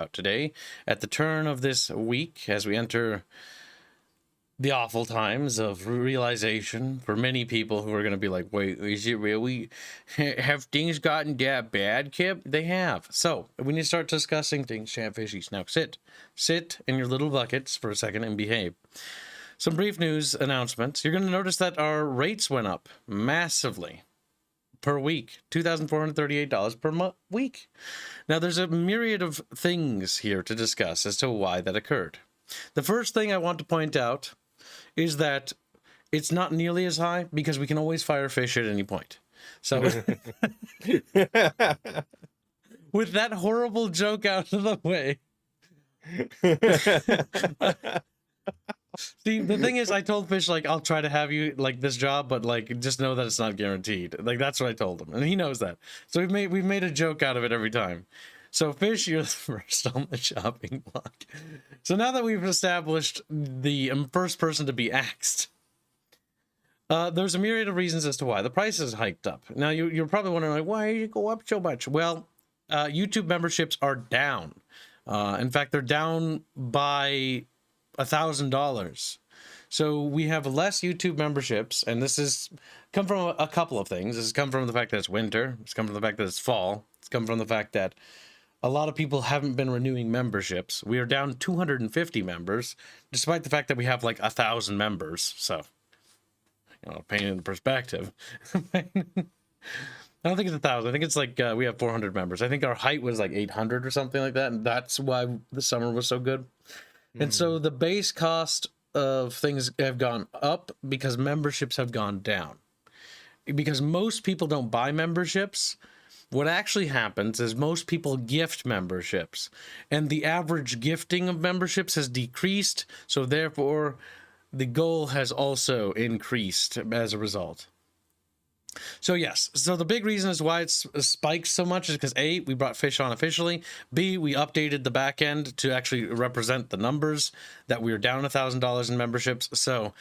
about today. At the turn of this week, as we enter the awful times of realization for many people who are going to be like, wait, is it really? Have things gotten that bad, Kip? They have. So we need to start discussing things, Chatfishies. Now sit in your little buckets for a second and behave. Some brief news announcements. You're going to notice that our rates went up massively per week, $2,438 per week. Now there's a myriad of things here to discuss as to why that occurred. The first thing I want to point out is that it's not nearly as high because we can always fire fish at any point. So with that horrible joke out of the way. See, the thing is, I told Fish, like, I'll try to have you, like, this job, but, like, just know that it's not guaranteed. Like, that's what I told him, and he knows that. So we've made a joke out of it every time. So, Fish, you're the first on the chopping block. So now that we've established the first person to be axed, there's a myriad of reasons as to why the price is hiked up. Now, you're probably wondering, like, why did it go up so much? Well, YouTube memberships are down. In fact, they're down by $1,000. So we have less YouTube memberships, and this has come from a couple of things. This has come from the fact that it's winter. It's come from the fact that it's fall. It's come from the fact that a lot of people haven't been renewing memberships. We are down 250 members, despite the fact that we have like 1,000 members. So, you know, paint it in perspective. I don't think it's 1,000. I think it's like we have 400 members. I think our height was like 800 or something like that, and that's why the summer was so good. And so the base cost of things have gone up because memberships have gone down. Because most people don't buy memberships, what actually happens is most people gift memberships. And the average gifting of memberships has decreased, so therefore the goal has also increased as a result. So yes, so the big reason is why it's spiked so much is because A, we brought Fish on officially. B, we updated the back end to actually represent the numbers that we were down $1,000 in memberships. So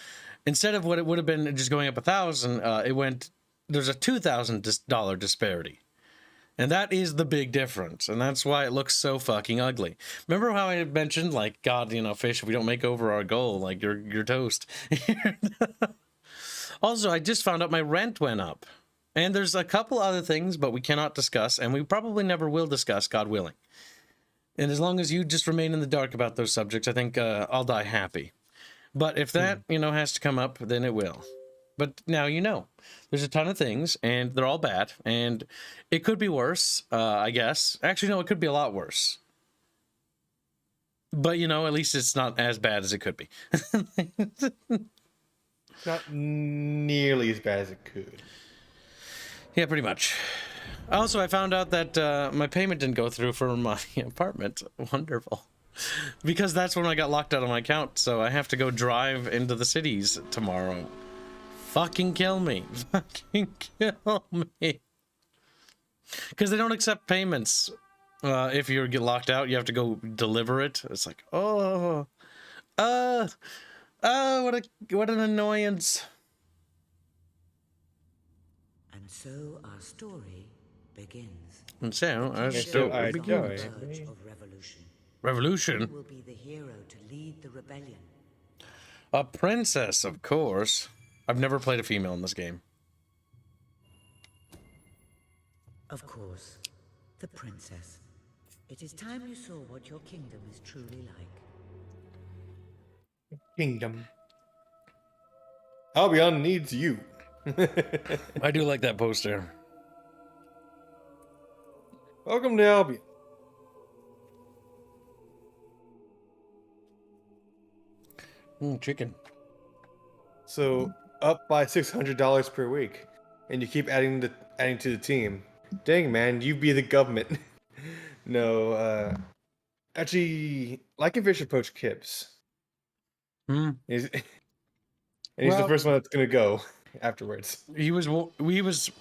instead of what it would have been just going up 1,000, there's a $2,000 disparity. And that is the big difference. And that's why it looks so fucking ugly. Remember how I had mentioned, like, God, you know, Fish, if we don't make over our goal, like, you're toast. Also, I just found out my rent went up. And there's a couple other things, but we cannot discuss, and we probably never will discuss, God willing. And as long as you just remain in the dark about those subjects, I think I'll die happy. But if that, you know, has to come up, then it will. But now you know. There's a ton of things, and they're all bad, and it could be worse, I guess. Actually, no, it could be a lot worse. But, you know, at least it's not as bad as it could be. Not nearly as bad as it could. Yeah, pretty much. Also, I found out that my payment didn't go through for my apartment. Wonderful. Because that's when I got locked out of my account, so I have to go drive into the cities tomorrow. Fucking kill me. Fucking kill me. Because they don't accept payments. If you get locked out, you have to go deliver it. It's like, what an annoyance. And so our story begins. And so our so story our begins. story. Of revolution. Revolution? Who will be the hero to lead the rebellion? A princess, of course. I've never played a female in this game. Of course, the princess. It is time you saw what your kingdom is truly like. Kingdom. Albion needs you. I do like that poster. Welcome to Albion. Chicken. So up by $600 per week, and you keep adding to the team. Dang, man, you be the government. No, actually, like and Fish approached Kips. He's the first one that's gonna go afterwards. He was,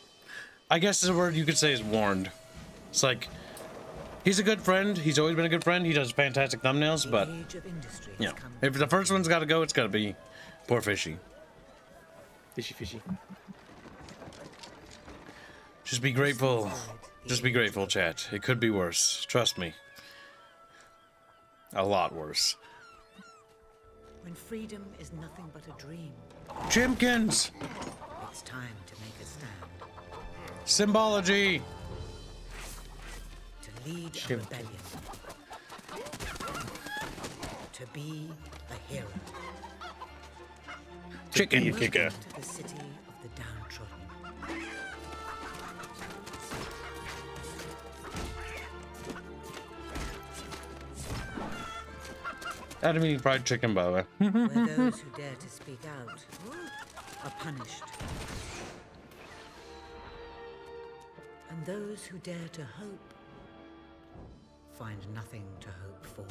I guess the word you could say is warned. It's like, he's a good friend. He's always been a good friend. He does fantastic thumbnails, but yeah, if the first one's got to go, it's got to be poor Fishy. Fishy. Just be grateful. Just be grateful, chat. It could be worse. Trust me. A lot worse. When freedom is nothing but a dream, Chimkins! it's time to make a stand. Symbology! To lead a rebellion. To be a hero. Chicken Welcome kicker. to the city of the downtrodden. I had a meaning fried chicken, by the way. Where those who dare to speak out are punished. And those who dare to hope find nothing to hope for.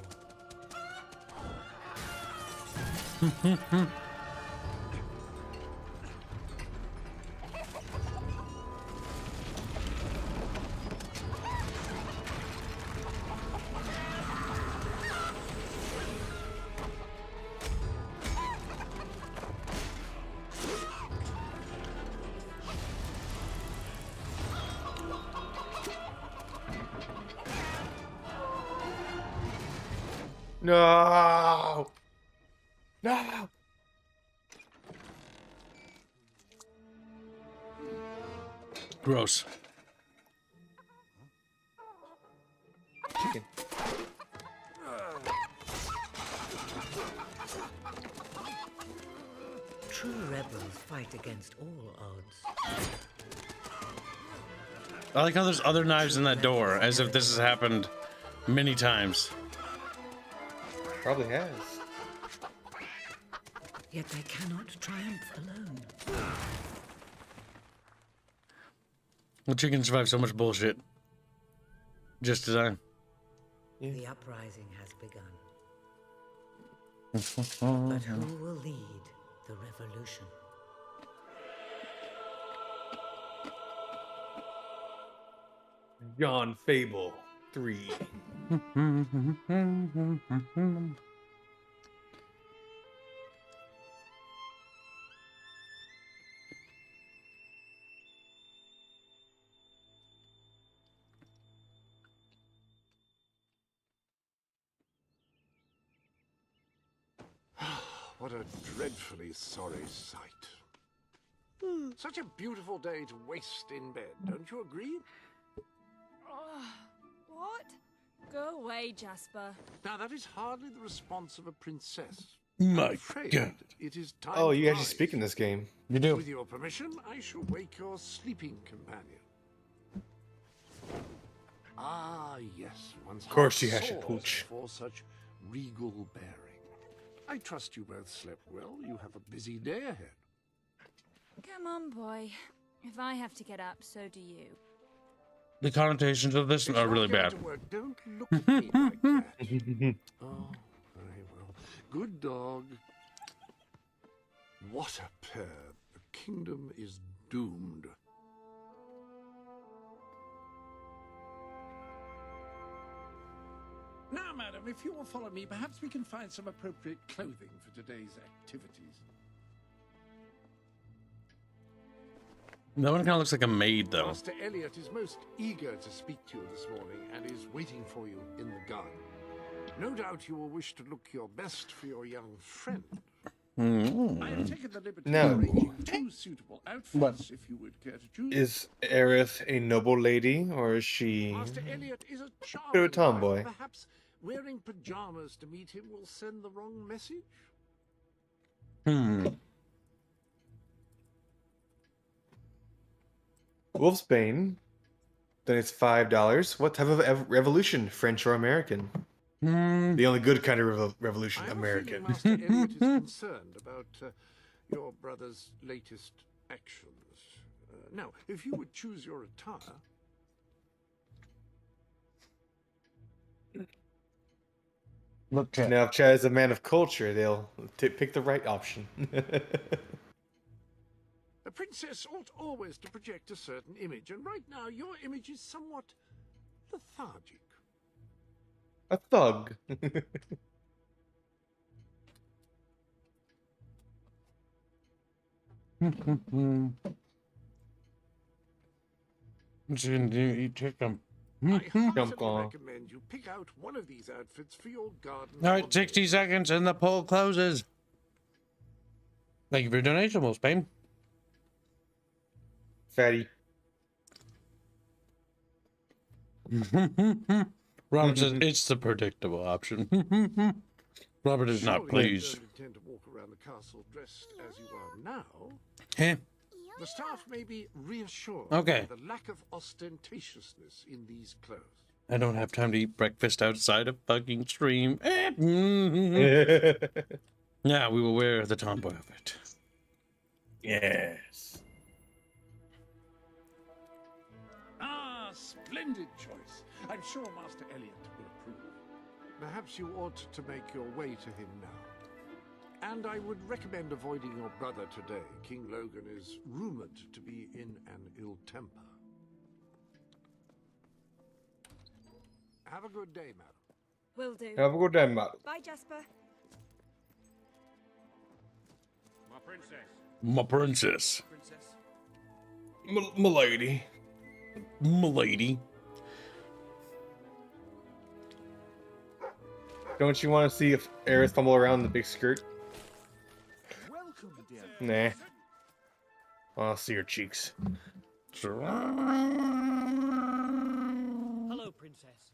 No! No! Gross. Chicken. True rebels fight against all odds. I like how there's other knives in that door, as if this has happened many times. Probably has. Yet they cannot triumph alone. The chicken survived so much bullshit. Just design. Yeah. The uprising has begun. But who will lead the revolution? John Fable III. What a dreadfully sorry sight. Such a beautiful day to waste in bed, don't you agree? What? Go away, Jasper. Now, that is hardly the response of a princess. My I'm afraid God. it is time Oh, to you actually rise. speak in this game. You do. With your permission, I shall wake your sleeping companion. Ah, yes. One's Of course heart you have to soars pooch. for such regal bearing. I trust you both slept well. You have a busy day ahead. Come on, boy. If I have to get up, so do you. The connotations of this If are you're really going bad. to work, don't look at me like that. Oh, very well. Good dog. What a pair. The kingdom is doomed. Now, madam, if you will follow me, perhaps we can find some appropriate clothing for today's activities. That one kind of looks like a maid, though. Master Elliot is most eager to speak to you this morning and is waiting for you in the garden. No doubt you will wish to look your best for your young friend. I have taken the liberty No. of arranging two suitable outfits, if you would care to choose. Is Arith a noble lady, or is she... Master Elliot is a Bit of charming a tomboy. guy. Perhaps wearing pajamas to meet him will send the wrong message. Wolfsbane? Then it's $5. What type of revolution? French or American? The only good kind of revolution, I have a American. feeling Master Elliot is concerned about your brother's latest actions. Now, if you would choose your attire... Look, Chad. Now, if Chad is a man of culture, they'll pick the right option. A princess ought always to project a certain image, and right now your image is somewhat lethargic. A thug. What you gonna do? Eat chicken. I heartily Jump on. recommend you pick out one of these outfits for your garden. All right, 60 seconds and the poll closes. Thank you for your donation, Will Spain. Fatty. Robert says it's the predictable option. Robert is not Surely pleased. You don't intend to walk around the castle dressed as you are now. Heh. The staff may be reassured Okay. by the lack of ostentatiousness in these clothes. I don't have time to eat breakfast outside of fucking stream. Yeah, we will wear the tomboy outfit. Yes. Ah, splendid choice. I'm sure Master Elliot will approve. Perhaps you ought to make your way to him now. And I would recommend avoiding your brother today. King Logan is rumored to be in an ill temper. Have a good day, madam. Will do. Have a good day, madam. Bye, Jasper. My princess. My princess. M'lady. M'lady. Don't you want to see if Arith fumble around in the big skirt? Welcome, dear. Nah. I'll see your cheeks. Hello, princess.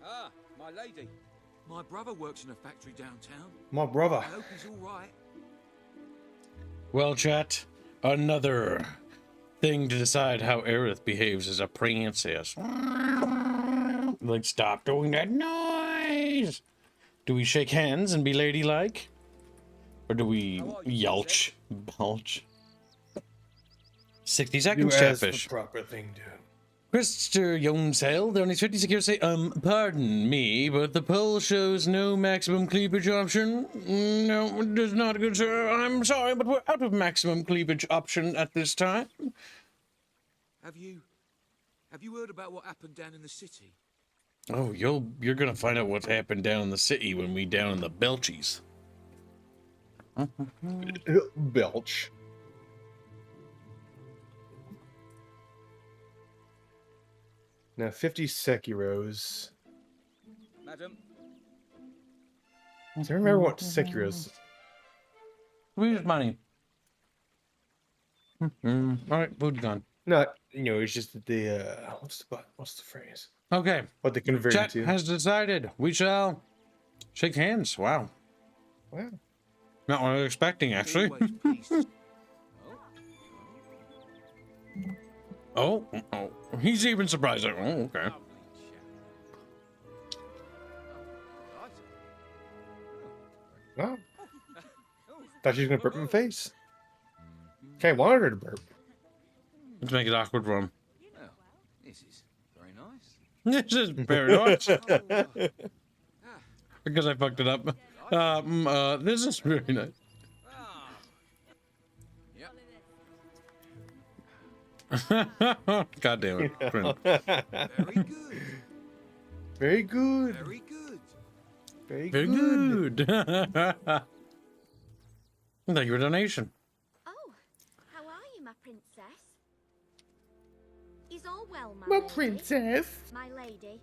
Ah, my lady. My brother works in a factory downtown. My brother. I hope he's all right. Well, chat, another thing to decide how Arith behaves as a princess. Like, stop doing that noise! Do we shake hands and be ladylike? Or do we yelch? Belch? 60 Do seconds, as the Chatfish. proper thing to. Mr. Yonsale, the only 50 seconds say, pardon me, but the poll shows no maximum cleavage option. No, it does not, good sir. I'm sorry, but we're out of maximum cleavage option at this time. Have you heard about what happened down in the city? Oh, you're gonna find out what's happened down in the city when we down in the Belchies. Belch. Now 50 Sekiros. Madam, Do you remember what Sekiros? We use money. Alright, food's gone. No, it's just the what's the phrase? Okay, What they converted chat to. has decided we shall shake hands. Wow. Wow. Not what I was expecting, actually. always pleased. Oh, he's even surprised. Like, oh, okay. Oh. Thought she was gonna burp in my face. Okay, wanted her to burp. Let's make it awkward for him. Well, this is very nice. This is very nice. Because I fucked it up. This is very nice. God damn it. Print. Very good. Very good. Very good. Very Very good. good. Thank you for donation. Oh, how are you, my princess? Is all well, my My lady? princess. My lady.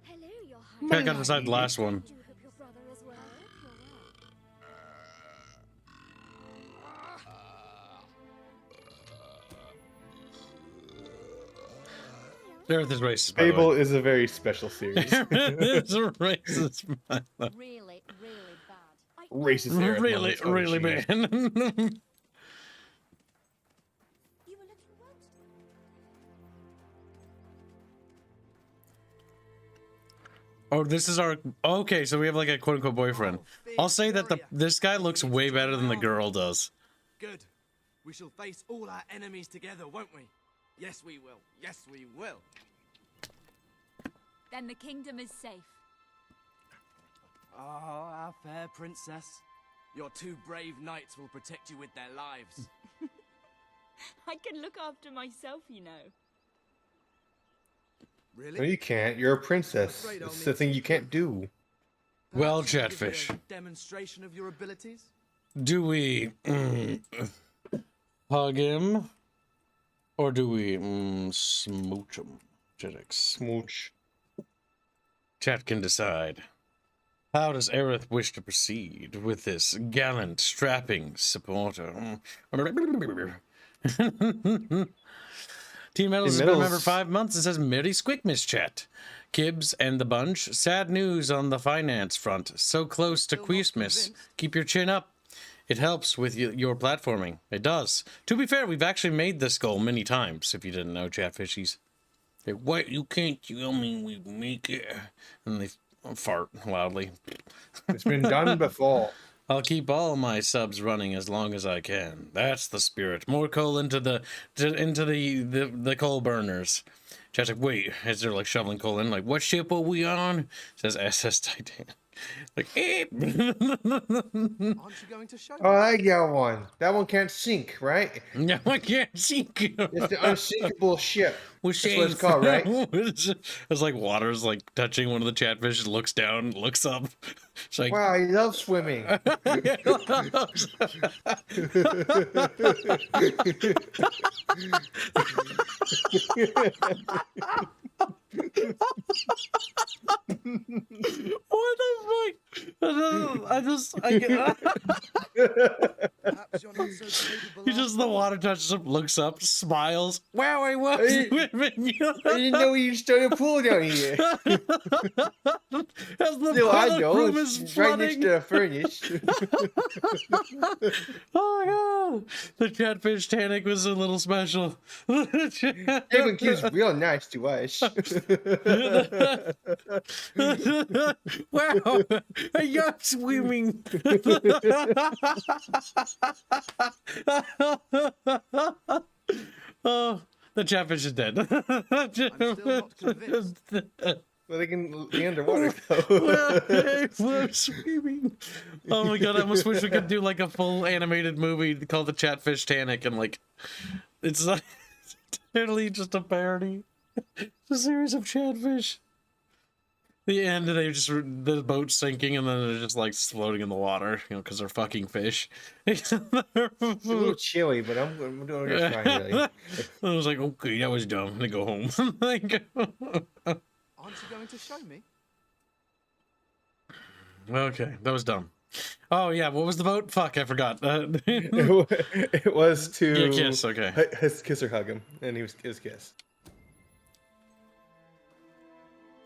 Hello, your I highness. got to decide the last one. Do hope your brother as well. Arith is racist, by the Fable way. is a very special series. It's racist, by the way. Really, really bad. Racist Aerith Really, moments on really Sheet. bad. You were looking well today. Oh, this is our... Okay, so we have like a quote-unquote boyfriend. I'll say that this guy looks way better than the girl does. Good. We shall face all our enemies together, won't we? Yes, we will. Yes, we will. Then the kingdom is safe. Oh, our fair princess. Your two brave knights will protect you with their lives. I can look after myself, you know. Really? No, you can't. You're a princess. It's the thing you can't do. Well, Perhaps you could give me Chatfish, a demonstration of your abilities? do we hug him or do we smooch him? Smooch. Chat can decide. How does Arith wish to proceed with this gallant, strapping supporter? Team Metals has been a member 5 months and says, Merry Squickmas, chat. Kibbs and the bunch. Sad news on the finance front. So close to Queesmas. Keep your chin up. It helps with your platforming. It does. To be fair, we've actually made this goal many times, if you didn't know, Chatfishies. They, what, you can't tell me we make it. And they fart loudly. It's been done before. I'll keep all my subs running as long as I can. That's the spirit. More coal into the coal burners. Chat's like, wait, as they're like shoveling coal in, like, what ship are we on? It says SS Titan. Like, Aren't you going to show me? Oh, I got one. That one can't sink, right? no, I can't sink. It's the unsinkable ship. That's what it's called, right? It's like water's like touching one of the chatfish, looks down, looks up. It's like, Wow, I love swimming. what the fuck? I get. Perhaps you're not so capable He just, the water touches him, looks up, smiles. Wow, I was Hey, swimming. I didn't know you started a pool down here. As the No, I pilot know. room is It's right next flooding. to the furnace. Oh my god. The catfish tannic was a little special. Everyone keeps real nice to us. Wow. You're swimming. Oh, the catfish is dead. I'm still not convinced. Well, they can be underwater, though. We're swimming. Oh my god, I almost wish we could do like a full animated movie called The Chatfish Tannic, and like, it's not totally just a parody. It's a series of chatfish. The end, they just, the boat's sinking, and then they're just like floating in the water, you know, because they're fucking fish. It's a little chilly, but I'm doing just fine, really. I was like, okay, that was dumb. I'm gonna go home. Like, Aren't you going to show me? okay, that was dumb. Oh yeah, what was the vote? Fuck, I forgot. It was to Yeah, kiss, okay. Kiss or hug him, and he was his kiss.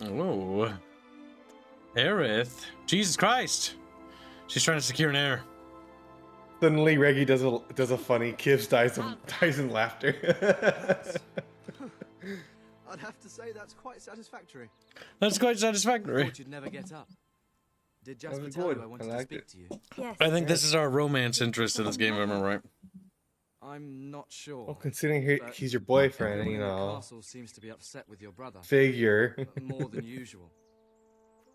Oh, Arith, Jesus Christ! She's trying to secure an heir. Suddenly, Reggie does a funny. Kibbs dies in laughter. I'd have to say that's quite satisfactory. That's quite I satisfactory. thought you'd never get up. Did That Jasper was tell good. you I wanted I to liked speak it. to you? Yes. I think this is our romance interest in this game, if I remember right. I'm not sure. Well, considering but he's your boyfriend, everyone you in the know, castle seems to be upset with your brother. figure. More than usual.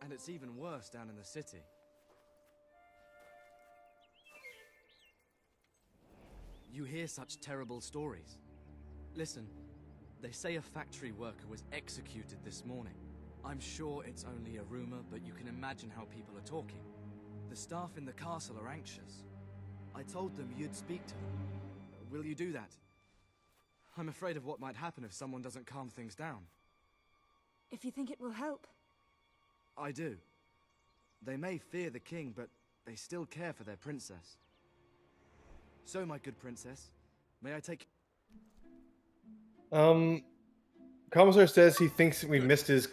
And it's even worse down in the city. You hear such terrible stories. Listen, they say a factory worker was executed this morning. I'm sure it's only a rumor, but you can imagine how people are talking. The staff in the castle are anxious. I told them you'd speak to them. Will you do that? I'm afraid of what might happen if someone doesn't calm things down. If you think it will help. I do. They may fear the king, but they still care for their princess. So, my good princess, may I take... Commissar says he thinks we missed his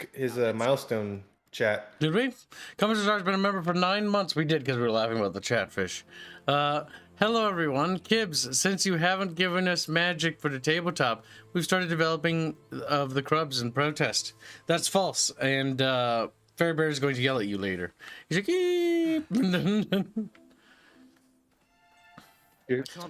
milestone chat. Did we? Commissar has been a member for 9 months. We did, because we were laughing about the chatfish. Hello, everyone. Kibbs, since you haven't given us magic for the tabletop, we've started developing of the crubs in protest. That's false, and Fairbear is going to yell at you later. He's like, eep.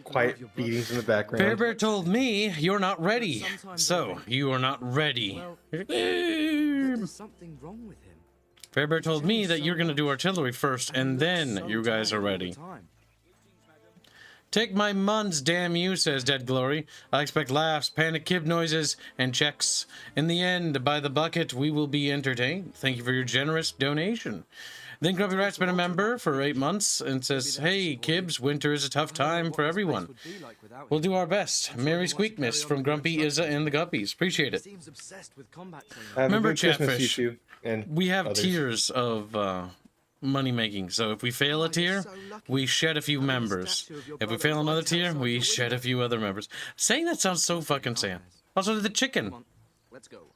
Quiet beatings in the background. Fairbear told me you're not ready, so you are not ready. Well, He's like, eep. there's something wrong with him. Fairbear told me that you're going to do artillery first, and then So you guys are tired all the ready. time. Take my muns, damn you, says Dead Glory. I expect laughs, panic kib noises, and checks. In the end, by the bucket, we will be entertained. Thank you for your generous donation. Then Grumpy Rat's been a member for 8 months and says, "Hey, Kibbs, winter is a tough time for everyone. We'll do our best. Merry Squeakmas from Grumpy, Izza, and the Guppies. Appreciate it." Seems obsessed with combat training. Remember, a good Christmas, Chatfish, you two, and we have others. tiers of money making. So if we fail a tier, we shed a few members. If we fail another tier, we shed a few other members. Saying that sounds so fucking sad. Also, the chicken. Let's go.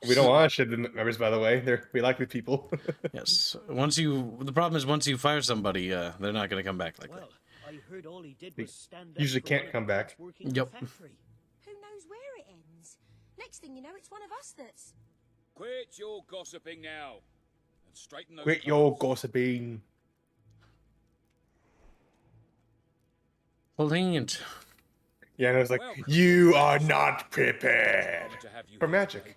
We don't want to shed the members, by the way. We like the people. Yes. The problem is once you fire somebody, they're not going to come back like that. I heard all he did They was stand up usually for can't one of come the back. lads working in Yep. the factory. Who knows where it ends? Next thing you know, it's one of us that's... Quit your gossiping now. And straighten those Quit your cards. gossiping. Brilliant. Yeah, and I was like, Welcome. you are not prepared To have you for here magic. today.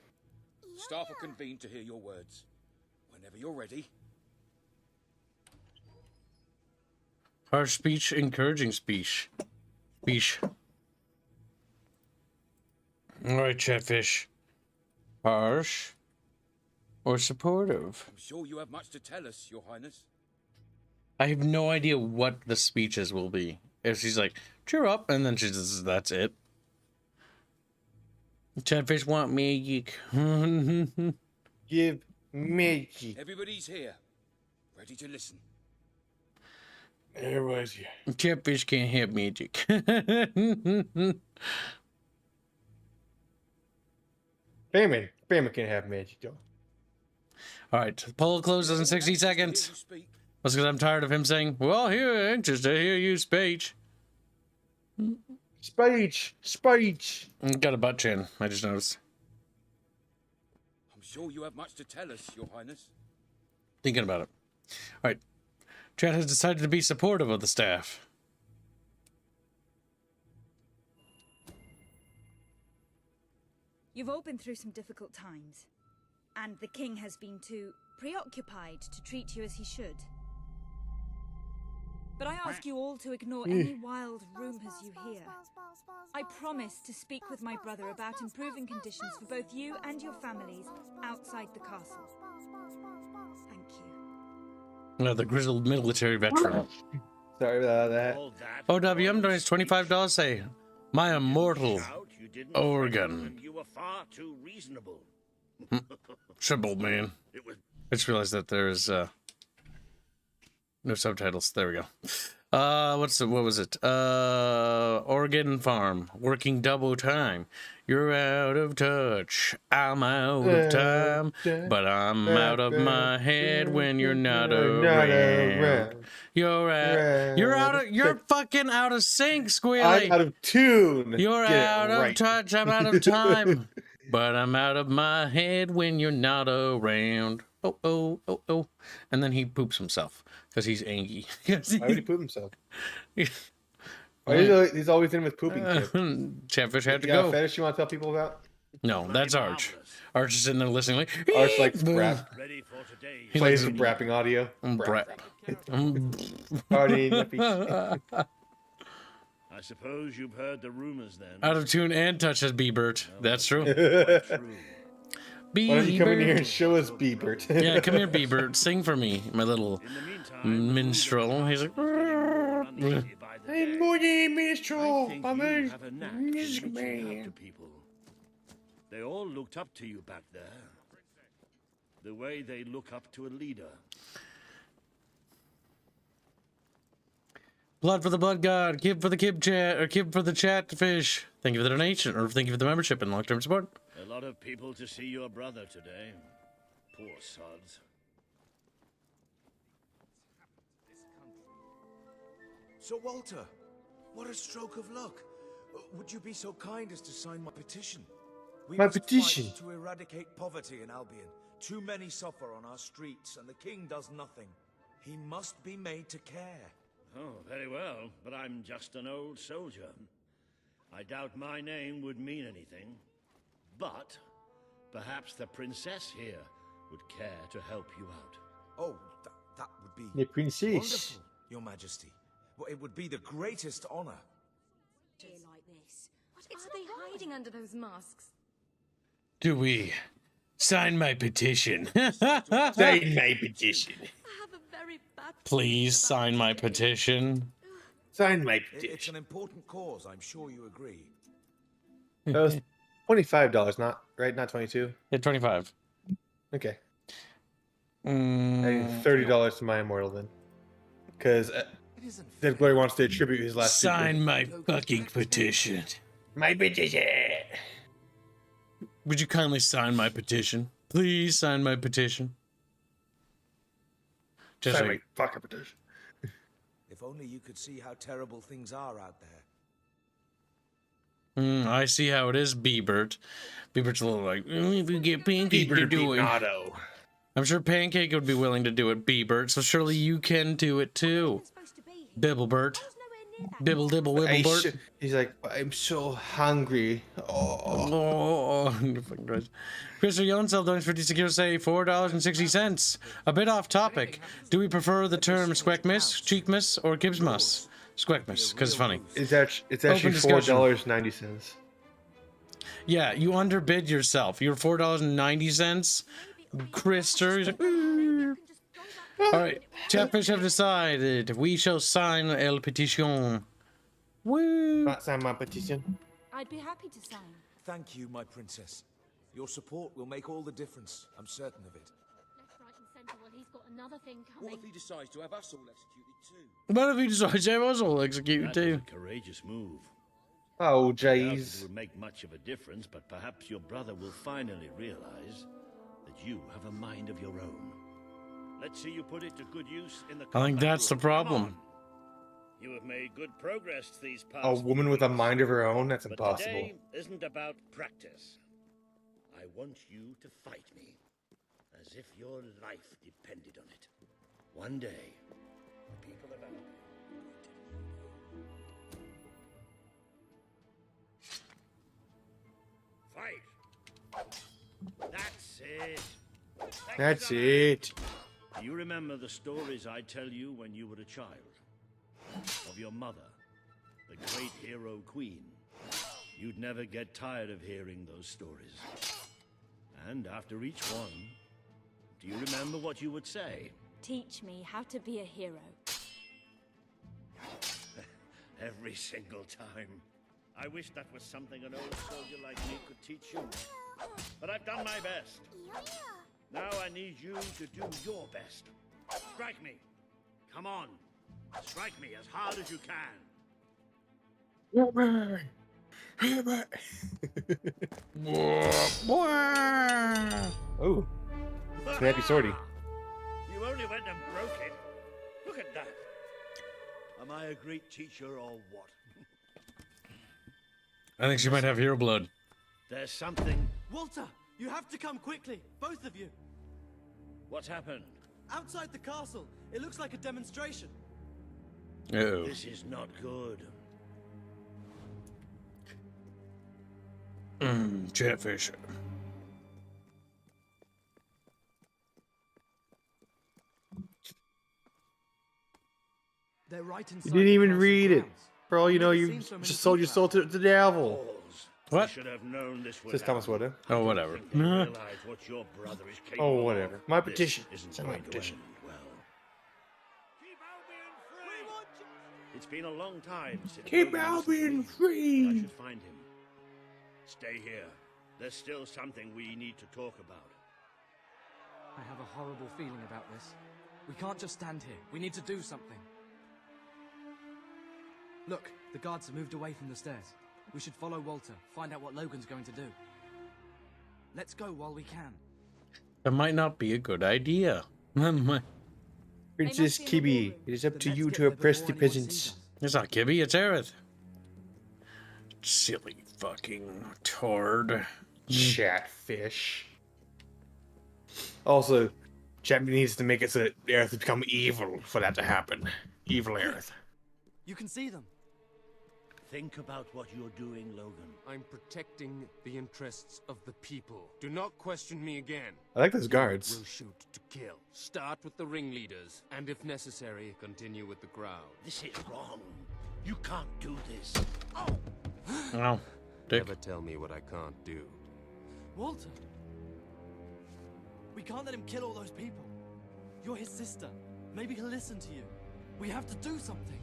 Staff are convened to hear your words. Whenever you're ready. Harsh speech, encouraging speech. Speech. Alright, Chatfish. Harsh or supportive? I'm sure you have much to tell us, Your Highness. I have no idea what the speeches will be. If she's like, cheer up, and then she says, that's it. Chatfish want magic. Give magic. Everybody's here. Ready to listen. Everybody's here. Chatfish can't have magic. Famine can have magic, though. Alright, the poll closes in 60 seconds. You speak. That's because I'm tired of him saying, well, here, anxious to hear you speech. Speech. Got a butt chin, I just noticed. I'm sure you have much to tell us, Your Highness. Thinking about it. Alright, Chat has decided to be supportive of the staff. You've all been through some difficult times, and the king has been too preoccupied to treat you as he should. But I ask you all to ignore any wild rumors you hear. I promise to speak with my brother about improving conditions for both you and your families outside the castle. Thank you. The grizzled military veteran. Sorry about that. All that OWM donates $25, say, my immortal out, you didn't Oregon. think you were far too reasonable. Symbol man. It was I just realized that there's no subtitles. There we go. What was it? Oregon farm, working double time. You're out of touch. I'm out of time, but I'm out of my head when you're not around. You're fucking out of sync, Squealy. I'm out of tune. You're Get it out of right. touch. I'm out of time, but I'm out of my head when you're not around. Oh. And then he poops himself because he's angry. Why would he poop himself? He's always in with pooping. Chatfish had to You got a go. fetish you want to tell people about? No, that's Arch. Arch is sitting there listening like, Arch likes rap. ready for today. He Plays likes with rapping audio. Brett. Party, nippies. I suppose you've heard the rumors then. Out of tune and touches B-Bert. That's true. True. Why don't you come in here and B-Bert. show us Biebert? Yeah, come here, B-Bert. Sing for me, my little In the meantime, minstrel. He's like, uneasy by the Hey, day. Moody I Minstrel. think I'm you a have a knack for music reaching out man. to people. They all looked up to you back there. The way they look up to a leader. blood for the blood god, kib for the kib chat, or kib for the chatfish. Thank you for the donation, or thank you for the membership and long-term support. A lot of people to see your brother today. Poor sods. So, Walter, what a stroke of luck. Would you be so kind as to sign my petition? We My must petition. fight to eradicate poverty in Albion. Too many suffer on our streets, and the king does nothing. He must be made to care. Oh, very well, but I'm just an old soldier. I doubt my name would mean anything. But perhaps the princess here would care to help you out. Oh, that would be The princess. wonderful, Your Majesty. Well, it would be the greatest honor. Like this. What are they hiding under those masks? Do we Sign my petition. Sign my petition. I have a very bad Please sign my petition. Sign my It's petition. an important cause, I'm sure you agree. That was $25, not right? Not 22. Yeah, 25. Okay. Mm, $30 to my immortal then, because Dead Glory wants to attribute his last. sign my fucking petition. My petition. Would you kindly sign my petition? Please sign my petition. Just Sign my like, fucking petition. If only you could see how terrible things are out there. I see how it is, Biebert. Biebert's a little like, if you get Pancake to do it. Auto. I'm sure Pancake would be willing to do it, Biebert, so surely you can do it too. Bibblebert. Bibble dibble wibblebert. He's like, I'm so hungry. Oh. Fucking Christ. Christopher Yonsel donates 56 euros, say $4.60. A bit off topic. Do we prefer the term squeckmas, cheekmas, or gibsmas? Squeckmas, because it's funny. It's actually Open discussion. $4.90. Yeah, you underbid yourself. You're $4.90. Krister. He's like, all right, Chatfish have decided we shall sign el petition. Woo! Not sign my petition. I'd be happy to sign. Thank you, my princess. Your support will make all the difference. I'm certain of it. Left, right, and centre. Well, he's got another thing What coming. if he decides to have us all executed too? What if he decides to have us all executed That too? was a courageous move. Oh, I doubt it jeez. will make much of a difference, but perhaps your brother will finally realize that you have a mind of your own. Let's see you put it to good use in the I think combat that's the room. problem. Come on. You have made good progress these past A woman with a weeks. mind of her own? That's But impossible. today isn't about practice. I want you to fight me, as if your life depended on it. One day, the people of Albion are going to fight. That's it. That's it. Do you remember the stories I tell you when you were a child? Of your mother, the great hero queen. You'd never get tired of hearing those stories. And after each one, do you remember what you would say? Teach me how to be a hero. Every single time. I wish that was something an old soldier like me could teach you. But I've done my best. Now I need you to do your best. Strike me. Come on. Strike me as hard as you can. Oh, snappy sortie. You only went and broke it. Look at that. Am I a great teacher or what? I think she might have hero blood. There's something. Walter, you have to come quickly, both of you. What's happened? Outside the castle, it looks like a demonstration. Uh-oh. This is not good. Chatfish. They're right inside. You didn't the even castle read it. grounds. For all you know, Never you seen so many just sold your people soul out. to the devil. Balls. What? I should have known this would Says Thomas happen. Wood. Oh, whatever. I think they realize what your brother is capable Oh, of. whatever. My This petition. isn't Sign going my to petition. end well. Keep Albion free. It's been a long time since Keep Logan was Albion free. free. I should find him. Stay here. There's still something we need to talk about. I have a horrible feeling about this. We can't just stand here. We need to do something. Look, the guards have moved away from the stairs. We should follow Walter, find out what Logan's going to do. Let's go while we can. That might not be a good idea. Princess be in the Kibi, ballroom. it is up Then to let's you get to there oppress before the anyone peasants. sees us. It's not Gibby, it's Arith. Silly fucking tord. Chatfish. Also, Chat needs to make it so that Aerith become evil for that to happen. Evil Aerith. You can see them. Think about what you're doing, Logan. I'm protecting the interests of the people. Do not question me again. I like those guards. We'll shoot to kill. Start with the ringleaders, and if necessary, continue with the crowd. This is wrong. You can't do this. Oh, dick. Never tell me what I can't do. Walter, We can't let him kill all those people. You're his sister. Maybe he'll listen to you. We have to do something.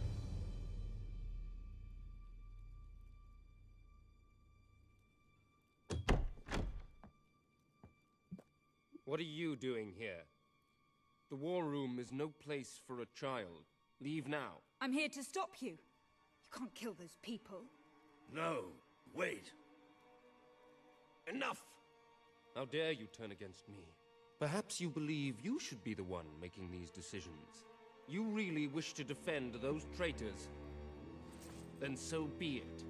What are you doing here? The war room is no place for a child. Leave now. I'm here to stop you. You can't kill those people. No, wait. Enough! How dare you turn against me? Perhaps you believe you should be the one making these decisions. You really wish to defend those traitors? Then so be it.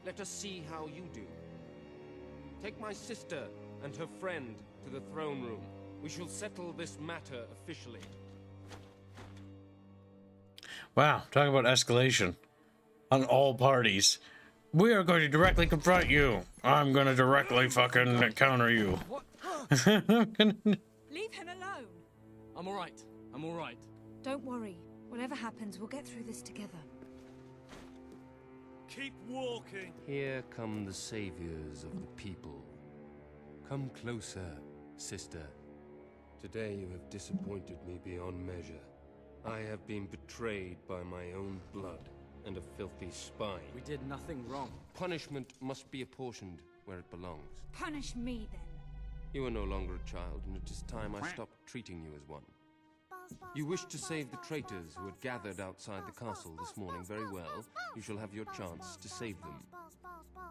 Let us see how you do. Take my sister and her friend to the throne room. We shall settle this matter officially. Wow, talking about escalation on all parties. We are going to directly confront you. I'm going to directly fucking counter you. What? Leave him alone. I'm all right. I'm all right. Don't worry. Whatever happens, we'll get through this together. Keep walking. Here come the saviors of the people. Come closer, sister. Today you have disappointed me beyond measure. I have been betrayed by my own blood and a filthy spy. We did nothing wrong. Punishment must be apportioned where it belongs. Punish me, then. You are no longer a child, and it is time I stopped treating you as one. You wish to save the traitors who had gathered outside the castle this morning. Very well. You shall have your chance to save them.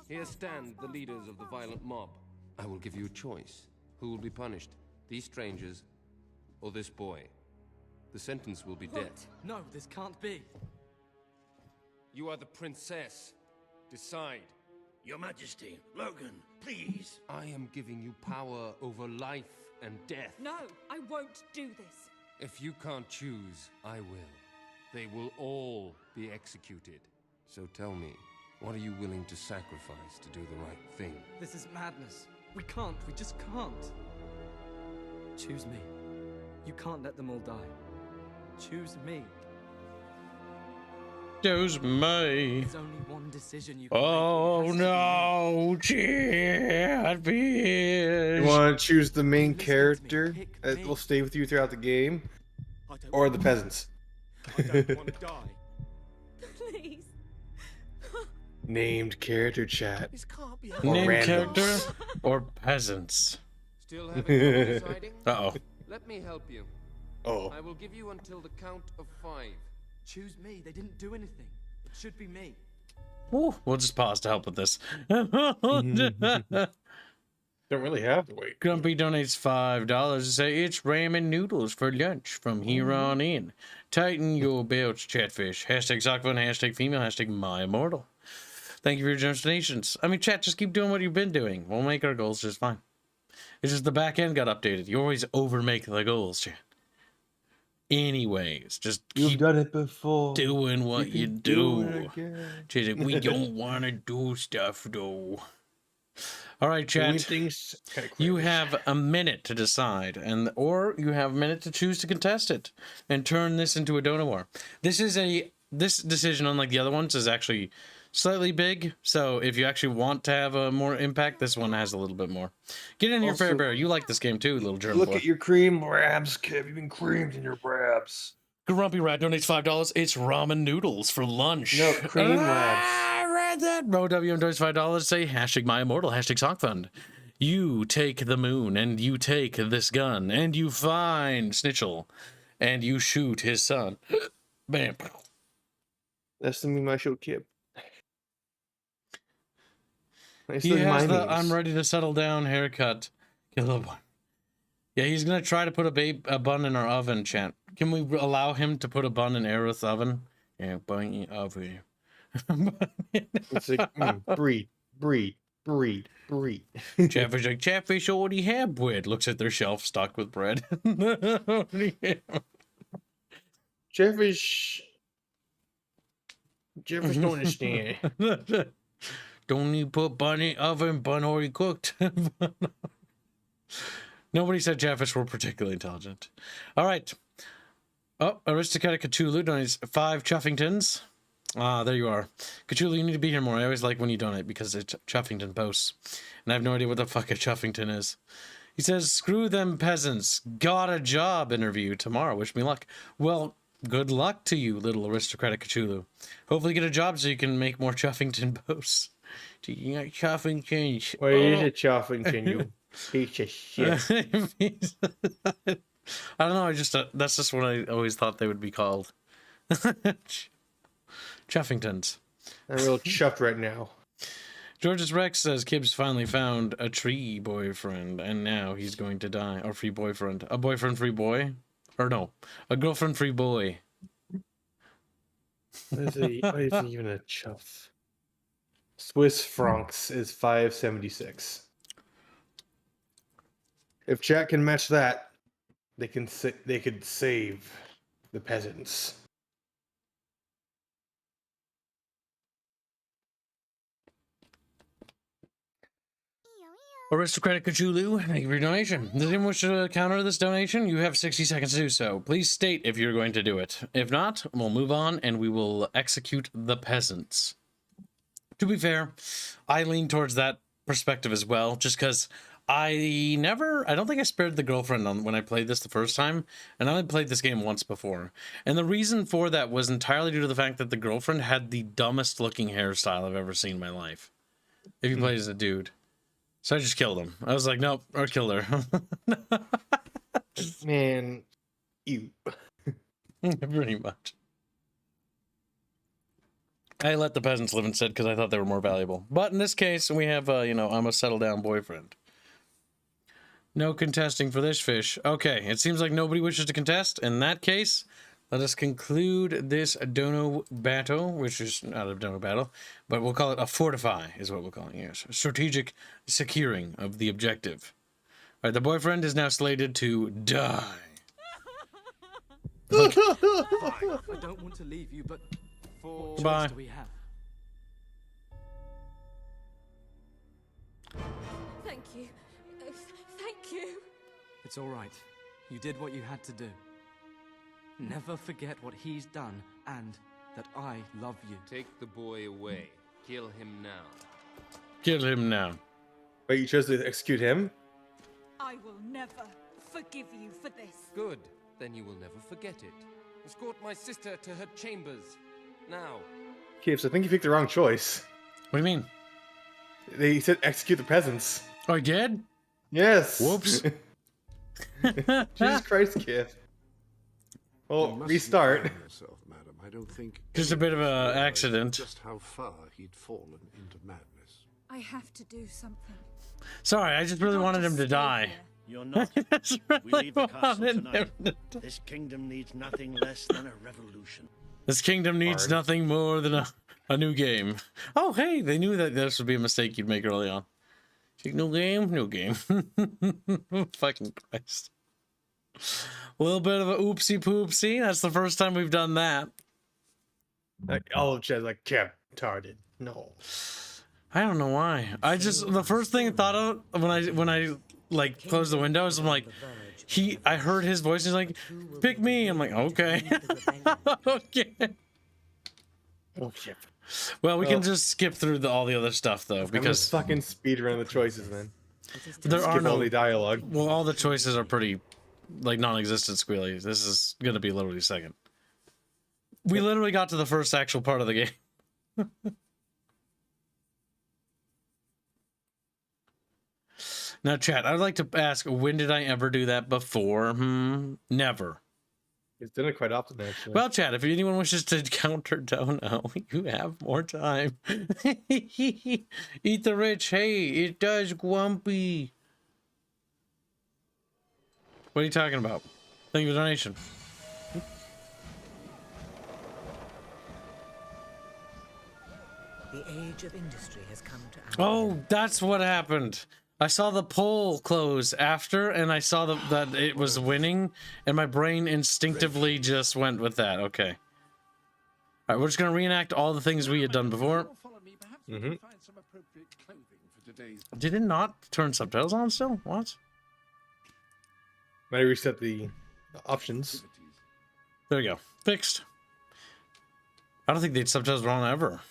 Here stand the leaders of the violent mob. I will give you a choice. Who will be punished? These strangers or this boy? The sentence will be death. No, this can't be. You are the princess. Decide. Your Majesty, Logan, please. I am giving you power over life and death. No, I won't do this. If you can't choose, I will. They will all be executed. So tell me, what are you willing to sacrifice to do the right thing? This is madness. We can't. We just can't. Choose me. You can't let them all die. Choose me. Choose me. There's only one decision you can Oh make. no, Chatfish. You want to choose the main Listen to me, character pick that me. will stay with you throughout the game, I don't or want the to- peasants? I don't want to die. Please. Named character chat. This can't be Or Name randoms. character or peasants? Still having trouble deciding? Uh-oh. Let me help you. Oh, I will give you until the count of 5. Choose me. They didn't do anything. It should be me. Ooh, we'll just pause to help with this. don't really have to wait. Grumpy donates $5 to say it's ramen noodles for lunch from here on in. Tighten your belts, Chatfish. Hashtag Sockfun, hashtag female, hashtag my immortal. Thank you for your generous donations. I mean, chat, just keep doing what you've been doing. We'll make our goals just fine. It's just the back end got updated. You always overmake the goals, chat. Anyways, just You've keep done it before. doing what you can do. it again. Chat, we don't want to do stuff, though. All right, Doing chat. things kinda You quick. have a minute to decide, or you have a minute to choose to contest it and turn this into a donor war. This decision, unlike the other ones, is actually slightly big. So if you actually want to have a more impact, this one has a little bit more. Get in here, Also- Fair Bear. You like this game too, little germ Look boy. at your cream brabs, Kev. You've been creamed in your brabs. Grumpy Rat donates $5. It's ramen noodles for lunch. No, cream labs. I read that. Mo WM donates $5. Say hashtag my immortal, hashtag Sockfund. You take the moon, and you take this gun, and you find Snitchel, and you shoot his son. Bam. That's the meme I showed Kip. Nice He little has the memes. I'm ready to settle down haircut. Kill one. Yeah, he's gonna try to put a bun in our oven, chat. Can we allow him to put a bun in Arith's oven? Yeah, bun in oven. It's like, breed. Chatfish like, Chatfish already have bread. Looks at their shelf stocked with bread. Jefffish don't understand. Don't need put bun in oven, bun already cooked. Nobody said Chatfish were particularly intelligent. All right. Oh, Aristocratic Cthulhu donates 5 Chuffingtons. Ah, there you are. Cthulhu, you need to be here more. I always like when you donate because it's Chuffington posts. And I have no idea what the fuck a Chuffington is. He says, screw them peasants. Got a job interview tomorrow. Wish me luck. Well, good luck to you, little aristocratic Cthulhu. Hopefully get a job so you can make more Chuffington posts. Chuffington. Where is it, Chuffington, you piece of shit? I don't know, that's just what I always thought they would be called. Chuffingtons. I'm real chuffed right now. George's Rex says Kibbs finally found a tree boyfriend, and now he's going to die. Or free boyfriend. A boyfriend-free boy? Or no, a girlfriend-free boy. What is even a chuff? Swiss francs is 576. If chat can match that, they could save the peasants. Aristocratic Cthulhu, thank you for your donation. Does anyone wish to counter this donation? You have 60 seconds to do so. Please state if you're going to do it. If not, we'll move on and we will execute the peasants. To be fair, I lean towards that perspective as well, just because I don't think I spared the girlfriend on when I played this the first time, and I only played this game once before. And the reason for that was entirely due to the fact that the girlfriend had the dumbest looking hairstyle I've ever seen in my life. If you play as a dude. So I just killed him. I was like, nope, or killed her. Man, you. Pretty much. I let the peasants live instead because I thought they were more valuable. But in this case, we have, I'm a settle down boyfriend. No contesting for this fish. Okay, it seems like nobody wishes to contest. In that case, let us conclude this dono battle, which is not a dono battle, but we'll call it a fortify, is what we'll call it, yes. Strategic securing of the objective. All right, the boyfriend is now slated to die. Fine. I don't want to leave you, but what choice do we have? Thank you. Thank you. It's all right. You did what you had to do. Never forget what he's done, and that I love you. Take the boy away. Kill him now. Kill him now. Wait, you chose to execute him? I will never forgive you for this. Good. Then you will never forget it. Escort my sister to her chambers. Now. Kips, I think you picked the wrong choice. What do you mean? They said execute the peasants. Oh, I did? Yes. Whoops. Jesus Christ, Kip. Well, restart. Yourself, madam. I don't think Just a bit of an accident. Just how far he'd fallen into madness. I have to do something. Sorry, I just really wanted him to die. You're not. We leave the castle tonight. This kingdom needs nothing less than a revolution. This kingdom needs nothing more than a new game. Oh, hey, they knew that this would be a mistake you'd make early on. New game, new game. Fucking Christ. A little bit of a oopsie poopsie. That's the first time we've done that. Like, all of chat's like, Kip, retarded. No. I don't know why. The first thing I thought of when I like closed the windows, I'm like, I heard his voice. He's like, pick me. I'm like, okay. Okay. Oh shit. Well, we can just skip through all the other stuff though, because fucking speed run the choices, man. There are no only dialogue. Well, all the choices are pretty like non-existent squealy. This is gonna be literally second. We literally got to the first actual part of the game. Now, chat, I'd like to ask, when did I ever do that before? Never. He's done it quite often, actually. Well, chat, if anyone wishes to counter Dono, you have more time. Eat the rich. Hey, it does Gwumpy. What are you talking about? Thank you for the donation. The age of industry has come to our Oh, that's what happened. I saw the poll close after, and I saw that it was winning, and my brain instinctively just went with that. Okay. All right, we're just going to reenact all the things we had done before. Did it not turn subtitles on still? What? Might reset the options. There we go. Fixed. I don't think the subtitles were on ever.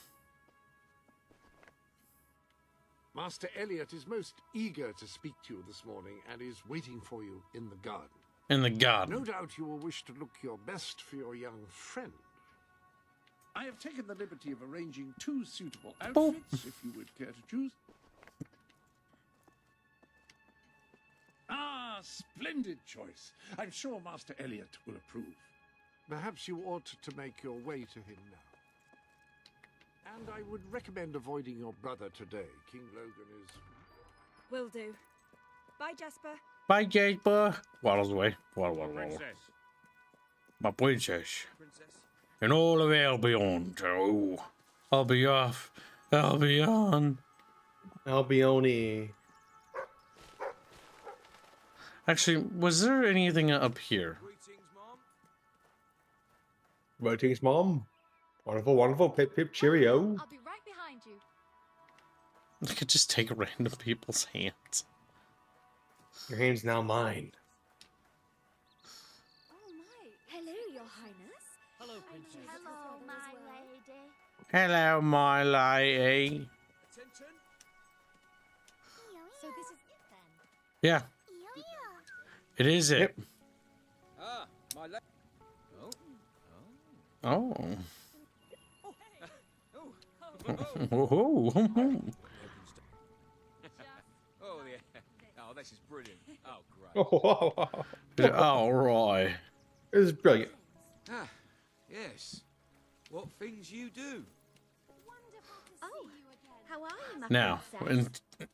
Master Elliot is most eager to speak to you this morning and is waiting for you in the garden. In the garden. No doubt you will wish to look your best for your young friend. I have taken the liberty of arranging 2 suitable outfits, if you would care to choose. Ah, splendid choice. I'm sure Master Elliot will approve. Perhaps you ought to make your way to him now. And I would recommend avoiding your brother today. King Logan is... Will do. Bye, Jasper. Bye, Jasper. Waddles away. Waddle, waddle, waddle. Princess. My princess. Princess. And all of Albion. Oh, I'll be off. Albion. Albione. Actually, was there anything up here? Greetings, Mom. Greetings, Mom. Wonderful, wonderful. Pip, pip, cheerio. I'll be right behind you. I could just take random people's hands. Your hand's now mine. Oh my. Hello, Your Highness. Hello, Princess. Hello, my lady. Hello, my lady. Attention. So this is it then? Yeah, it is it. Yep. Ah, my lady. Oh. Oh. Oh. Oh. Oh, yeah. Oh, this is brilliant. Oh, great. Oh, wow. All right. This is brilliant. Ah, yes. What things you do. Oh, how are you, my Now, princess? and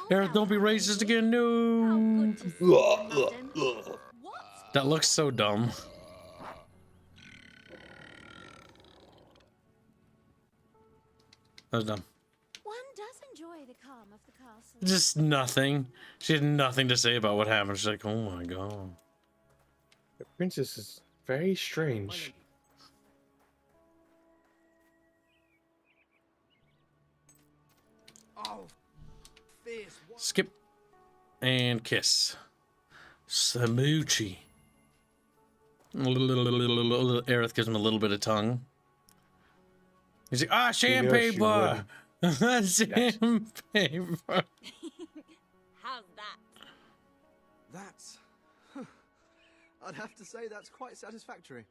Arith, don't be racist again. How No. good to see you, madam. What? That looks so dumb. That was dumb. One does enjoy the calm of the castle. Just nothing. She had nothing to say about what happened. She's like, oh my god. The princess is very strange. Oh, fierce. Skip and kiss. Smoochie. Arith gives him a little bit of tongue. He's like, ah, sandpaper! Sandpaper! How's that? That's... I'd have to say that's quite satisfactory.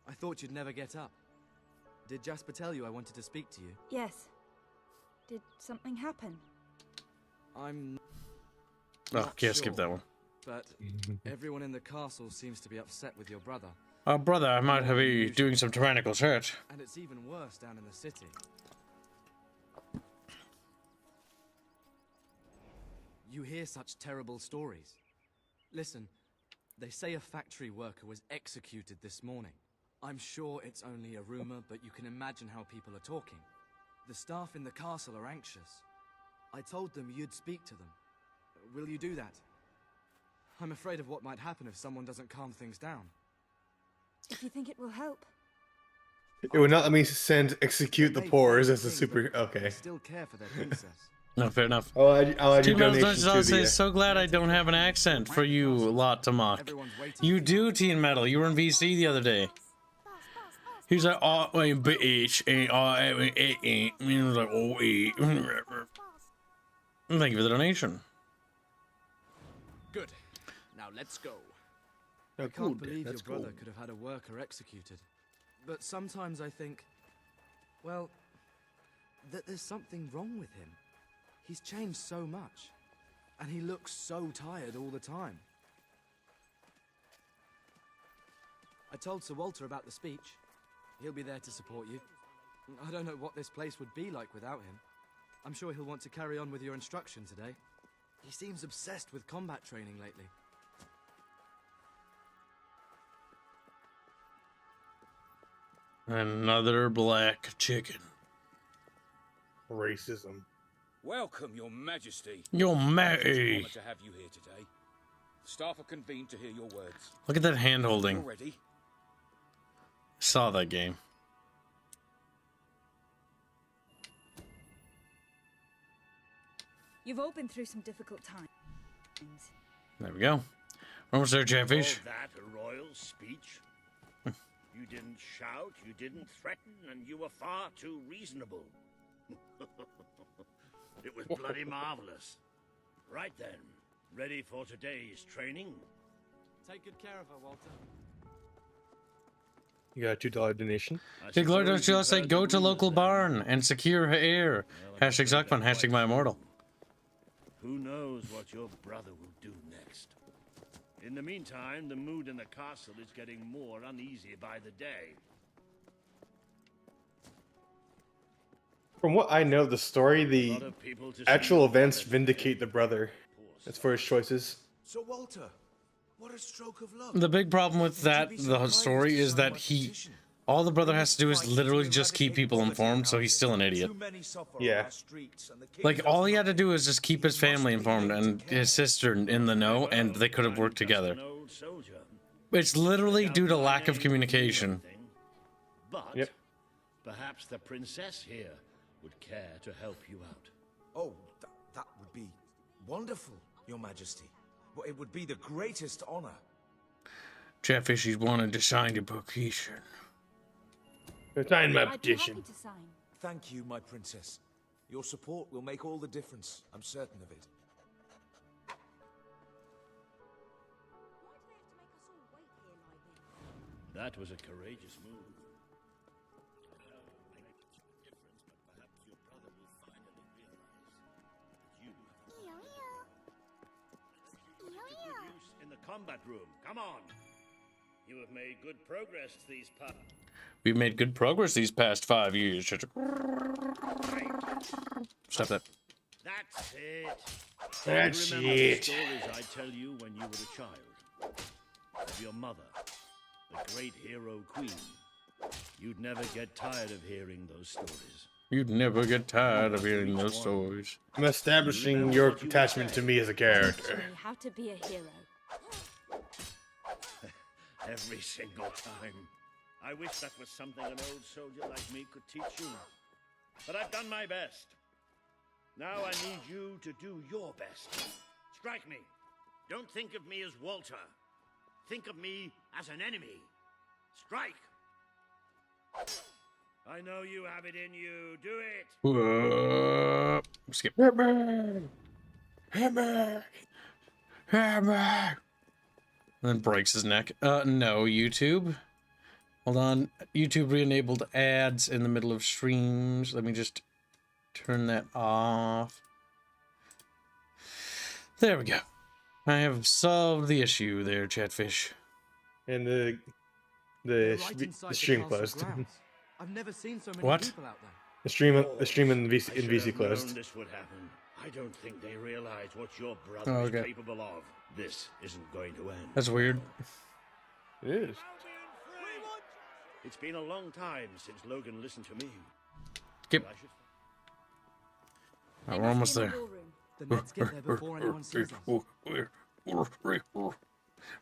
I thought you'd never get up. Did Jasper tell you I wanted to speak to you? Yes. Did something happen? I'm... Oh, not yeah, skip sure, that one. But everyone in the castle seems to be upset with your brother. Oh, brother, I might have be doing some tyrannical shit. And it's even worse down in the city. You hear such terrible stories. Listen, they say a factory worker was executed this morning. I'm sure it's only a rumor, but you can imagine how people are talking. The staff in the castle are anxious. I told them you'd speak to them. Will you do that? I'm afraid of what might happen if someone doesn't calm things down. If you think it will help. It would not let me execute the poors as a super. Okay. Still care for their princess. No, fair enough. I'll add your donation to say, the. so glad I don't have an accent for you lot to mock. You do, Teen Metal. You were in VC the other day. He's like, oh, I'm bitch, and he was like, oh, thank you for the donation. Good. Now let's go. I can't believe your brother could have had a worker executed. But sometimes I think, well, that there's something wrong with him. He's changed so much. And he looks so tired all the time. I told Sir Walter about the speech. He'll be there to support you. I don't know what this place would be like without him. I'm sure he'll want to carry on with your instruction today. He seems obsessed with combat training lately. Another black chicken. Racism. Welcome, Your Majesty. Your It's an Majesty. honor to have you here today. Staff are convened to hear your words. Look at that hand holding. You're ready? Saw that game. You've all been through some difficult times. There we go. We're almost there, Chatfish. Call that a royal speech? You didn't shout, you didn't threaten, and you were far too reasonable. It was bloody marvelous. Right then, ready for today's training? Take good care of her, Walter. You got a $2 donation. Big Lord, don't you say go to local barn and secure her heir. Hashtag Zuckman, hashtag my immortal. Who knows what your brother will do next? In the meantime, the mood in the castle is getting more uneasy by the day. From what I know of the story, the actual events vindicate the brother as for his choices. So Walter, what a stroke of luck. The big problem with that, the story, is that all the brother has to do is literally just keep people informed, so he's still an idiot. Yeah. Like, all he had to do is just keep his family informed and his sister in the know, and they could have worked together. It's literally due to lack of communication. But perhaps the princess here would care to help you out. Oh, that would be wonderful, Your Majesty. But it would be the greatest honor. Chatfishy's wanted to sign your petition. Sign my I'd be petition. happy to sign. Thank you, my princess. Your support will make all the difference. I'm certain of it. That was a courageous move. In the combat room. Come on. You have made good progress these past. We've made good progress these past 5 years. Stop that. That's it. That's Remember it. the stories I tell you when you were a child. Of your mother, the great hero queen. You'd never get tired of hearing those stories. You'd never get tired of hearing those stories. I'm establishing your attachment to me as a character. Me how to be a hero. Every single time. I wish that was something an old soldier like me could teach you. But I've done my best. Now I need you to do your best. Strike me. Don't think of me as Walter. Think of me as an enemy. Strike. I know you have it in you. Do it. Skip. Hammer! Hammer! Hammer! And then breaks his neck. No, YouTube. Hold on. YouTube re-enabled ads in the middle of streams. Let me just turn that off. There we go. I have solved the issue there, Chatfish. And the stream closed. I've never seen so many What? people out there. The stream in VC closed. This would happen. I don't think they realize what your brother is capable of. This isn't going to end. That's weird. It is. It's been a long time since Logan listened to me. Skip. Oh, we're almost there. Then let's get there before anyone sees us.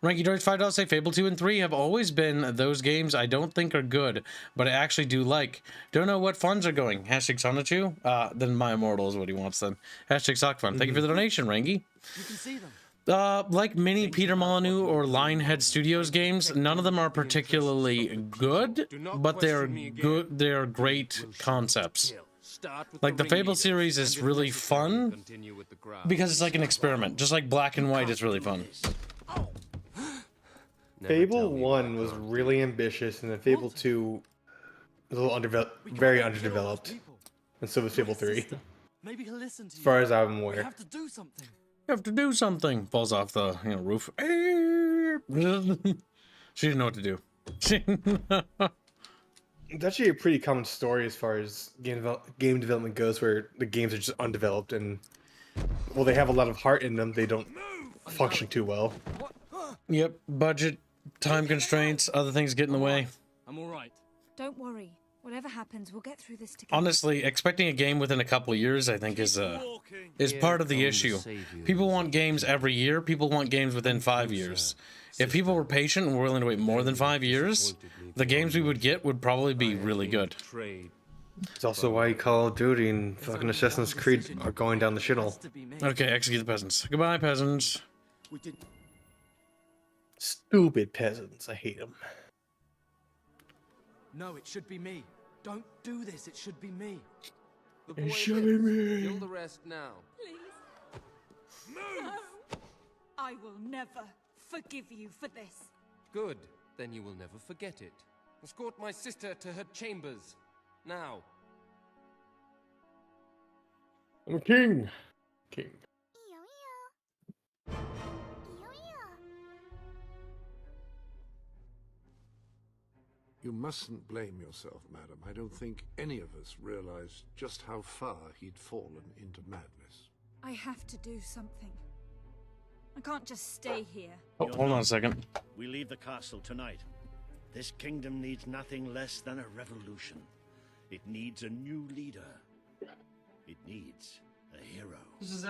Ranky George $5 say Fable 2 and 3 have always been those games I don't think are good, but I actually do like. Don't know what funds are going. Hashtag Sonichu? Then my immortal is what he wants then. Hashtag Sockfun. Thank you for the donation, Ranky. You can see them. Like many Peter Molyneux or Lionhead Studios games, none of them are particularly good, but they're good. They're great concepts. Like the Fable series is really fun because it's like an experiment, just like Black and White is really fun. Fable 1 was really ambitious, and then Fable 2 was a little very underdeveloped, and so was Fable 3. Maybe he'll listen to you. As far as I'm We aware. have to do something. You have to do something. Falls off the roof. She didn't know what to do. It's actually a pretty common story as far as game development goes, where the games are just undeveloped and, well, they have a lot of heart in them, they don't function too well. Yep, budget, time constraints, other things get in the way. I'm all right. Don't worry. Whatever happens, we'll get through this together. Honestly, expecting a game within a couple of years, I think, is part of the issue. People want games every year. People want games within 5 years. If people were patient and were willing to wait more than 5 years, the games we would get would probably be really good. It's also why Call of Duty and fucking Assassin's Creed are going down the shitter. Okay, execute the peasants. Goodbye, peasants. Stupid peasants. I hate them. No, it should be me. Don't do this. It should be me. The boy shoving lives. me. Kill the rest now. Please. No. I will never forgive you for this. Good. Then you will never forget it. Escort my sister to her chambers. Now. I'm a king. King. You mustn't blame yourself, madam. I don't think any of us realized just how far he'd fallen into madness. I have to do something. I can't just stay here. Oh, hold on a second. We leave the castle tonight. This kingdom needs nothing less than a revolution. It needs a new leader. It needs a hero. It's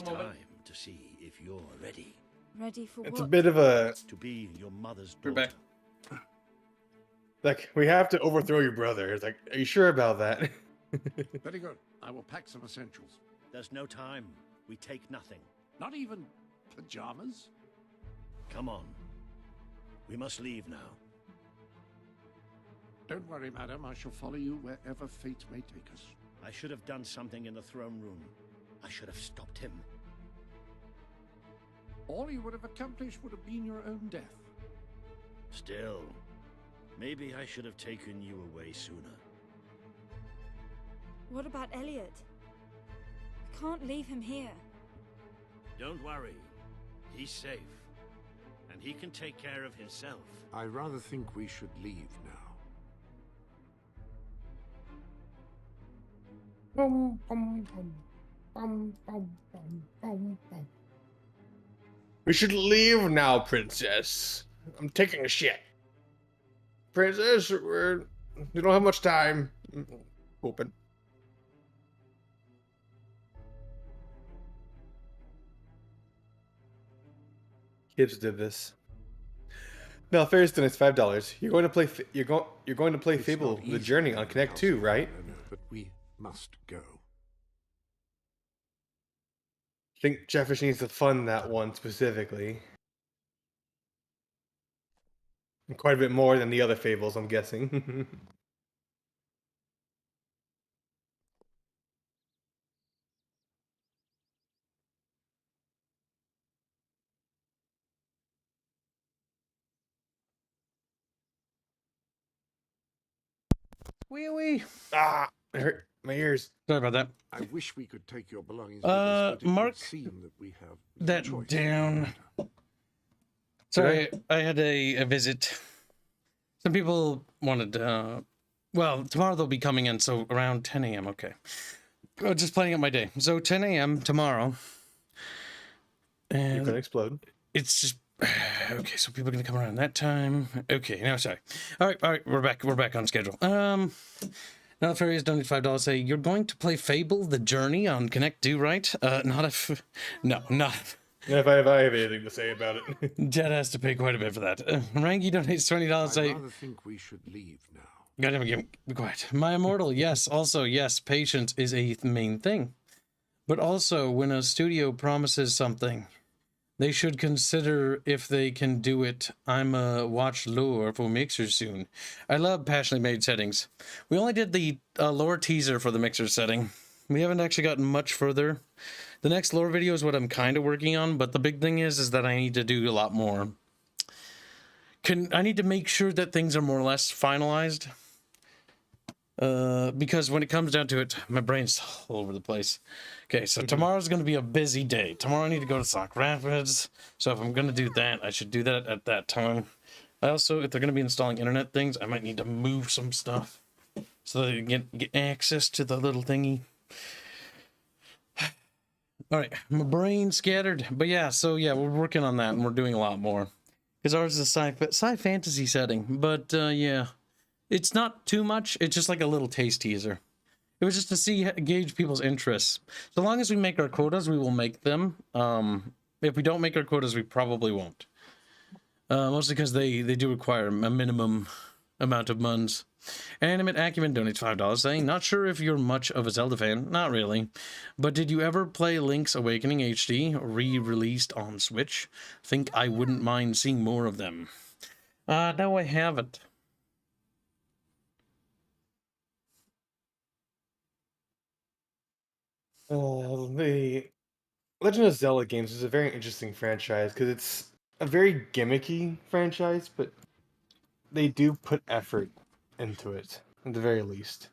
time to see if you're ready. Ready for It's what? a bit of a To be your mother's We're daughter. back. like we have to overthrow your brother. It's like, are you sure about that? Very good. I will pack some essentials. There's no time. We take nothing. Not even pajamas? Come on. We must leave now. Don't worry, madam. I shall follow you wherever fate may take us. I should have done something in the throne room. I should have stopped him. All you would have accomplished would have been your own death. Still, maybe I should have taken you away sooner. What about Elliot? I can't leave him here. Don't worry. He's safe. And he can take care of himself. I rather think we should leave now. We should leave now, princess. I'm taking a shit. Princess, we don't have much time. Open. Kids did this. Now, Ferris donates $5. You're going to play. You're going to play It's Fable not the easy Journey in on the Connect castle, 2, right? I know, but we must go. I think Chatfish needs to fund that one specifically. And quite a bit more than the other Fables, I'm guessing. Wee wee. Ah, it hurt my ears. Sorry about that. I wish we could take your belongings with us, but it Mark would seem that we have no that choice. down. Sorry, I had a visit. Some people wanted, well, tomorrow they'll be coming in, so around 10 a.m., okay. Oh, just planning out my day. So 10 a.m. tomorrow. You're And gonna explode. it's just, okay, so people are gonna come around that time. Okay, no, sorry. All right, we're back on schedule. Now Fairies donated $5. Say, you're going to play Fable the Journey on Connect 2, right? Not if, no, not. If I have anything to say about it. Jed has to pay quite a bit for that. Rangy donates $20. I Say, rather think we should leave now. goddamn, be quiet. My Immortal, yes. Also, yes, patience is a main thing. But also, when a studio promises something, they should consider if they can do it. I'm a watch lore for Mixer soon. I love passionately made settings. We only did the lore teaser for the Mixer setting. We haven't actually gotten much further. The next lore video is what I'm kind of working on, but the big thing is that I need to do a lot more. I need to make sure that things are more or less finalized. Because when it comes down to it, my brain's all over the place. Okay, so tomorrow's going to be a busy day. Tomorrow I need to go to Sauk Rapids. So if I'm going to do that, I should do that at that time. I also, if they're going to be installing internet things, I might need to move some stuff so that I can get access to the little thingy. All right, my brain's scattered. But yeah, so yeah, we're working on that and we're doing a lot more. Because ours is a sci-fantasy setting. But yeah, it's not too much. It's just like a little taste teaser. It was just to gauge people's interests. So long as we make our quotas, we will make them. If we don't make our quotas, we probably won't. Mostly because they do require a minimum amount of muns. Animate Acumen donates $5 saying, not sure if you're much of a Zelda fan. Not really. But did you ever play Link's Awakening HD, re-released on Switch? Think I wouldn't mind seeing more of them. No, I haven't. The Legend of Zelda games is a very interesting franchise because it's a very gimmicky franchise, but they do put effort into it, at the very least.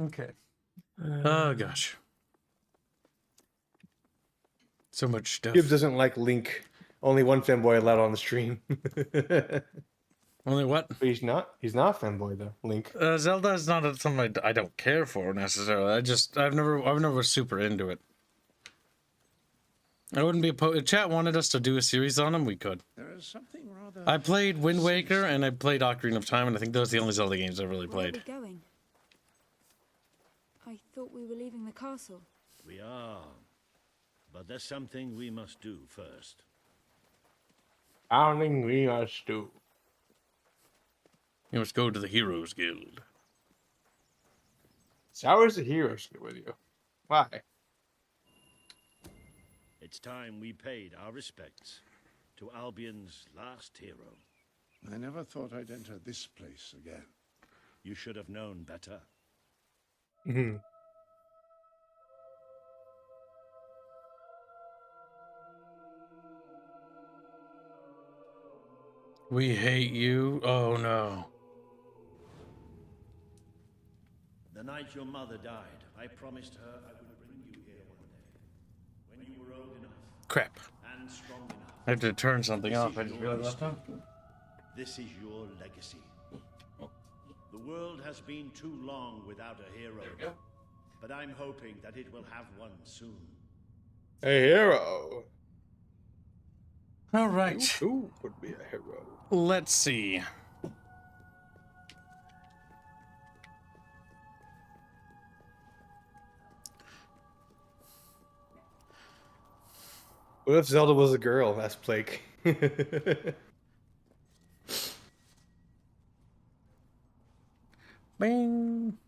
Okay. Oh gosh. So much stuff. Gibbs doesn't like Link. Only one fanboy allowed on the stream. Only what? But he's not. He's not a fanboy though. Link. Zelda is not something I don't care for necessarily. I've never was super into it. I wouldn't be opposed. If chat wanted us to do a series on them, we could. There is something rather. I played Wind Waker and I played Ocarina of Time, and I think those are the only Zelda games I've really Where are played. we going? I thought we were leaving the castle. We are. But there's something we must do first. I don't think we must do. You must go to the Heroes Guild. So how is the Heroes with you? Why? It's time we paid our respects to Albion's last hero. I never thought I'd enter this place again. You should have known better. Mm-hmm. We hate you. Oh no. The night your mother died, I promised her I would bring you here one day. When you were old enough. Crap. And strong enough. I have to turn something off. I just realized that. This is your legacy. The world has been too long without a hero. But I'm hoping that it will have one soon. A hero. All right. Who would be a hero? Let's see. What if Zelda was a girl? That's Blake. Bing.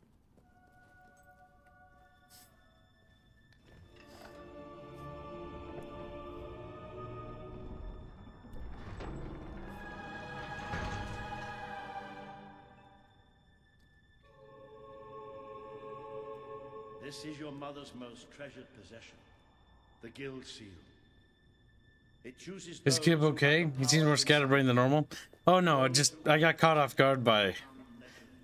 This is your mother's most treasured possession, the guild seal. It chooses. Is Kib okay? He seems more scatterbrained than normal. Oh no, I got caught off guard by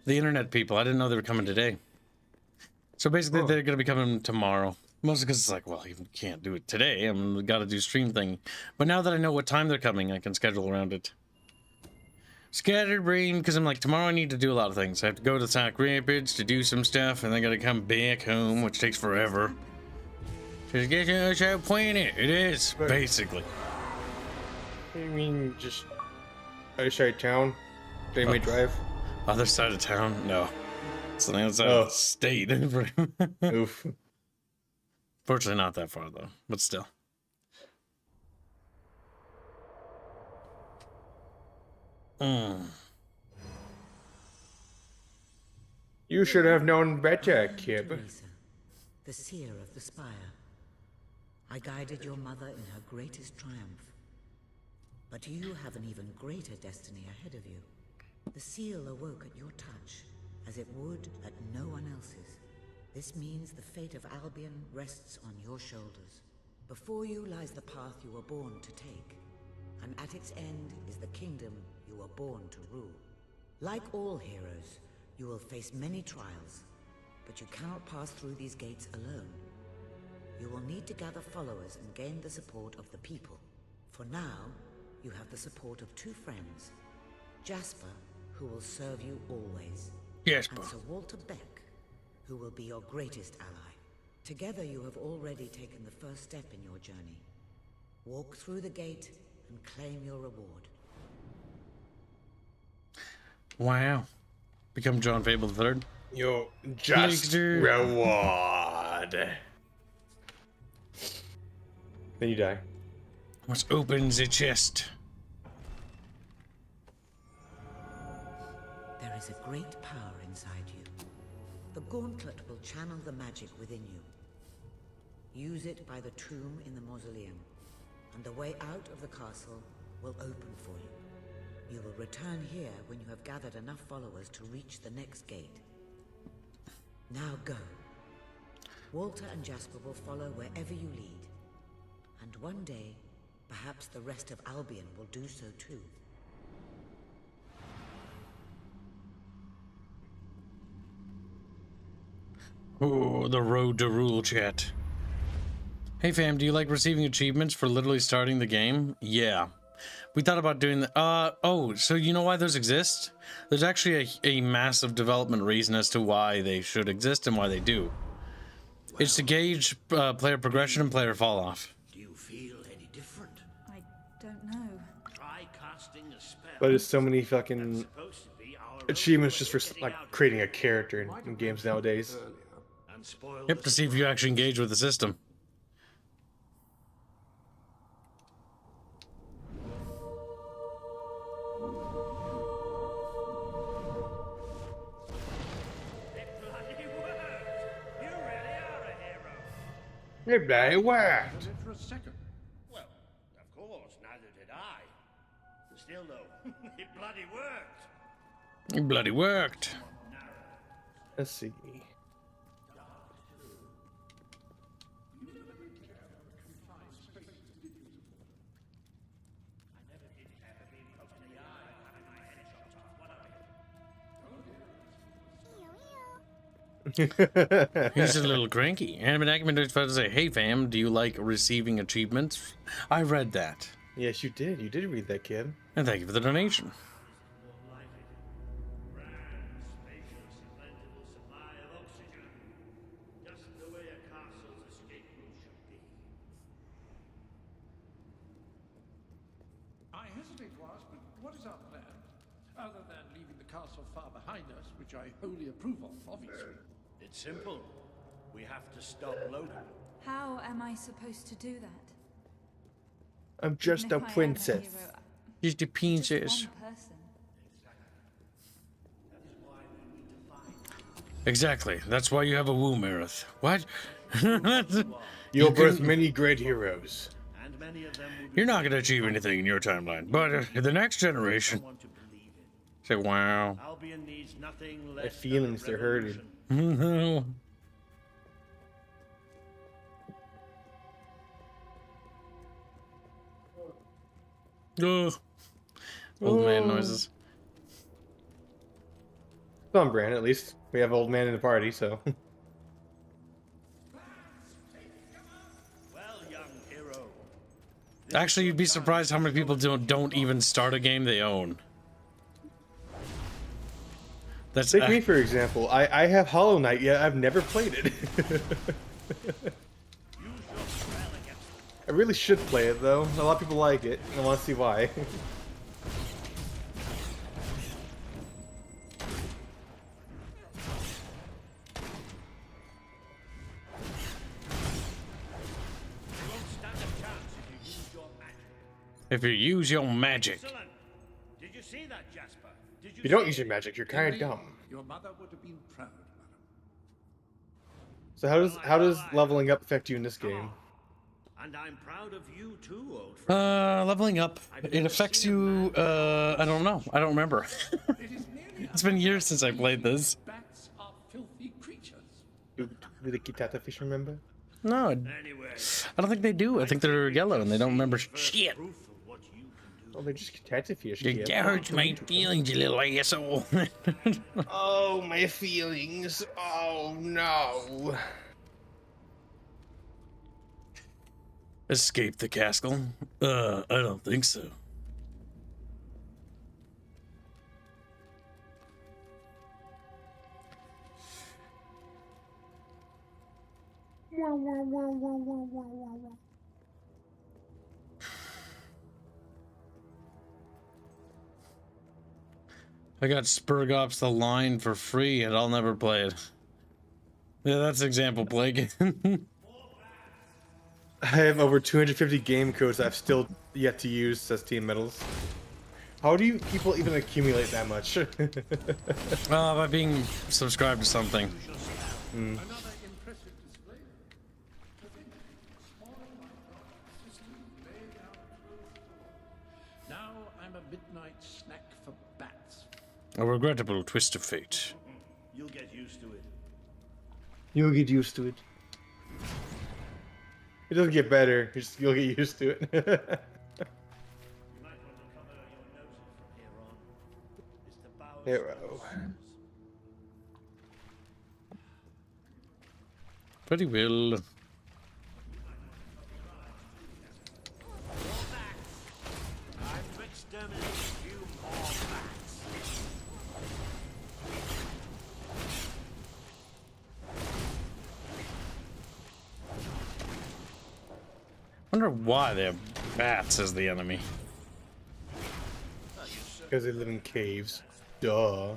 the internet people. I didn't know they were coming today. So basically, they're gonna be coming tomorrow. Mostly because it's like, well, you can't do it today. I'm got to do stream thing. But now that I know what time they're coming, I can schedule around it. Scattered brain, because I'm like, tomorrow I need to do a lot of things. I have to go to Sac Rapids to do some stuff, and then I gotta come back home, which takes forever. Just get to the show planet. It is, basically. You mean just other side of town? They may drive? Other side of town? No. It's on the other side of the state. Oof. Fortunately, not that far, though. But still. You should have known better, Kib. Teresa, the seer of the spire. I guided your mother in her greatest triumph. But you have an even greater destiny ahead of you. The seal awoke at your touch, as it would at no one else's. This means the fate of Albion rests on your shoulders. Before you lies the path you were born to take, and at its end is the kingdom you were born to rule. Like all heroes, you will face many trials, but you cannot pass through these gates alone. You will need to gather followers and gain the support of the people. For now, you have the support of two friends. Jasper, who will serve you always. Jasper. And Sir Walter Beck, who will be your greatest ally. Together you have already taken the first step in your journey. Walk through the gate and claim your reward. Wow. Become John Fable III. Your just reward. Then you die. Let's open the chest. There is a great power inside you. The gauntlet will channel the magic within you. Use it by the tomb in the mausoleum, and the way out of the castle will open for you. You will return here when you have gathered enough followers to reach the next gate. Now go. Walter and Jasper will follow wherever you lead. And one day, perhaps the rest of Albion will do so too. Oh, the road to rule chat. Hey fam, do you like receiving achievements for literally starting the game? Yeah. We thought about doing that. Oh, so you know why those exist? There's actually a massive development reason as to why they should exist and why they do. Well, it's to gauge player progression and player fall off. Do you feel any different? I don't know. Try casting a spell. But there's so many fucking achievements just for like creating a character in games nowadays. Yep, to see if you actually engage with the system. It bloody worked. For a second. Well, of course, neither did I. Still though, it bloody worked. It bloody worked. Let's see. He's a little cranky. And Ackman was about to say, hey fam, do you like receiving achievements? I read that. Yes, you did. You did read that, kid. And thank you for the donation. I hesitate to ask, but what is our plan? Other than leaving the castle far behind us, which I wholly approve of, obviously. It's simple. We have to stop loading. How am I supposed to do that? I'm just Even a if I am a princess. hero, Just a princess. just one person. Exactly. That's why you have a womb, Arith. What? You'll birth many great heroes. And many of them will be You're not going to achieve anything in your timeline, but the next generation. want to believe it. Say, wow. Albion needs nothing My less feelings, than a they're hurting. revolution. Ugh. Old man noises. It's on brand, at least. We have old man in the party, so. Well, young hero. Actually, you'd be surprised how many people don't even start a game they own. That's Take me, for example. I have Hollow Knight, yet I've never played it. I really should play it, though. A lot of people like it, and I want to see why. If you use your magic. Excellent. Did you see that, Jasper? Did If you don't use your magic, you're kind of dumb. Your mother would have been proud, madam. So how does leveling up affect you in this game? And I'm proud of you too, old friend. Leveling up. It affects you, I don't know. I don't remember. It's been years since I played this. Bats are filthy creatures. Do the Kitata fish remember? No, Anyway, I don't think they do. I think they're yellow and they don't remember shit. proof of what you can do. Oh, they're just Kitata fish. You kid. hurt my feelings, you little asshole. Oh, my feelings. Oh, no. Escape the castle? I don't think so. I got Spurgops the Line for free and I'll never play it. Yeah, that's example play. I have over 250 game codes I've still yet to use as team medals. How do you people even accumulate that much? By being subscribed to something. Mm. Another impressive display. To think, all my God, system laid out close to all. Now I'm a midnight snack for bats. A regrettable twist of fate. You'll get used to it. You'll get used to it. It doesn't get better. You'll get used to it. You might want to cover your noses from here on. It's the bowels Hero. Pretty well. Time to exterminate a few more bats. Wonder why they have bats as the enemy. Because they live in caves. Duh.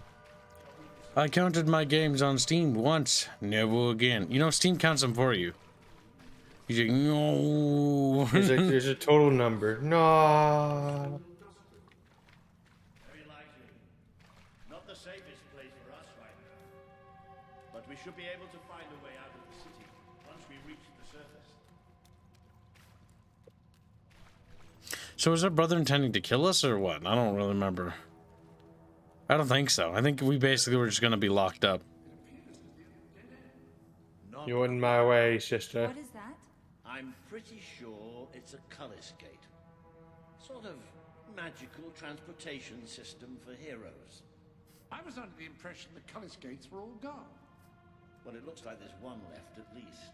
I counted my games on Steam once, never again. You know, Steam counts them for you. He's like, no. There's a total number. No. Very likely. Not the safest place for us right now. But we should be able to find a way out of the city once we reach the surface. So is our brother intending to kill us or what? I don't really remember. I don't think so. I think we basically were just going to be locked up. You went in my way, sister. What is that? I'm pretty sure it's a color-skate. Sort of magical transportation system for heroes. I was under the impression the color skates were all gone. Well, it looks like there's one left at least.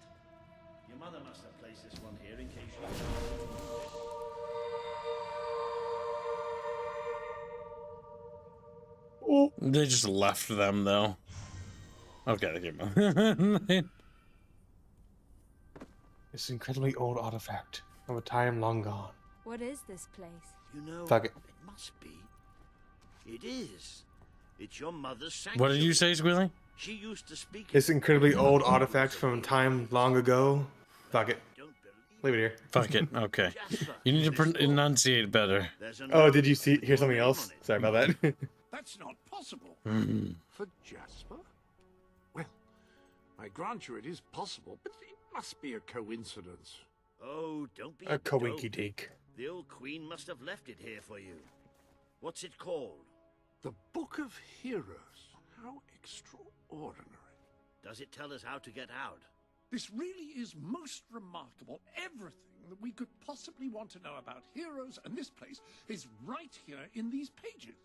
Your mother must have placed this one here in case you... They just left them, though. Okay, they came on. This incredibly old artifact of a time long gone. What is this place? You know, Fuck it. it must be. It is. It's your mother's sanctuary. What did you say, Squealy? She used to speak. This incredibly old artifact from a time long ago. Fuck it. Leave it here. Fuck it. Okay. You need to enunciate better. Oh, did you hear something else? Sorry about that. That's not possible. Mm-hmm. For Jasper? Well, I grant you it is possible, but it must be a coincidence. Oh, don't be A dope. coinky dink. The old queen must have left it here for you. What's it called? The Book of Heroes. How extraordinary. Does it tell us how to get out? This really is most remarkable. Everything that we could possibly want to know about heroes and this place is right here in these pages.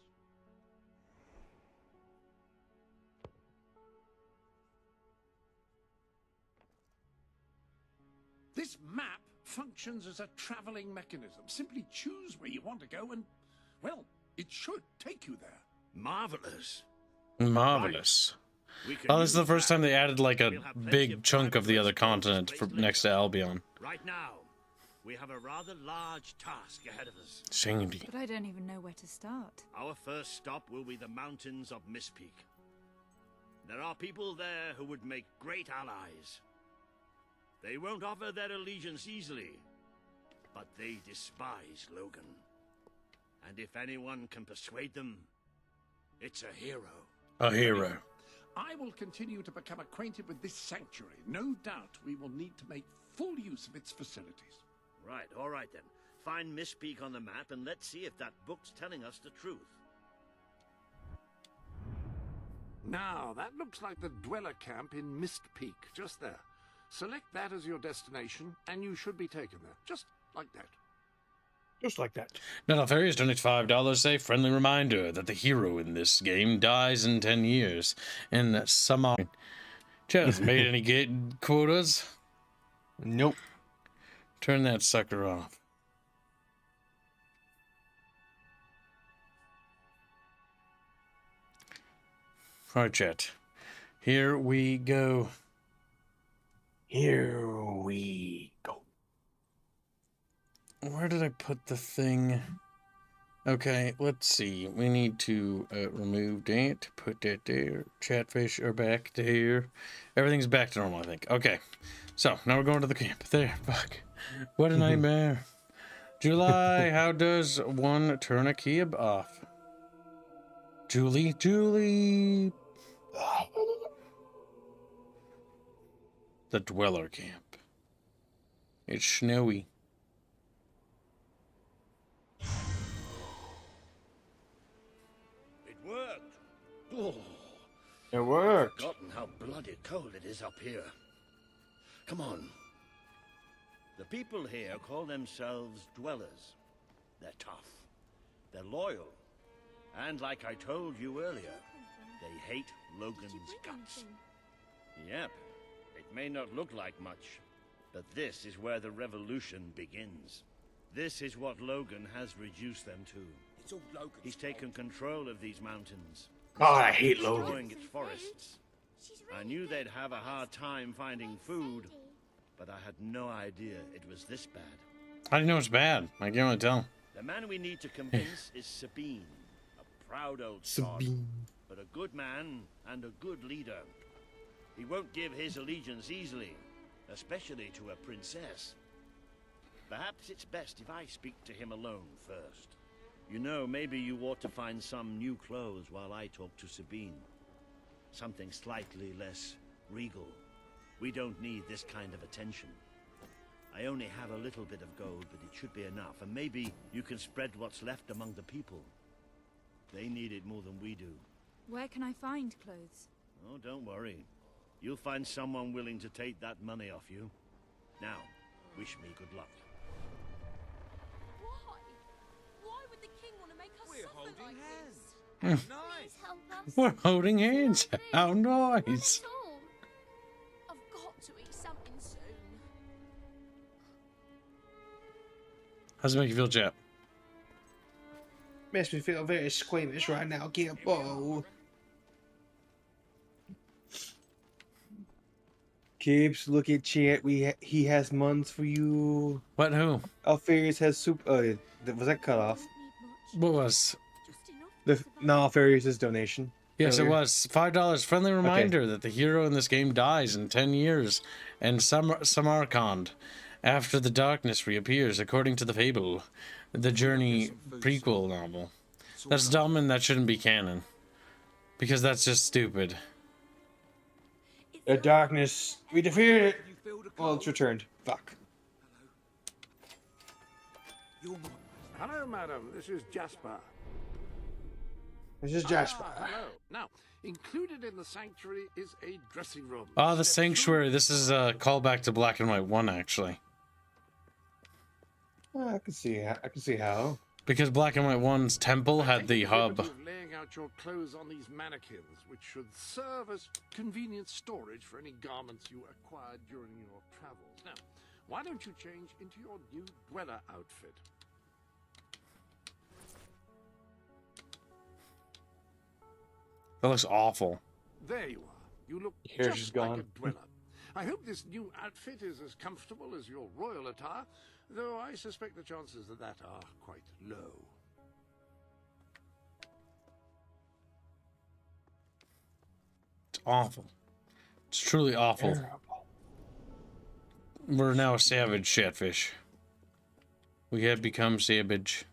This map functions as a traveling mechanism. Simply choose where you want to go and, well, it should take you there. Marvelous. Marvelous. Oh, this is the first time they added like a big chunk of the other continent for next to Albion. Right now, we have a rather large task ahead of us. Sandy. But I don't even know where to start. Our first stop will be the mountains of Mistpeak. There are people there who would make great allies. They won't offer their allegiance easily, but they despise Logan. And if anyone can persuade them, it's a hero. A hero. I will continue to become acquainted with this sanctuary. No doubt we will need to make full use of its facilities. Right, all right then. Find Mistpeak on the map and let's see if that book's telling us the truth. Now, that looks like the dweller camp in Mistpeak, just there. Select that as your destination, and you should be taken there, just like that. Just like that. Now, Fairies donates $5. A friendly reminder that the hero in this game dies in 10 years. And some Chaz made any gate quotas? Nope. Turn that sucker off. Alright, chat. Here we go. Here we go. Where did I put the thing? Okay, let's see. We need to remove that, put that there. Chatfish are back to here. Everything's back to normal, I think. Okay, so now we're going to the camp. There, fuck. What a nightmare. July, how does one turn a keyb off? Julie. The dweller camp. It's snowy. Oh, It worked. forgotten how bloody cold it is up here. Come on. The people here call themselves dwellers. They're tough. They're loyal. And like I told you earlier, they hate Logan's guts. Yep. It may not look like much, but this is where the revolution begins. This is what Logan has reduced them to. It's all Logan's He's taken control of these mountains. God, I hate Logan. Destroying its forests. I knew they'd have a hard time finding food, but I had no idea it was this bad. I didn't know it's bad. I can't really tell. The man we need to convince is Sabine, a proud old sod, but a good man and a good leader. He won't give his allegiance easily, especially to a princess. Perhaps it's best if I speak to him alone first. You know, maybe you ought to find some new clothes while I talk to Sabine. Something slightly less regal. We don't need this kind of attention. I only have a little bit of gold, but it should be enough, and maybe you can spread what's left among the people. They need it more than we do. Where can I find clothes? Oh, don't worry. You'll find someone willing to take that money off you. Now, wish me good luck. Why? Why would the king want to make us We're suffer holding like hands. this? Nice. Please help us. We're holding hands. How Not nice. at all. I've got to eat something soon. How's it make you feel, Jap? Makes me feel very squeamish right now, Gibbo. Gibbs, look at chat. He has muns for you. What? Who? Alfarius has soup. Was that cut off? What was? No, Alfarius' donation. Yes, earlier. it was $5. Friendly reminder that the hero in this game dies in 10 years, and Samarkand, after the darkness, reappears, according to the Fable, the Journey prequel novel. That's dumb, and that shouldn't be canon, because that's just stupid. The darkness. We defeated it. Well, it's returned. Fuck. Hello, madam. This is Jasper. This is Jasper. Hello. Now, included in the sanctuary is a dressing room. Ah, the Sanctuary. This is a callback to Black and White 1, actually. I can see how. Because Black and White 1's temple had the hub. Laying out your clothes on these mannequins, which should serve as convenient storage for any garments you acquired during your travels. Now, why don't you change into your new dweller outfit? That looks awful. There you are. You look Hair's just just like gone. a dweller. I hope this new outfit is as comfortable as your royal attire, though I suspect the chances of that are quite low. It's awful. It's truly awful. We're now a savage Chatfish. We have become savage.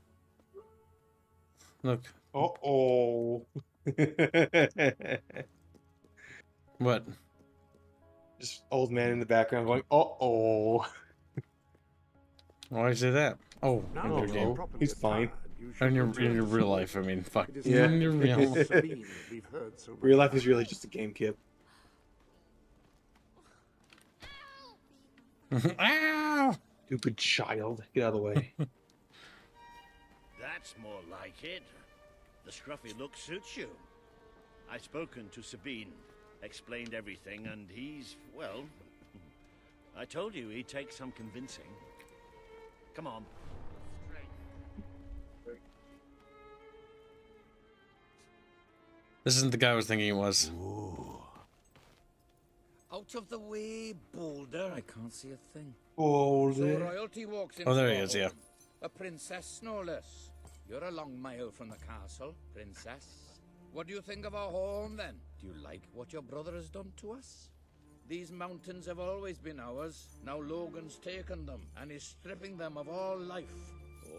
Look. Uh-oh. What? Just old man in the background going, uh-oh. Why you say that? Oh, Now in don't your know. game. He's fine. In your real life, I mean, fuck. Yeah. In your real Real life is really just a game, Kip. Ow! Stupid child. Get out of the way. That's more like it. The scruffy look suits you. I've spoken to Sabine, explained everything, and he's, well, I told you he'd take some convincing. Come on. This isn't the guy I was thinking it was. Out of the way, Boulder. I can't see a thing. Oh, So royalty walks in. Oh, there he is, yeah. A princess, no less. You're a long mile from the castle, princess. What do you think of our home, then? Do you like what your brother has done to us? These mountains have always been ours. Now Logan's taken them and is stripping them of all life.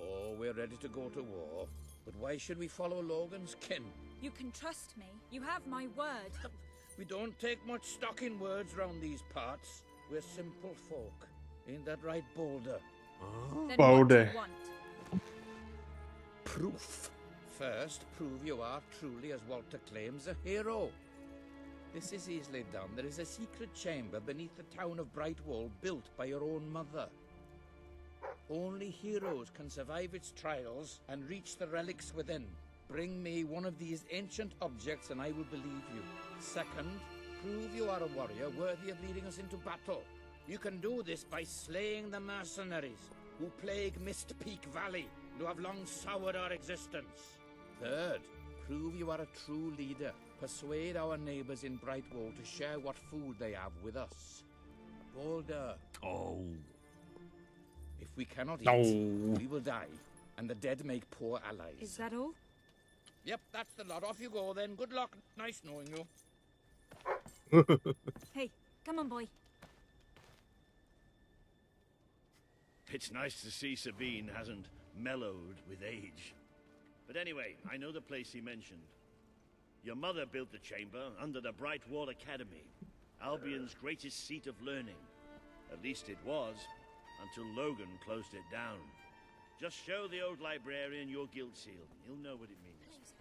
Oh, we're ready to go to war. But why should we follow Logan's kin? You can trust me. You have my word. We don't take much stock in words round these parts. We're simple folk. Ain't that right, Boulder? Then Boulder. what do you want? Proof. First, prove you are truly, as Walter claims, a hero. This is easily done. There is a secret chamber beneath the town of Brightwall built by your own mother. Only heroes can survive its trials and reach the relics within. Bring me one of these ancient objects and I will believe you. Second, prove you are a warrior worthy of leading us into battle. You can do this by slaying the mercenaries who plague Mist Peak Valley and who have long soured our existence. Third, prove you are a true leader. Persuade our neighbors in Brightwall to share what food they have with us. Bolder. Oh. If we cannot eat, No. we will die, and the dead make poor allies. Is that all? Yep, that's the lot. Off you go then. Good luck. Nice knowing you. Hey, come on, boy. It's nice to see Sabine hasn't mellowed with age. But anyway, I know the place he mentioned. Your mother built the chamber under the Brightwall Academy, Albion's greatest seat of learning. At least it was, until Logan closed it down. Just show the old librarian your guild seal. He'll know what it means.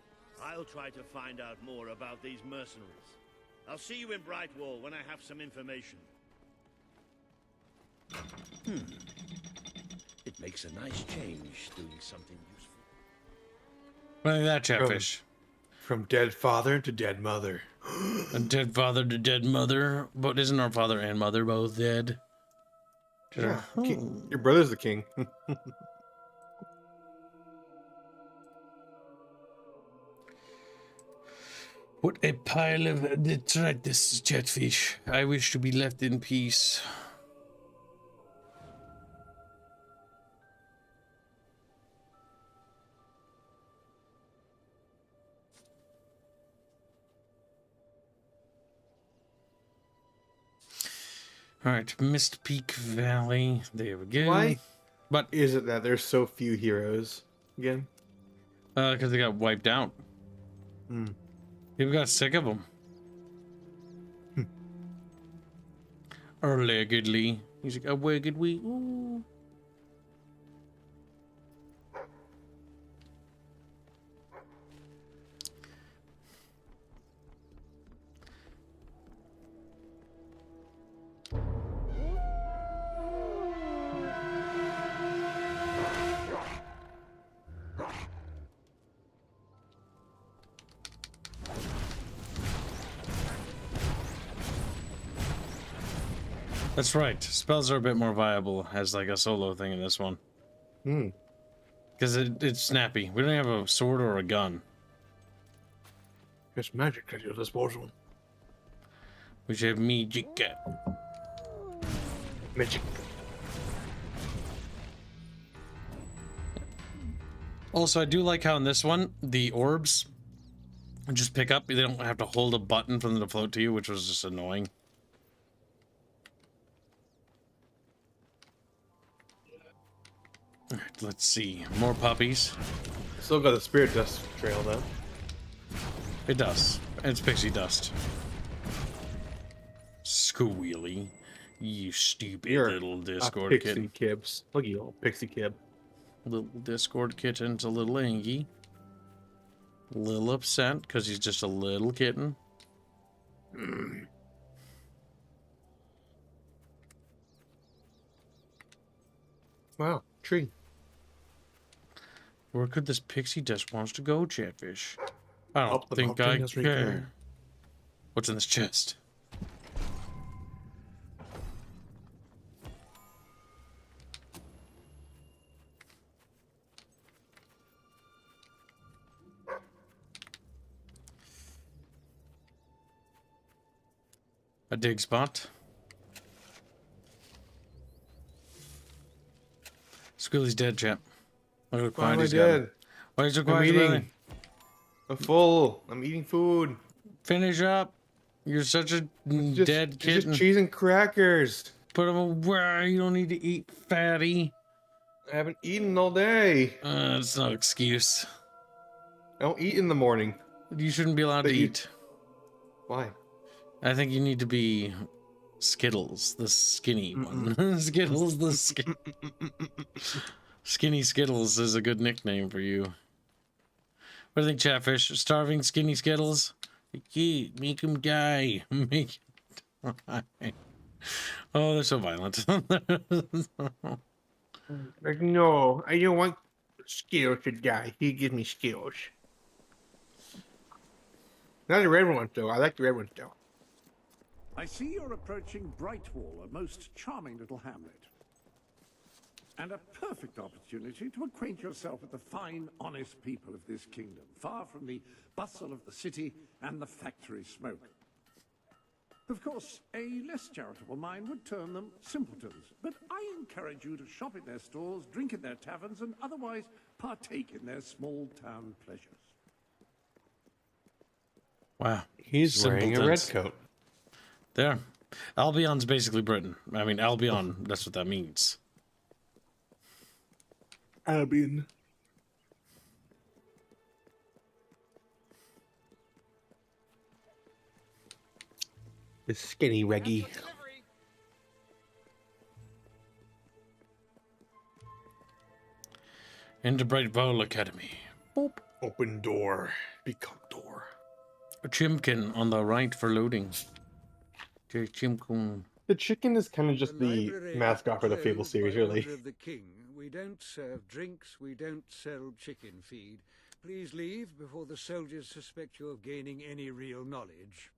I'll try to find out more about these mercenaries. I'll see you in Brightwall when I have some information. It makes a nice change doing something useful. Look at that Chatfish. From dead father to dead mother. A dead father to dead mother. But isn't our father and mother both dead? Yeah, your brother's the king. What a pile of detritus, Chatfish. I wish to be left in peace. All right, Mist Peak Valley. There we go. Why? But Is it that there's so few heroes again? because they got wiped out. People got sick of them. Allegedly. He's like, allegedly. Ooh. That's right. Spells are a bit more viable as like a solo thing in this one. Because it's snappy. We don't have a sword or a gun. There's magic at your disposal. We should have magic. Magic. Also, I do like how in this one, the orbs just pick up. They don't have to hold a button for them to float to you, which was just annoying. All right, let's see. More puppies. Still got the spirit dust trail though. It does. It's pixie dust. Squealy. You stupid little Discord pixie kid. kibs. Look at you, old pixie kib. Little Discord kitten's a little angry. A little upset because he's just a little kitten. Wow, tree. Where could this pixie dust wants to go, Chatfish? I don't Up the think mountain I has care. returned. What's in this chest? A dig spot. Squilly's dead, chap. Look how Why quiet am I he's gotten. dead? Why is it I'm quiet? eating. I'm full. I'm eating food. Finish up. You're such a Just, dead it's kitten. just cheese and crackers. Put them away. You don't need to eat, fatty. I haven't eaten all day. It's no excuse. I don't eat in the morning. You shouldn't be allowed But to you- eat. Why? I think you need to be Skittles, the skinny one. Skittles, the skinny Skittles is a good nickname for you. What do you think, Chatfish? Starving skinny Skittles? Make him die. Make him die. Oh, they're so violent. Like, no, I don't want Skittles to die. He gives me Skittles. Not the red ones, though. I like the red ones, though. I see you're approaching Brightwall, a most charming little hamlet. And a perfect opportunity to acquaint yourself with the fine, honest people of this kingdom, far from the bustle of the city and the factory smoke. Of course, a less charitable mind would term them simpletons, but I encourage you to shop in their stores, drink in their taverns, and otherwise partake in their small-town pleasures. Wow. He's wearing a red coat. There. Albion's basically Britain. I mean, Albion, that's what that means. Albion. The skinny Reggie. Into Brightwall Academy. Boop. Open door. Become door. A chimkin on the right for loading. Chimkin. The chicken is kind of just the mascot for the Fable series, really. Of the king. We don't serve drinks, we don't sell chicken feed. Please leave before the soldiers suspect you of gaining any real knowledge.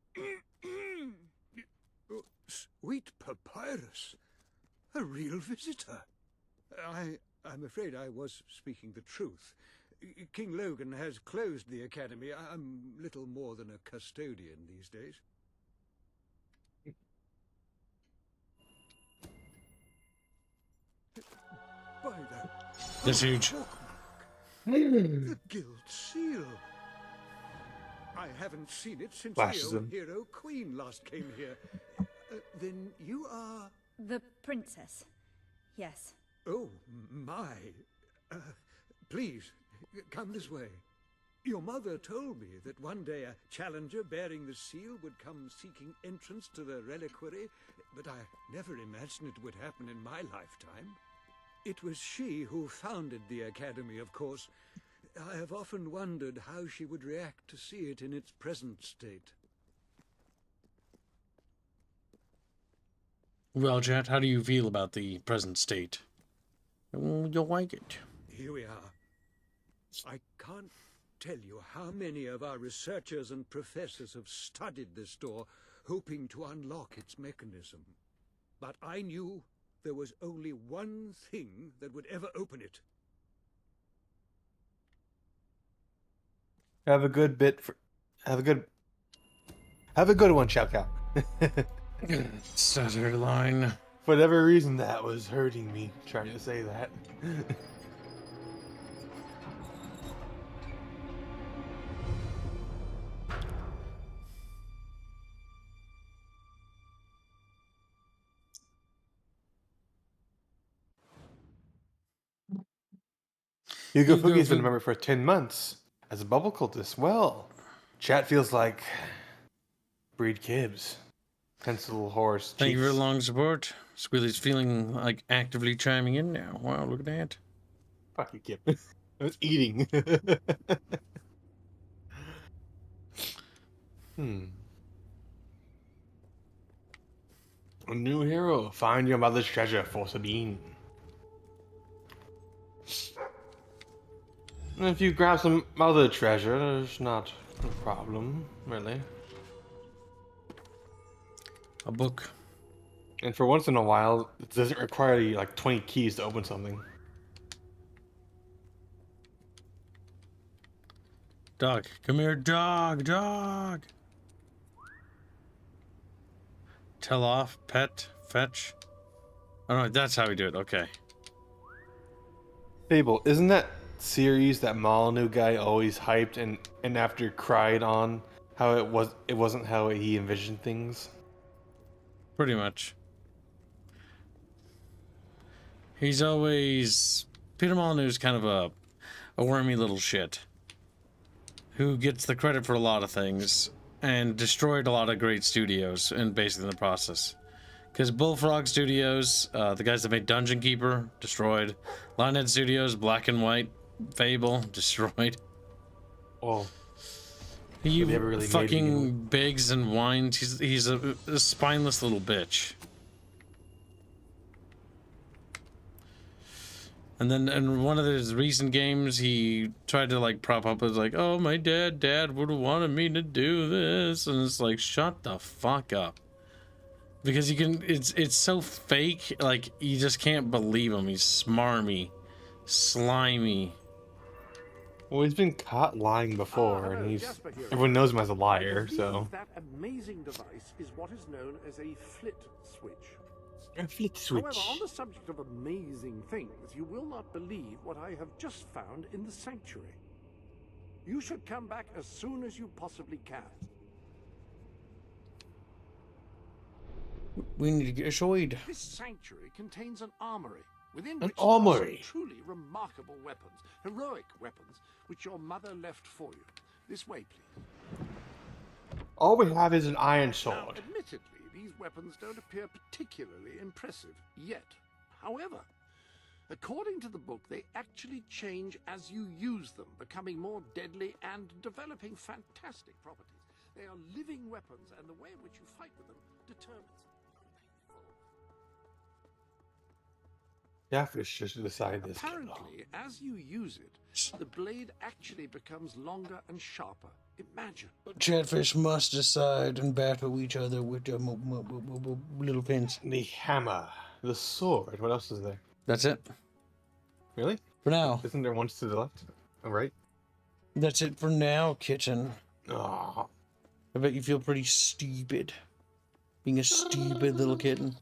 Sweet papyrus. A real visitor. I'm afraid I was speaking the truth. King Logan has closed the academy. I'm little more than a custodian these days. By that, That's huge. The guild seal. I haven't seen it since Flashes the old him. hero queen last came here. Then you are... The princess. Yes. Oh, my. Please, come this way. Your mother told me that one day a challenger bearing the seal would come seeking entrance to the reliquary, but I never imagined it would happen in my lifetime. It was she who founded the academy, of course. I have often wondered how she would react to see it in its present state. Well, Chat, how do you feel about the present state? You'll like it. Here we are. I can't tell you how many of our researchers and professors have studied this door, hoping to unlock its mechanism. But I knew there was only one thing that would ever open it. Have a good one, Chow Cow. Stutter line. For whatever reason, that was hurting me trying to say that. Hugo Fugi's been a member for 10 months as a bubble cultist. Well, chat feels like breed Kibbs. Pencil horse. Thank you for the long support. Squealy's feeling like actively chiming in now. Wow, look at that. Fuck you, Kip. I was eating. A new hero. Find your mother's treasure for Sabine. And if you grab some other treasure, there's not a problem, really. A book. And for once in a while, it doesn't require you like 20 keys to open something. Dog. Come here, dog. Dog. Tell off. Pet. Fetch. Oh, no, that's how we do it. Okay. Fable, isn't that series that Molyneux guy always hyped and after cried on how it wasn't how he envisioned things? Pretty much. He's always... Peter Molyneux's kind of a wormy little shit who gets the credit for a lot of things and destroyed a lot of great studios and basically in the process. Because Bullfrog Studios, the guys that made Dungeon Keeper, destroyed. Lionhead Studios, Black and White, Fable, destroyed. Oh, He But they never really made it fucking anymore. begs and whines. He's a spineless little bitch. And then in one of his recent games, he tried to like prop up as like, oh, my dad would have wanted me to do this, and it's like, shut the fuck up. Because you can, it's so fake, like you just can't believe him. He's smarmy, slimy. Well, he's been caught lying before, and everyone knows him as a liar. So that amazing device is what is known as a flit switch. a flit switch. However, on the subject of amazing things, you will not believe what I have just found in the sanctuary. You should come back as soon as you possibly can. We need to get aside. This sanctuary contains an armory, within An which there are armory? some truly remarkable weapons, heroic weapons, which your mother left for you. This way, please. All we have is an iron Now, sword. admittedly, these weapons don't appear particularly impressive yet. However, according to the book, they actually change as you use them, becoming more deadly and developing fantastic properties. They are living weapons, and the way in which you fight with them determines. Chatfish just decided this. Apparently, as you use it, the blade actually becomes longer and sharper. Imagine. Chatfish must decide and battle each other with their little pins. The hammer, the sword. What else is there? That's it. Really? For now. Isn't there one to the left? All right. That's it for now, kitten. Oh. I bet you feel pretty stupid. Being a stupid little kitten.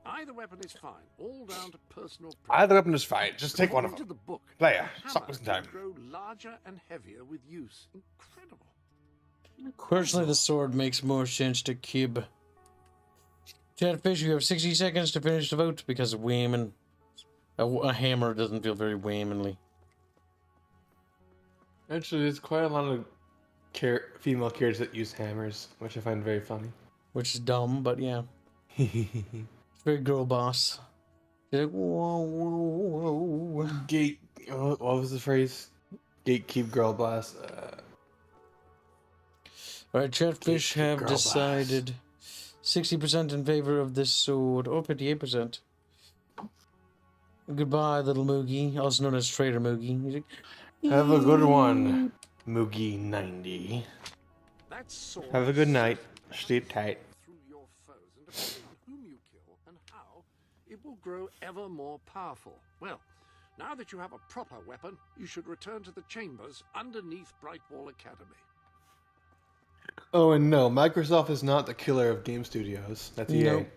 Either weapon is fine, all down to personal preference. Either weapon is fine. Just take one of According them. to the book, Player, the stop hammer wasting time. will grow larger and heavier with use. Incredible. Personally, the sword makes more sense to Kib. Chatfish, you have 60 seconds to finish the vote because of women. A hammer doesn't feel very womanly. Actually, there's quite a lot of female characters that use hammers, which I find very funny. Which is dumb, but yeah. It's very girl boss. She's like, whoa, whoa, whoa. What was the phrase? Gatekeep girl boss. Alright, Chatfish Gatekeep have girl decided 60% in favor of this sword, or 58%. Goodbye, little Moogie, also known as Trader Moogie. He's like, Have a good one, Moogie 90. That sword Have a good night. Sleep tight. through your foes, and depending on whom you kill and how, it will grow ever more powerful. Well, now that you have a proper weapon, you should return to the chambers underneath Brightwall Academy. Oh, and no, Microsoft is not the killer of game studios. That's EA. Nope.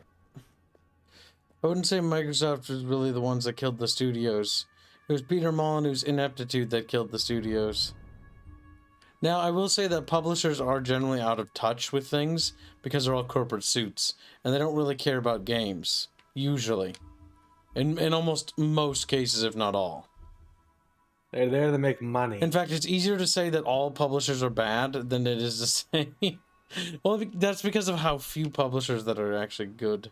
I wouldn't say Microsoft was really the ones that killed the studios. It was Peter Molyneux's ineptitude that killed the studios. Now, I will say that publishers are generally out of touch with things because they're all corporate suits, and they don't really care about games, usually. In almost most cases, if not all. They're there to make money. In fact, it's easier to say that all publishers are bad than it is to say... Well, that's because of how few publishers that are actually good.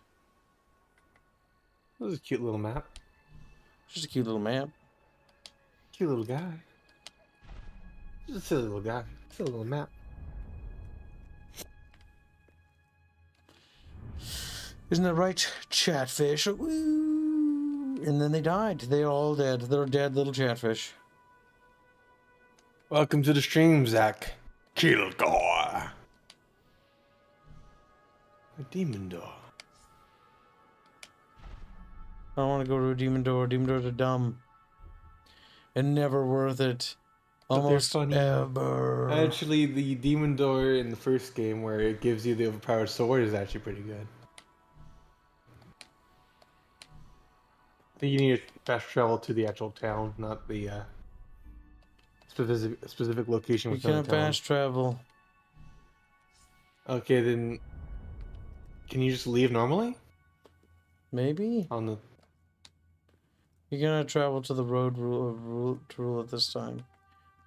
This is a cute little map. Just a cute little map. Cute little guy. Just a silly little guy. Silly little map. Isn't that right, Chatfish? Woo! And then they died. They're all dead. They're dead little Chatfish. Welcome to the stream, Zach. Kilgore. A demon door. I don't want to go to a demon door. Demon doors are dumb. And never worth it. Almost ever. Actually, the demon door in the first game where it gives you the overpowered sword is actually pretty good. I think you need to fast travel to the actual town, not the specific location You within the can't town. fast travel. Okay, then can you just leave normally? Maybe? On the You're gonna travel to the road to rule at this time.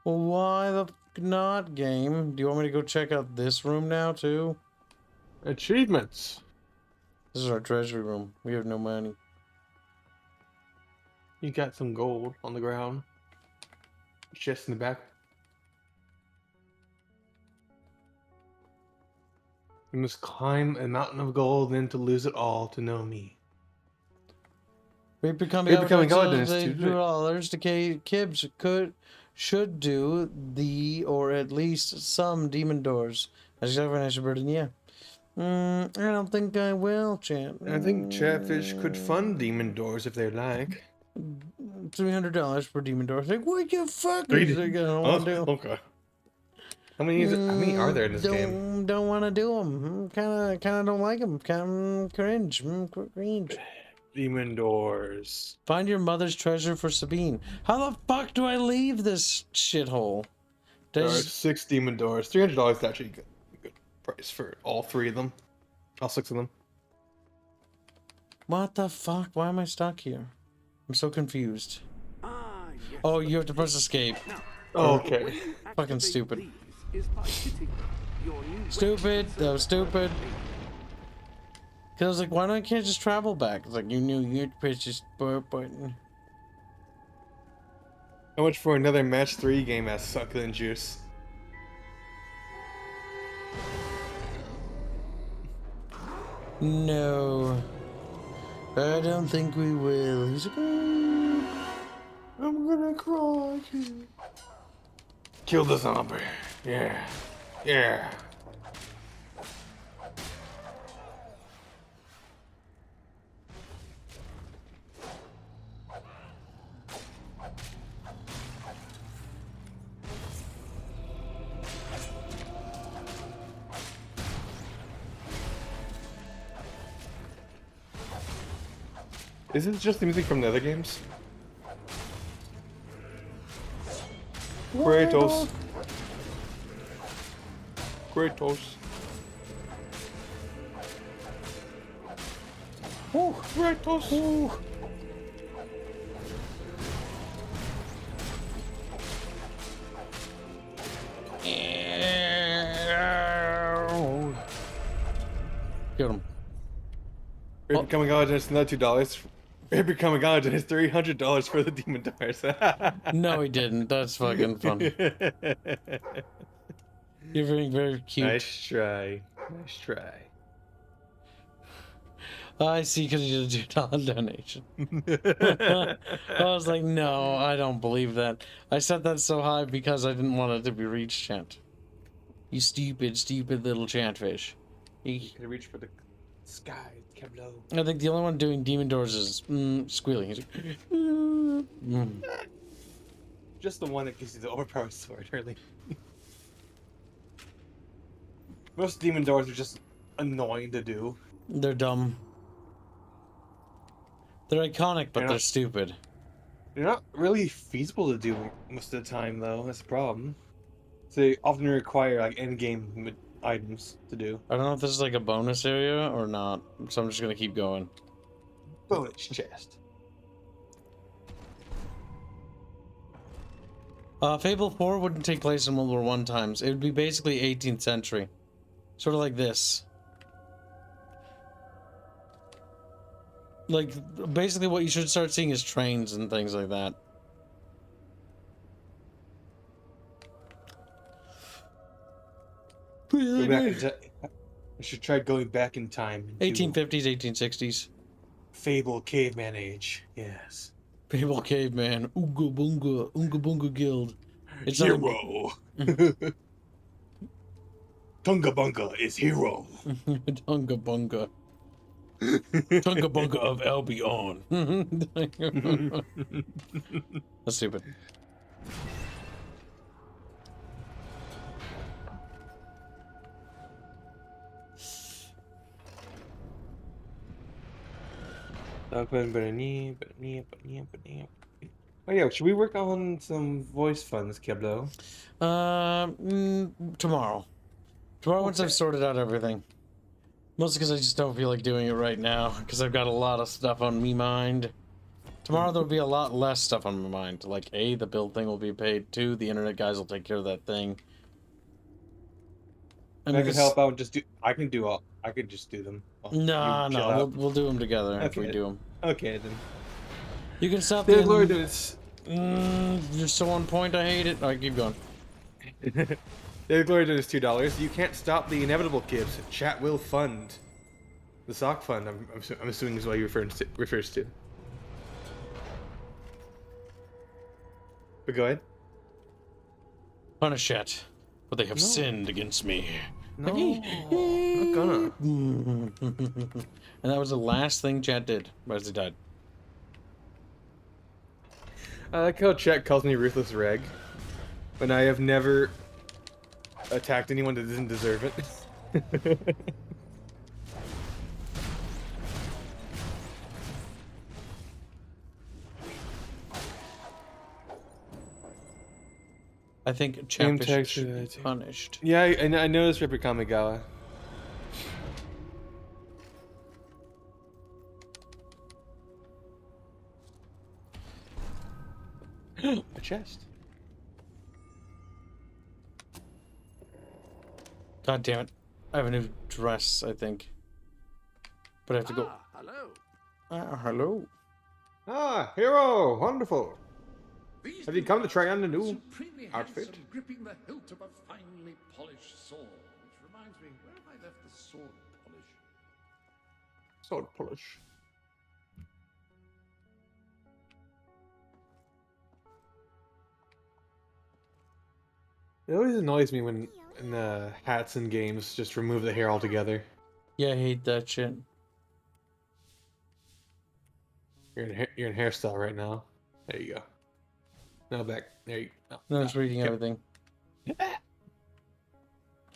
Well, why the f not, game? Do you want me to go check out this room now, too? achievements. This is our treasury room. We have no money. You got some gold on the ground. Chest in the back. You must climb a mountain of gold, then to lose it all to know me. We're becoming Godness they to do do it. dollars. The Kibbs should do the or at least some demon doors. As examination burden, yeah. I don't think I will, champ. I think Chatfish could fund demon doors if they like. $300 per demon door. Like, what the fuck Three is they gonna want to do? Okay. How many are there in this game? Don't want to do them. Kind of don't like them. Kind of cringe. Cringe. Demon doors. Find your mother's treasure for Sabine. How the fuck do I leave this shithole? There are 6 demon doors. $300 is actually a good price for all 3 of them. All 6 of them. What the fuck? Why am I stuck here? I'm so confused. Oh, you have to press escape. Oh, okay. Fucking stupid. Stupid. That was stupid. Cause I was like, why don't I can't just travel back? It's like, you knew you had to press this button. How much for another match 3 game as succulent juice? No. I don't think we will. He's like, I'm gonna cry. Kill the zombie. Yeah. Yeah. Is this just the music from the other games? Kratos. Kratos. Oh, Kratos. Oh. Get him. We're becoming God, it's another $2. We're becoming God, and it's $300 for the demon doors. No, he didn't. That's fucking funny. You're being very cute. Nice try. Nice try. I see, because you did a $2 donation. I was like, no, I don't believe that. I set that so high because I didn't want it to be reached, chant. You stupid, stupid little chantfish. You could reach for the sky, kept low. I think the only one doing demon doors is squealing. He's like, Just the one that gives you the overpowered sword, really. Most demon doors are just annoying to do. They're dumb. They're iconic, but they're stupid. They're not really feasible to do most of the time, though. That's the problem. So they often require like end-game items to do. I don't know if this is like a bonus area or not, so I'm just gonna keep going. Bonus chest. Fable 4 wouldn't take place in World War I times. It would be basically 18th century. Sort of like this. Like, basically what you should start seeing is trains and things like that. Go back I should try going back in time. 1850s, 1860s. Fable Caveman Age. Yes. Fable Caveman. Oonga Boonga. Oonga Boonga Guild. It's hero. Tunga Bunga is hero. Tunga Bunga. Tunga Bunga of Albion. That's stupid. Oh yeah, should we work on some voice funds, Keblo? Tomorrow. Tomorrow, once I've sorted out everything. Mostly because I just don't feel like doing it right now, because I've got a lot of stuff on me mind. Tomorrow there'll be a lot less stuff on my mind. Like, A, the build thing will be paid. 2, the internet guys will take care of that thing. I can help out and just do. I can just do them. No, we'll do them together if we do them. Okay then. You can stop Daily the glory donates. You're so on point. I hate it. All right, keep going. Daily glory donates $2. You can't stop the inevitable, Gibbs. Chat will fund the sock fund. I'm assuming is what he refers to. But go ahead. Punish it, but they have sinned against me. No, not gonna. And that was the last thing Chat did as he died. I like how Chat calls me ruthless reg, when I have never attacked anyone that doesn't deserve it. I think Chatfish should be punished. Yeah, I noticed Ripper Kamigawa. A chest. God damn it. I have a new dress, I think. But I have to go. Hello. Hello. Ah, hero! Wonderful! These Have you come to try on the people are new supremely outfit? handsome, gripping the hilt of a finely polished sword. Which reminds me, where have I left the sword polish? Sword polish. It always annoys me when in hats and games just remove the hair altogether. Yeah, I hate that shit. You're in hairstyle right now. There you go. No, back. There you go. No, it's reading okay. everything.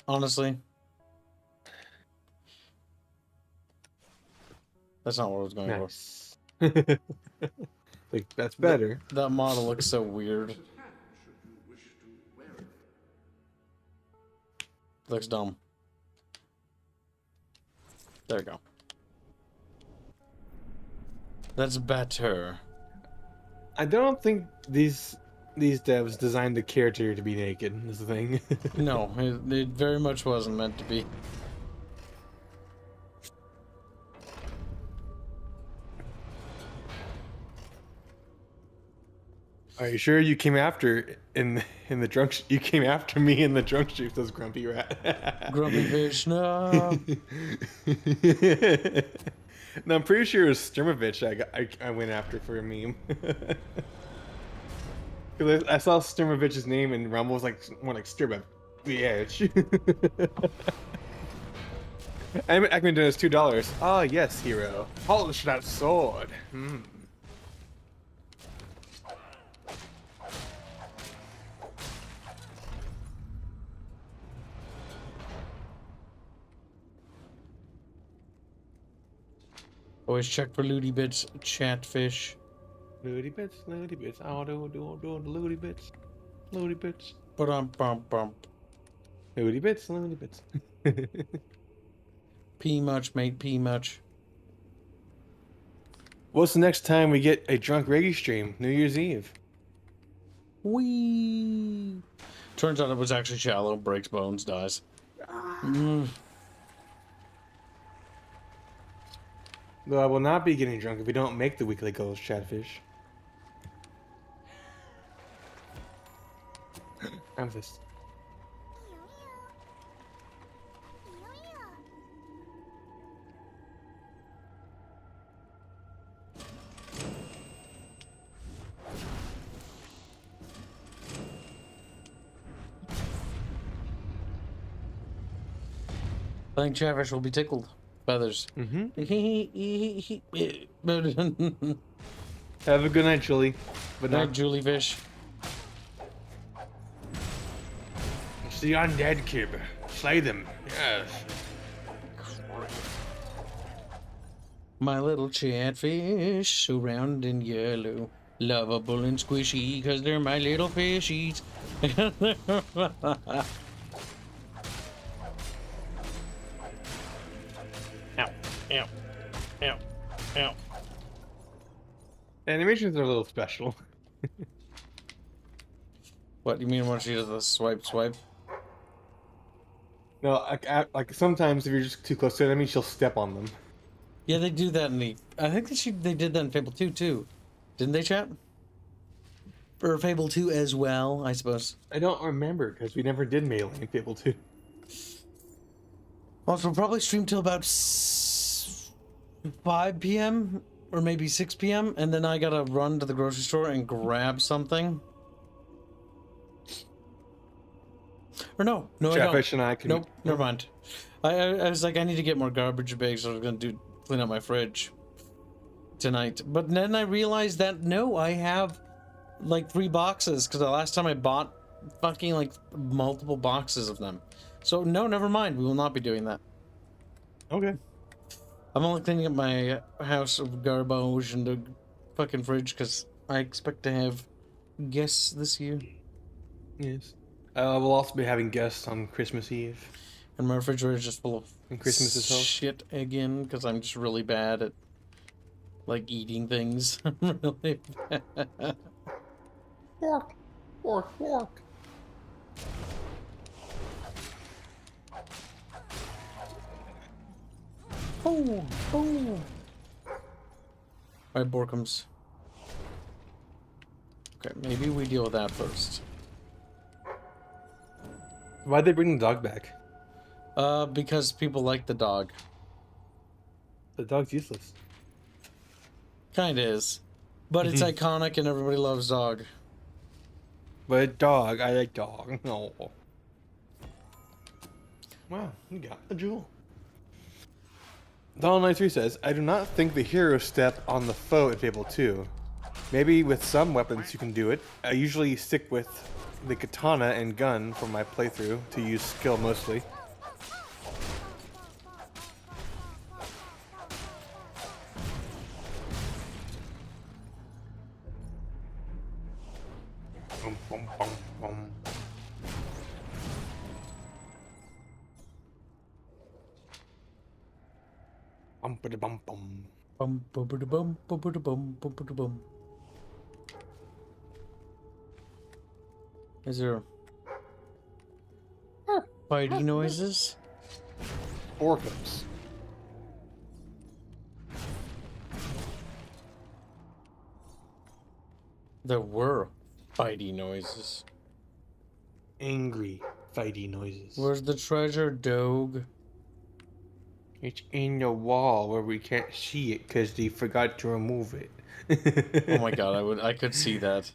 Honestly. That's not what I was going Nice. Like, that's better. That model looks so weird. Looks dumb. There we go. That's better. I don't think these devs designed the character to be naked, is the thing. No, it very much wasn't meant to be. Are you sure you came after in the drunk? You came after me in the drunk street, those grumpy rat. Grumpy fish, no. No, I'm pretty sure it was Sturmovich I went after for a meme. Because I saw Sturmovich's name and Rumble was like more like Sturmovich. I'm doing this $2. Ah, yes, hero. Polish that sword. Always check for looty bits, Chatfish. Looty bits. Oh, do the looty bits. Looty bits. Bump. Looty bits. Pee much, mate, pee much. What's the next time we get a drunk reggae stream? New Year's Eve. Whee! Turns out it was actually shallow, breaks bones, dies. Though I will not be getting drunk if we don't make the weekly goals, Chatfish. Amethyst. I think Chatfish will be tickled. Feathers. Have a good night, Julie. Good night, Julie Fish. It's the undead kid. Slay them. Yes. My little Chatfish, so round and yellow, lovable and squishy, 'cause they're my little fishies. Ow. Animations are a little special. What, you mean when she does the swipe? No, like sometimes if you're just too close to an enemy, she'll step on them. Yeah, they do that in the... I think they did that in Fable 2, too. Didn't they, chat? Or Fable 2 as well, I suppose. I don't remember because we never did mailing Fable 2. Also, we'll probably stream till about 5 p.m. or maybe 6 p.m. and then I gotta run to the grocery store and grab something. Or no, I don't. Chatfish and I can. Nope, never mind. I was like, I need to get more garbage bags, so I was gonna clean out my fridge tonight. But then I realized that no, I have like 3 boxes because the last time I bought fucking like multiple boxes of them. So no, never mind. We will not be doing that. Okay. I'm only cleaning up my house of garbage and the fucking fridge because I expect to have guests this year. Yes. We'll also be having guests on Christmas Eve. And my refrigerator is just full of Christmas is home. shit again because I'm just really bad at like eating things. I'm really bad. Fork. Oh. Alright, Borkums. Okay, maybe we deal with that first. Why'd they bring the dog back? Because people like the dog. The dog's useless. Kinda is. But it's iconic and everybody loves dog. But dog, I like dog. No. Wow, you got a jewel. Donald93 says, I do not think the hero step on the foe in Fable 2. Maybe with some weapons you can do it. I usually stick with the katana and gun for my playthrough to use skill mostly. Bum, bum, bum, bum. Bum, ba, bum, bum. Bum, bum, bum, bum, bum, bum, bum. Is there fighting noises? Orcas. There were fighting noises. Angry fighty noises. Where's the treasure, dog? It's in the wall where we can't see it because they forgot to remove it. Oh my god, I could see that.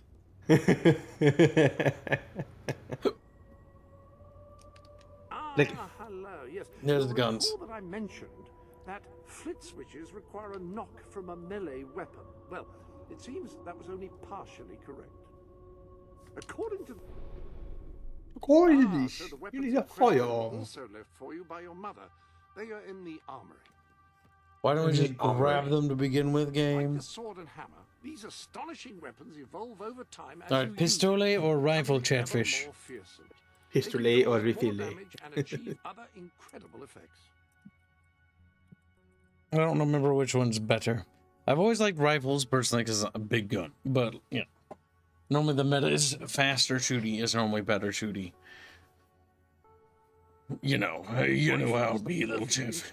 Like, hello. Yes. There's the guns. Recall that I mentioned that flit switches require a knock from a melee weapon. Well, it seems that was only partially correct. According to this, so the you weapons need a of treasure were firearm. also left for you by your mother. They are in the armory. Why don't we just grab them to begin with, game? Like the sword and hammer, these astonishing weapons evolve over time as Alright, you use pistole them, or rifle, becoming ever Chatfish? more fearsome. Pistole They can or cause more rifle. damage and achieve other incredible effects. I don't remember which one's better. I've always liked rifles personally because it's a big gun, but you know, normally the meta is faster shooty is normally better shooty. You know how it be, little Chatfish.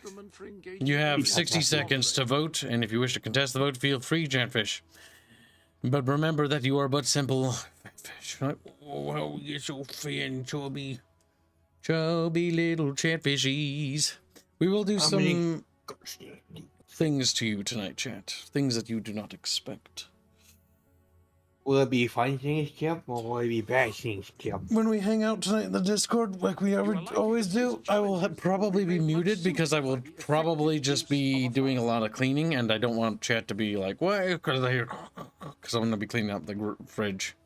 You have 60 seconds to vote, and if you wish to contest the vote, feel free, Chatfish. But remember that you are but simple fish. Oh, you're so thin, chubby little Chatfishies. We will do some things to you tonight, chat. Things that you do not expect. Will it be fun things, Kip, or will it be bad things, Kip? When we hang out tonight in the Discord, like we always do, I will probably be muted because I will probably just be doing a lot of cleaning, and I don't want chat to be like, "What?" Because I'm going to be cleaning up the fridge,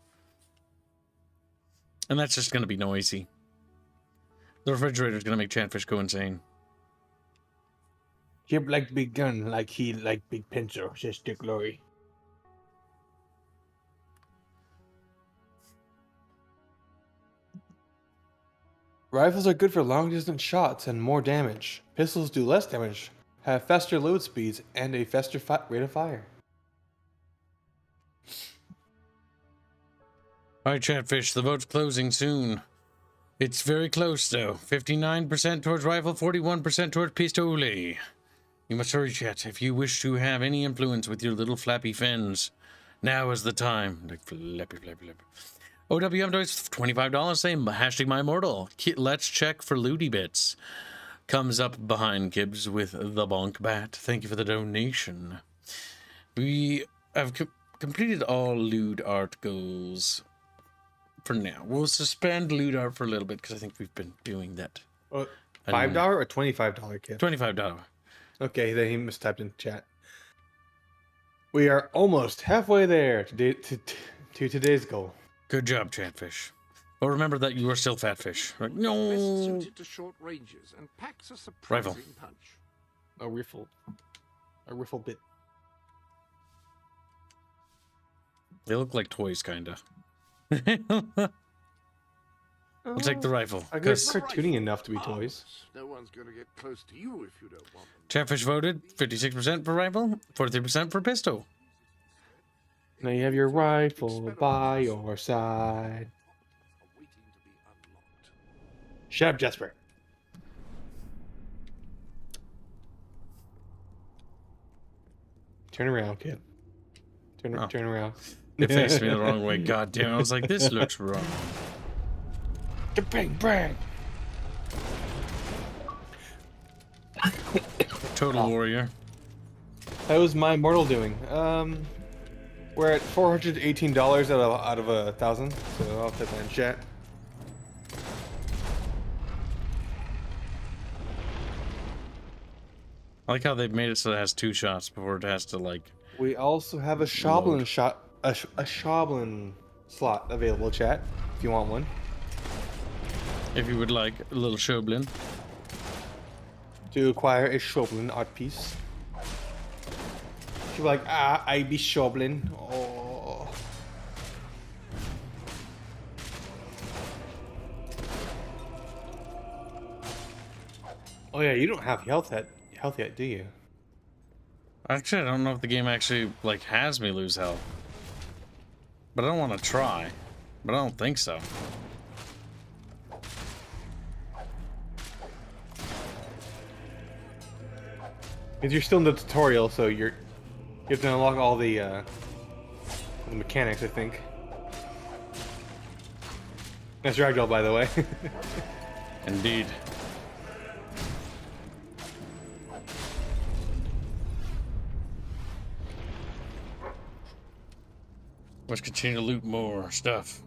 and that's just going to be noisy. The refrigerator is going to make Chatfish go insane. Kip liked big gun, like he liked big pencil, says Dick Glory. Rifles are good for long-distance shots and more damage. Pistols do less damage, have faster load speeds, and a faster rate of fire. Alright, Chatfish, the vote's closing soon. It's very close, though. 59% towards rifle, 41% towards pistole. You must hurry, chat, if you wish to have any influence with your little flappy fins. Now is the time. Like flippy. OWM does $25 saying hashtag my immortal. Let's check for looty bits. Comes up behind Gibbs with the bonk bat. Thank you for the donation. We have completed all loot art goals for now. We'll suspend loot art for a little bit because I think we've been doing that. $5 or $25 kit? $25. Okay, then he mistyped in chat. We are almost halfway there to today's goal. Good job, Chatfish. But remember that you are still Fatfish. Right? Best No. suited to short ranges and packs a surprising Rifle. punch. A riffle bit. They look like toys, kinda. I'll take the rifle. I guess 'Cause cartoony enough to be toys. No one's going to get close to you if you don't want them. Chatfish voted 56% for rifle, 43% for pistol. Now you have your rifle by your side. Shut up, Jesper. Turn around, kid. Turn around. It faced me the wrong way. God damn! I was like, this looks wrong. Bang, bang. Total warrior. How was my immortal doing? We're at $418 out of 1,000, so I'll put that in chat. I like how they've made it so it has 2 shots before it has to like. We also have a Shoblin a Shoblin slot available, chat, if you want one. If you would like a little Shoblin. To acquire a Shoblin art piece. If you're like, I be Shoblin. Oh. Oh yeah, you don't have health yet, do you? Actually, I don't know if the game actually like has me lose health. But I don't want to try. But I don't think so. Because you're still in the tutorial, so you have to unlock all the mechanics, I think. That's Ragdoll, by the way. Indeed. Let's continue to loot more stuff.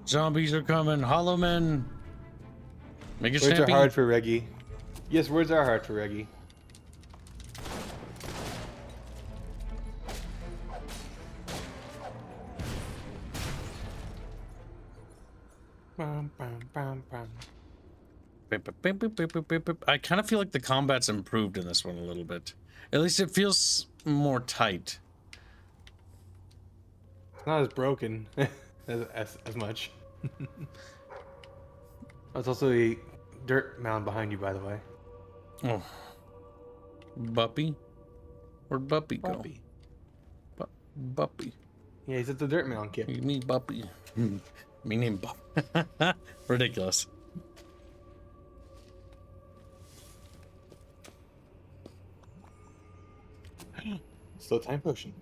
Zombies are coming. Hollow men. Make it Words snappy. are hard for Reggie. Yes, words are hard for Reggie. I kind of feel like the combat's improved in this one a little bit. At least it feels more tight. It's not as broken as much. There's also a dirt mound behind you, by the way. Oh. Buppy? Where'd Buppy go? Buppy. Yeah, he's at the dirt mound, kid. Me, Buppy. Me name Buppy. Ridiculous. Slow time potion.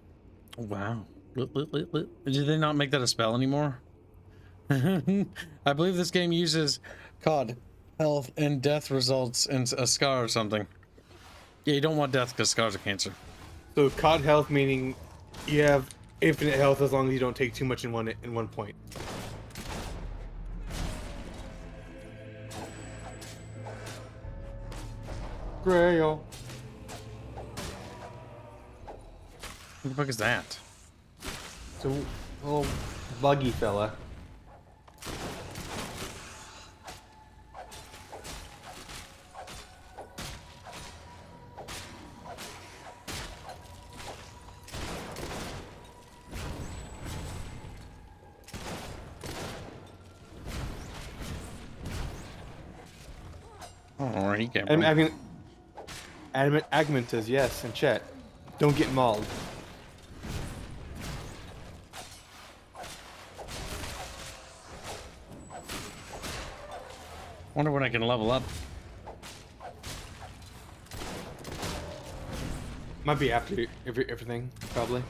Wow. Did they not make that a spell anymore? I believe this game uses COD, health, and death results in a scar or something. Yeah, you don't want death because scars are cancer. So COD health meaning you have infinite health as long as you don't take too much in one point. Grail. What the fuck is that? It's a little buggy fella. Oh, he can't. Adamant Agment says yes in chat. Don't get mauled. Wonder when I can level up. Might be after everything, probably.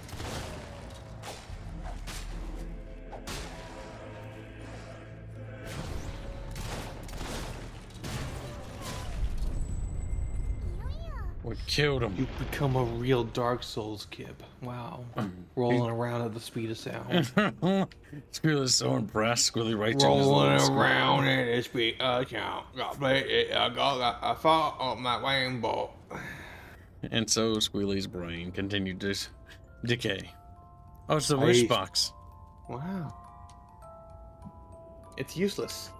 We killed him. You've become a real Dark Souls kid. Wow. Rolling around at the speed of sound. Squealy is so impressed. Squealy writes in his Rolling little around square. at the speed of sound. I fall on my rainbow. And so Squealy's brain continued to decay. Oh, it's the wish box. Wow. It's useless.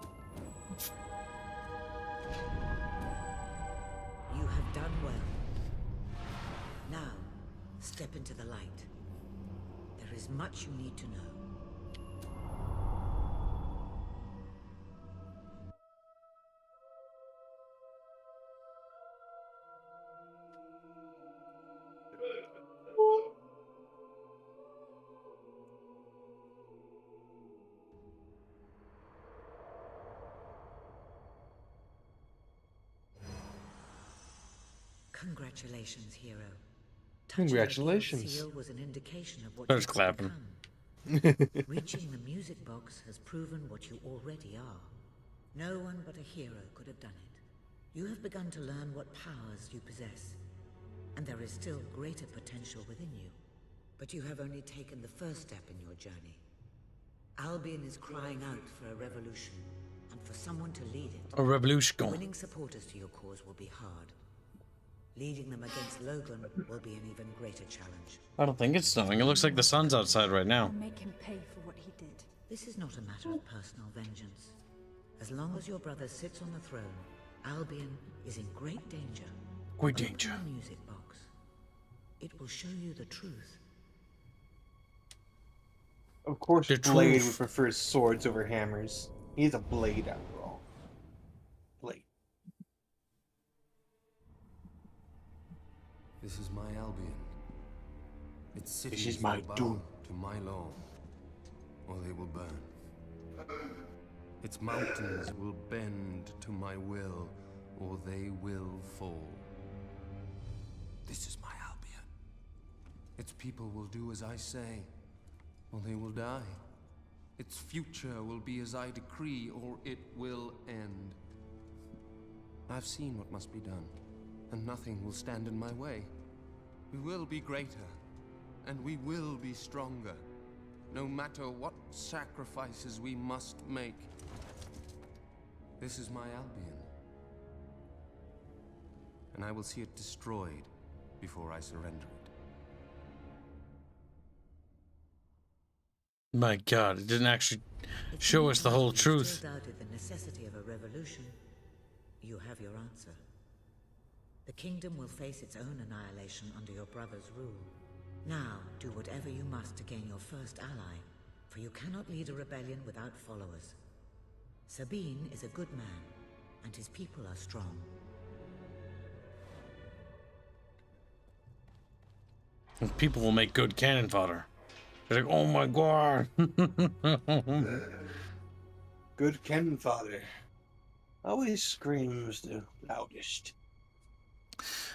You have done well. Now, step into the light. There is much you need to know. Congratulations, hero. Congratulations. Seal was an indication of what Starts you clapping. become. Reaching the music box has proven what you already are. No one but a hero could have done it. You have begun to learn what powers you possess, and there is still greater potential within you. But you have only taken the first step in your journey. Albion is crying out for a revolution, and for someone to lead it. A revolution. Winning supporters to your cause will be hard. Leading them against Logan will be an even greater challenge. I don't think it's snowing. It looks like the sun's outside right now. I'll make him pay for what he did. This is not a matter of personal vengeance. As long as your brother sits on the throne, Albion is in great danger. Great Open danger. the music box. It will show you the truth. Of course, The Blade truth. would prefer swords over hammers. He's a blade after all. Blade. This is my Albion. Its cities is my will bow doom. to my law, or they will burn. Its mountains will bend to my will, or they will fall. This is my Albion. Its people will do as I say, or they will die. Its future will be as I decree, or it will end. I've seen what must be done, and nothing will stand in my way. We will be greater, and we will be stronger, no matter what sacrifices we must make. This is my Albion, and I will see it destroyed before I surrender it. My God, it didn't actually If show you us the whole still truth. doubted the necessity of a revolution, you have your answer. The kingdom will face its own annihilation under your brother's rule. Now, do whatever you must to gain your first ally, for you cannot lead a rebellion without followers. Sabine is a good man, and his people are strong. People will make good cannon fodder. They're like, oh my God. Good cannon fodder. Always screams the loudest.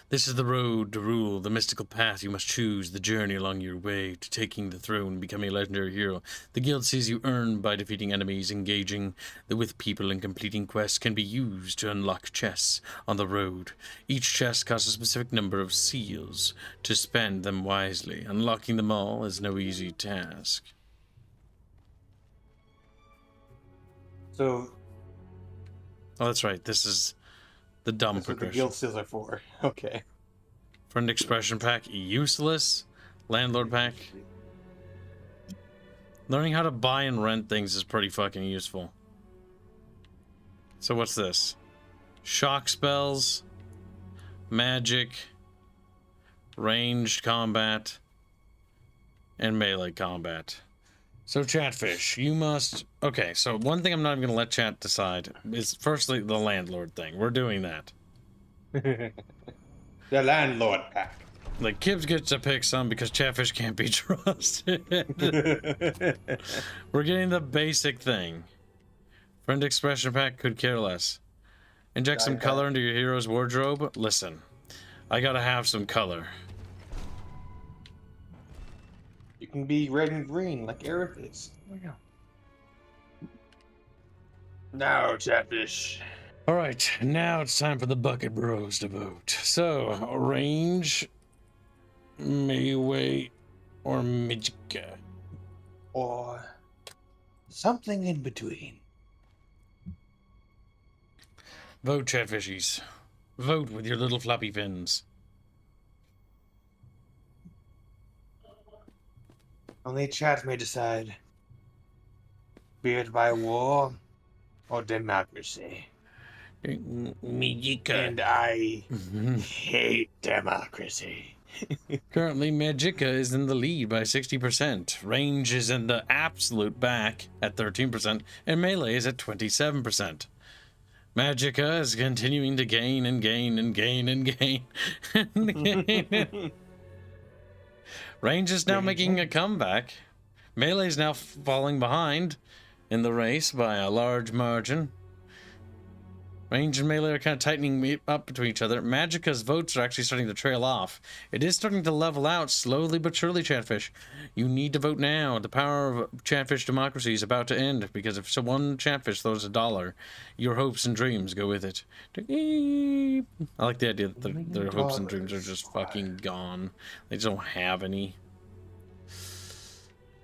This is the road to rule, the mystical path you must choose, the journey along your way to taking the throne, becoming a legendary hero. The guild sees you earn by defeating enemies, engaging with people, and completing quests can be used to unlock chests on the road. Each chest costs a specific number of seals to spend them wisely. Unlocking them all is no easy task. So, Oh, that's right. This is the dumb that's what the progression. guild seals are for. Okay. Friend expression pack, useless. Landlord pack. Learning how to buy and rent things is pretty fucking useful. So what's this? Shock spells, magic, ranged combat, and melee combat. So Chatfish, you must... Okay, so one thing I'm not even going to let chat decide is firstly the landlord thing. We're doing that. The landlord pack. Like, Kibbs gets to pick some because Chatfish can't be trusted. We're getting the basic thing. Friend expression pack could care less. Inject some color into your hero's wardrobe. Listen, I gotta have some color. You can be red and green like Arith is. Now, Chatfish. All right, now it's time for the Bucket Bros to vote. So, range, melee, or Magicka? Or something in between. Vote, Chatfishies. Vote with your little floppy fins. Only chat may decide. Be it by war or democracy. Magicka. And I hate democracy. Currently, Magicka is in the lead by 60%. Range is in the absolute back at 13%, and melee is at 27%. Magicka is continuing to gain and gain and gain and gain and gain. Range is now making a comeback. Melee is now falling behind in the race by a large margin. Range and melee are kind of tightening up between each other. Magicka's votes are actually starting to trail off. It is starting to level out slowly but surely, Chatfish. You need to vote now. The power of Chatfish democracy is about to end, because if one Chatfish throws $1, your hopes and dreams go with it. I like the idea that their hopes and dreams are just fucking gone. They just don't have any.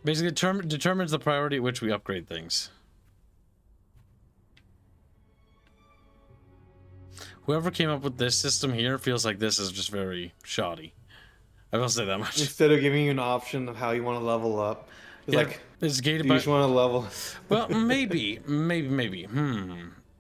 Basically, determines the priority at which we upgrade things. Whoever came up with this system here feels like this is just very shoddy. I will say that much. Instead of giving you an option of how you want to level up, it's like, it's gated do by... you just want to level? Well, maybe.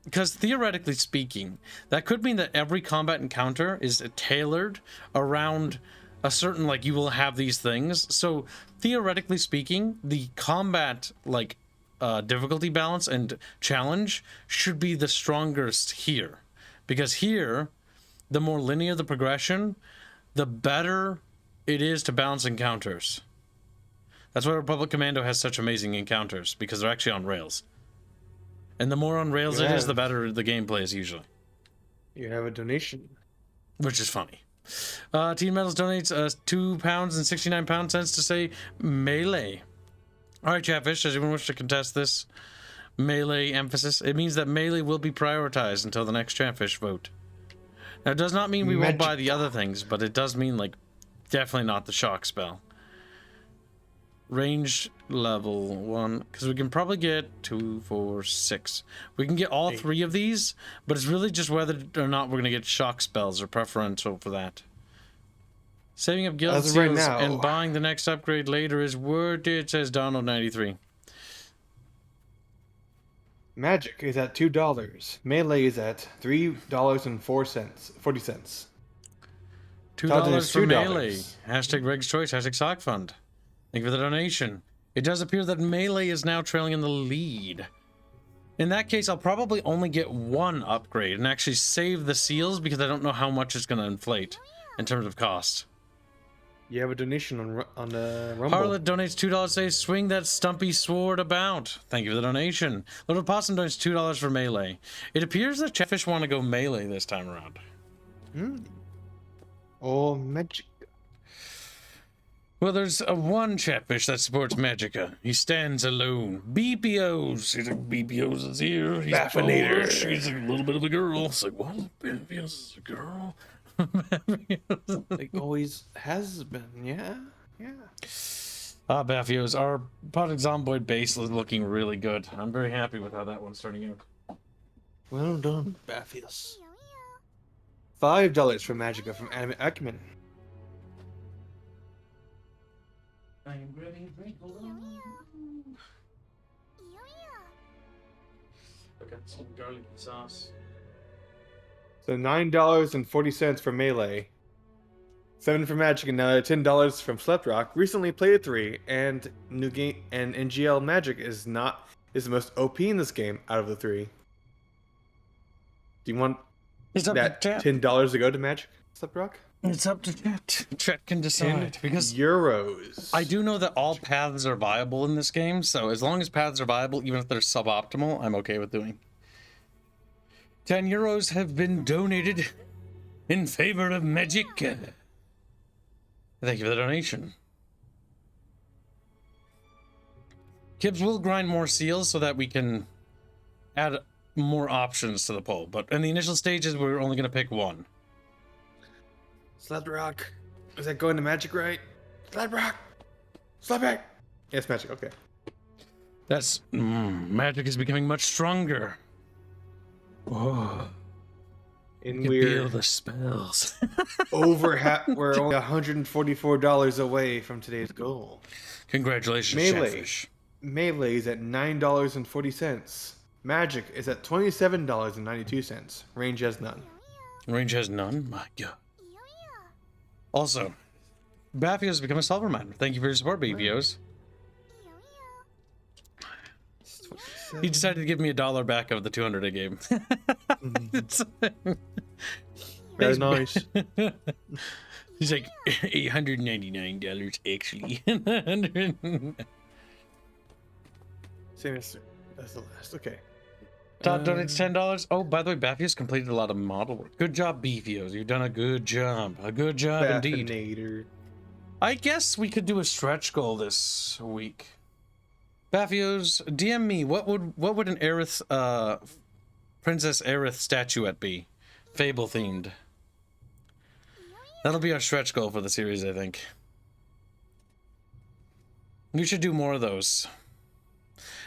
Because theoretically speaking, that could mean that every combat encounter is tailored around a certain, like, you will have these things. So theoretically speaking, the combat, like, difficulty balance and challenge should be the strongest here. Because here, the more linear the progression, the better it is to balance encounters. That's why Republic Commando has such amazing encounters, because they're actually on rails. And the more on rails it is, the better the gameplay is usually. You have a donation. Which is funny. Team Metals donates £2.69 to say melee. Alright, Chatfish, does anyone wish to contest this melee emphasis? It means that melee will be prioritized until the next Chatfish vote. Now, it does not mean we won't buy the other things, but it does mean, like, definitely not the shock spell. Range level 1, because we can probably get 2, 4, 6. We can get all 3 of these, but it's really just whether or not we're going to get shock spells or preferential for that. Saving up guild seals right now, and buying the next upgrade later is worth it, says Donald93. Magic is at $2. Melee is at $3.40. $2 for melee. Hashtag Reg's Choice. Hashtag Sock Fund. Thank you for the donation. It does appear that melee is now trailing in the lead. In that case, I'll probably only get one upgrade and actually save the seals, because I don't know how much it's going to inflate in terms of cost. You have a donation on the Rumble. Harlot donates $2, says, swing that stumpy sword about. Thank you for the donation. Little Possum donates $2 for melee. It appears that Chatfish want to go melee this time around. Oh, magic. Well, there's one Chatfish that supports Magicka. He stands alone. BPOs. He's like, BPOs is here. He's Baffinator. She's a little bit of a girl. It's like, what? BPOs is a girl? Like always has been, yeah. Baffios, our Project Zomboid base is looking really good. I'm very happy with how that one's starting out. Well done, Baffios. $5 for Magicka from Anime Acumen. I am grabbing a drink. Hold on. I got some garlic sauce. So $9.40 for Melee. $7 for Magic, and now $10 from Sleptrock. Recently played 3, and new game and NGL Magic is the most OP in this game out of the 3. Do you want that $10 to go to Magic, Sleptrock? It's up to Chat. Chat can decide. Because euros. I do know that all paths are viable in this game, so as long as paths are viable, even if they're suboptimal, I'm okay with doing. 10 euros have been donated in favor of Magic. Thank you for the donation. Kibbs will grind more seals so that we can add more options to the poll, but in the initial stages, we're only going to pick one. Slap rock. Is that going to magic right? Slap rock. Slap it. Yes, magic. Okay. That's magic is becoming much stronger. Oh, And you we're feel the spells. we're only $144 away from today's goal. Congratulations, Chatfish. Melee is at $9.40. Magic is at $27.92. Range has none. Range has none? My god. Also, Baffio has become a solver miner. Thank you for your support, BPOs. He decided to give me $1 back of the 200 I gave him. Very nice. He's like, $899 actually. Sinister. That's the last. Okay. Todd donates $10. Oh, by the way, Baffio's completed a lot of model work. Good job, Beefios. You've done a good job. A good job indeed. Baffinator. I guess we could do a stretch goal this week. Baffios, DM me. What would an Arith, Princess Arith statuette be? Fable themed. That'll be our stretch goal for the series, I think. We should do more of those.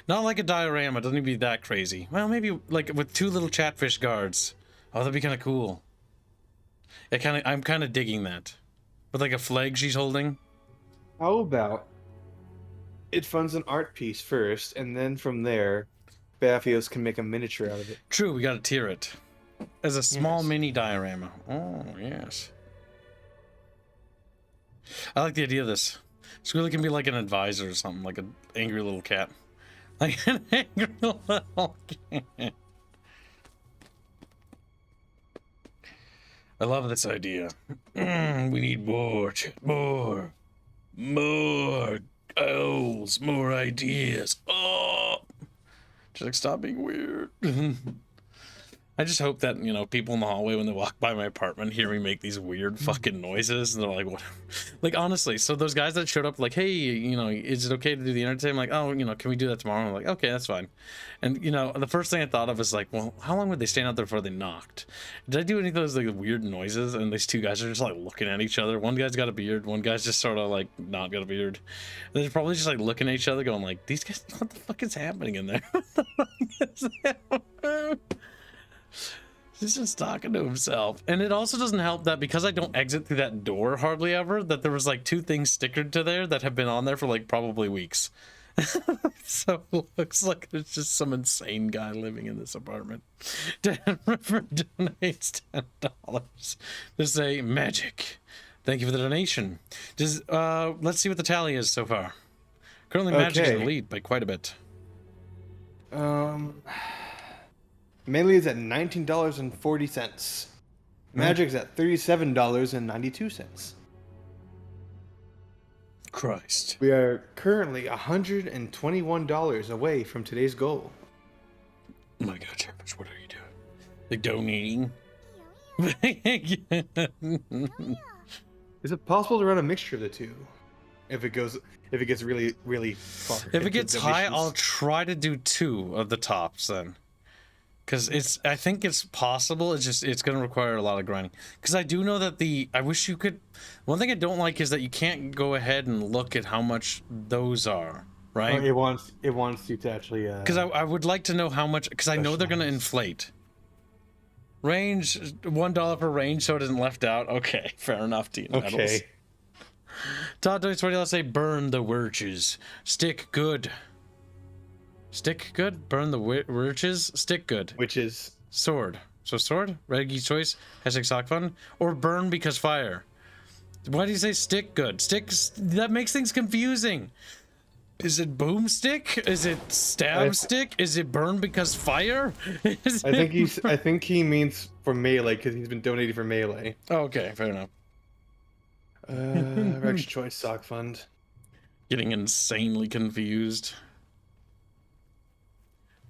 Not like a diorama, doesn't need to be that crazy. Well, maybe like with 2 little chatfish guards. Oh, that'd be kind of cool. I'm kind of digging that. With like a flag she's holding. How about it funds an art piece first, and then from there, Baffios can make a miniature out of it. True, we gotta tier it. As a small mini diorama. Oh, yes. I like the idea of this. Squealy can be like an advisor or something, like an angry little cat. Like an angry little cat. I love this idea. We need more goals, more ideas. Oh, just like stop being weird. I just hope that, you know, people in the hallway when they walk by my apartment hear me make these weird fucking noises and they're like, what? Like, honestly, so those guys that showed up like, hey, you know, is it okay to do the internet today? I'm like, oh, you know, can we do that tomorrow? I'm like, okay, that's fine. And, you know, the first thing I thought of was like, well, how long would they stand out there before they knocked? Did I do any of those like weird noises? And these 2 guys are just like looking at each other. One guy's got a beard. One guy's just sort of like not got a beard. And they're probably just like looking at each other going like, these guys, what the fuck is happening in there? He's just talking to himself. And it also doesn't help that because I don't exit through that door hardly ever, that there was like 2 things stickered to there that have been on there for like probably weeks. So it looks like there's just some insane guy living in this apartment. River donates $10 to say magic. Thank you for the donation. Let's see what the tally is so far. Currently magic is in the lead by quite a bit. Melee is at $19.40. Magic's at $37.92. Christ. We are currently $121 away from today's goal. Oh my god, Chatfish, what are you doing? Like donating? Is it possible to run a mixture of the two? If it gets really, really far. If it gets high, I'll try to do 2 of the tops then. Because I think it's possible. It's going to require a lot of grinding. Because I do know that I wish you could. One thing I don't like is that you can't go ahead and look at how much those are, right? Oh, it wants you to actually. Because I would like to know how much. Because I know they're going to inflate. Range $1 per range, so it isn't left out. Okay, fair enough. Team okay. Metals. Todd donates $20. Let's say burn the witches. Stick good. Stick good? Burn the witches? Stick good. Witches. Sword. So sword? Reggie's choice. Hashtag sock fun. Or burn because fire. Why do you say stick good? Stick, that makes things confusing. Is it boomstick? Is it stab stick? Is it burn because fire? I think he means for melee because he's been donating for melee. Okay, fair enough. Reggie's choice sock fund. Getting insanely confused.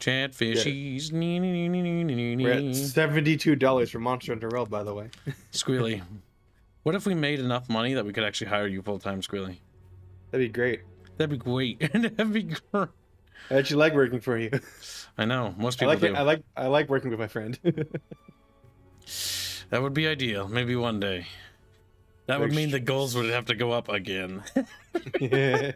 Chatfishies. We're at $72 for Monster Hunter World, by the way. Squealy. What if we made enough money that we could actually hire you full-time, Squealy? That'd be great. That'd be great. That'd be great. I actually like working for you. I know most people do. I like working with my friend. That would be ideal. Maybe one day. That would mean the goals would have to go up again. Yeah.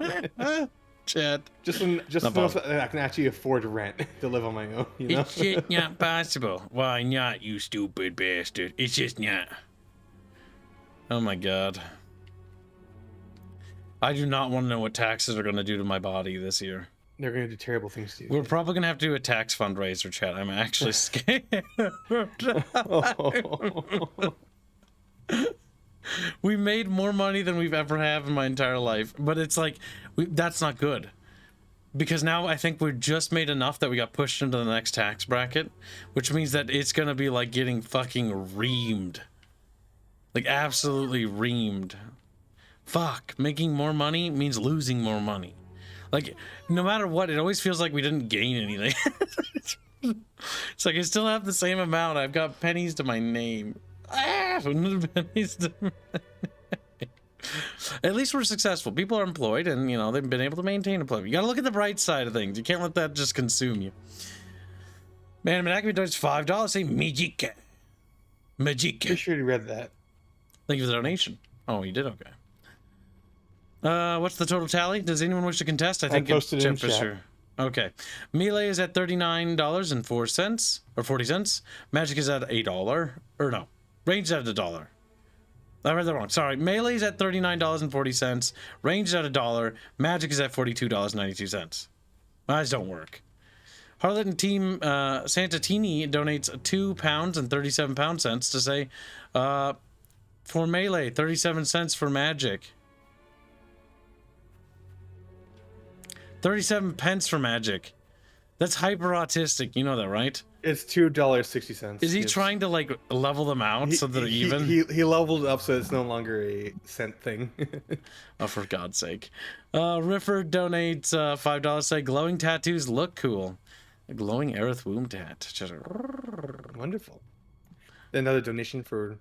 Chat. Just enough that I can actually afford rent to live on my own. You know? It's just not possible. Why not, you stupid bastard? It's just not. Oh my god. I do not want to know what taxes are going to do to my body this year. They're going to do terrible things to you. We're probably going to have to do a tax fundraiser, chat. I'm actually scared. We made more money than we've ever had in my entire life. But it's like, that's not good. Because now I think we've just made enough that we got pushed into the next tax bracket. Which means that it's going to be like getting fucking reamed. Like absolutely reamed. Fuck, making more money means losing more money. Like, no matter what, it always feels like we didn't gain anything. It's like I still have the same amount. I've got pennies to my name. Pennies to my name. At least we're successful. People are employed and, you know, they've been able to maintain employment. You gotta look at the bright side of things. You can't let that just consume you. Man, Manakami does $5. Say Magic. Magic. Pretty sure you read that. Thank you for the donation. Oh, you did? Okay. What's the total tally? Does anyone wish to contest? I think it's Jeff Fisher. Okay. Melee is at $39.04 or 40 cents. Magic is at $1. Or no. Range is at $1. I read that wrong. Sorry. Melee is at $39.40. Range is at $1. Magic is at $42.92. Eyes don't work. Harlot Team Santatini donates £2 and 37 pound cents to say, for Melee, 37 cents for Magic. 37 pence for Magic. That's hyper autistic. You know that, right? It's $2.60. Is he trying to like level them out so that they're even? He leveled it up so it's no longer a cent thing. Oh, for God's sake. Riffer donates $5. Say glowing tattoos look cool. A glowing Arith womb tat. Wonderful. Another donation for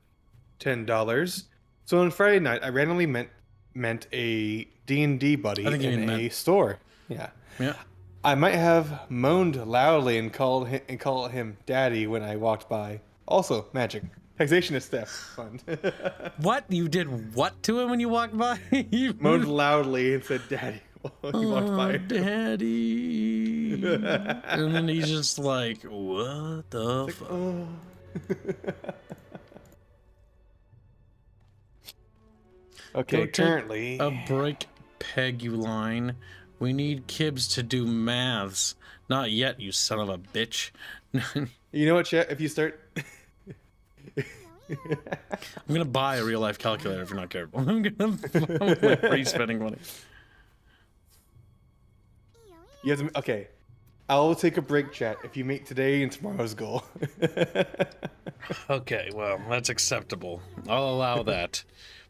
$10. So on Friday night, I randomly met a D&D buddy in a store. Yeah. Yeah. I might have moaned loudly and call him daddy when I walked by. Also, magic. Taxation is theft. Fun. What? You did what to him when you walked by? You moaned loudly and said daddy while he walked by. Daddy. And then he's just like, what the fuck? Oh. Okay, currently a break peg you line. We need Kibbs to do maths. Not yet, you son of a bitch. You know what, Chet? If you start... I'm gonna buy a real life calculator if you're not careful. I'm like free spending money. You have to... Okay. I'll take a break, chat, if you make today and tomorrow's goal. Okay, well, that's acceptable. I'll allow that.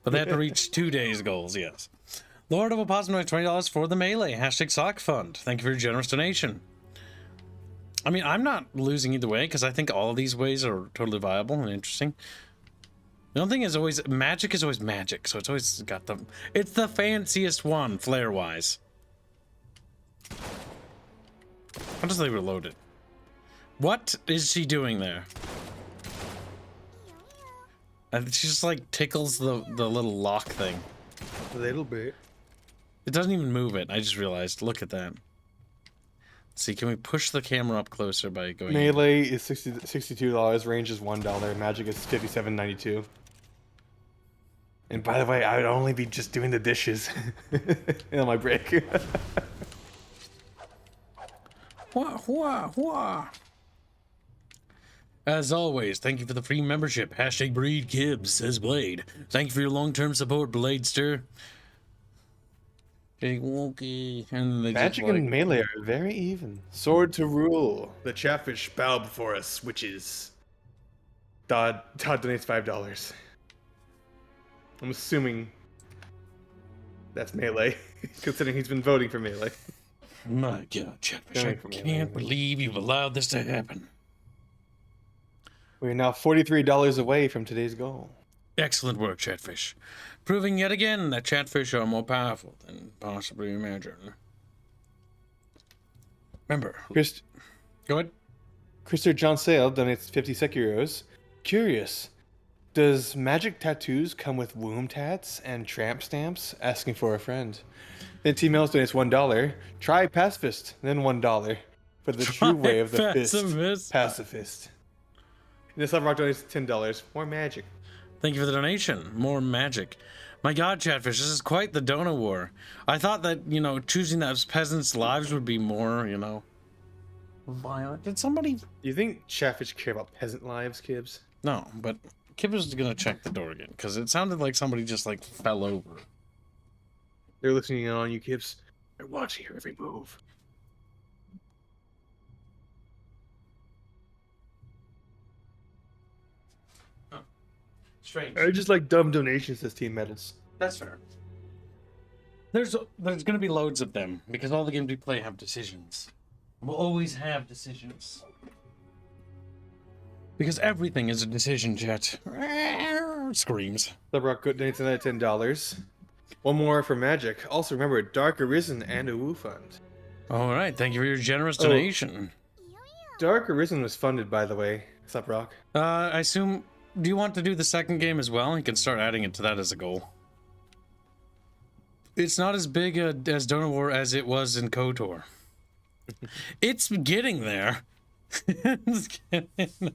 But they have to reach 2 days' goals, yes. Lord of Opossum donates $20 for the Melee. Hashtag Sock Fund. Thank you for your generous donation. I mean, I'm not losing either way, because I think all of these ways are totally viable and interesting. The only thing is always, magic is always magic, so it's always got the... It's the fanciest one, flare-wise. How does they reload it? What is she doing there? And she just like tickles the little lock thing. A little bit. It doesn't even move it. I just realized. Look at that. Let's see, can we push the camera up closer by going... Melee is $62, range is $1, magic is $57.92. And by the way, I would only be just doing the dishes on my break. As always, thank you for the free membership. Hashtag Breed Kibbs, says Blade. Thank you for your long-term support, Bladester. Okay, wonky. And magic and melee are very even. Sword to rule. The Chatfish bow before us, witches. Todd donates $5. I'm assuming that's melee, considering he's been voting for melee. My God, Chatfish, I can't believe you've allowed this to happen. We're now $43 away from today's goal. Excellent work, Chatfish. Proving yet again that Chatfish are more powerful than possibly imagined. Remember. Chris, Go ahead. Christopher John Sale donates 50 SEK euros. Curious. Does magic tattoos come with womb tats and tramp stamps? Asking for a friend. Then T Mills donates $1. Try pacifist, then $1 for the true way of the fist. Pacifist. And this Rock donates $10. More magic. Thank you for the donation. More magic. My God, Chatfish, this is quite the Dona war. I thought that, you know, choosing those peasants' lives would be more, you know, violent. Did somebody... Do you think Chatfish care about peasant lives, Kibbs? No, but Kib was gonna check the door again, because it sounded like somebody just, like, fell over. They're listening in on you, Kibbs. They're watching your every move. Oh. Strange. I just like dumb donations as team medals. That's fair. There's gonna be loads of them, because all the games we play have decisions. We'll always have decisions. Because everything is a decision, chat. Screams. Subrock donates another $10. One more for magic. Also remember, Dark Arisen and a Woo Fund. All right, thank you for your generous donation. Dark Arisen was funded, by the way. Subrock. I assume... Do you want to do the second game as well? You can start adding it to that as a goal. It's not as big as Dona War as it was in KOTOR. It's getting there. It's getting...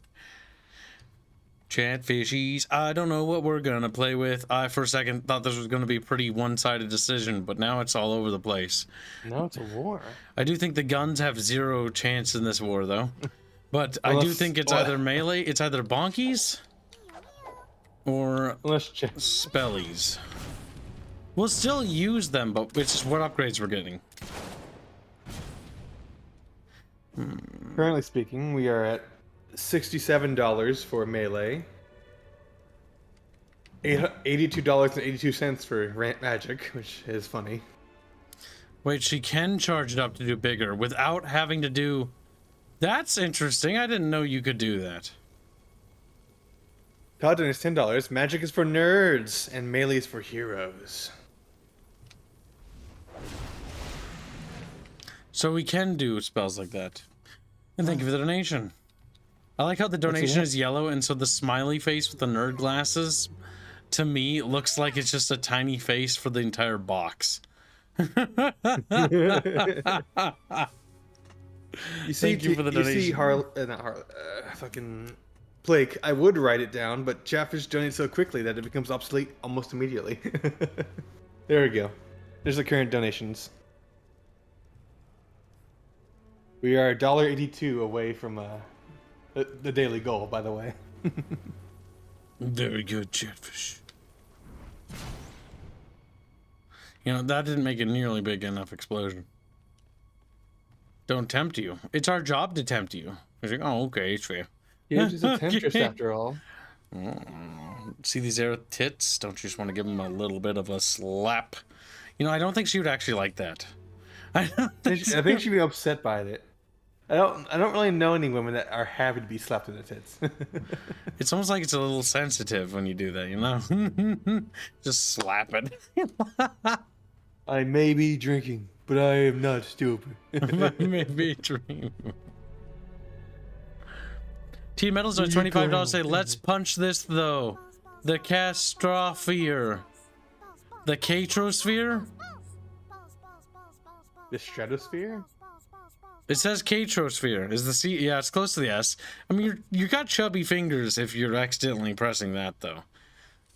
Chatfishies, I don't know what we're gonna play with. I, for a second, thought this was gonna be a pretty one-sided decision, but now it's all over the place. Now it's a war. I do think the guns have zero chance in this war, though. But I do think it's either melee, it's either bonkies, or spellies. We'll still use them, but it's just what upgrades we're getting. Currently speaking, we are at $67 for melee, $82.82 for magic, which is funny. Wait, she can charge it up to do bigger without having to do... That's interesting. I didn't know you could do that. Todd is $10. Magic is for nerds, and melee is for heroes. So we can do spells like that. And thank you for the donation. I like how the donation is yellow, and so the smiley face with the nerd glasses, to me, looks like it's just a tiny face for the entire box. You see, Thank you for the donation. You see fucking Blake, I would write it down, but Chatfish donates so quickly that it becomes obsolete almost immediately. There we go. There's the current donations. We are $1.82 away from the daily goal, by the way. Very good, Chatfish. You know, that didn't make a nearly big enough explosion. Don't tempt you. It's our job to tempt you. It's like, oh, okay, it's fair. Yeah, she's a temptress after all. See these Arith tits? Don't you just want to give them a little bit of a slap? You know, I don't think she would actually like that. I think she'd be upset by it. I don't really know any women that are happy to be slapped in the tits. It's almost like it's a little sensitive when you do that, you know? Just slap it. I may be drinking, but I am not stupid. I may be drinking. Team Metals are $25. Say, let's punch this though. The Castrosphere. The Catrosphere? The Stratosphere? It says Catrosphere. Is the C? Yeah, it's close to the S. I mean, you got chubby fingers if you're accidentally pressing that, though.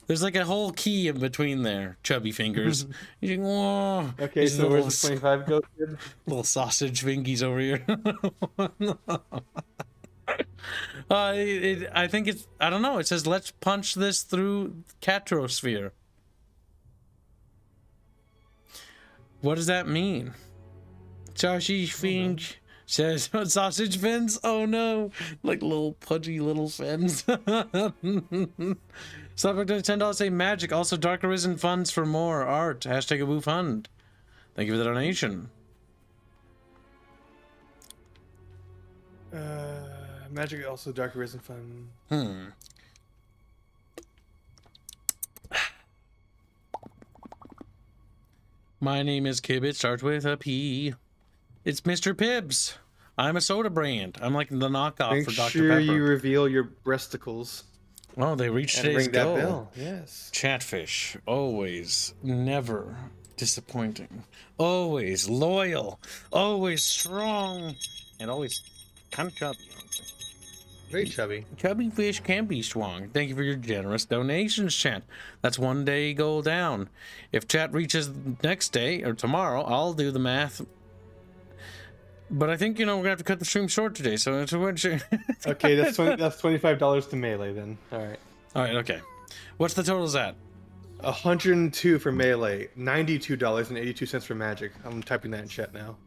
There's like a whole key in between there. Chubby fingers. You think, whoa. Okay, These so where's the 25 go? Little sausage fingies over here. I think it's... I don't know. It says, let's punch this through Catrosphere. What does that mean? Sausage fins. Says sausage fins? Oh no. Like little pudgy little fins. Stop at $10 say magic. Also Dark Arisen funds for more art. Hashtag a woo fund. Thank you for the donation. Magic also Dark Arisen fund. My name is Kib. It starts with a P. It's Mr. Pibbs. I'm a soda brand. I'm like the knockoff Make for Dr. sure Pepper. you reveal your breasticles. Oh, they reached And today's ring that goal. bell. Yes. Chatfish, always, never disappointing, always loyal, always strong, and always kind of chubby. Very chubby. Chubby fish can be strong. Thank you for your generous donations, chat. That's one day goal down. If chat reaches next day or tomorrow, I'll do the math. But I think, you know, we're gonna have to cut the stream short today, so it's Okay, that's $25 to Melee then. Alright. Alright, okay. What's the totals at? 102 for Melee, $92.82 for Magic. I'm typing that in chat now.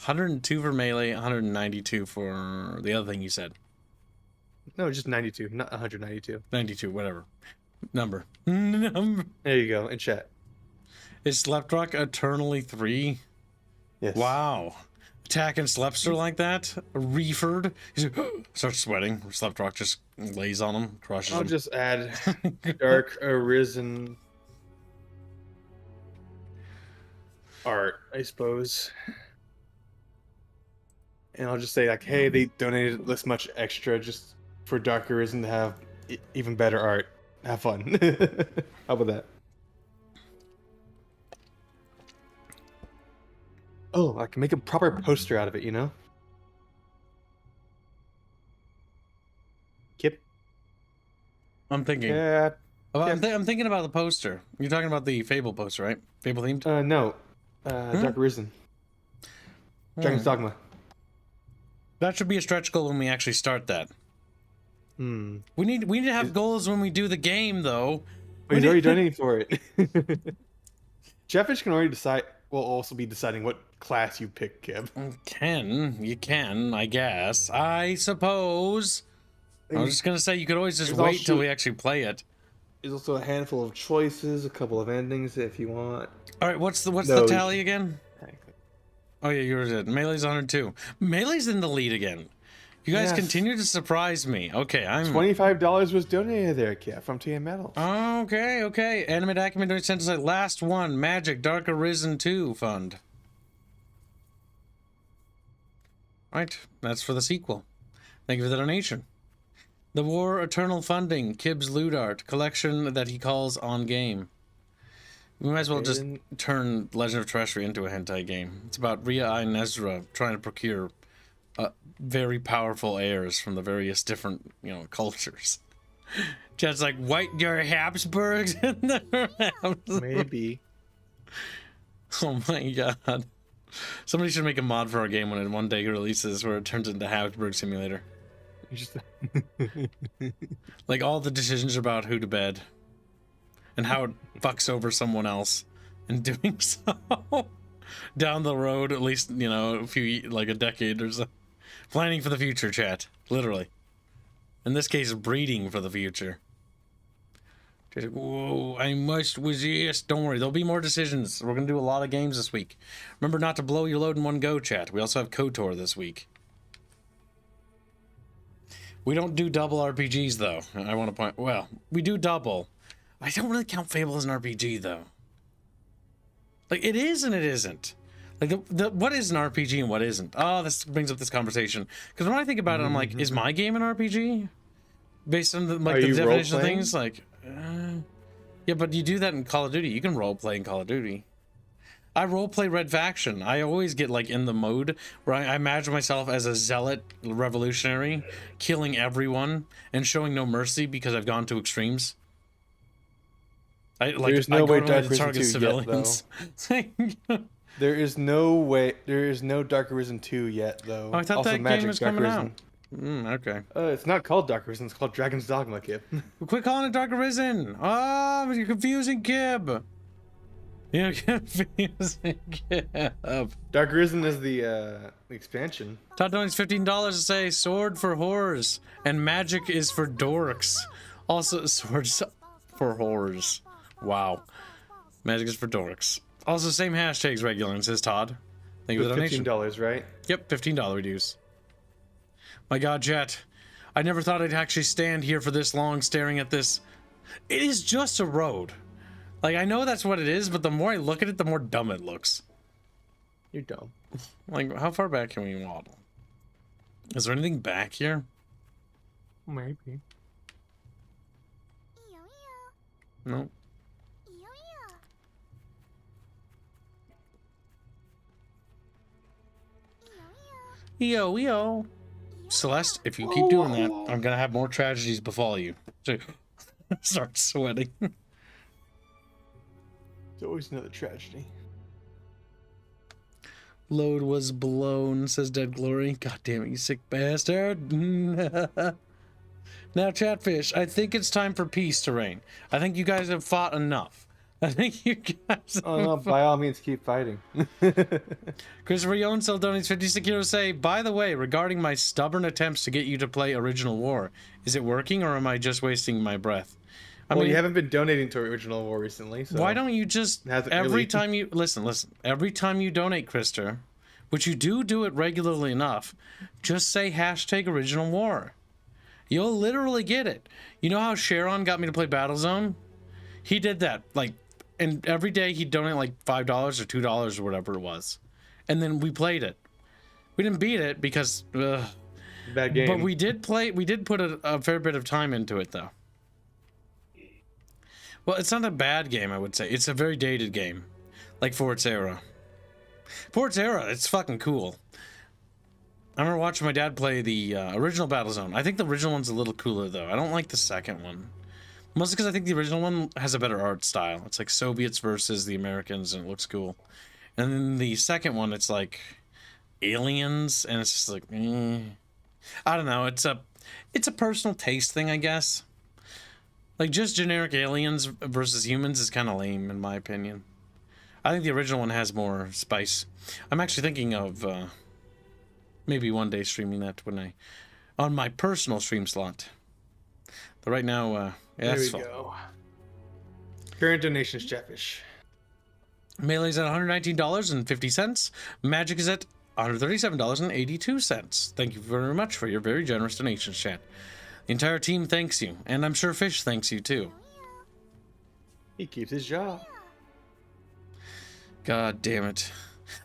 102 for Melee, 192 for the other thing you said. No, just 92, not 192. 92, whatever. Number. There you go, in chat. Is Sleptrock eternally 3? Yes. Wow. Attacking Slepster like that? Reeford? He's like, starts sweating. Sleptrock just lays on him, crushes him. I'll just add Dark Arisen art, I suppose. And I'll just say, like, hey, they donated this much extra just for Dark Arisen to have even better art. Have fun. How about that? Oh, I can make a proper poster out of it, you know? Kip? I'm thinking. Yeah. I'm thinking about the poster. You're talking about the Fable poster, right? Fable themed? No. Dark Arisen. Dragon's Dogma. That should be a stretch goal when we actually start that. Hmm. We need to have goals when we do the game, though. He's already donating for it. Chatfish can already decide. Will also be deciding what class you pick, Kib. You can, I guess. I suppose. I was just gonna say you could always just wait till we actually play it. There's also a handful of choices, a couple of endings if you want. All right, what's the tally again? Oh yeah, yours is. Melee's 102. Melee's in the lead again. You guys continue to surprise me. Okay, I'm... $25 was donated there, Kip, from TM Metals. Okay. Animate Acumen donated sent us like last one. Magic Dark Arisen 2 fund. Alright, that's for the sequel. Thank you for the donation. The War Eternal Funding, Kib's Loot Art, collection that he calls On Game. We might as well just turn Legend of Terrestrial into a hentai game. It's about Rhea I Nezra trying to procure very powerful heirs from the various different, cultures. Just like, white your Habsburgs in the Maybe. Oh my god. Somebody should make a mod for our game when it one day releases where it turns into Habsburg Simulator. Like all the decisions about who to bed. And how it fucks over someone else in doing so. Down the road, at least, a decade or so. Planning for the future, chat. Literally. In this case, breeding for the future. Just, whoa, I must resist. Don't worry, there'll be more decisions. We're going to do a lot of games this week. Remember not to blow your load in one go, chat. We also have KOTOR this week. We don't do double RPGs, though. I want to point... Well, we do double. I don't really count Fable as an RPG, though. Like, it is and it isn't. Like, what is an RPG and what isn't? Oh, this brings up this conversation. Because when I think about it, I'm like, is my game an RPG? Based on the definition of things? Like, yeah, but you do that in Call of Duty. You can roleplay in Call of Duty. I roleplay Red Faction. I always get, in the mode where I imagine myself as a zealot revolutionary, killing everyone and showing no mercy because I've gone to extremes. There's no way Dark Arisen 2 yet, though. There is no Dark Arisen 2 yet, though. Oh, I thought that game was coming out. Okay. It's not called Dark Arisen, it's called Dragon's Dogma, Kib. Quit calling it Dark Arisen! Oh, you're confusing Kib! You're confusing Kib. Dark Arisen is the expansion. Todd donates $15 to say sword for whores, and magic is for dorks. Also, swords for whores. Wow. Magic is for dorks. Also, same hashtags regular, says Todd. Thank you for the donation. $15, right? Yep, $15 reduce. My god, Jet. I never thought I'd actually stand here for this long staring at this. It is just a road. Like, I know that's what it is, but the more I look at it, the more dumb it looks. You're dumb. Like, how far back can we waddle? Is there anything back here? Maybe. No. Yo. Celeste, if you keep doing that, I'm gonna have more tragedies befall you. So, start sweating. It's always another tragedy. Load was blown, says Dead Glory. God damn it, you sick bastard. Now, Chatfish, I think it's time for peace to reign. I think you guys have fought enough. I think you guys. Oh no! By all means, keep fighting. Christopher Yonsel donates 56 euros. Say, by the way, regarding my stubborn attempts to get you to play Original War, is it working or am I just wasting my breath? I mean, you haven't been donating to Original War recently, so why don't you just every really... time you listen? Every time you donate, Krister, which you do it regularly enough, just say hashtag Original War. You'll literally get it. You know how Sharon got me to play Battlezone? He did that like. And every day he'd donate like $5 or $2 or whatever it was. And then we played it. We didn't beat it because... bad game. But we did put a fair bit of time into it, though. Well, it's not a bad game, I would say. It's a very dated game. Like Fort's Era. Fort's Era, it's fucking cool. I remember watching my dad play the original Battlezone. I think the original one's a little cooler, though. I don't like the second one. Mostly because I think the original one has a better art style. It's like Soviets versus the Americans, and it looks cool. And then the second one, it's like aliens, and it's just like, I don't know. It's a personal taste thing, I guess. Like just generic aliens versus humans is kind of lame, in my opinion. I think the original one has more spice. I'm actually thinking of maybe one day streaming that on my personal stream slot. But right now, there we go. Current donations, Chatfish. Melee's at $119.50. Magic is at $137.82. Thank you very much for your very generous donations, chat. The entire team thanks you, and I'm sure Fish thanks you too. He keeps his job. God damn it.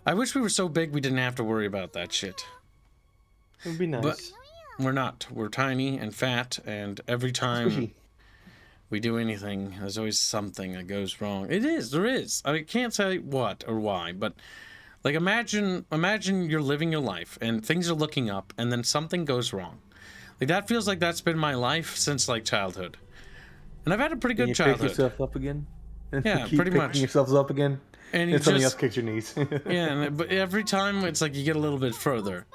I wish we were so big we didn't have to worry about that shit. It would be nice. But we're not. We're tiny and fat, and every time we do anything, there's always something that goes wrong. There is. I can't say what or why, but like imagine you're living your life and things are looking up, and then something goes wrong. Like that feels like that's been my life since like childhood, and I've had a pretty good childhood. Pick yourself up again. Yeah, keep pretty much. Picking yourselves up again. And something else kicks your knees. Yeah, but every time it's like you get a little bit further.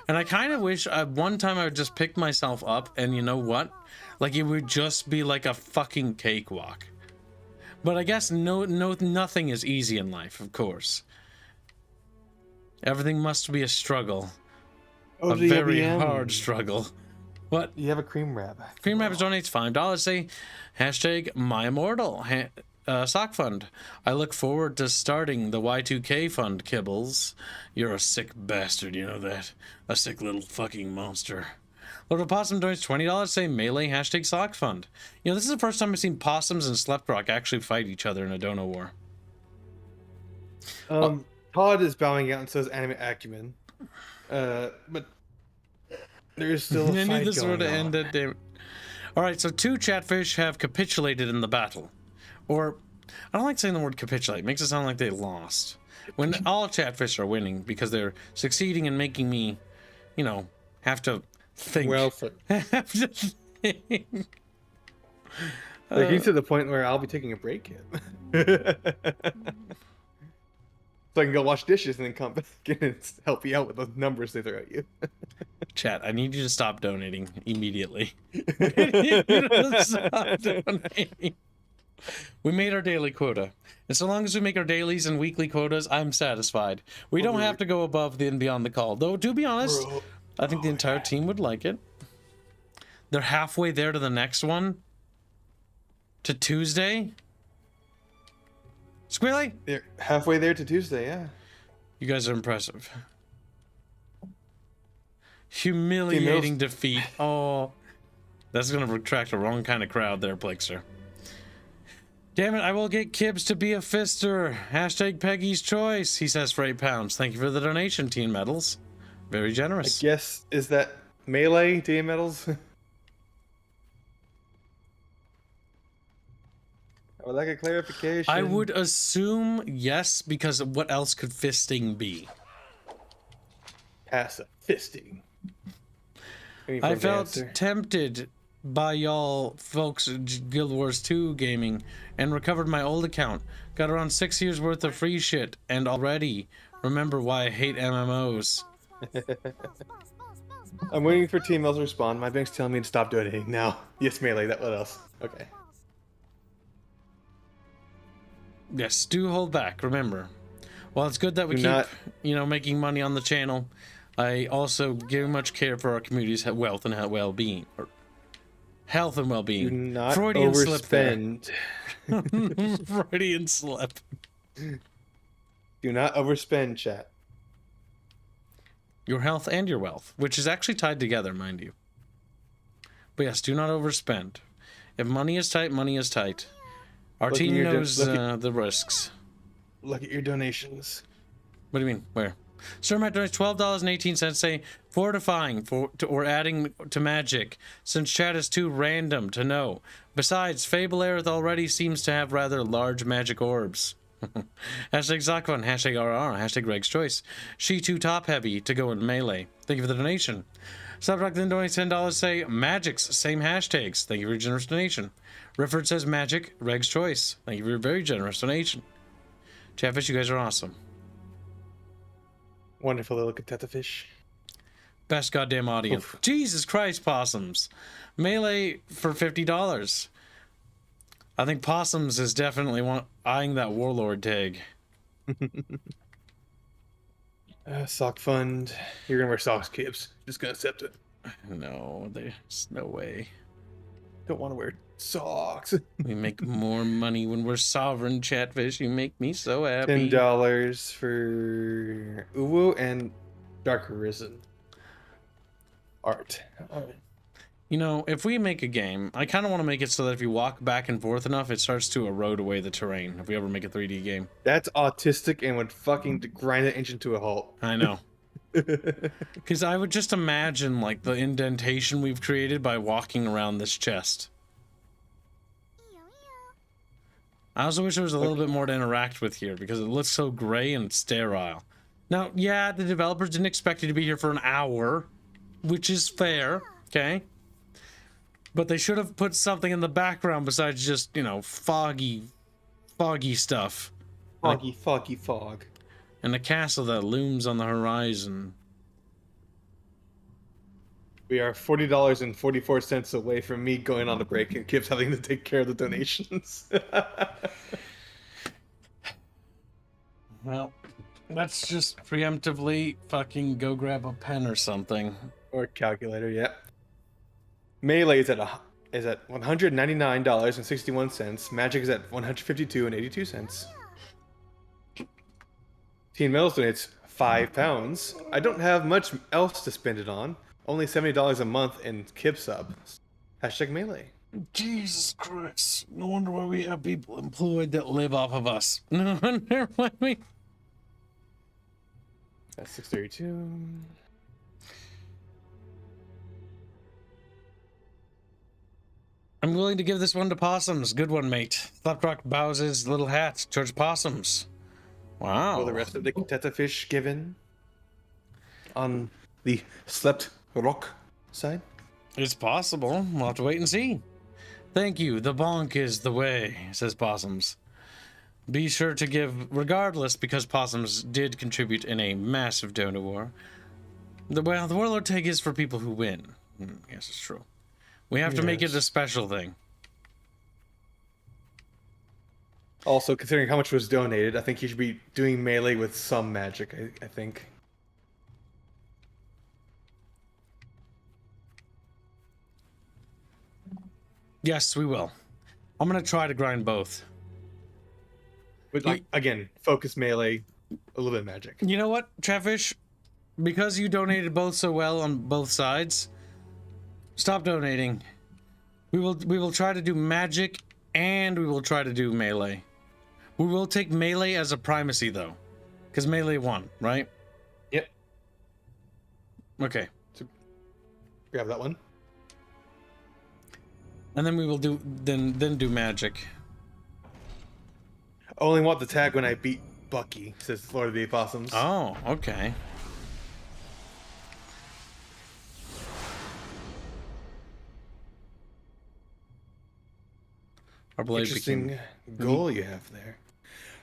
And I kind of wish one time I would just pick myself up and you know what? Like it would just be like a fucking cakewalk. But I guess nothing is easy in life, of course. Everything must be a struggle. A very hard struggle. What? You have a cream wrap. Cream wrap donates $5. Say hashtag #MyImmortal. Sock Fund. I look forward to starting the Y2K fund, Kibbles. You're a sick bastard, you know that? A sick little fucking monster. Lord of Possum donates $20. Say melee hashtag Sock Fund. You know, this is the first time I've seen possums and Sleptrock actually fight each other in a Dono War. Todd is bowing out and says anime acumen. But there's still a fight going on. This would have ended, damn it. Alright, so 2 Chatfish have capitulated in the battle. Or, I don't like saying the word capitulate. It makes it sound like they lost. When all Chatfish are winning because they're succeeding in making me, you know, have to think. Well, have to think. Like, he's to the point where I'll be taking a break. So I can go wash dishes and then come back and help you out with those numbers they throw at you. Chat, I need you to stop donating immediately. You don't stop donating. We made our daily quota. And so long as we make our dailies and weekly quotas, I'm satisfied. We don't have to go above and beyond the call. Though, to be honest, I think the entire team would like it. They're halfway there to the next one. To Tuesday. Squealy? They're halfway there to Tuesday, yeah. You guys are impressive. Humiliating defeat. Oh. That's going to attract the wrong kind of crowd there, Plixer. Damn it, I will get Kibbs to be a fister. Hashtag Peggy's Choice, he says for £8. Thank you for the donation, Teen Metals. Very I generous. guess, is that melee DM medals? I would like a clarification. I would assume yes, because what else could fisting be? Passive fisting. I felt tempted by y'all folks Guild Wars 2 gaming and recovered my old account. Got around 6 years worth of free shit and already remember why I hate MMOs. I'm waiting for Team L's to respond. My bank's telling me to stop donating now. Yes, melee. That what else? Okay. Yes, do hold back. Remember, while it's good that we keep, making money on the channel, I also very much care for our community's wealth and well-being, or health and well-being. Do not Freudian overspend. Slip Freudian slip. Do not overspend, chat. Your health and your wealth, which is actually tied together, mind you. But yes, do not overspend. If money is tight, money is tight. Our team knows the risks. Look at your donations. What do you mean? Where? Sir Matt donates $12.18, say fortifying or adding to magic, since chat is too random to know. Besides, Fable Arith already seems to have rather large magic orbs. Hashtag Zakwan, hashtag RR, hashtag Greg's Choice. She too top heavy to go in melee. Thank you for the donation. Subrock then donates $10, say magics, same hashtags. Thank you for your generous donation. Rifford says magic, Greg's Choice. Thank you for your very generous donation. Chatfish, you guys are awesome. Wonderful little Catetafish. Best goddamn audience. Oof. Jesus Christ, Possums. Melee for $50. I think Possums is definitely eyeing that Warlord tag. Sock fund. You're gonna wear socks, Kibbs. Just gonna accept it. No, there's no way. Don't want to wear socks. We make more money when we're sovereign, Chatfish. You make me so happy. $10 for Uwu and Dark Arisen art. You know, if we make a game, I kind of want to make it so that if you walk back and forth enough, it starts to erode away the terrain. If we ever make a 3D game, that's autistic and would fucking grind the engine to a halt. I know. Because I would just imagine like the indentation we've created by walking around this chest. I also wish there was a little bit more to interact with here because it looks so gray and sterile. Now, yeah, the developers didn't expect you to be here for an hour, which is fair, okay? But they should have put something in the background besides just, foggy stuff. Foggy fog. And a castle that looms on the horizon. We are $40.44 away from me going on a break and Kip's having to take care of the donations. Well, let's just preemptively fucking go grab a pen or something. Or a calculator, yeah. Melee is at $199.61. Magic is at $152.82. Team Metals donates £5. I don't have much else to spend it on. Only $70 a month in Kip subs. Hashtag Melee. Jesus Christ. No wonder why we have people employed that live off of us. No wonder why we... That's 632. I'm willing to give this one to Possums. Good one, mate. Flaprock bows his little hat towards Possums. Wow. Will the rest of the Catetafish given on the slept rock side? It's possible. We'll have to wait and see. Thank you. The bonk is the way, says Possums. Be sure to give regardless because Possums did contribute in a massive donor war. The Warlord tag is for people who win. Yes, it's true. We have to make it a special thing. Also, considering how much was donated, I think you should be doing melee with some magic, I think. Yes, we will. I'm going to try to grind both. But, again, focus melee, a little bit of magic. You know what, Chatfish? Because you donated both so well on both sides, stop donating. We will try to do magic and we will try to do melee. We will take melee as a primacy though, because melee won, right? Yep. Okay. So grab that one. And then we will do then do magic. I only want the tag when I beat Bucky, says Lord of the Opossums. Oh, okay. Our blade Interesting became... goal you have there.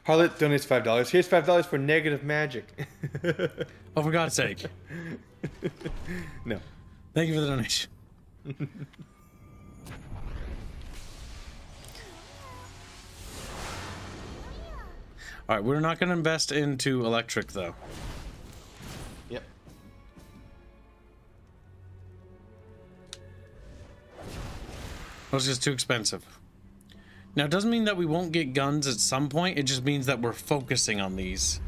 Harlot donates $5. Here's $5 for negative magic. Oh, for God's sake. No. Thank you for the donation. All right, we're not going to invest into electric, though. Yep. It's just too expensive. Now, it doesn't mean that we won't get guns at some point. It just means that we're focusing on these.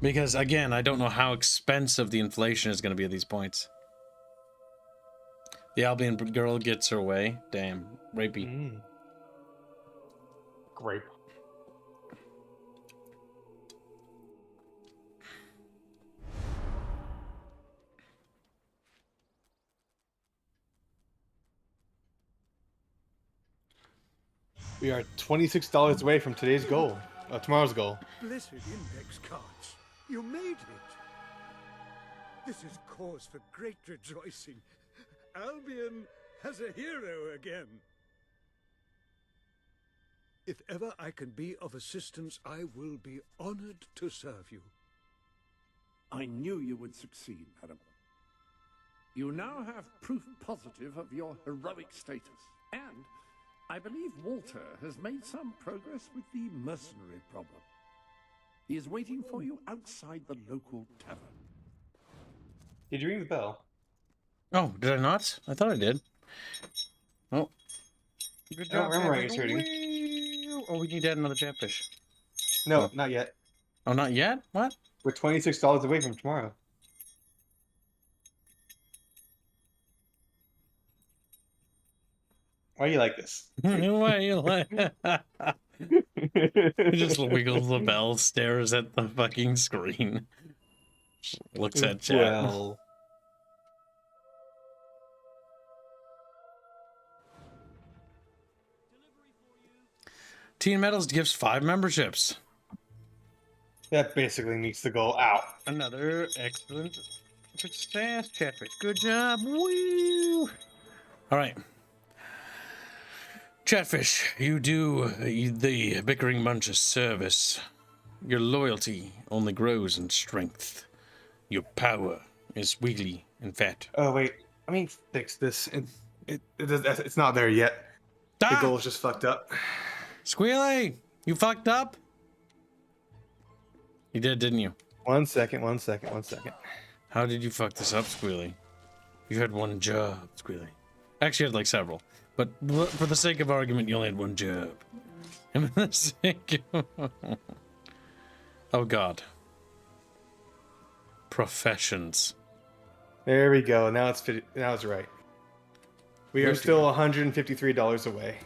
Because, again, I don't know how expensive the inflation is going to be at these points. The Albion girl gets her way. Damn. Rapey. Grape. We are $26 away from today's goal. Tomorrow's goal. Blessed index cards. You made it. This is cause for great rejoicing. Albion has a hero again. If ever I can be of assistance, I will be honored to serve you. I knew you would succeed, madam. You now have proof positive of your heroic status, and I believe Walter has made some progress with the mercenary problem. He is waiting for you outside the local tavern. Did you ring the bell? Oh, did I not? I thought I did. Oh. Good job. I don't remember I was hurting. Oh, we need to add another catfish. No, not yet. Oh, not yet? What? We're $26 away from tomorrow. Why are you like this? Why are you like... He just wiggles the bell, stares at the fucking screen. Looks at chat. Well... Teen Metals gives 5 memberships. That basically meets the goal. Ow. Another excellent success, Chatfish. Good job. Woo! All right. Chatfish, you do the Bickering bunch a service. Your loyalty only grows in strength. Your power is wiggly and fat. Oh, wait. Let me fix this. It's not there yet. The goal is just fucked up. Squealy, you fucked up? You did, didn't you? One second. How did you fuck this up, Squealy? You had one job, Squealy. Actually, you had like several. But for the sake of argument, you only had one job. And for the sake of... Oh, God. Professions. There we go. Now it's right. We are still $153 away.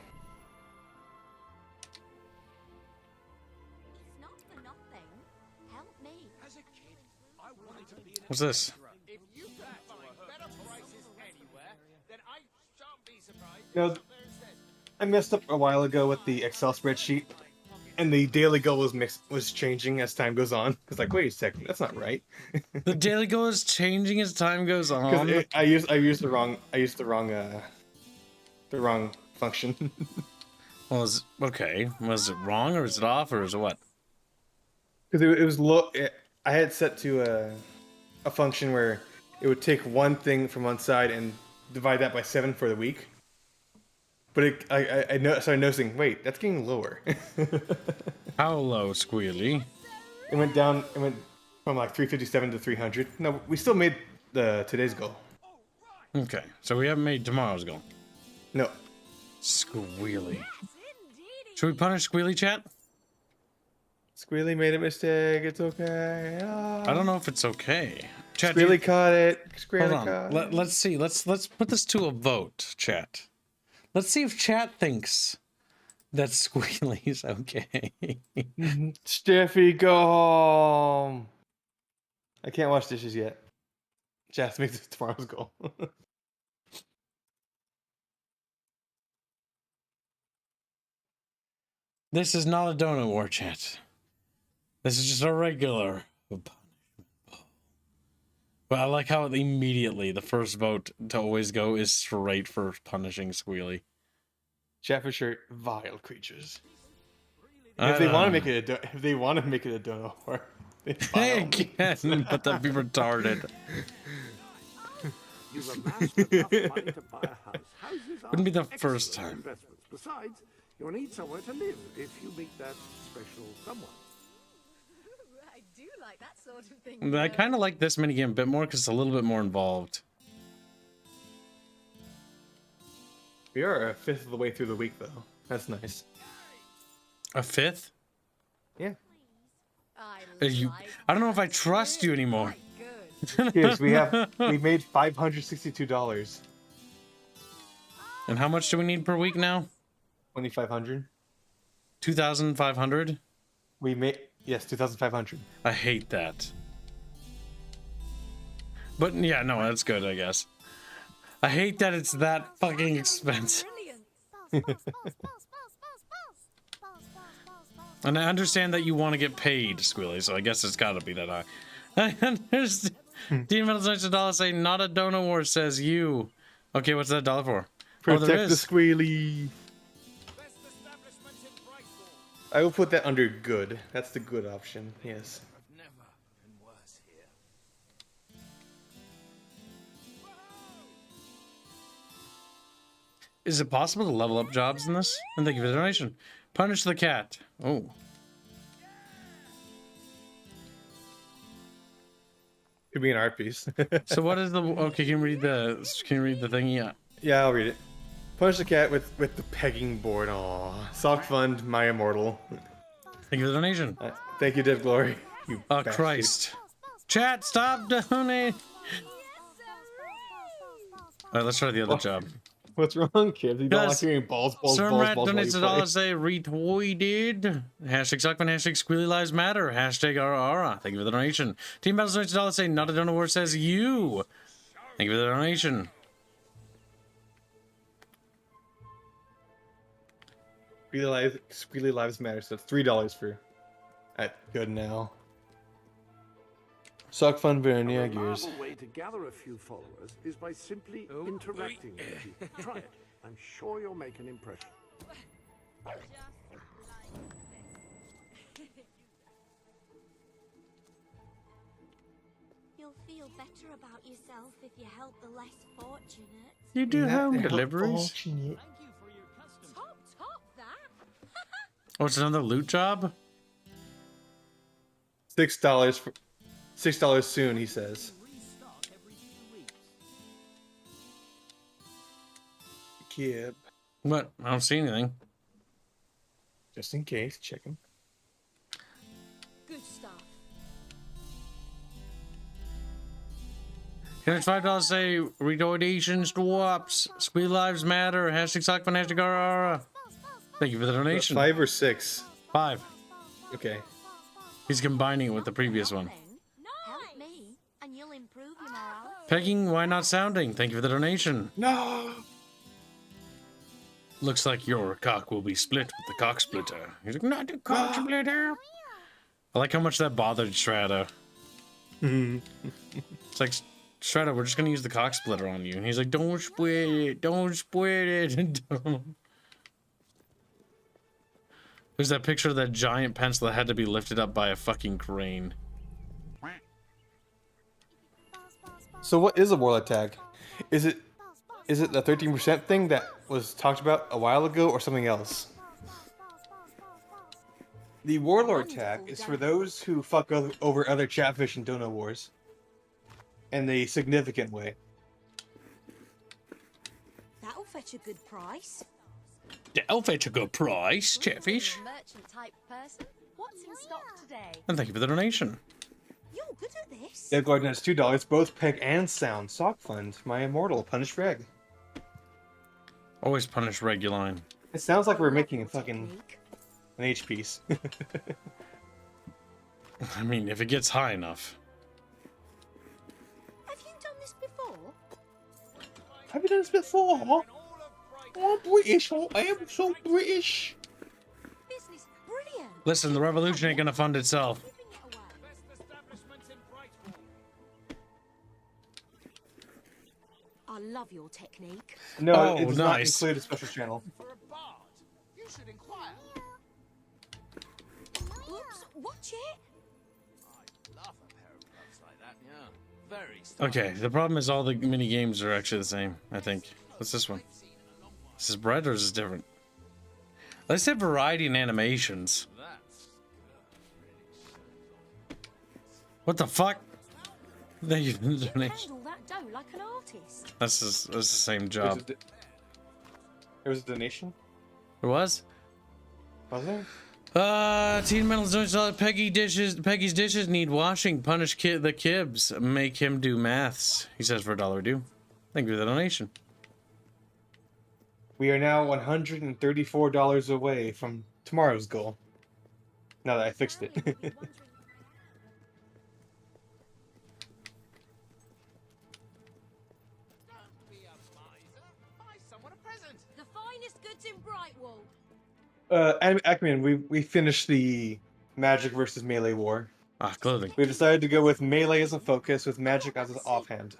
What's this? No, I messed up a while ago with the Excel spreadsheet, and the daily goal was changing as time goes on. It's like, wait a second, that's not right. The daily goal is changing as time goes on. I used the wrong function. Well, okay. Was it wrong, or is it off, or is it what? Because it was low. I had set to a function where it would take one thing from one side and divide that by 7 for the week. But I started noticing, wait, that's getting lower. How low, Squealy? It went down. It went from like 357 to 300. No, we still made today's goal. Okay, so we haven't made tomorrow's goal. No. Squealy. Should we punish Squealy, chat? Squealy made a mistake. It's okay. Oh. I don't know if it's okay. Chat, Squealy caught it. Squealy hold on. caught it. Let's see. Let's put this to a vote, chat. Let's see if chat thinks that Squealy's okay. Steffi, go home. I can't wash dishes yet. Just make this tomorrow's goal. This is not a donut war, chat. This is just a regular punishment bowl. But I like how immediately the first vote to always go is straight for punishing Squealy. Chatfish are vile creatures. If they want to make it a donut war, they can, but that'd be retarded. You've amassed enough money to buy a house. Houses Wouldn't be the are first excellent time. investments. Besides, you'll need somewhere to live if you meet that special someone. I do like that sort of thing. I kind of like this minigame a bit more because it's a little bit more involved. We are a fifth of the way through the week, though. That's nice. A fifth? Yeah. I don't know if I trust you anymore. Yes, we made $562. And how much do we need per week now? 2,500. 2,500? We made 2,500. I hate that. But yeah, no, that's good, I guess. I hate that it's that fucking expensive. And I understand that you want to get paid, Squealy, so I guess it's gotta be that high. I understand. Dean Metal's $1 say, not a donut war, says you. Okay, what's that dollar for? Protect the Squealy. I will put that under good. That's the good option, yes. Is it possible to level up jobs in this? And thank you for the donation. Punish the cat. Oh. Could be an art piece. So what is the... Okay, can you read the thing? Yeah. Yeah, I'll read it. Punish the cat with the pegging board. Aw. Sock Fund, my immortal. Thank you for the donation. Thank you, Dev Glory. You Oh, bastard. Christ. Chat, stop donating. Alright, let's try the other job. What's wrong, kids? You don't like hearing balls. Sermrat donates $1 say retweeted. Hashtag Suckman, hashtag Squealy Lives Matter, hashtag RRA. Thank you for the donation. Team Battles donates $1 say not a donor word says you. Thank you for the donation. Squealy Lives Matter, so that's $3 for good now. Sock Fun Vernier Gears. A way to gather a few followers is by simply interacting with you. Try it. I'm sure you'll make an impression. You'll feel better about yourself if you help the less fortunate. You do home deliveries? Top that. Oh, it's another loot job? $6 soon, he says. Kib. What? I don't see anything. Just in case, check him. Good stuff. Here's $5 say redonation swaps. Squealy Lives Matter. Hashtag Sockman, hashtag RRA. Thank you for the donation. 5 or 6? 5. Okay. He's combining it with the previous one. Help me, and you'll improve your morale. Pegging, why not sounding? Thank you for the donation. No. Looks like your cock will be split with the cock splitter. He's like, not the cock splitter. I like how much that bothered Strata. It's like, Strata, we're just gonna use the cock splitter on you. And he's like, don't split it, don't split it. There's that picture of that giant pencil that had to be lifted up by a fucking crane. So what is a warlord tag? Is it the 13% thing that was talked about a while ago or something else? The warlord tag is for those who fuck over other chatfish and donut wars. In the significant way. That'll fetch a good price. That'll fetch a good price, Chatfish. Merchant type person. What's in stock today? And thank you for the donation. You're good at this. Dead Garden has $2, both peg and sound. Sock Fund, my immortal, punish Reg. Always punish Reguline. It sounds like we're making a fucking an H piece. I mean, if it gets high enough. Have you done the Have you done this before? Oh, I'm British. Oh, I am so British. Business brilliant. Listen, the revolution ain't gonna fund itself. I love your technique. No, Oh, it does nice. not include a special channel. For a bard, you should inquire. Oops, watch it. I love a pair of gloves like that, yeah. Very stylish. Okay, the problem is all the mini games are actually the same, I think. What's this one? Is this bread or is this different? Let's say variety in animations. What the fuck? Thank you for the donation. Handle that dough like an artist. That's the same job. There was a donation? It was? Was there? Teen Metal's donation. Peggy's dishes need washing. Punish the kibs. Make him do maths. He says for $1 due. Thank you for the donation. We are now $134 away from tomorrow's goal. Now that I fixed it. The finest goods in Brightwall. Ackman, we finished the Magic versus Melee war. Ah, clothing. We decided to go with Melee as a focus, with Magic as an offhand.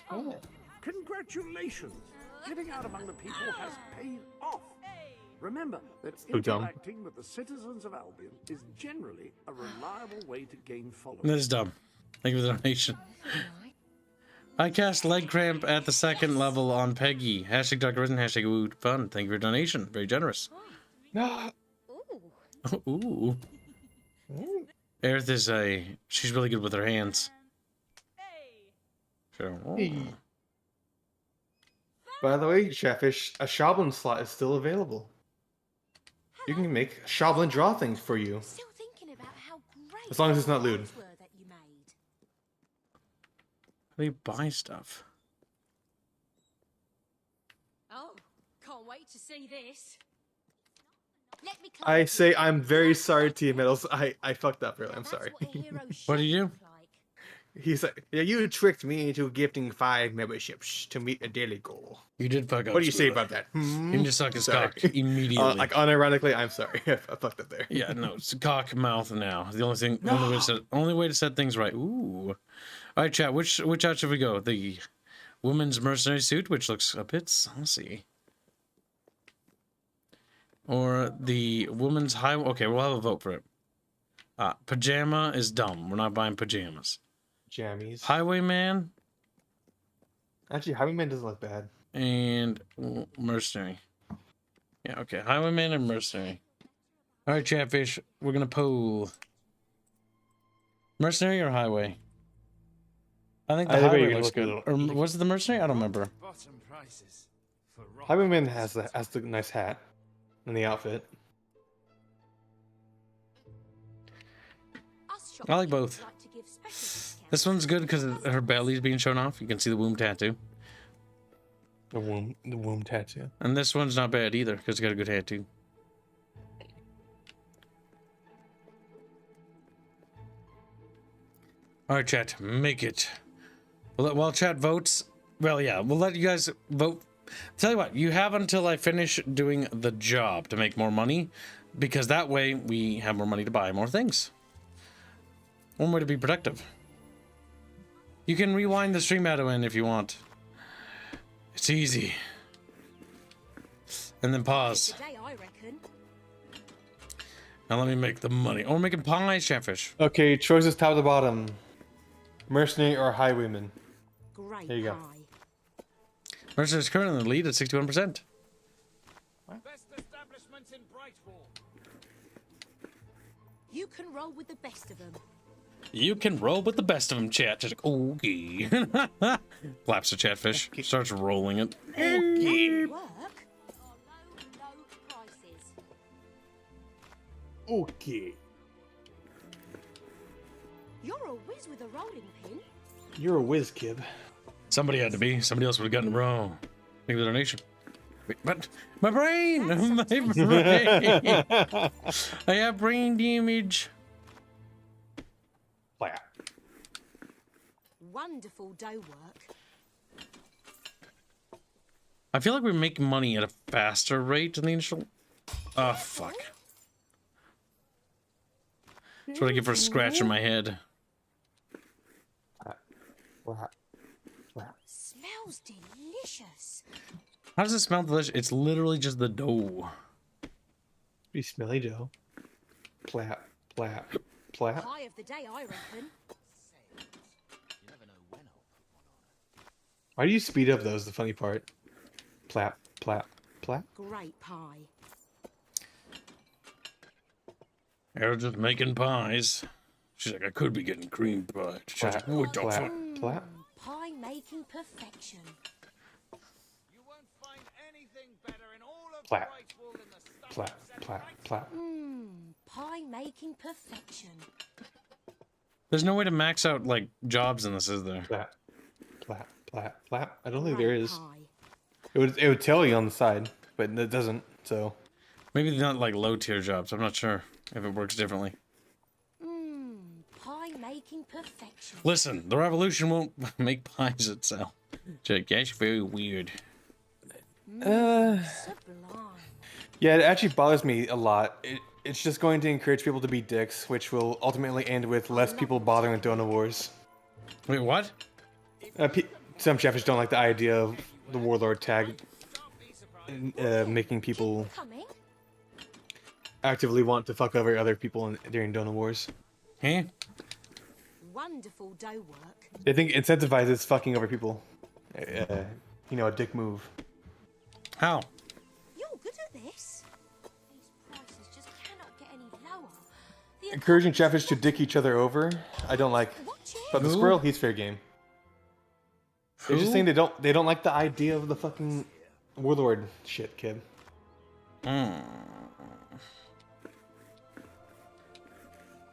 Oh, congratulations! Getting out among the people has paid off. Remember that So dumb. interacting with the citizens of Albion is generally a reliable way to gain followers. That is dumb. Thank you for the donation. I cast leg cramp at the 2nd level on Peggy. Hashtag Dr. Risen, hashtag Woo Fun. Thank you for your donation. Very generous. No. Ooh. Arith is she's really good with her hands. Sure. Hey. By the way, Chatfish, a Shoblin slot is still available. You can make Shoblin draw things for you. Still thinking about how great As long as it's not lewd. those were that you made. How do you buy stuff? Oh, can't wait to see this. Let me I say I'm very sorry, T Metals. I fucked up, really. I'm sorry. What do you do? He's like, yeah, you tricked me into gifting 5 memberships to meet a daily goal. You did fuck up. What do you say Scooter. about that? You can just suck his Sorry. cock immediately. Like unironically, I'm sorry. I fucked up there. Yeah, no, it's cock mouth now. The only way to set things right. Ooh. All right, chat. Which out should we go? The woman's mercenary suit, which looks a bit saucy, or the woman's high? Okay, we'll have a vote for it. Pajama is dumb. We're not buying pajamas. Jammies. Highwayman. Actually, Highwayman doesn't look bad. And mercenary. Yeah, okay. Highwayman and mercenary. All right, Chatfish. We're gonna poll. Mercenary or highway? I think the Either way, highway you're gonna looks look good. Or was it the mercenary? I don't remember. Bottom prices for Highwayman has the nice hat and the outfit. I like both. This one's good because her belly's being shown off. You can see the womb tattoo. The womb tattoo. And this one's not bad either because it's got a good hat too. All right, chat, make it. While chat votes, well, yeah, we'll let you guys vote. Tell you what, you have until I finish doing the job to make more money, because that way we have more money to buy more things. One way to be productive. You can rewind the stream out in if you want. It's easy. And then pause. Today, I reckon. Now let me make the money. Oh, we're making pies, Chatfish. Okay, choices top to bottom. Mercenary or Highwayman. Great There you go. pie. Mercenary is currently in the lead at 61%. best establishments in Brightwall. You can roll with the best of them. You can roll with the best of them, chat. Just like, okay. Claps the Chatfish. Starts rolling it. Okay. Work. Low prices. Okay. You're a whiz with a rolling pin. You're a whiz, kid. Somebody had to be. Somebody else would have gotten it wrong. Maybe the donation. Wait, but my brain! My brain! I have brain damage. Wonderful dough work. I feel like we're making money at a faster rate than the initial. Oh, fuck. That's what I get for scratching my head. Smells delicious. How does it smell delicious? It's literally just the dough. Pretty smelly dough. Plap, plap, plap. Pie of the day, I reckon. Why do you speed up those? The funny part. Plap, plap, plap. Great pie. They're just making pies. She's like, I could be getting cream pie. She's like, what the fuck? Plap. Pie making perfection. You won't find anything better in all of Plap. Brightwall than the Plap, plap, plap. Pie making perfection. There's no way to max out, like, jobs in this, is there? Plap, plap, plap, plap. I don't think there is. It would tell you on the side, but it doesn't, so. Maybe they're not, like, low-tier jobs. I'm not sure if it works differently. Pie making perfection. Listen, the revolution won't make pies itself. Jake, that's very weird. Sublime. Yeah, it actually bothers me a lot. It's just going to encourage people to be dicks, which will ultimately end with less people bothering with donor wars. Wait, what? Some chapters don't like the idea of the warlord tag making people actively want to fuck over other people during donor wars. Huh? Wonderful dough work. I think it incentivizes fucking over people. You know, a dick move. How? You're good at this. These prices just cannot get any lower. Encouraging chapters to dick each other over, I don't like. But the squirrel, he's fair game. They're just saying they don't like the idea of the fucking warlord shit, kid.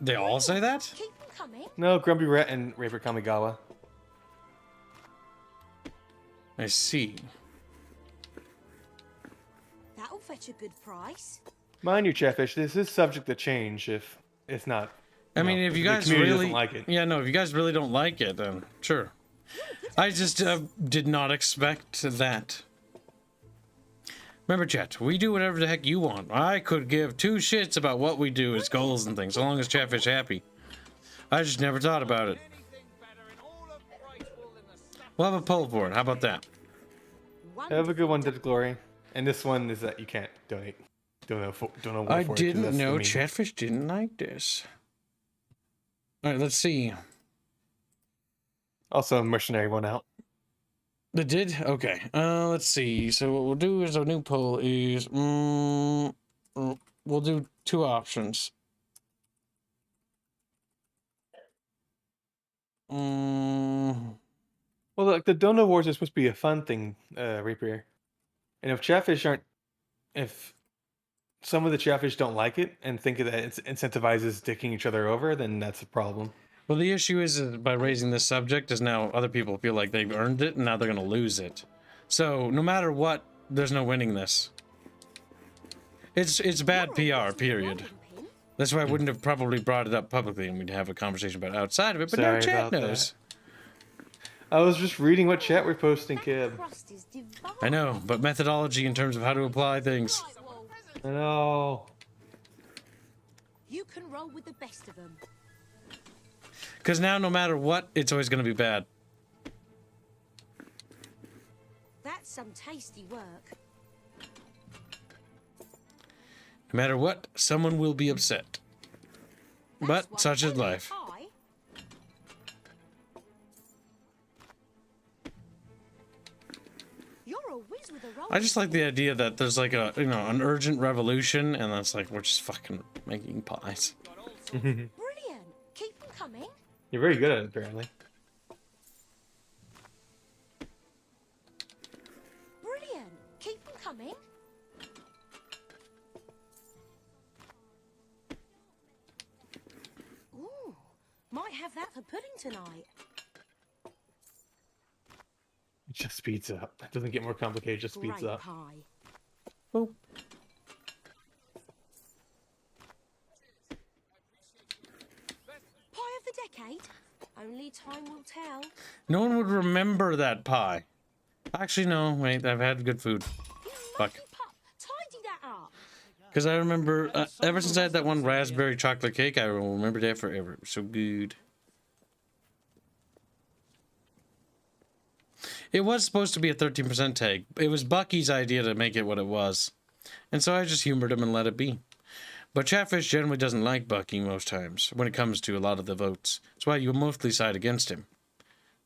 They all say that? Keep them coming. No, Grumpy Rat and Raper Kamigawa. I see. That'll fetch a good price. Mind you, Chatfish, this is subject to change if it's not. I mean, if you guys really really like it. Yeah, no, if you guys really don't like it, then sure. I just did not expect that. Remember, chat, we do whatever the heck you want. I could give two shits about what we do as goals and things, so long as Chatfish happy. I just never thought about it. We'll have a poll for it. How about that? Have a good one, Dead Glory. And this one is that you can't donate. Don't know for it, 'cause I that's didn't the know meme. Chatfish didn't like this. All right, let's see. Also, a mercenary went out. It did? Okay. Let's see. So what we'll do is our new poll is we'll do two options. Well, like the donor wars are supposed to be a fun thing, Rapier. And if Chatfish if some of the Chatfish don't like it and think that it incentivizes dicking each other over, then that's a problem. Well, the issue is by raising this subject is now other people feel like they've earned it and now they're going to lose it. So no matter what, there's no winning this. It's bad PR, period. That's why I wouldn't have probably brought it up publicly and we'd have a conversation about it outside of it, but now Sorry chat about knows. I was just reading what chat we're posting, kid. I know, but methodology in terms of how to apply things. I know. You can roll with the best of them. Because now, no matter what, it's always going to be bad. That's some tasty work. No matter what, someone will be upset. But such is life. You're a whiz with a roll. I just like the idea that there's like a, an urgent revolution, and that's like, we're just fucking making pies. Brilliant. Keep them coming. You're very good at it, apparently. Brilliant. Keep them coming. Ooh, might have that for pudding tonight. It just speeds up. It doesn't get more complicated, it just speeds Great up. pie. Boop. Pie of the decade? Only Only time will tell. No one would remember that pie. Actually, no. Wait, I've had good food. Fuck. Tidy that up. Because I remember, ever since I had that one raspberry chocolate cake, I will remember that forever. It was so good. It was supposed to be a 13% tag. It was Bucky's idea to make it what it was. And so I just humored him and let it be. But Chatfish generally doesn't like Bucky most times, when it comes to a lot of the votes. That's why you mostly side against him.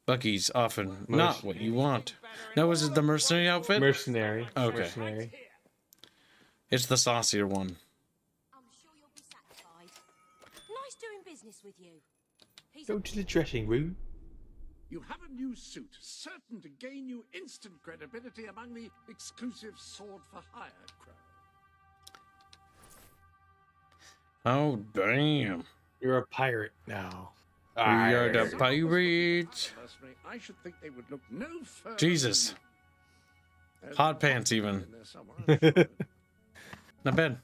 Bucky's often not what you want. Now, was it the mercenary outfit? Mercenary. Okay. Mercenary. It's the saucier one. I'm sure you'll be satisfied. Nice doing business with you. Go to the dressing room. You have a new suit, certain to gain you instant credibility among the exclusive sword for hire crowd. Oh, damn. You're a pirate now. We are the pirates. Personally, I should think they would look no further. Jesus. Hot pants, even. Not bad.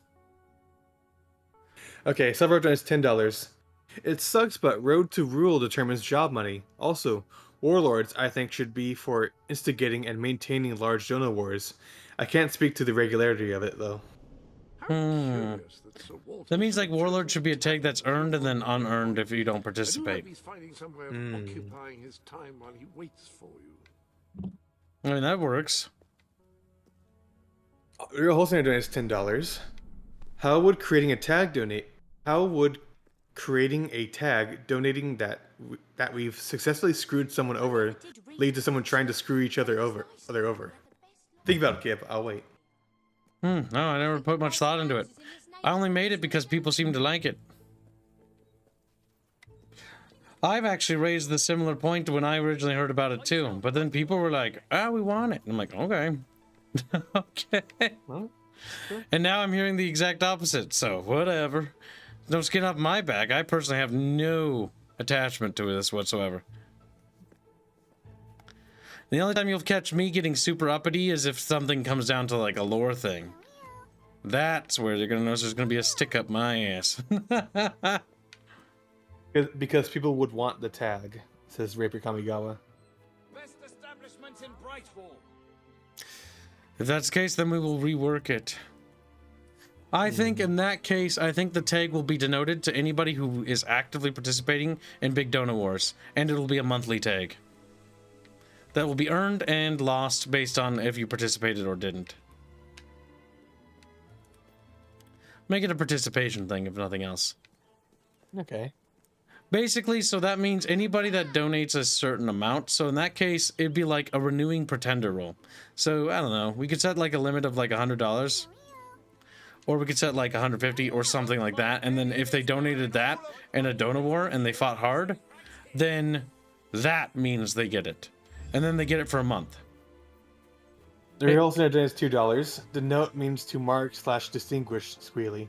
Okay, silver is $10. It sucks, but Road to Rule determines job money. Also, warlords, I think, should be for instigating and maintaining large donor wars. I can't speak to the regularity of it, though. That means, like, warlord should be a tag that's earned and then unearned if you don't participate. He's finding some way of occupying his time while he waits for you. I mean, that works. Real Wholesale donates $10. How would creating a tag donating that we've successfully screwed someone over lead to someone trying to screw each other over? Think about it, Kip. I'll wait. No, I never put much thought into it. I only made it because people seem to like it. I've actually raised the similar point when I originally heard about it too, but then people were like, we want it. And I'm like, okay. Okay. Well, sure. And now I'm hearing the exact opposite, so whatever. No skin off my back. I personally have no attachment to this whatsoever. The only time you'll catch me getting super uppity is if something comes down to like a lore thing. That's where you're gonna notice there's gonna be a stick up my ass. Because people would want the tag, says Raper Kamigawa. Best establishment in Brightwall. If that's the case, then we will rework it. I think in that case, I think the tag will be denoted to anybody who is actively participating in Big Donut Wars, and it'll be a monthly tag. That will be earned and lost based on if you participated or didn't. Make it a participation thing, if nothing else. Okay. Basically, so that means anybody that donates a certain amount. So in that case, it'd be like a renewing pretender role. So, I don't know. We could set like a limit of like $100. Or we could set like 150 or something like that. And then if they donated that in a donor war and they fought hard, then that means they get it. And then they get it for a month. The real estate is $2. The note means to mark/distinguish Squealy.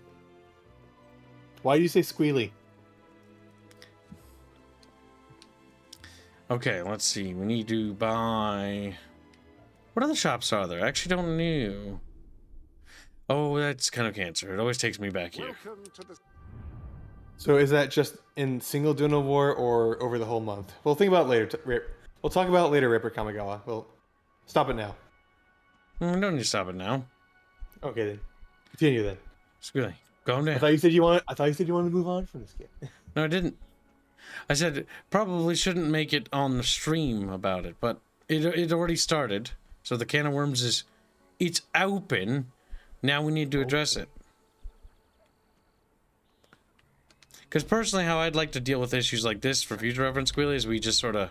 Why do you say Squealy? Okay, let's see. We need to buy... What other shops are there? I actually don't know. Oh, that's kind of cancer. It always takes me back here. So is that just in single donor war or over the whole month? We'll think about it later. We'll talk about it later, Ripper Kamigawa. We'll stop it now. We don't need to stop it now. Okay then. Continue then. Squealy, calm down. I thought you said you wanted to move on from this game. No, I didn't. I said probably shouldn't make it on the stream about it, but it already started. So the can of worms is it's open. Now we need to address it. Because personally, how I'd like to deal with issues like this for future reference, Squealy, is we just sort of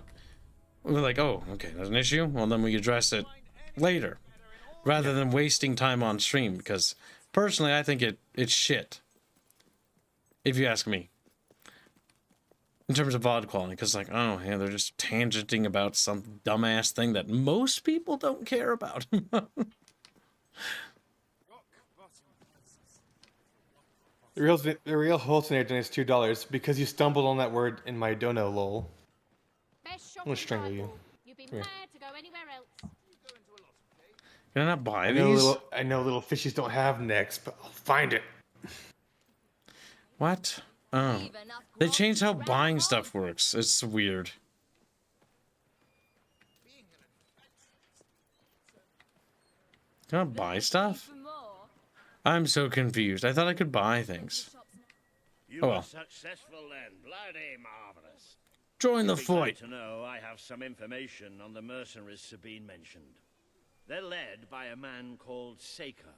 we're like, oh, okay, there's an issue. Well, then we address it later, rather than wasting time on stream. Because personally, I think it's shit. If you ask me. In terms of VOD quality, because like, oh yeah, they're just tangenting about some dumbass thing that most people don't care about. The real wholesale donates $2 because you stumbled on that word in my dono, lol. I'm gonna strangle you. You'd be mad to go anywhere else. Can I not buy these? I know little fishies don't have necks, but I'll find it. What? Oh. They changed how buying stuff works. It's weird. Can I buy stuff? I'm so confused. I thought I could buy things. You Oh were well. successful then. Bloody marvelous. Join the You'll be glad fight. to know I have some information on the mercenaries Sabine mentioned. They're led by a man called Saker.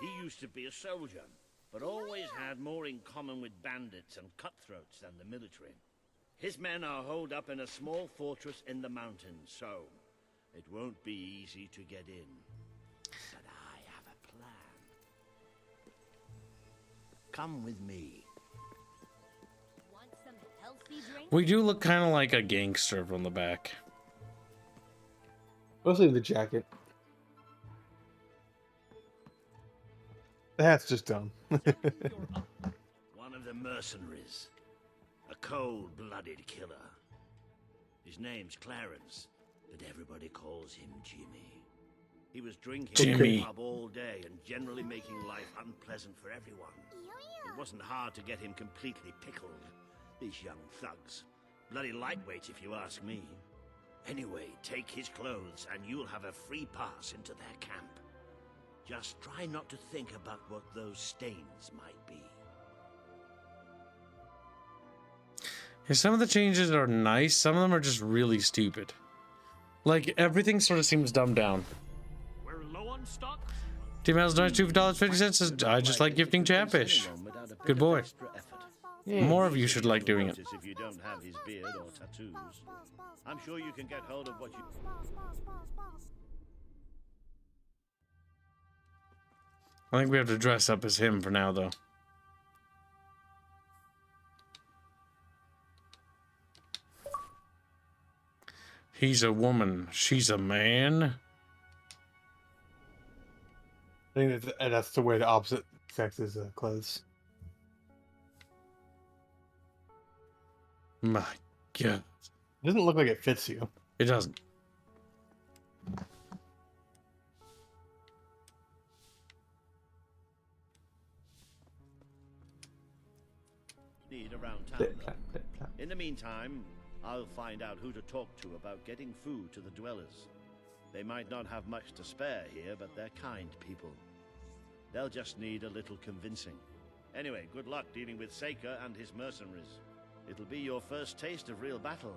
He used to be a soldier, but always had more in common with bandits and cutthroats than the military. His men are holed up in a small fortress in the mountains, so it won't be easy to get in. But I have a plan. Come with me. Want some healthy drink? We do look kind of like a gangster from the back. Mostly the jacket. The hat's just dumb. One of the mercenaries. A cold-blooded killer. His name's Clarence, but everybody calls him Jimmy. He was drinking in the pub all day and generally making life unpleasant for everyone. It wasn't hard to get him completely pickled. These young thugs. Bloody lightweight, if you ask me. Anyway, take his clothes and you'll have a free pass into their camp. Just try not to think about what those stains might be. Yeah, some of the changes are nice. Some of them are just really stupid. Like, everything sort of seems dumbed down. We're low on stock. Team House $92.50. I just like gifting Chatfish. Good boy. More of you should like doing it. If you don't have his beard or tattoos, I'm sure you can get hold of what you... I think we have to dress up as him for now, though. He's a woman. She's a man. I think that's to wear the opposite sex's clothes. My God. It doesn't look like it fits you. It doesn't. Need around town. In the meantime, I'll find out who to talk to about getting food to the dwellers. They might not have much to spare here, but they're kind people. They'll just need a little convincing. Anyway, good luck dealing with Saker and his mercenaries. It'll be your first taste of real battle.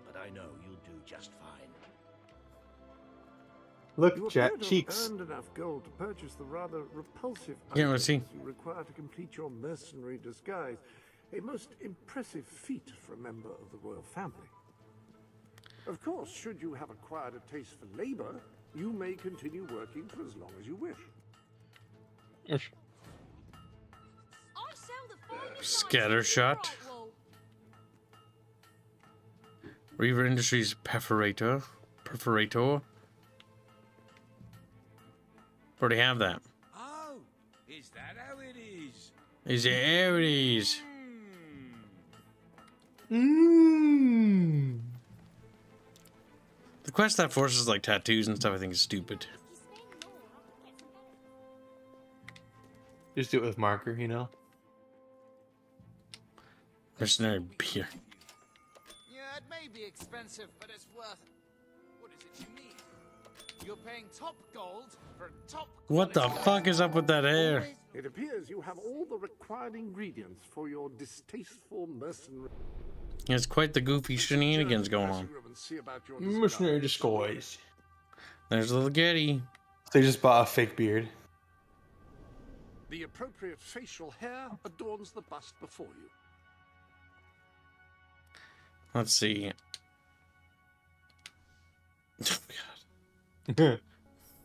But I know you'll do just fine. Look, You chat appear to have cheeks. earned enough gold to purchase the rather repulsive Yeah, let's see. items you require to complete your mercenary disguise. A most impressive feat for a member of the royal family. Of course, should you have acquired a taste for labor, you may continue working for as long as you wish. I sell the finest Scattershot. Reaver Industries Perforator. Already have that. Oh, is that how it is? Is it Aries? The quest that forces like tattoos and stuff I think is stupid. Just do it with marker, you know? Mercenary beer. Yeah, it may be expensive, but it's worth it. What is it you need? You're paying top gold for top... What the fuck is up with that hair? It appears you have all the required ingredients for your distasteful mercenary. It's quite the goofy shenanigans going on. Mercenary disguise. There's little Getty. They just bought a fake beard. The appropriate facial hair adorns the bust before you. Let's see.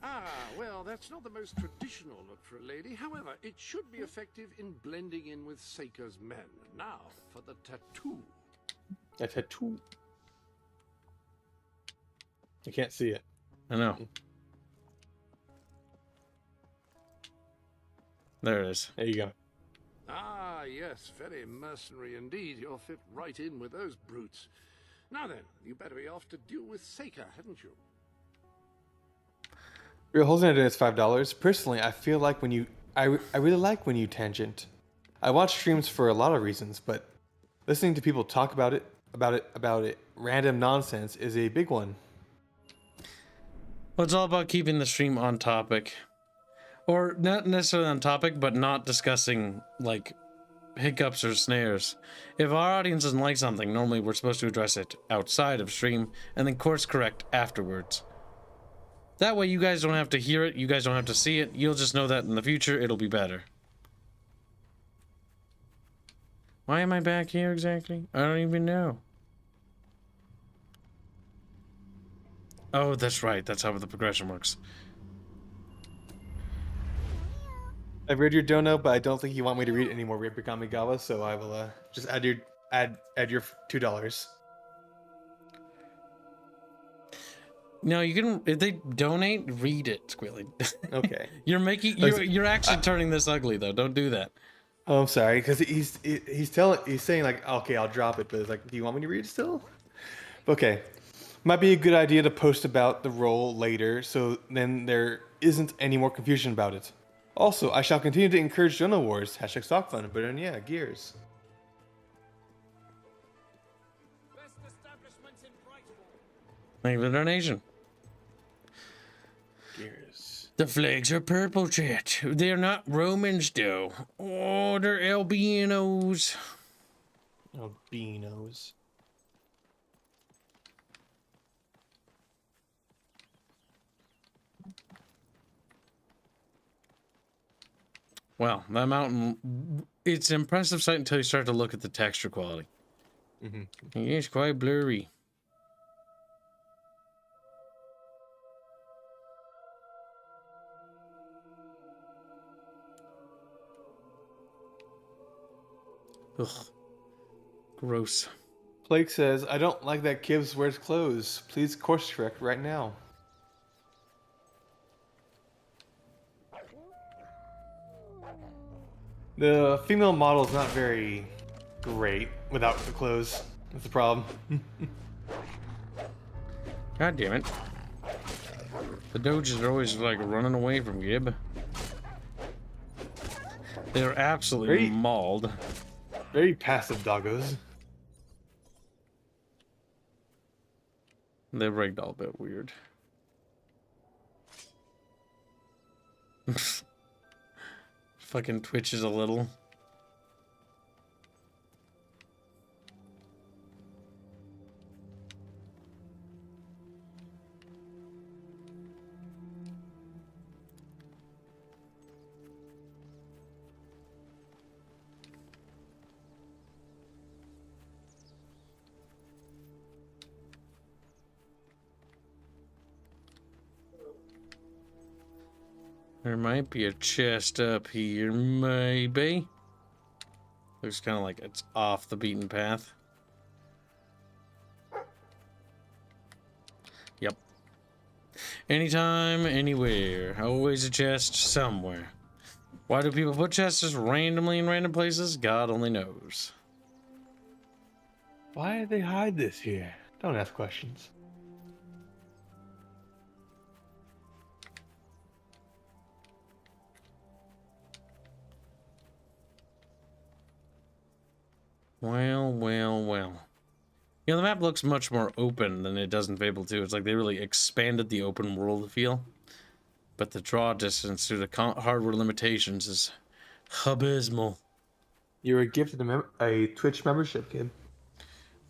Ah, well, that's not the most traditional look for a lady. However, it should be effective in blending in with Saker's men. Now, for the tattoo. A tattoo. I can't see it. I know. There it is. There you go. Ah, yes, very mercenary indeed. You'll fit right in with those brutes. Now then, you better be off to deal with Saker, hadn't you? Real Holding It is $5. Personally, I feel like when you... I really like when you tangent. I watch streams for a lot of reasons, but listening to people talk about it, random nonsense is a big one. Well, it's all about keeping the stream on topic. Or not necessarily on topic, but not discussing, like, hiccups or snares. If our audience doesn't like something, normally we're supposed to address it outside of stream and then course correct afterwards. That way you guys don't have to hear it, you guys don't have to see it, you'll just know that in the future it'll be better. Why am I back here exactly? I don't even know. Oh, that's right, that's how the progression works. I've read your dono, but I don't think you want me to read any more Reaper Kamigawa, so I will just add your $2. No, you can, if they donate, read it, Squilly. Okay. you're actually turning this ugly though. Don't do that. Oh, I'm sorry, because he's saying like, okay, I'll drop it, but it's like, do you want me to read it still? Okay. Might be a good idea to post about the role later, so then there isn't any more confusion about it. Also, I shall continue to encourage Dono Wars, #StockFun, but then yeah, Gears. Thank you for the donation. Gears. The flags are purple, chat. They're not Romans, though. Oh, they're albinos. Albinos. Well, that mountain, it's an impressive sight until you start to look at the texture quality. It's quite blurry. Ugh. Gross. Blake says, I don't like that Gibbs wears clothes. Please course correct right now. The female model is not very great without the clothes. That's the problem. God damn it. The doges are always like running away from Gib. They're absolutely mauled. Very passive doggos. They're rigged all a bit weird. Fucking twitches a little. There might be a chest up here, maybe. Looks kind of like it's off the beaten path. Yep. Anytime, anywhere. Always a chest somewhere. Why do people put chests just randomly in random places? God only knows. Why did they hide this here? Don't ask questions. Well, well, well. You know, the map looks much more open than it does in Fable 2. It's like they really expanded the open world feel. But the draw distance due to hardware limitations is abysmal. You were gifted a Twitch membership, kid.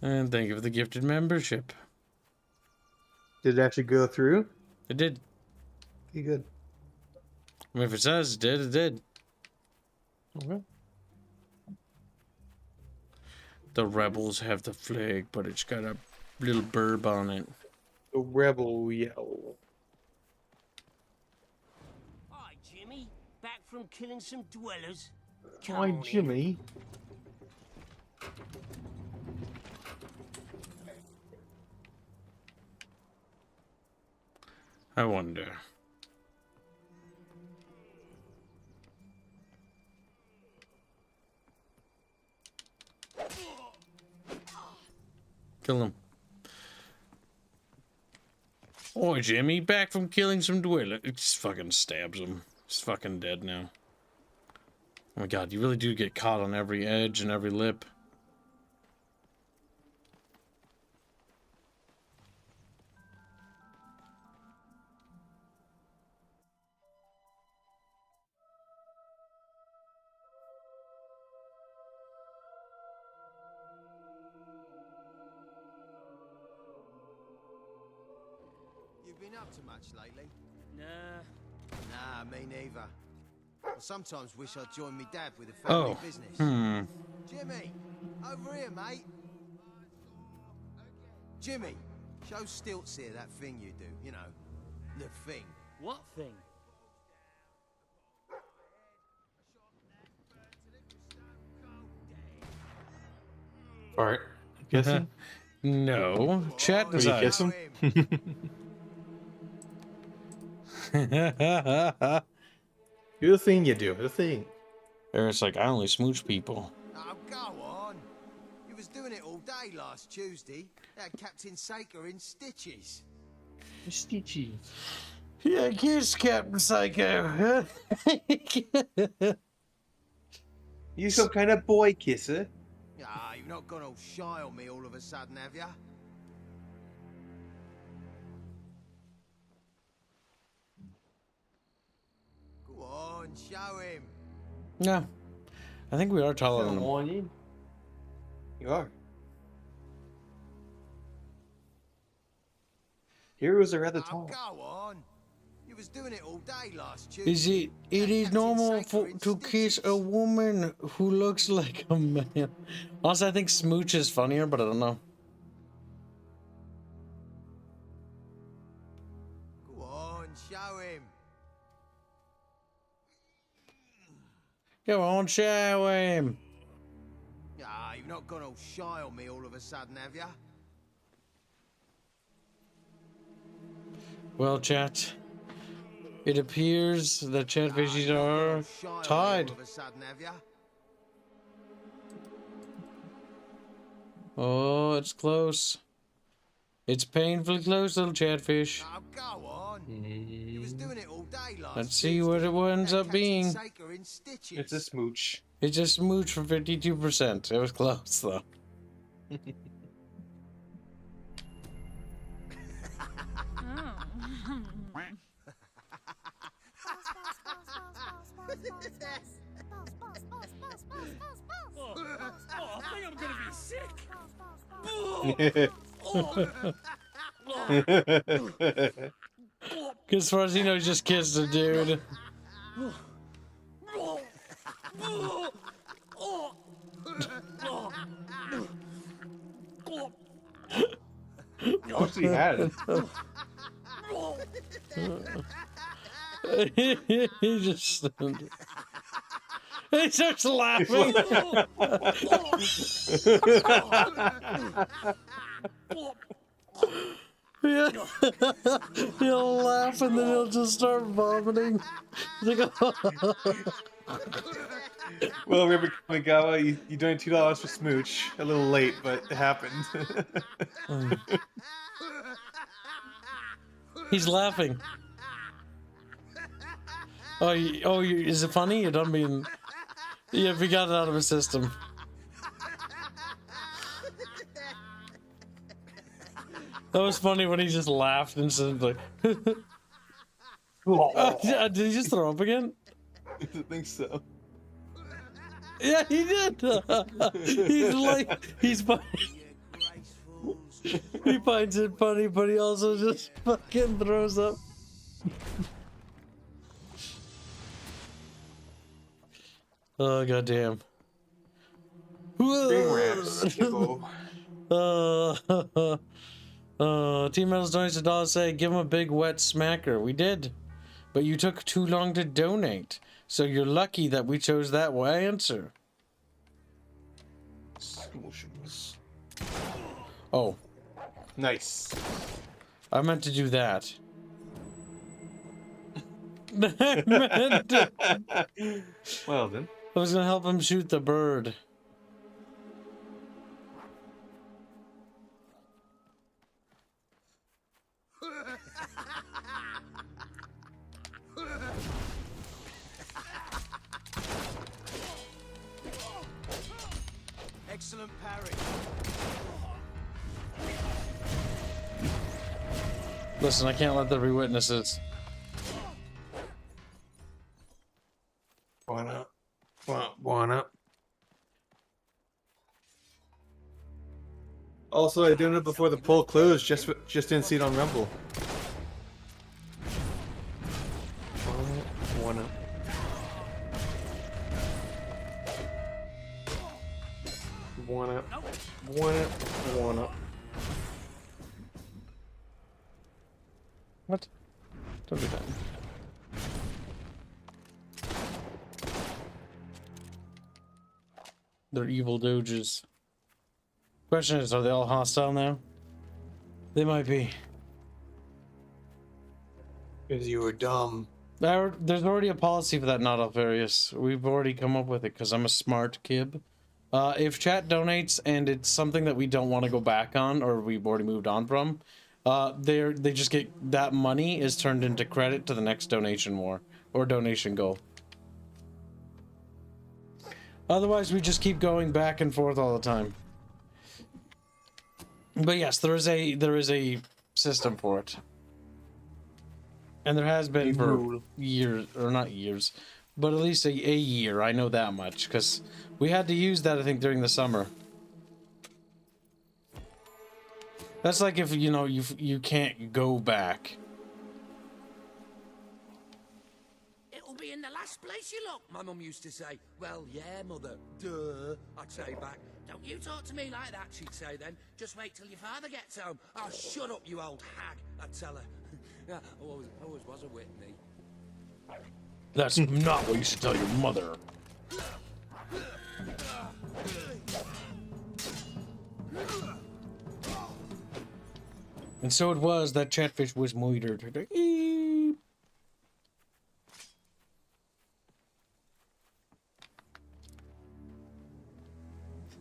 And thank you for the gifted membership. Did it actually go through? It did. Okay, good. I mean, if it says it did, it did. Okay. The rebels have the flag, but it's got a little burb on it. The rebel yell. Hi, Jimmy. Back from killing some dwellers. Hi, Jimmy. I wonder. Kill him. Oi, Jimmy, back from killing some dwellers. It just fucking stabs him. He's fucking dead now. Oh my god, you really do get caught on every edge and every lip. been up to much lately? Nah. Nah, me neither. I sometimes wish I'd joined me dad with a family business. Jimmy, over here, mate. Jimmy, show Stilts here that thing you do, you know, the thing. What thing? Alright. Guessing? No. Chat Will you decides. kiss him? Do the thing you do. The thing. Eric's like, I only smooch people. Oh, go on. You was doing it all day last Tuesday. They had Captain Saker in stitches. Stitchy. Yeah, kiss Captain Psycho. You some kind of boy kisser? Ah, you've not gone all shy on me all of a sudden, have ya? Go on, show him. Yeah. I think we are taller than him. On. You are. Heroes are rather tall. Go on. You was doing it all day last Tuesday. Is it is normal to kiss a woman who looks like a man. Honestly, I think smooch is funnier, but I don't know. Go on, show him. Go on, show him. Ah, you've not gone all shy on me all of a sudden, have ya? Well, chat, it appears that Chatfishies are tied. All of a sudden, have ya? Oh, it's close. It's painfully close, little Chatfish. Oh, go on. You was doing it all day last Let's see what it ends up being. Saker in stitches. It's a smooch. It's a smooch for 52%. It was close, though. I think I'm gonna be sick. Because as far as he knows, he just kissed a dude. Oh, she had it. He just he starts laughing. Yeah. He'll laugh and then he'll just start vomiting. He's like, Well, remember, Kamigawa, you donated $2 for smooch. A little late, but it happened. He's laughing. Oh, is it funny? You don't mean... Yeah, if he got it out of his system. That was funny when he just laughed and said, like... Did he just throw up again? I think so. Yeah, he did. He's like... He finds it funny, but he also just fucking throws up. Oh, goddamn. Big ramps. Team Metals donates $1 say, give him a big wet smacker. We did. But you took too long to donate. So you're lucky that we chose that answer. Oh. Nice. I meant to do that. I meant to... Well then. I was gonna help him shoot the bird. Excellent parry. Listen, I can't let there be witnesses. Why not? Why not? Also, I doing it before the poll closed. Just didn't see it on Rumble. Wanna. What? Don't do that. They're evil doges. Question is, are they all hostile now? They might be. Because you were dumb. There's already a policy for that, not Alfarius. We've already come up with it because I'm a smart kid. If chat donates and it's something that we don't want to go back on, or we've already moved on from, they just get that money is turned into credit to the next donation war or donation goal. Otherwise, we just keep going back and forth all the time. But yes, there is a system for it. And there has been for years, or not years, but at least a year. I know that much because we had to use that, I think, during the summer. That's like if, you know, you can't go back. It'll be in the last place you look, my mum used to say. Well, yeah, mother. Duh. I'd say back. Don't you talk to me like that, she'd say then. Just wait till your father gets home. Oh, shut up, you old hag, I'd tell her. Yeah, always was a Whitney. That's not what you should tell your mother. And so it was that Chatfish was murdered.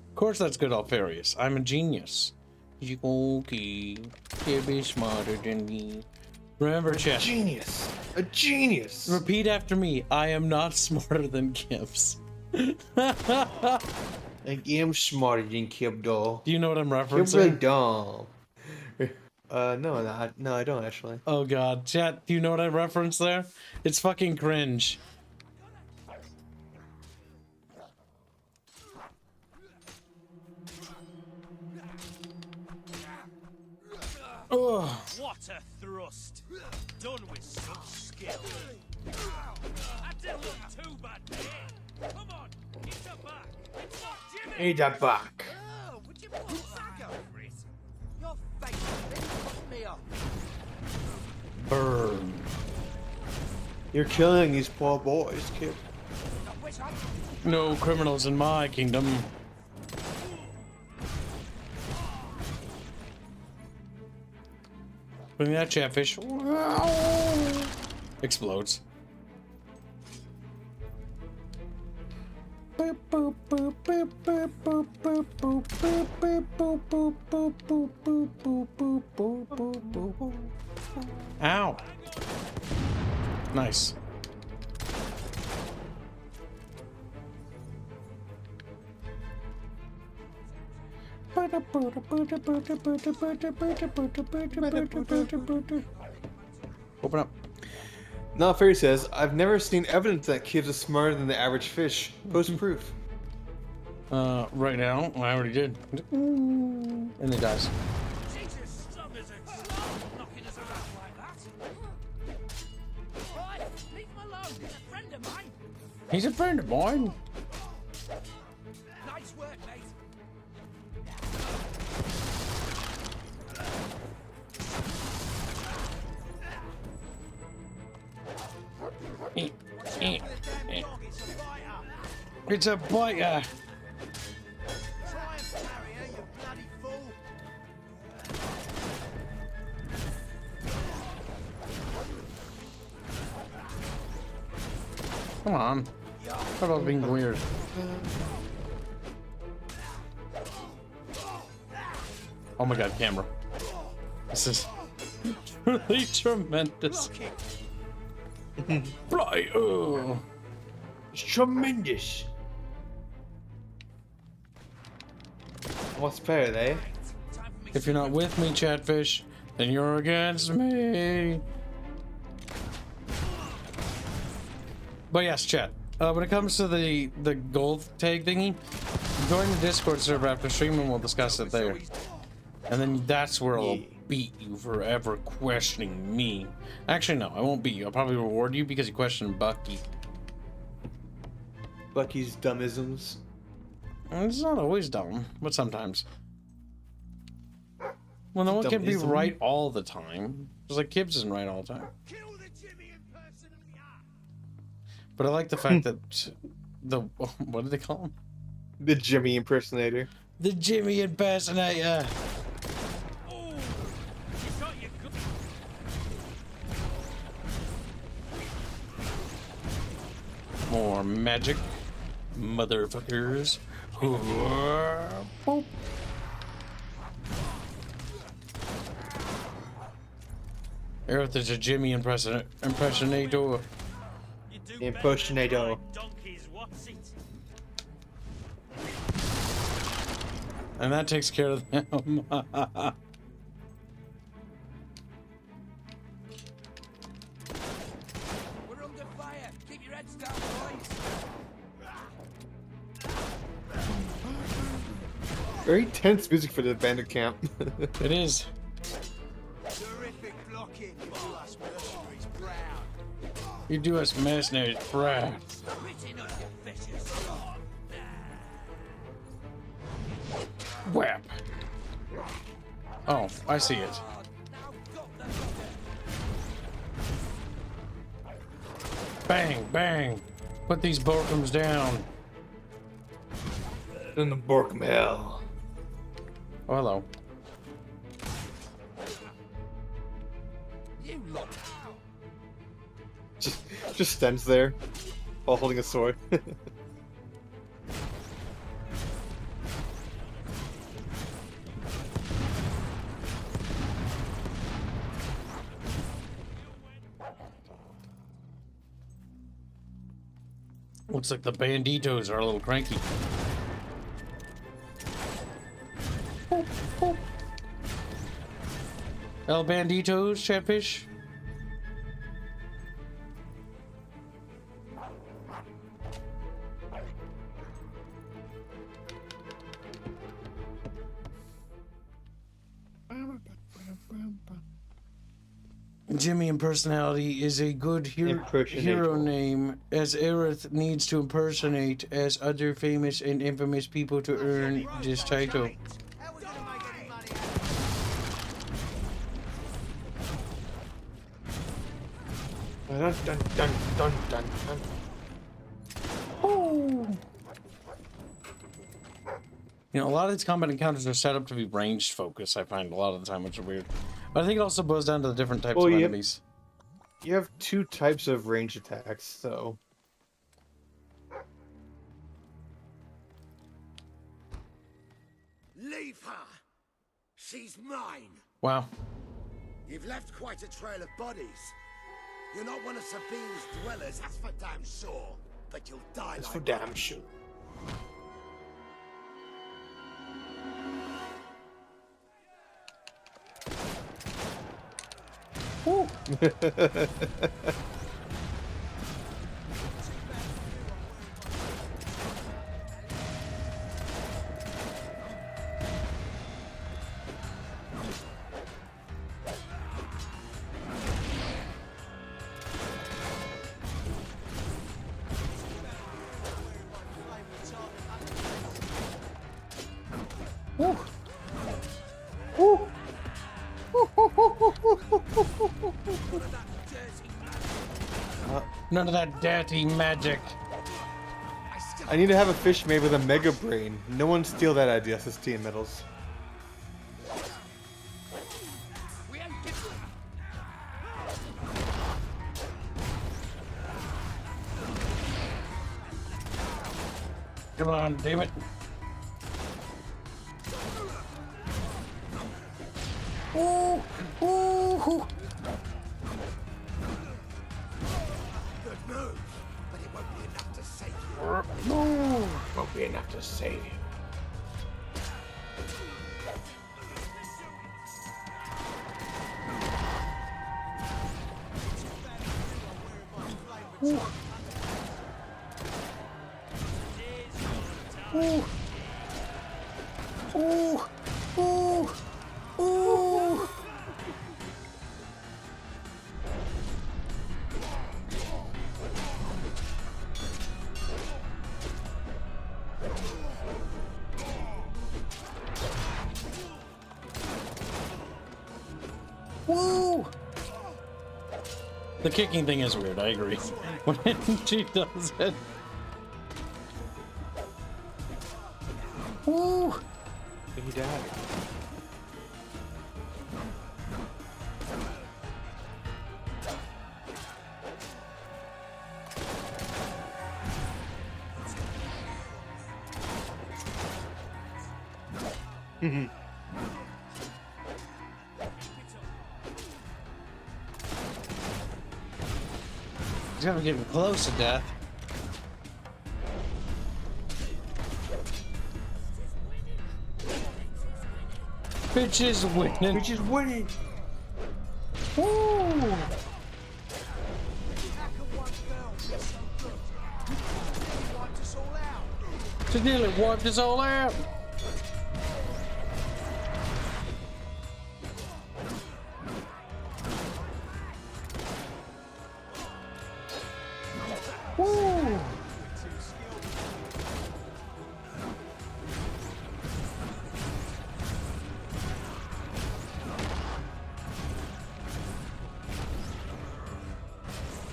Of course that's good, Alfarius. I'm a genius. Okay, can't be smarter than me. Remember, chat. Genius. A genius. Repeat after me. I am not smarter than Gibbs. I am smarter than Kib, doll. Do you know what I'm referencing? You're really dumb. No, I don't actually. Oh god, chat, do you know what I referenced there? It's fucking cringe. Ugh. What a thrust! Done with such skill. That didn't look too bad, mate. Come on, eat her back. It's not Jimmy. Eat that back. Oh, would you put a bag over it? Your face is putting me off. Burn. You're killing these poor boys, Kib. No criminals in my kingdom. Bring that Chatfish. Explodes. Ow. Nice. Open up. Now, Fairy says, I've never seen evidence that Kibs is smarter than the average fish. Post proof. Right now, I already did. And it dies. Jesus, stop it. Knocking us around like that. Boy, leave him alone. He's a friend of mine. He's a friend of mine. Nice work, mate. It's a biter. Come on. How about being weird? Oh my god, camera. This is really tremendous. Fly! Oh. It's tremendous. What's better, eh? If you're not with me, Chatfish, then you're against me. But yes, chat. When it comes to the gold tag thingy, join the Discord server after stream and we'll discuss it there. And then that's where I'll beat you for ever questioning me. Actually, no, I won't beat you. I'll probably reward you because you questioned Bucky. Bucky's dummisms. It's not always dumb, but sometimes. Well, no one can be right all the time. Just like Kibbs isn't right all the time. But I like the fact that the what did they call him? The Jimmy impersonator. The Jimmy impersonator. More magic, motherfuckers. Boop. Arith is a Jimmy impersonator. Impersonator. And that takes care of them. We're under fire. Keep your heads down, boys. Very tense music for the bandit camp. It is. Terrific blocking. You do us mercenaries proud. Whap. Oh, I see it. Bang, bang. Put these Borkums down. In the Borkum hell. Oh, hello. You lot. Just stands there while holding a sword. Looks like the banditos are a little cranky. Boop, boop. El banditos, Chatfish. Jimmy impersonality is a good hero name, as Arith needs to impersonate as other famous and infamous people to earn this title. Dun, dun, dun, dun, dun, dun. Oh. You know, a lot of these combat encounters are set up to be ranged focus, I find a lot of the time, which is weird. But I think it also boils down to the different types of enemies. You have two types of range attacks, so... Leave her! She's mine! Wow. You've left quite a trail of bodies. You're not one of Sabine's dwellers, that's for damn sure. But you'll die That's like for damn sure. Woo. Woo. Woo. None of that dirty magic. I need to have a fish made with a mega brain. No one steal that idea, SST and medals. Come on, damn it. Ooh, ooh. Good move, but it won't be enough to save you. No, won't be enough to save you. Ooh. Ooh. Ooh. Ooh. Ooh. The kicking thing is weird, I agree. When she does it. Woo! He died. Mm-hmm. He's gonna get close to death. Bitch is winning. Bitch is winning. Woo! She nearly wiped us all out. Woo!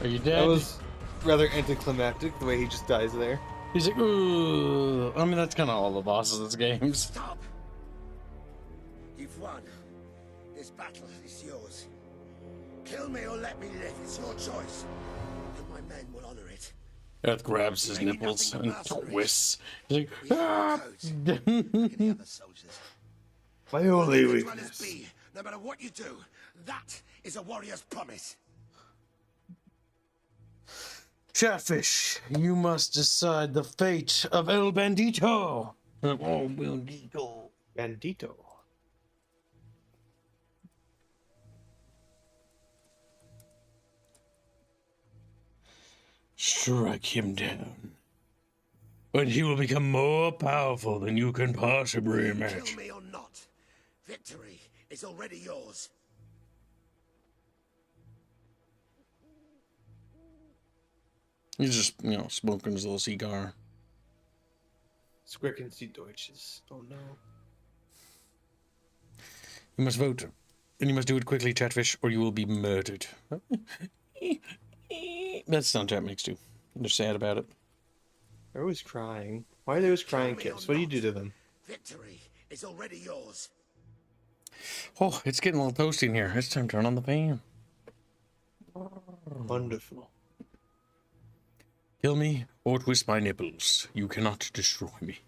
Are you dead? That was rather anticlimactic, the way he just dies there. He's like, ooh. I mean, that's kind of all the bosses in this game. Stop! You've won. This battle is yours. Kill me or let me live. It's your choice. And my men will honor it. Earth grabs his nipples and twists. He's like, ah! Any other soldiers? My only Let weakness. be, no matter what you do, that is a warrior's promise. Chatfish, you must decide the fate of El Bandito. Oh, Bandito. Bandito. Strike him down, and he will become more powerful than you can possibly imagine. Kill me or not, victory is already yours. He's just, smoking his little cigar. Squirken die Deutsches. Oh no. You must vote, and you must do it quickly, Chatfish, or you will be murdered. That's sound chat makes too. They're sad about it. They're always crying. Why are they always crying, kids? What do you do to them? Victory is already yours. Oh, it's getting a little toasty in here. It's time to turn on the fan. Wonderful. Kill me or twist my nipples. You cannot destroy me.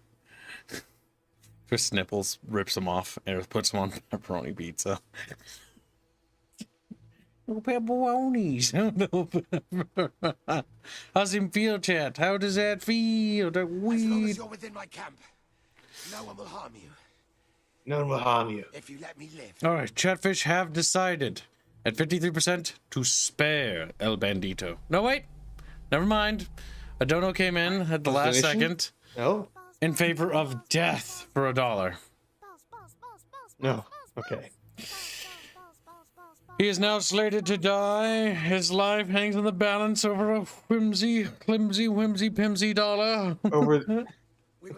Twists nipples, rips them off, and puts them on pepperoni pizza. No pepperonis. How's him feel, chat? How does that feel? That As long weed. as you're within my camp, no one will harm you. No one will harm you. If you let me live. All right, Chatfish have decided at 53% to spare El Bandito. No, wait. Never mind. A dono came in at the last second. No. In favor of death for $1. No. Okay. He is now slated to die. His life hangs on the balance over a whimsy, pimsy dollar. Over. I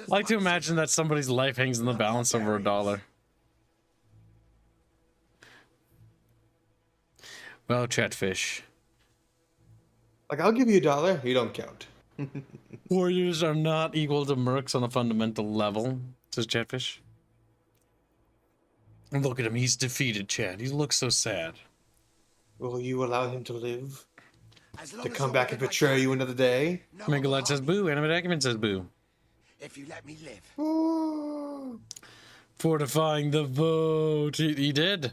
like to imagine that somebody's life hangs in the balance over $1. Well, Chatfish. Like, I'll give you $1. You don't count. Warriors are not equal to mercs on a fundamental level, says Chatfish. And look at him, he's defeated, Chad. He looks so sad. Will you allow him to live? To come back and betray you another day? Megalite says boo, Animate Acumen says boo. If you let me live. Fortifying the vote. He did.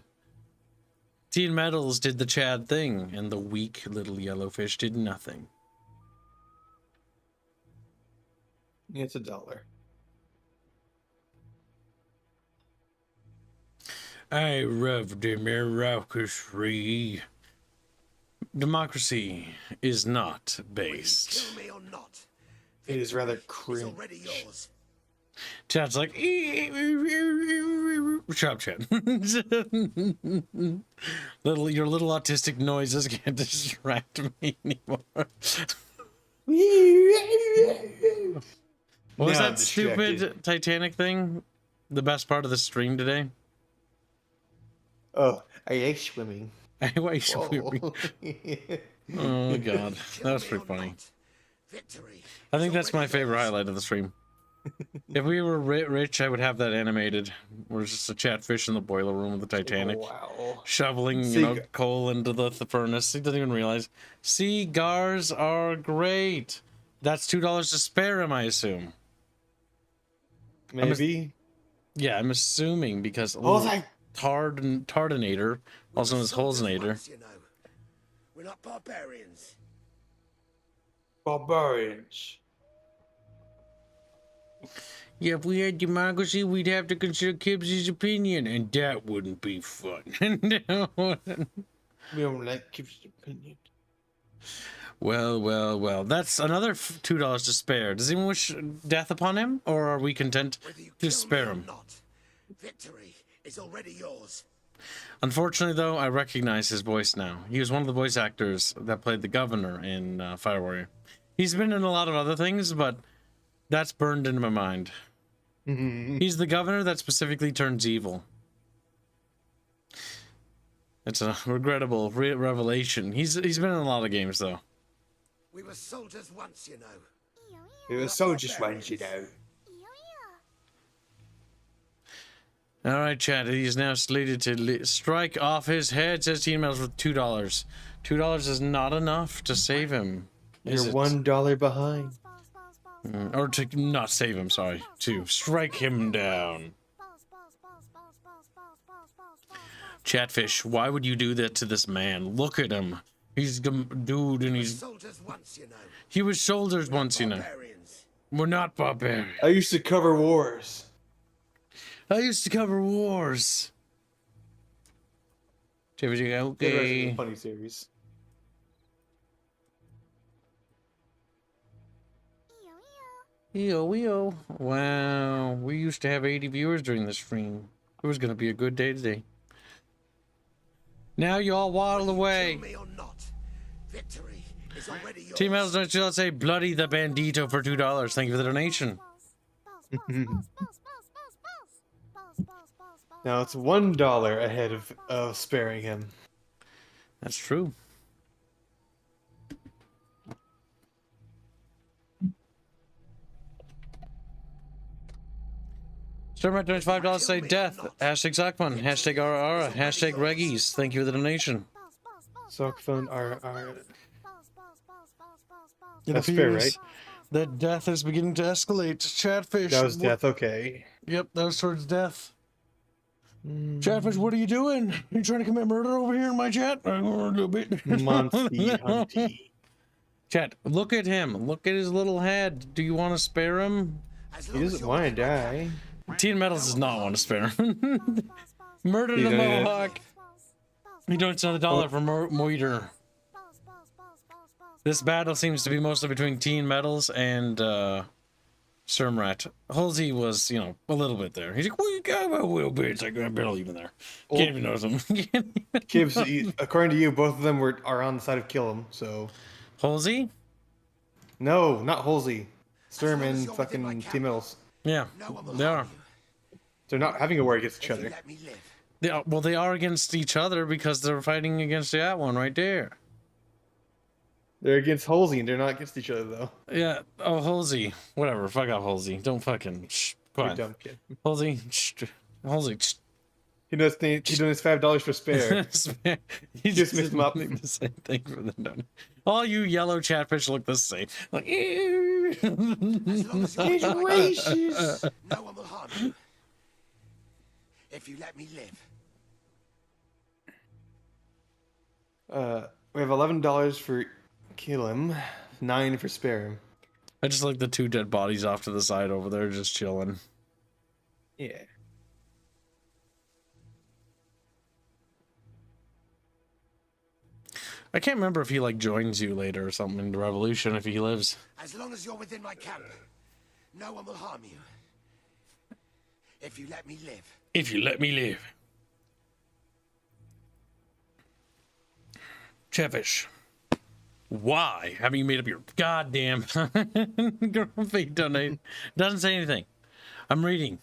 Teen Metals did the Chad thing, and the weak little yellowfish did nothing. Yeah, it's $1. I love democracy. Democracy is not based. Kill me or not. It is rather It's cringe. already yours. Chad's like, shut up, Chad. Your little autistic noises can't distract me anymore. What was Now I'm that stupid distracted. Titanic thing? The best part of the stream today? Oh, I like swimming. Why you so weird? Oh god, that was pretty funny. I think that's my favorite highlight of the stream. If we were rich, I would have that animated. We're just a chatfish in the boiler room of the Titanic, shoveling, you know, coal into the furnace. He doesn't even realize. Cigars are great. That's $2 to spare him, I assume. Maybe. Yeah, I'm assuming because Tardinator, also known as Holzinator. We're not barbarians. Barbarians. Yeah, if we had democracy, we'd have to consider Kibbs's opinion, and that wouldn't be fun. No. We don't like Kibbs's opinion. Well. That's another $2 to spare. Does anyone wish death upon him, or are we content to spare him? Victory is already yours. Unfortunately, though, I recognize his voice now. He was one of the voice actors that played the governor in Fire Warrior. He's been in a lot of other things, but that's burned into my mind. He's the governor that specifically turns evil. It's a regrettable revelation. He's been in a lot of games, though. We were soldiers once, you know. We were soldiers once, you know. All right, chat. He's now slated to strike off his head, says Teen Metals, with $2. $2 is not enough to save him. You're $1 behind. Or to not save him, sorry. To strike him down. Chatfish, why would you do that to this man? Look at him. He's dude, and he's... He was soldiers once, you know. We're not barbarians. I used to cover wars. Okay. Funny series. Yo. Wow, we used to have 80 viewers during the stream. It was gonna be a good day today. Now you all waddle away. Team Metals, don't you say bloody the bandito for $2. Thank you for the donation. Now it's $1 ahead of sparing him. That's true. Stormrat donates $5. Say death. Hashtag Sockfun. Hashtag RR. Hashtag Reggies. Thank you for the donation. Sockfun RR. That's fair, right? That death is beginning to escalate. Chatfish. That was death, okay. Yep, that was towards death. Chatfish, what are you doing? You trying to commit murder over here in my chat? A little bit. Monty. Chat, look at him. Look at his little head. Do you want to spare him? He doesn't want to die. Teen Metals does not want to spare him. Murder the Mohawk. He donates another $1 for Moiter. This battle seems to be mostly between Teen Metals and Sermrat. Halsey was, you know, a little bit there. He's like, well, you got a little bit. It's like, I'm barely even there. Can't even notice him. Kibbs, according to you, both of them are on the side of kill him, so... Halsey? No, not Halsey. Sturm and fucking Teen Metals. Yeah, they are. They're not having a war against each other. They are against each other because they're fighting against that one right there. They're against Halsey and they're not against each other, though. Yeah. Oh, Halsey. Whatever. Fuck off, Halsey. Don't fucking... Shh. Go on. Dumb kid. Halsey. Shh. Halsey. Shh. He does $5 for spare. He just missed him up. The same thing for the donut. All you yellow chatfish look the same. Like, ew. As long as you're racist. No one will harm you. If you let me live. We have $11 for kill him, $9 for spare him. I just like the two dead bodies off to the side over there, just chilling. Yeah. I can't remember if he like joins you later or something in the revolution if he lives. As long as you're within my camp, no one will harm you. If you let me live. If you let me live. Chatfish, why haven't you made up your goddamn girl fate donate? Doesn't say anything. I'm reading.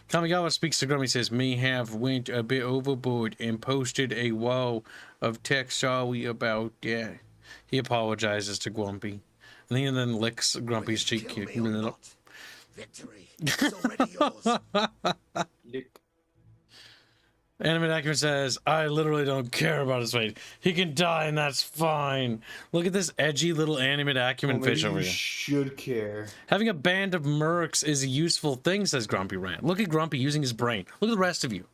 Kamigawa speaks to Grumpy, says, may have went a bit overboard and posted a wall of text. Sorry about that. He apologizes to Grumpy. And he then licks Grumpy's cheek. Victory is already yours. Animate Acumen says, I literally don't care about his fate. He can die and that's fine. Look at this edgy little Animate Acumen fish over here. Should care. Having a band of mercs is a useful thing, says Grumpy Rant. Look at Grumpy using his brain. Look at the rest of you.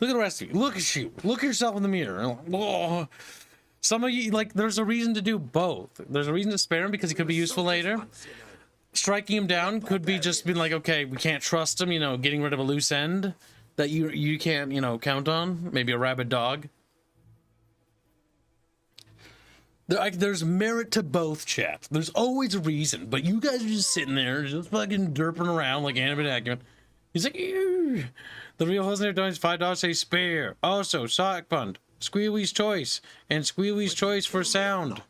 Look at the rest of you. Look at you. Look at yourself in the mirror. Oh. Some of you, like, there's a reason to do both. There's a reason to spare him because he could be useful later. Striking him down could be just being like, okay, we can't trust him, you know, getting rid of a loose end that you can't, you know, count on. Maybe a rabid dog. There's merit to both, chat. There's always a reason, but you guys are just sitting there, just fucking derping around like Animate Acumen. He's like, ew. The real listener donates $5, say spare. Also, Sock Fund, Squealy's Choice, and Squealy's Choice for sound.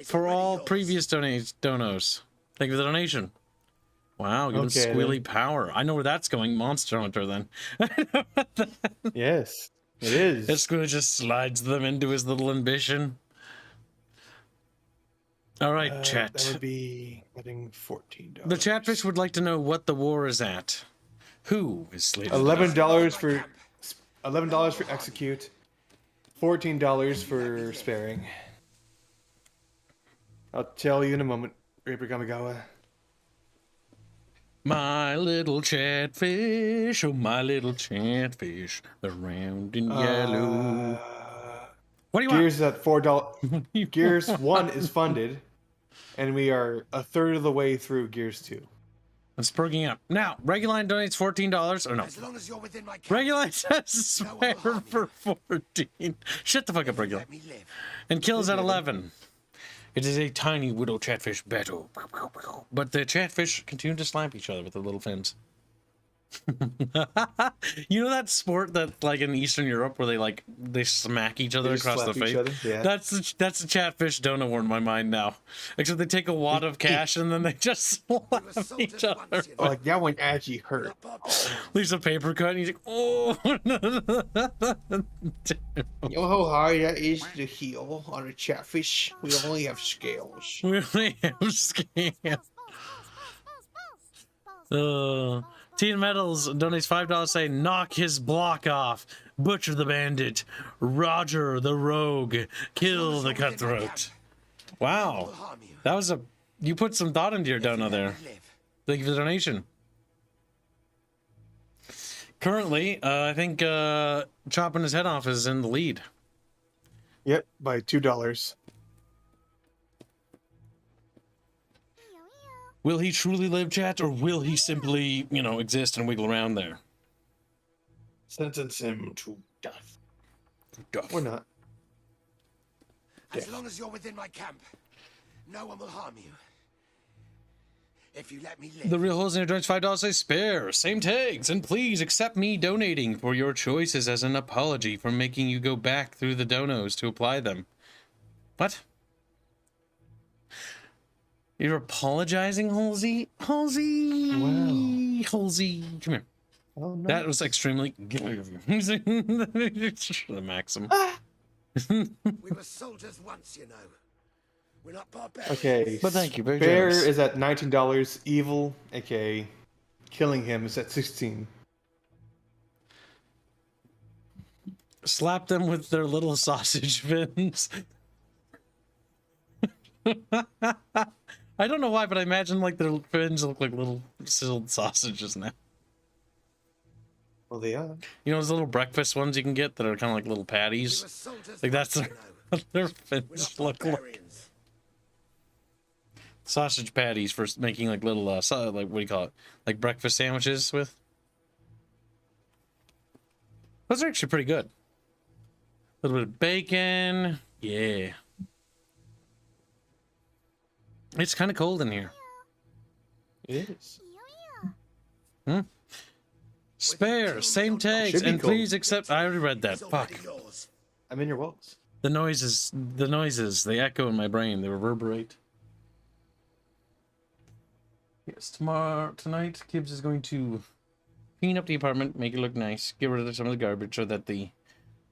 For all previous donos. Thank you for the donation. Wow, give us Squealy power. I know where that's going. Monster Hunter, then. Yes, it is. That Squealy just slides them into his little ambition. All right, chat. That would be getting $14. The Chatfish would like to know what the war is at. Who is slated? $11 for execute. $14 for sparing. I'll tell you in a moment, Reaper Kamigawa. My little chatfish, oh my little chatfish, they're round and yellow. What do you Gears want? At $4. Gears 1 is funded, and we are a third of the way through Gears 2. I'm spurging up. Now, Reguline donates $14. Or no. As long as you're within my Reguline says spare for 14. Shut the fuck up, Reguline. And kills at 11. It is a tiny widow chatfish battle. But the chatfish continue to slap each other with their little fins. You know that sport that, like, in Eastern Europe where they smack each other across the face? Yeah. That's the chatfish donut war in my mind now. Except they take a wad of cash and then they just slap each other. Oh, like that one actually hurt. Leaves a paper cut and he's like, oh. You know how hard that is to heal on a chatfish? We only have scales. We only have scales. Teen Metals donates $5, saying, knock his block off, butcher the bandit, Roger the rogue, kill the cutthroat. Wow. That was you put some thought into your dono there. Thank you for the donation. Currently, I think chopping his head off is in the lead. Yep, by $2. Will he truly live, chat, or will he simply, you know, exist and wiggle around there? Sentence him to death. Or not. As long as you're within my camp, no one will harm you. If you let me live. The real holes in your joints, $5 say spare. Same tags, and please accept me donating for your choices as an apology for making you go back through the donos to apply them. What? You're apologizing, Halsey? Halsey! Wow. Halsey, come here. Oh, no. That was extremely good of you. The Maxim. We were soldiers once, you know. We're not barbarians. Okay. But thank you, very Bear generous. is at $19. Evil, aka killing him, is at $16. Slap them with their little sausage fins. I don't know why, but I imagine like their fins look like little sizzled sausages now. Well, they are. You know those little breakfast ones you can get that are kind of like little patties? Like that's their fins look like. Sausage patties for making like little, like what do you call it? Like breakfast sandwiches with. Those are actually pretty good. A little bit of bacon. Yeah. It's kind of cold in here. It is. Spare, same tags, and please accept. I already read that. Fuck. I'm in your walls. The noises, they echo in my brain. They reverberate. Yes, tonight, Gibbs is going to clean up the apartment, make it look nice, get rid of some of the garbage so that the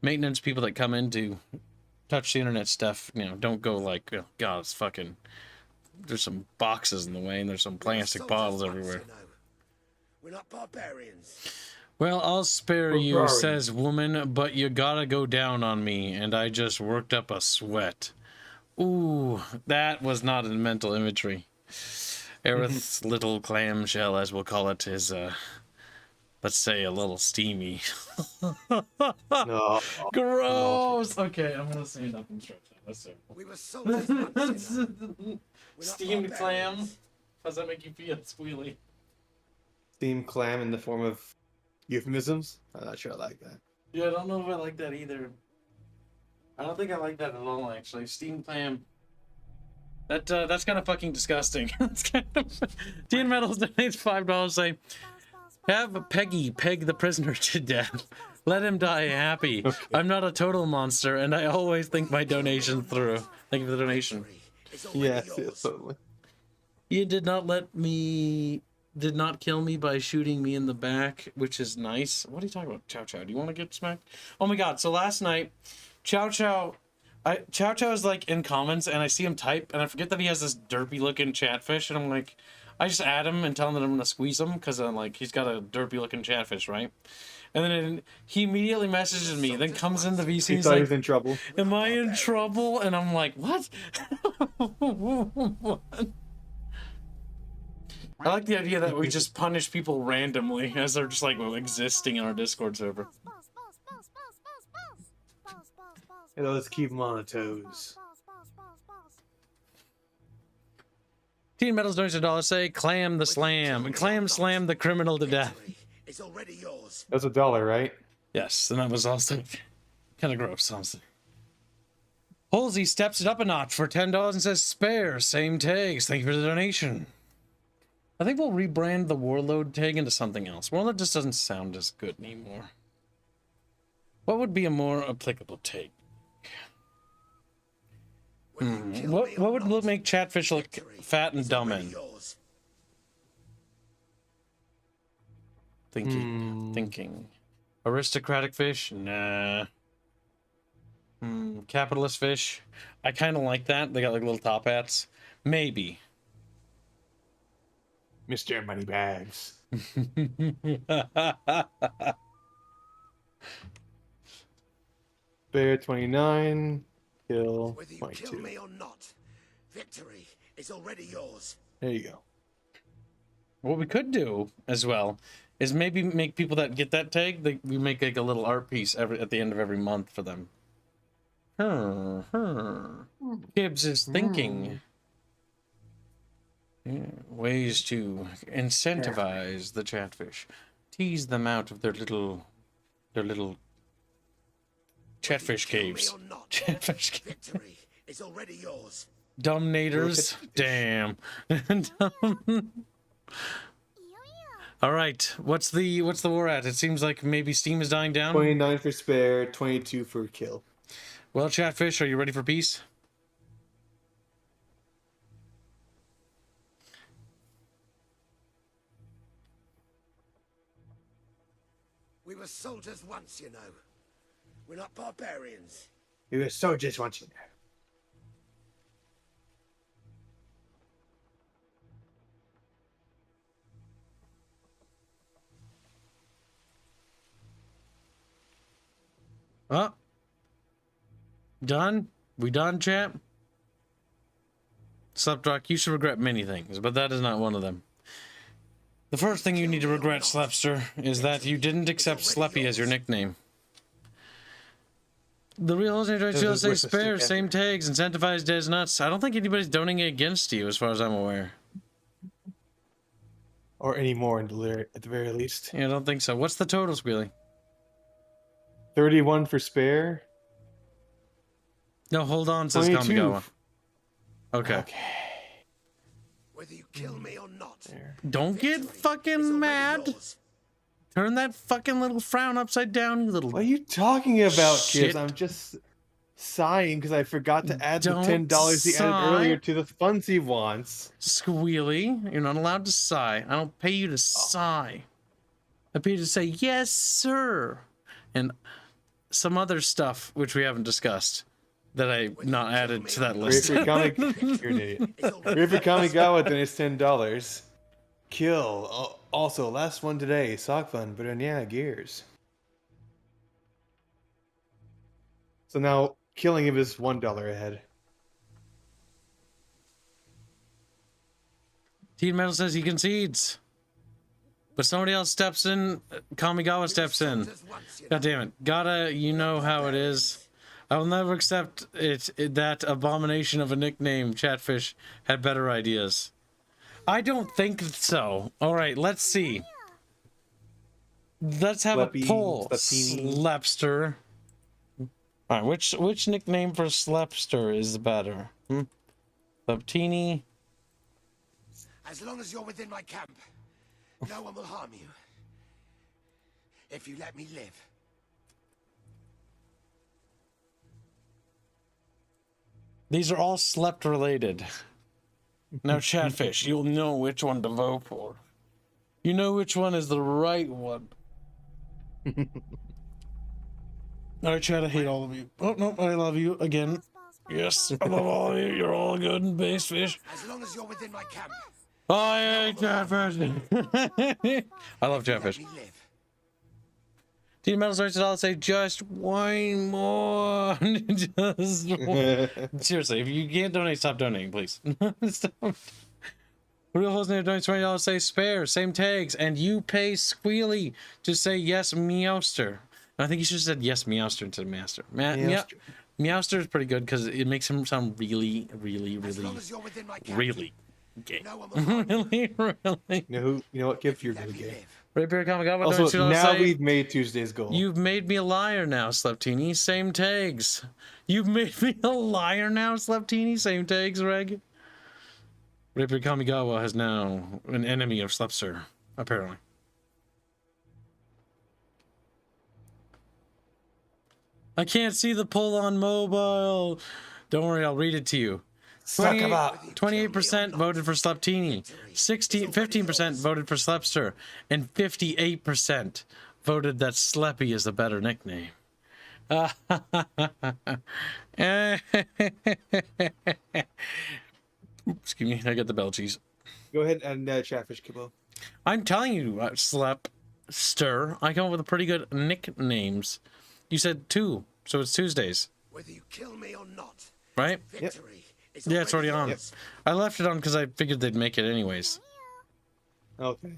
maintenance people that come in to touch the internet stuff, you know, don't go like, oh, God, it's fucking, there's some boxes in the way and there's some plastic bottles everywhere. We're not barbarians. Well, I'll spare you, says woman, but you gotta go down on me, and I just worked up a sweat. Ooh, that was not in mental imagery. Arith's little clamshell, as we'll call it, is, let's say, a little steamy. No. Gross! Okay, I'm gonna stand up and stretch out. Let's see. We were soldiers once, you know. Steamed clam? How's that make you feel, squealy? Steamed clam in the form of euphemisms? I'm not sure I like that. Yeah, I don't know if I like that either. I don't think I like that at all, actually. Steamed clam. That's kind of fucking disgusting. That's kind of... Dean Metals donates $5 saying, have Peggy peg the prisoner to death. Let him die happy. Okay. I'm not a total monster, and I always think my donation through. Thank you for the donation. Yes, totally. You did not kill me by shooting me in the back, which is nice. What are you talking about, Chow Chow? Do you want to get smacked? Oh my God! So last night, Chow Chow is like in comments, and I see him type, and I forget that he has this derpy looking chatfish, and I'm like, I just add him and tell him that I'm gonna squeeze him because I'm like, he's got a derpy looking chatfish, right? And then he immediately messages me, then comes in the VC. He thought he was in trouble. Am I in trouble? And I'm like, what? What? I like the idea that we just punish people randomly as they're just like existing in our Discord server. You know, let's keep them on the toes. Teen Metals donates $1 say, clam the slam. And clam slam the criminal to death. It's already yours. That's $1, right? Yes, and that was also kind of gross, honestly. Halsey steps it up a notch for $10 and says, spare, same tags. Thank you for the donation. I think we'll rebrand the Warlord tag into something else. Warlord just doesn't sound as good anymore. What would be a more applicable tag? What would make Chatfish look fat and dumb in? Thinking. Aristocratic fish? Nah. Capitalist fish? I kind of like that. They got like little top hats. Maybe. Mr. Moneybags. Bear 29. Kill 22. Whether you kill me or not, victory is already yours. There you go. What we could do as well is maybe make people that get that tag, we make like a little art piece at the end of every month for them. Gibbs is thinking. Yeah, ways to incentivize the chatfish, tease them out of their little chatfish caves. Chatfish caves. Victory is already yours. Dumbnators. Damn. All right. What's the war at? It seems like maybe Steam is dying down. 29 for spare, 22 for kill. Well, Chatfish, are you ready for peace? We were soldiers once, you know. We're not barbarians. We were soldiers once, you know. Oh. Done? We done, chat? Sleptrock, you should regret many things, but that is not one of them. The first thing you need to regret, Slepster, is that you didn't accept Sleppy as your nickname. The real Ultimate say spare, same tags, incentivized as nuts. I don't think anybody's donating against you, as far as I'm aware. Or any more at the very least. Yeah, I don't think so. What's the total, Squealy? 31 for spare. No, hold on, says Kamigawa. Okay. Whether you kill me or not. Don't get fucking mad. Yours. Turn that fucking little frown upside down, you little. What are you talking about, shit. kids? I'm just sighing because I forgot to add the Don't $10 he added sigh. earlier to the funds he wants. Squealy, you're not allowed to sigh. I don't pay you to sigh. I pay you to say, yes, sir. And some other stuff, which we haven't discussed, that I not added to that list. You're an idiot. Raffle Kamigawa donates $10. Kill. Also, last one today. Sock Fun, but yeah, gears. So now, killing him is $1 ahead. Teen Metal says he concedes. But somebody else steps in. Kamigawa steps in. God damn it. Gotta, you know how it is. I will never accept it that abomination of a nickname, Chatfish, had better ideas. I don't think so. Alright, let's see. Let's have a poll. Slepster. Alright, which nickname for Slepster is better? Sleptini. As long as you're within my camp, no one will harm you. If you let me live. These are all slept related. Now, Chatfish, you'll know which one to vote for. You know which one is the right one. I try to hate all of you. Oh, no, I love you again. Yes, I love all of you. You're all good and base fish. As long as you're within my camp. I hate Chatfish. I love Chatfish. Teen Metal starts to say just one more. Just one. Seriously, if you can't donate, stop donating, please. Stop. Real Host Name donates $20. Say spare, same tags, and you pay Squealy to say yes, Meowster. I think you should have said yes, Meowster instead of Master. Meowster is pretty good because it makes him sound really, really, really, really gay. Really, really. You know what, Kip? You're really gay. Rapier Kamigawa. Also, now we've made Tuesday's goal. You've made me a liar now, Sleptini. Same tags. You've made me a liar now, Sleptini. Same tags, Reg. Rapier Kamigawa has now an enemy of Slepster, apparently. I can't see the poll on mobile. Don't worry, I'll read it to you. 28% voted for Sleptini, 15% voted for Slepster, and 58% voted that Sleppy is the better nickname. Excuse me, I got the belchies. Go ahead and Chatfish Kibble. I'm telling you, Slepster, I come up with pretty good nicknames. You said 2, so it's Tuesdays. Whether you kill me or not. Right? Victory. Yeah, it's already on. Yep. I left it on because I figured they'd make it anyways. Okay.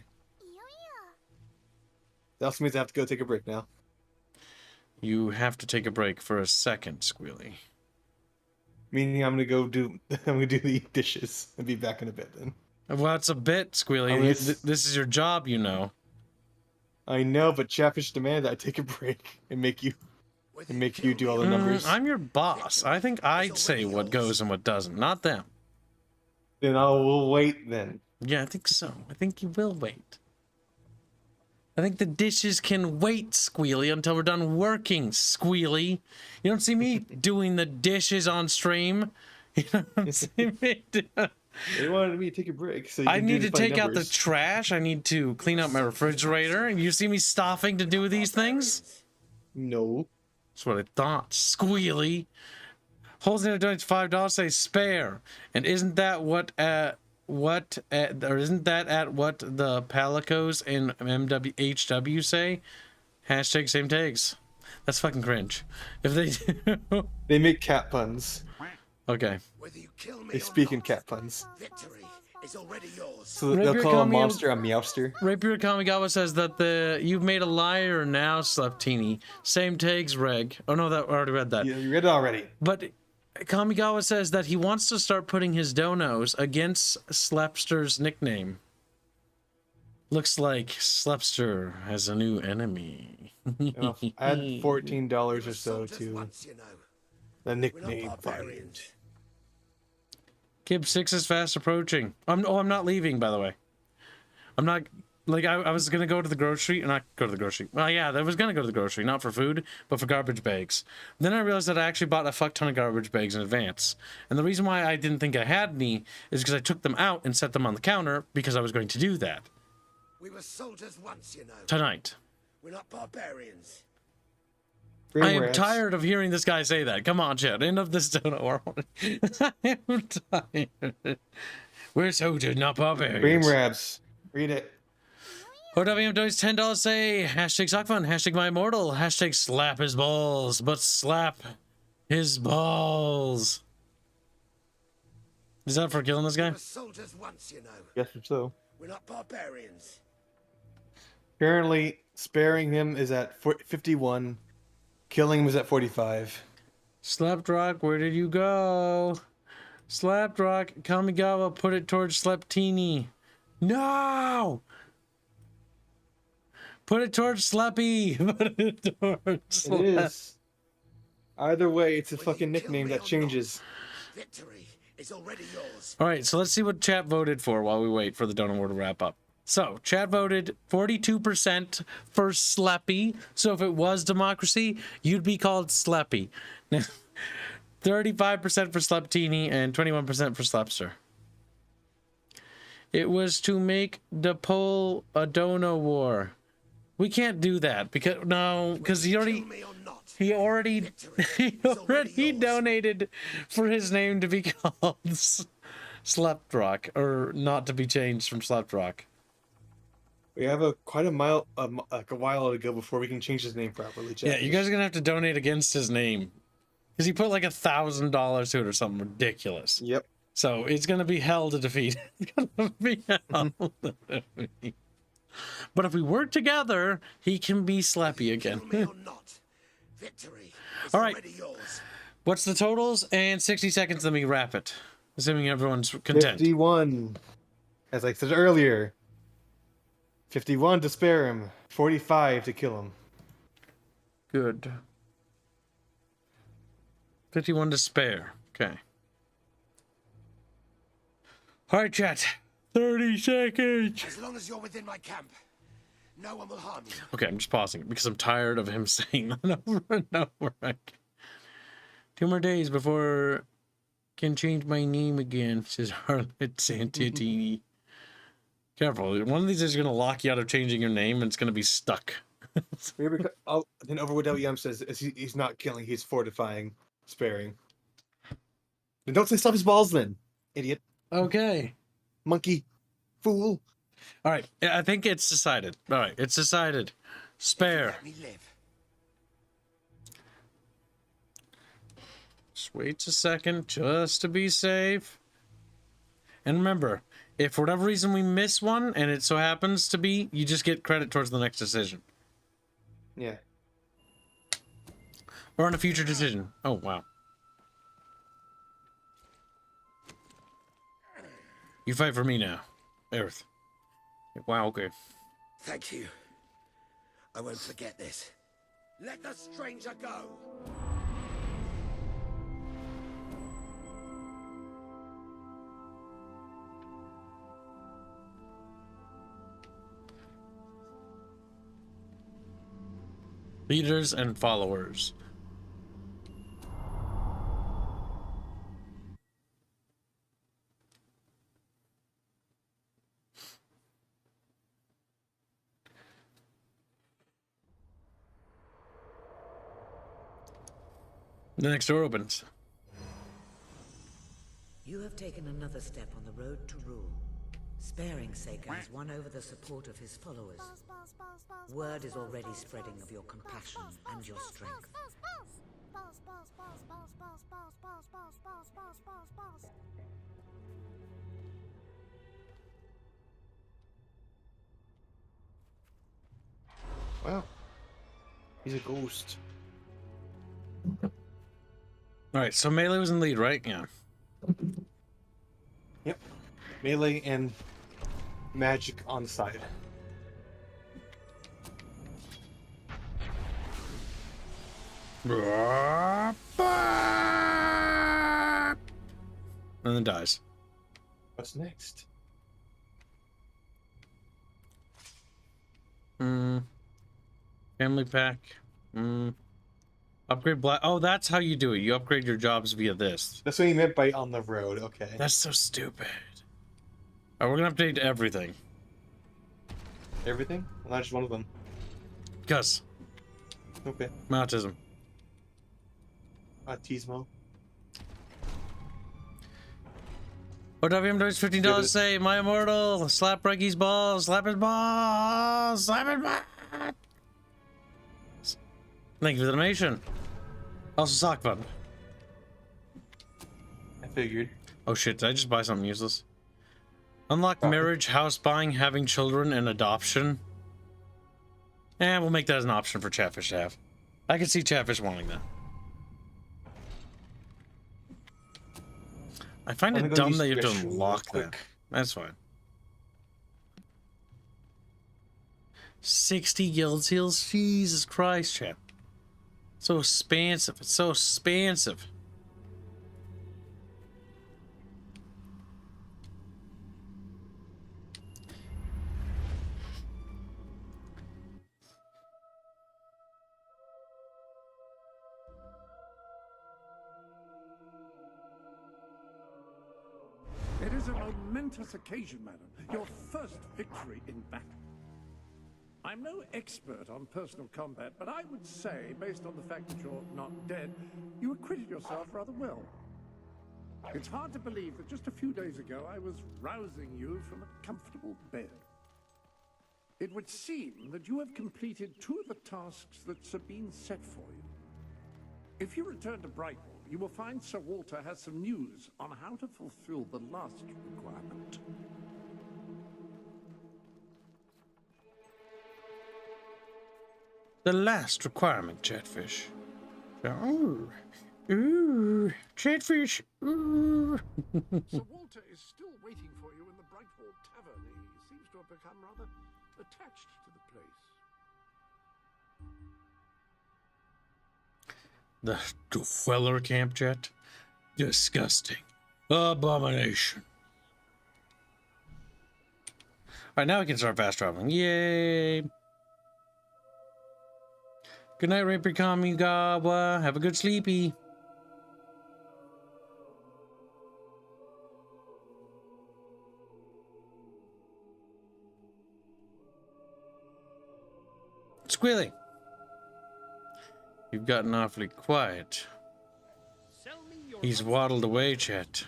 That also means I have to go take a break now. You have to take a break for a second, Squealy. Meaning I'm gonna do the dishes and be back in a bit then. Well, it's a bit, Squealy. This is your job, you know. I know, but Chatfish demand that I take a break and make you do all the numbers. I'm your boss. I think I'd say what goes and what doesn't, not them. Then we'll wait then. Yeah, I think so. I think you will wait. I think the dishes can wait, Squealy, until we're done working, Squealy. You don't see me doing the dishes on stream. You don't see me do. They wanted me to take a break. So I need to take out the trash. I need to clean up my refrigerator. And you see me stopping to do these things? No. That's what I thought. Squealy. Holes in it donates $5. Say spare. And isn't that what the Palicos and MWHW say? Hashtag same tags. That's fucking cringe. If they do. They make cat puns. Okay. They speak in cat puns. Victory is already yours. So they'll call a monster a meowster. Rapier Kamigawa says that you've made a liar now, Sleptini. Same tags, Reg. Oh no, I already read that. Yeah, you read it already. But Kamigawa says that he wants to start putting his donos against Slepster's nickname. Looks like Slepster has a new enemy. Add $14 or so to the nickname variant. Kib 6 is fast approaching. I'm not leaving, by the way. I'm not Like, I was gonna go to the grocery, not go to the grocery. Well, yeah, I was gonna go to the grocery, not for food, but for garbage bags. Then I realized that I actually bought a fuck ton of garbage bags in advance. And the reason why I didn't think I had any is because I took them out and set them on the counter because I was going to do that. We were soldiers once, you know. Tonight. We're not barbarians. I am tired of hearing this guy say that. Come on, Chad. End of this donut world. I am tired. We're soldiers, not barbarians. Cream Rabs. Read it. OWM does $10 say hashtag Sockfun, hashtag my immortal, hashtag slap his balls, but slap his balls. Is that for killing this guy? We were soldiers once, you know. Yes, so. We're not barbarians. Currently, sparing him is at 51. Killing him is at 45. Slapdrock, where did you go? Slapdrock, Kamigawa, put it towards Sleptini. No! Put it towards Slappy. Put it towards It is. Either way, it's a fucking nickname that changes. Victory is already yours. All right, so let's see what chat voted for while we wait for the donut war to wrap up. So, chat voted 42% for Slappy. So if it was democracy, you'd be called Slappy. 35% for Sleptini and 21% for Slapster. It was to make the poll a donut war. We can't do that because he already donated for his name to be called Slapdrock, or not to be changed from Slapdrock. We have quite a while to go before we can change his name properly. Yeah, you guys are gonna have to donate against his name because he put like $1,000 to it or something ridiculous. Yep. So it's gonna be hell to defeat. It's gonna be hell to defeat. But if we work together, he can be Slappy again. Victory is all right. already yours. What's the totals? And 60 seconds, then we wrap it. Assuming everyone's content. 51. As I said earlier. 51 to spare him. 45 to kill him. Good. 51 to spare. Okay. All right, chat. 30 seconds. As long as you're within my camp, no one will harm you. Okay, I'm just pausing because I'm tired of him saying that over and over again. 2 more days before I can change my name again, says Harlot Santitini. Careful. One of these days, you're going to lock you out of changing your name, and it's going to be stuck. Then Overwood WM says he's not killing, he's fortifying, sparing. Then don't say stop his balls then, idiot. Okay. Monkey. Fool. All right. Yeah, I think it's decided. All right. It's decided. Spare. Let me live. Just wait a second, just to be safe. And remember, if for whatever reason we miss one, and it so happens to be, you just get credit towards the next decision. Yeah. Or on a future decision. Oh, wow. You fight for me now, Arith. Wow, okay. Thank you. I won't forget this. Let the stranger go. Leaders and followers. The next door opens. You have taken another step on the road to rule. Sparing Seka has won over the support of his followers. Word is already spreading of your compassion and your strength. Wow. He's a ghost. Alright, so Melee was in lead, right? Yeah. Yep. Melee and magic on the side. And then dies. What's next? Family pack. Upgrade black. Oh, that's how you do it. You upgrade your jobs via this. That's what you meant by on the road. Okay. That's so stupid. All right, we're gonna update everything. Everything? Well, not just one of them. Gus. Okay. Autism. Autismo. OWM does $15 say, my immortal, slap Reggie's balls, slap his balls, slap his balls. Thank you for the donation. Also, sock fund. I figured. Oh shit, did I just buy something useless? Unlock marriage, house buying, having children, and adoption. We'll make that as an option for Chatfish to have. I can see Chatfish wanting that. I find it dumb that you have to unlock that. That's fine. 60 guild seals? Jesus Christ, chat. So expansive. It's so expansive. It is a momentous occasion, madam. Your first victory in battle. I'm no expert on personal combat, but I would say, based on the fact that you're not dead, you acquitted yourself rather well. It's hard to believe that just a few days ago I was rousing you from a comfortable bed. It would seem that you have completed 2 of the tasks that Sabine set for you. If you return to Brightwall, you will find Sir Walter has some news on how to fulfill the last requirement. The last requirement, Chatfish. Ooh. Ooh. Chatfish. Ooh. Sir Walter is still waiting for you in the Brightwall Tavern. He seems to have become rather attached to the place. The Dweller Camp Jet? Disgusting. Abomination. Alright, now we can start fast traveling. Yay! Good night, Raper Kamigawa. Have a good sleepy. Squealing. You've gotten awfully quiet. He's waddled away, Chet.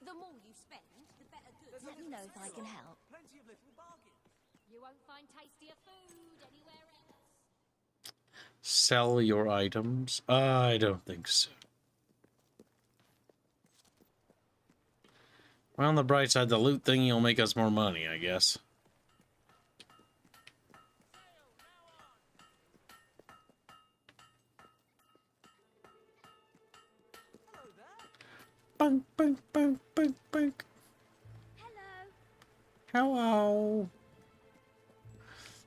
The more you spend, the better goods. Let me know if I can help. Plenty of little bargains. You won't find tastier food anywhere else. Sell your items? I don't think so. Well, on the bright side, the loot thingy will make us more money, I guess. Bunk, bunk, bunk, bunk, bunk. Hello.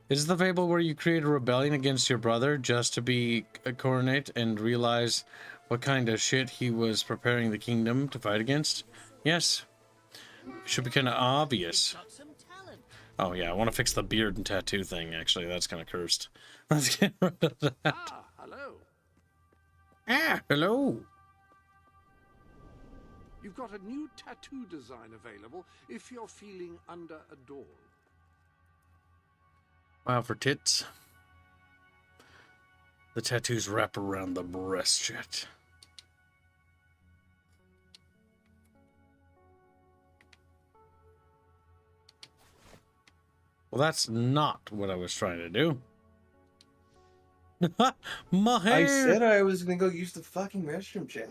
Is the fable where you create a rebellion against your brother just to be a coronet and realize what kind of shit he was preparing the kingdom to fight against? Yes. It should be kind of obvious. Oh yeah, I want to fix the beard and tattoo thing, actually. That's kind of cursed. Let's get rid of that. Ah, hello. Ah, hello. You've got a new tattoo design available if you're feeling under a door. Wow, for tits. The tattoos wrap around the breast shit. Well, that's not what I was trying to do. My hair! I said I was gonna go use the fucking restroom, chat.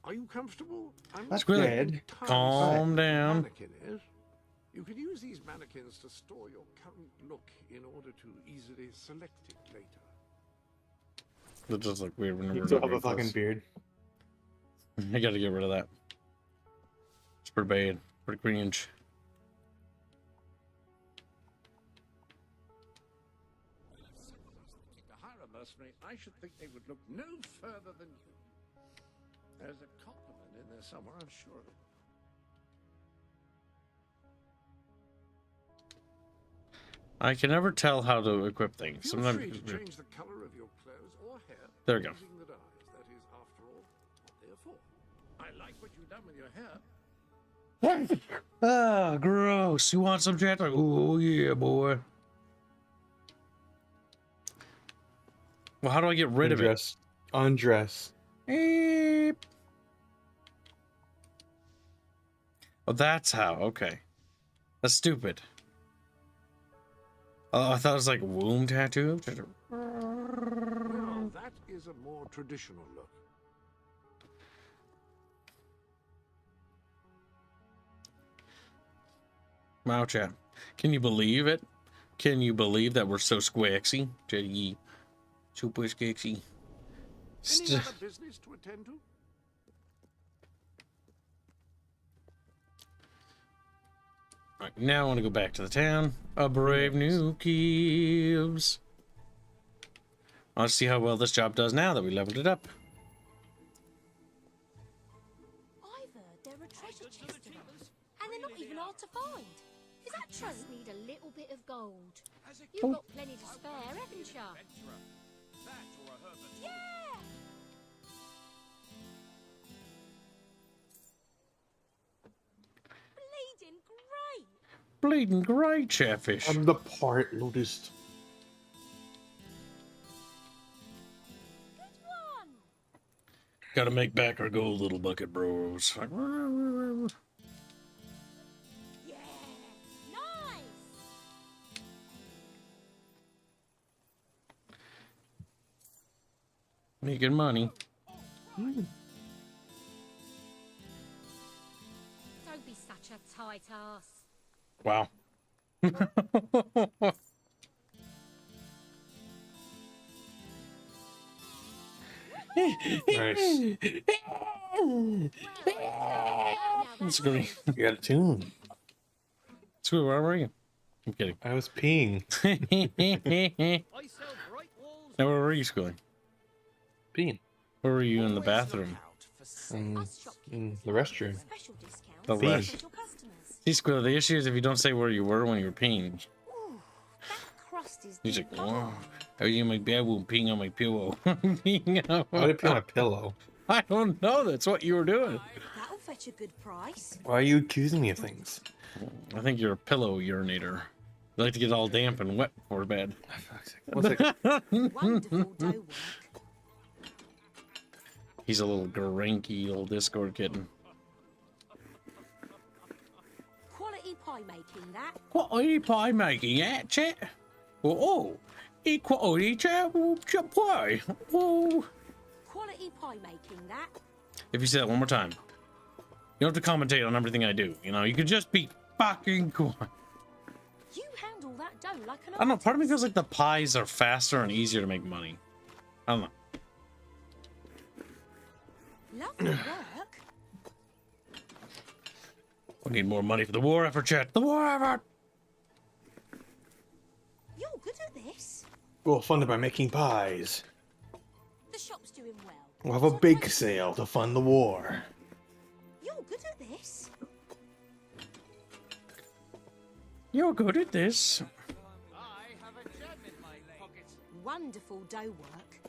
Are you comfortable? I'm That's good. Calm down. Mannequin is. You can use these mannequins to store your current look in order to easily select it later. That just look weird whenever You still have a fucking beard. I gotta get rid of that. It's pretty bad. Pretty cringe. To hire a mercenary, I should think they would look no further than you. There's a compliment in there somewhere, I'm sure of it. I can never tell how to equip things. Feel Sometimes free to change the color of your clothes or hair. There we go. Using the dyes. That is, after all, what they are for. I like what you've done with your hair. Ah, gross. You want some chat? Oh, yeah, boy. Well, how do I get rid of it? Undress. Beep. Oh, that's how. Okay. That's stupid. Oh, I thought it was like womb tattoo. Well, that is a more traditional look. Wow, chat. Can you believe it? Can you believe that we're so squixy? Jetty. Super squixy. Any other business to attend to? Right, now I want to go back to the town. A brave new cubes. Let's see how well this job does now that we leveled it up. I've heard there are treasure chests around, and they're not even hard to find. Is that true? Just need a little bit of gold. You've got plenty to spare, haven't you? Yeah! Bleeding great! Bleeding great, Chatfish. I'm the part noticed. Gotta make back our gold, little bucket bros. Yeah! Nice! Making money. Don't be such a tight ass. Wow. Nice. Screw. You got a tune. Screw, where were you? I'm kidding. I was peeing. Now, where were you schooling? Peeing. Where were you in the bathroom? In the restroom. The Peeing. See, Squirrel, the issue is if you don't say where you were when you were peeing. Crust is He's like, oh, I was in my bed peeing on my pillow. Peeing on Why did I pee on a pillow? I don't know. That's what you were doing. That'll fetch a good price. Why are you accusing me of things? I think you're a pillow urinator. You like to get all damp and wet before bed. Wonderful dough work. He's a little granky old Discord kitten. Quality pie making, that. Quality pie making, that chat? Oh, equality chat pie. Oh. Quality pie making, that. If you say that one more time, you don't have to commentate on everything I do. You know, you could just be fucking quiet. You handle that dough like an I don't know. Part of me feels like the pies are faster and easier to make money. I don't know. Lovely work. We need more money for the war effort, chat. The war effort. You're good at this. Well, funded by making pies. The shop's doing well. We'll have a bake sale to fund the war. You're good at this. You're good at this. Wonderful dough work.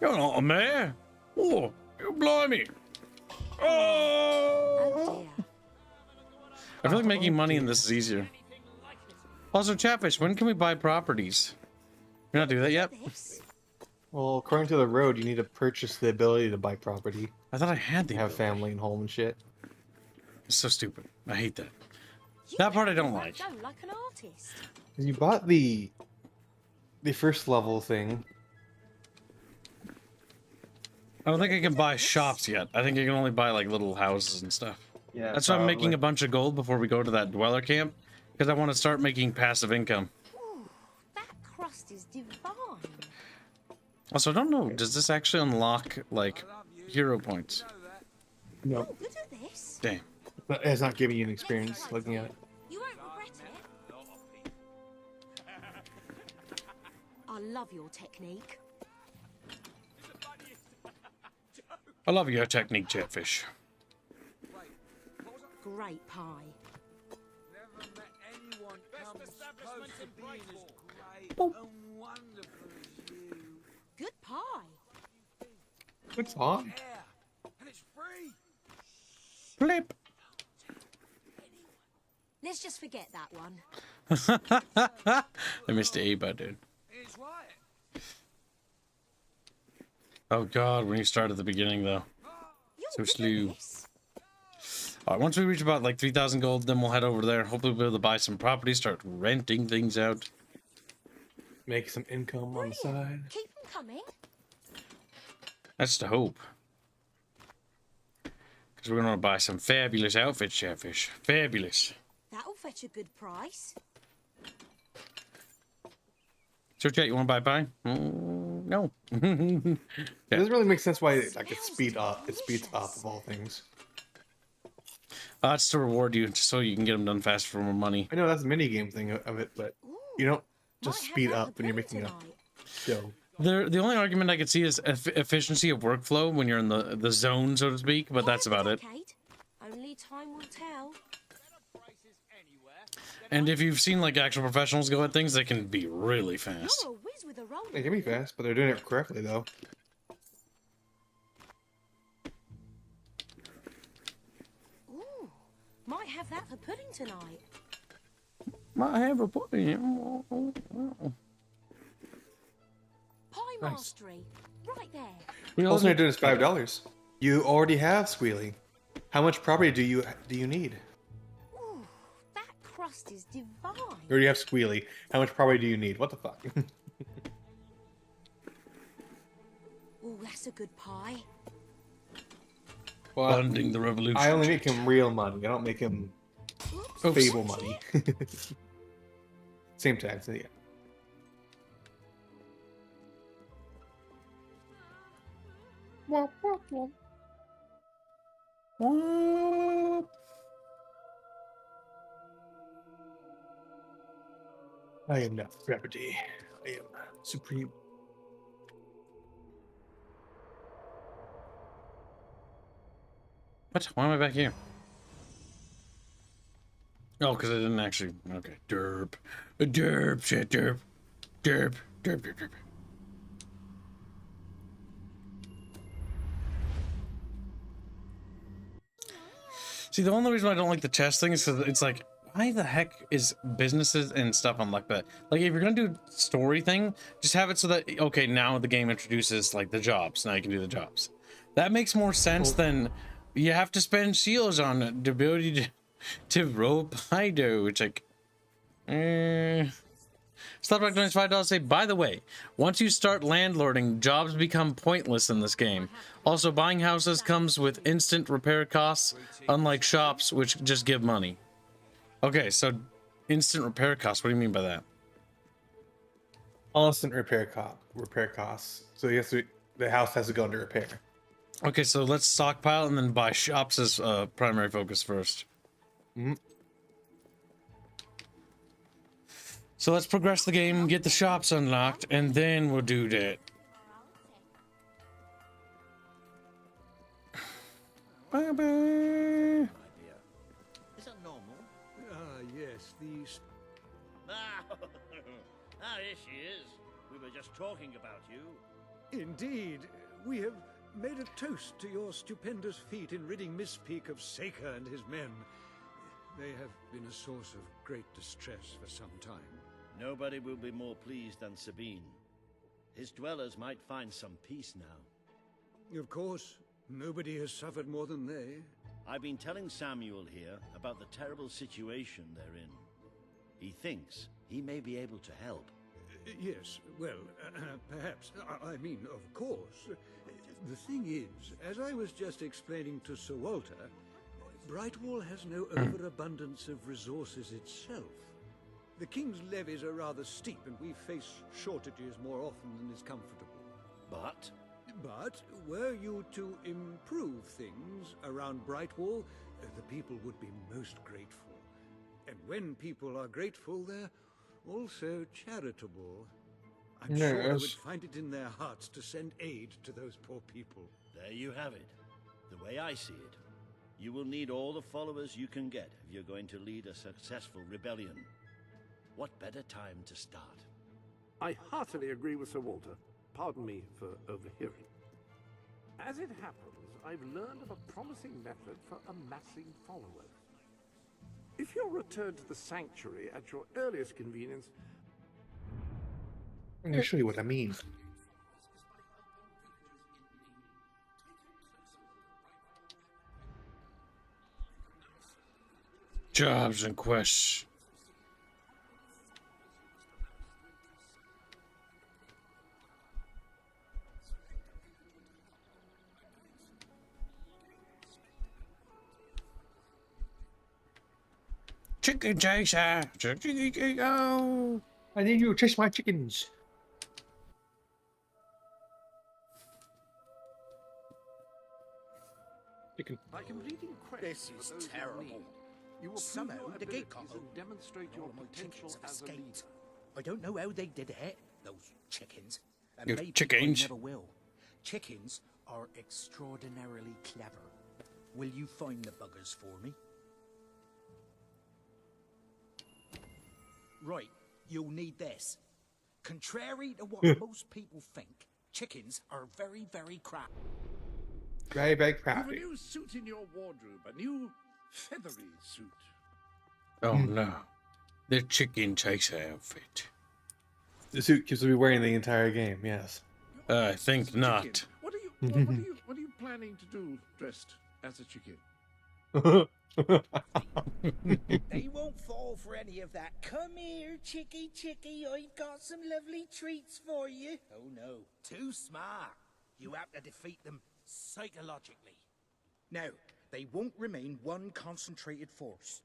You're not a mayor. Oh, you blimey. Oh. I feel like making money in this is easier. Also, Chatfish, when can we buy properties? You're not doing that yet? Well, according to the road, you need to purchase the ability to buy property. I thought I had the have family and home and shit. It's so stupid. I hate that. That part I don't like. Dough like an artist. You bought the first level thing. I don't think I can buy shops yet. I think I can only buy like little houses and stuff. Yeah, that's why I'm making probably. a bunch of gold before we go to that dweller camp, because I want to start making passive income. Ooh, that crust is divine. Also, I don't know. Does this actually unlock like hero points? No. You're good at this. Damn. But it's not giving you an experience looking at it. You won't regret it. I love your technique. I love your technique, Chatfish. Great pie. Good pie. Good song. And it's free. Flip. Let's just forget that one. I missed A, but dude. It's right. Oh god, when you start at the beginning though. So slow. Alright, once we reach about like 3,000 gold, then we'll head over there. Hopefully we'll be able to buy some property, start renting things out. Make some income on the side. Keep them coming. That's the hope. Because we're going to buy some fabulous outfits, Chatfish. Fabulous. That'll fetch a good price. So, Chat, you want to buy pie? No. It doesn't really make sense why like it speeds up of all things. That's to reward you, just so you can get them done faster for more money. I know that's a mini game thing of it, but you don't just speed up when you're making a show. The only argument I could see is efficiency of workflow when you're in the zone, so to speak, but that's about it. Only time will tell. And if you've seen like actual professionals go at things, they can be really fast. You're a whiz with a roll. They can be fast, but they're doing it correctly though. Ooh, might have that for pudding tonight. Might have a pudding. Pie mastery, right there. All you're doing is $5. You already have Squealy. How much property do you need? Ooh, that crust is divine. You already have Squealy. How much property do you need? What the fuck? Ooh, that's a good pie. Well, Funding the revolution. I only make him real money. I don't make him Fable money. Same time, so yeah. I am not property. I am supreme. What? Why am I back here? Oh, because I didn't actually. Okay. Derp. Derp. Shit. Derp. Derp. Derp. Derp. Derp. See, the only reason why I don't like the chest thing is because it's like, why the heck is businesses and stuff on like that? Like, if you're gonna do story thing, just have it so that, okay, now the game introduces like the jobs. Now you can do the jobs. That makes more sense than you have to spend seals on the ability to roleplay, do. It's like, Slapback donates $5 say, by the way, once you start landlording, jobs become pointless in this game. Also, buying houses comes with instant repair costs, unlike shops, which just give money. Okay, so instant repair costs, what do you mean by that? Constant repair costs. So the house has to go into repair. Okay, so let's stockpile and then buy shops as primary focus first. Mm-hmm. So let's progress the game, get the shops unlocked, and then we'll do that. Bye-bye. Is that normal? Yes, these... Here she is. We were just talking about you. Indeed, we have made a toast to your stupendous feat in ridding Miss Peak of Saker and his men. They have been a source of great distress for some time. Nobody will be more pleased than Sabine. His dwellers might find some peace now. Of course, nobody has suffered more than they. I've been telling Samuel here about the terrible situation they're in. He thinks he may be able to help. Yes, well, perhaps. I mean, of course. The thing is, as I was just explaining to Sir Walter, Brightwall has no overabundance of resources itself. The King's levies are rather steep, and we face shortages more often than is comfortable. But were you to improve things around Brightwall, the people would be most grateful. And when people are grateful, they're also charitable. I'm sure they would find it in their hearts to send aid to those poor people. There you have it. The way I see it, you will need all the followers you can get if you're going to lead a successful rebellion. what better time to start? I heartily agree with Sir Walter. Pardon me for overhearing. As it happens, I've learned of a promising method for amassing followers. If you'll return to the sanctuary at your earliest convenience... I'm going to show you what I mean. Jobs and quests. Chicken chaser! Oh! I need you to chase my chickens. Chicken. By completing quests This for is those who terrible. need, you will Somehow prove your the gate abilities got and demonstrate your All my potential chickens have as a leader. escaped. I don't know how they did it, those chickens. And You maybe chickens. I never will. Chickens are extraordinarily clever. Will you find the buggers for me? Right, you'll need this. Contrary to what most people think, chickens are very, very crap. Very, very You have a crafty. new suit in your wardrobe, a new feathery suit. Oh no. The chicken chaser outfit. The suit keeps me wearing the entire game, yes. I think not. Chicken, what are you planning to do dressed as a chicken? They won't fall for any of that. Come here, chicky, I've got some lovely treats for you. Oh no, too smart. You have to defeat them psychologically. Now, they won't remain one concentrated force.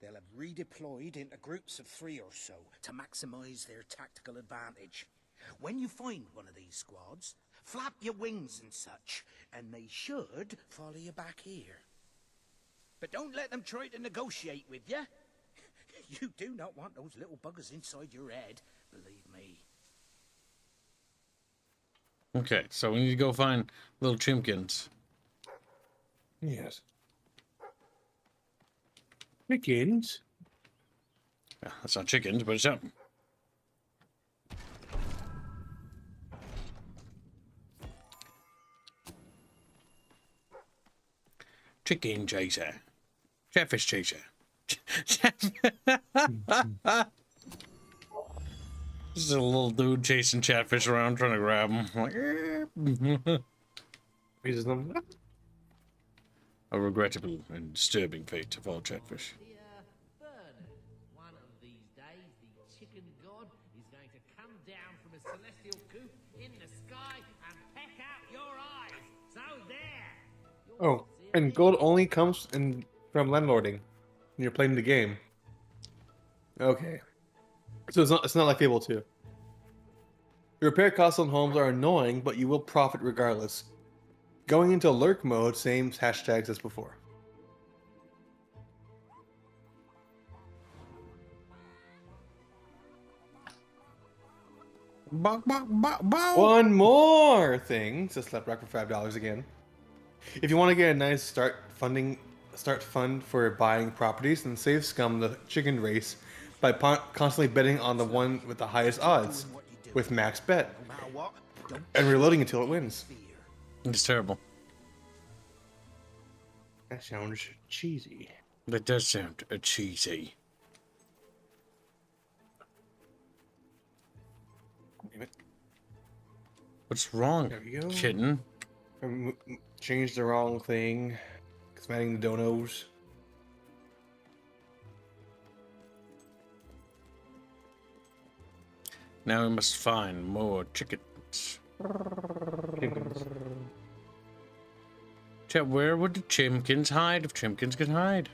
They'll have redeployed into groups of 3 or so to maximize their tactical advantage. When you find one of these squads, flap your wings and such, and they should follow you back here. But don't let them try to negotiate with you. You do not want those little buggers inside your head, believe me. Okay, so we need to go find little chimkins. Yes. Chickens? Yeah, that's not chickens, but it's something. Chicken chaser. Chatfish chaser. This is a little dude chasing chatfish around trying to grab him. Like, Raises them. a regrettable and disturbing fate of all chatfish. One of these days, the chicken god is going to come down from a celestial coop in the sky and peck out your eyes. So there. Oh, and gold only comes from landlording when you're playing the game. Okay. So it's not like Fable 2. The repair costs on homes are annoying, but you will profit regardless. Going into lurk mode, same hashtags as before. One more thing to slap rack for $5 again. If you want to get a nice start fund for buying properties, then save scum the chicken race by constantly betting on the one with the highest odds with max bet and reloading until it wins. It's terrible. That sounds cheesy. That does sound cheesy. What's wrong, There we go. kitten? Changed the wrong thing. Expanding the donos. Now we must find more chickens. Chat, where would the chimkins hide if chimkins can hide?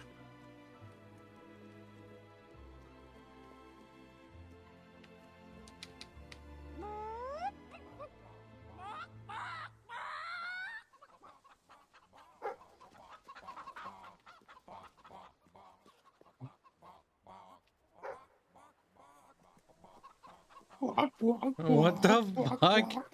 What the fuck?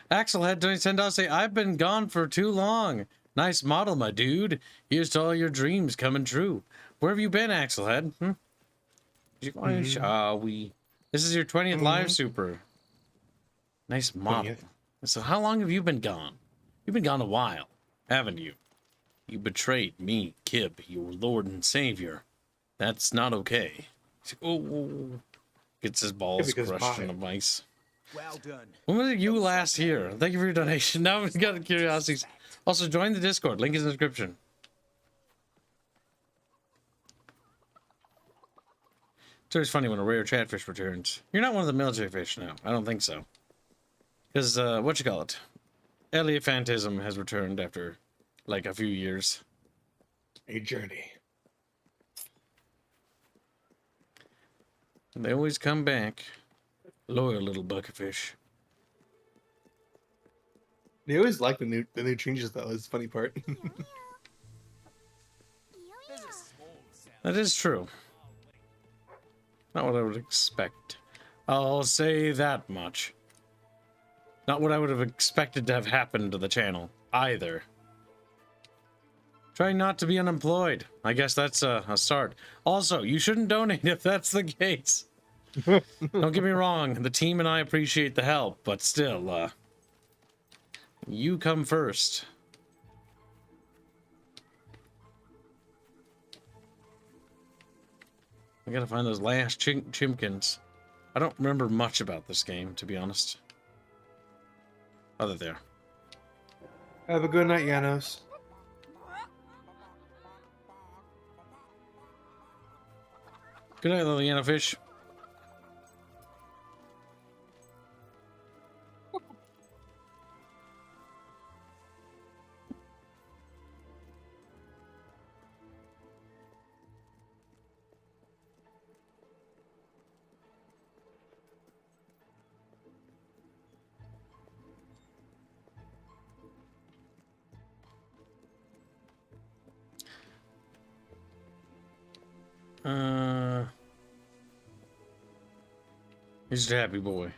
Axel had $10 say, I've been gone for too long. Nice model, my dude. Here's to all your dreams coming true. Where have you been, Axelhead? Shall we? This is your 20th live super. Nice model. 20th. So how long have you been gone? You've been gone a while, haven't you? You betrayed me, Kib, your lord and savior. That's not okay. Oh, gets his balls crushed in the mice. Well done. When was you last here? Thank you for your donation. Now we've got curiosities. Also, join the Discord. Link is in the description. It's always funny when a rare chatfish returns. You're not one of the military fish now. I don't think so. Because, what you call it? Elephantism has returned after, like, a few years. A journey. And they always come back. Loyal little bucketfish. They always like the new changes, though. Is the funny part. That is true. Not what I would expect. I'll say that much. Not what I would have expected to have happened to the channel, either. Try not to be unemployed. I guess that's a start. Also, you shouldn't donate if that's the case. Don't get me wrong, the team and I appreciate the help, but still, you come first. I gotta find those last chimkins. I don't remember much about this game, to be honest. Oh, they're there. Have a good night, Janos. Good night, little Yanofish. He's a happy boy.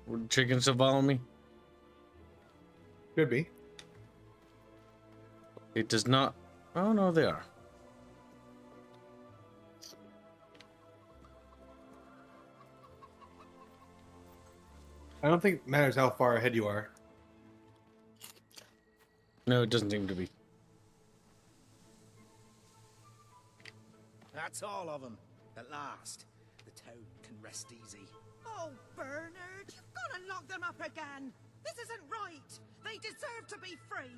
Would chickens still follow me? Could be. It does not. Oh no, they are. I don't think it matters how far ahead you are. No, it doesn't seem to be. That's all of them. At last, the town can rest easy. Oh, Bernard, you've got to lock them up again. This isn't right. They deserve to be free.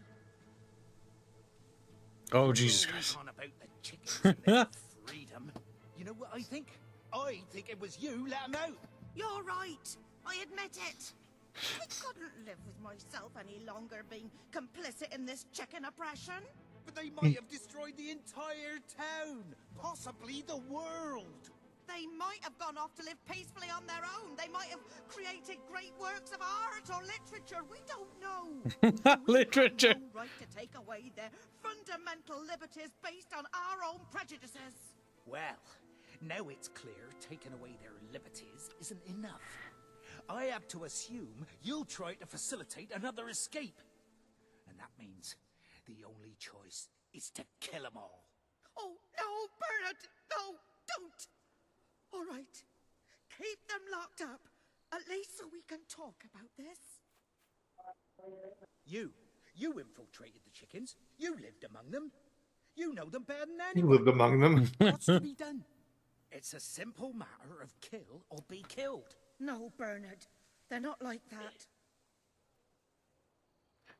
Oh, Jesus Christ. On about the chickens and their freedom. You know what I think? I think it was you let them out. You're right. I admit it. I couldn't live with myself any longer being complicit in this chicken oppression. But they might have destroyed the entire town, possibly the world. They might have gone off to live peacefully on their own. They might have created great works of art or literature. We don't know. Literature. We have no right to take away their fundamental liberties based on our own prejudices. Well, now it's clear taking away their liberties isn't enough. I have to assume you'll try to facilitate another escape. And that means the only choice is to kill them all. Oh, no, Bernard! No, don't! All right, keep them locked up, at least so we can talk about this. You infiltrated the chickens. You lived among them. You know them better than anyone. You lived among them. What's to be done? It's a simple matter of kill or be killed. No, Bernard, they're not like that.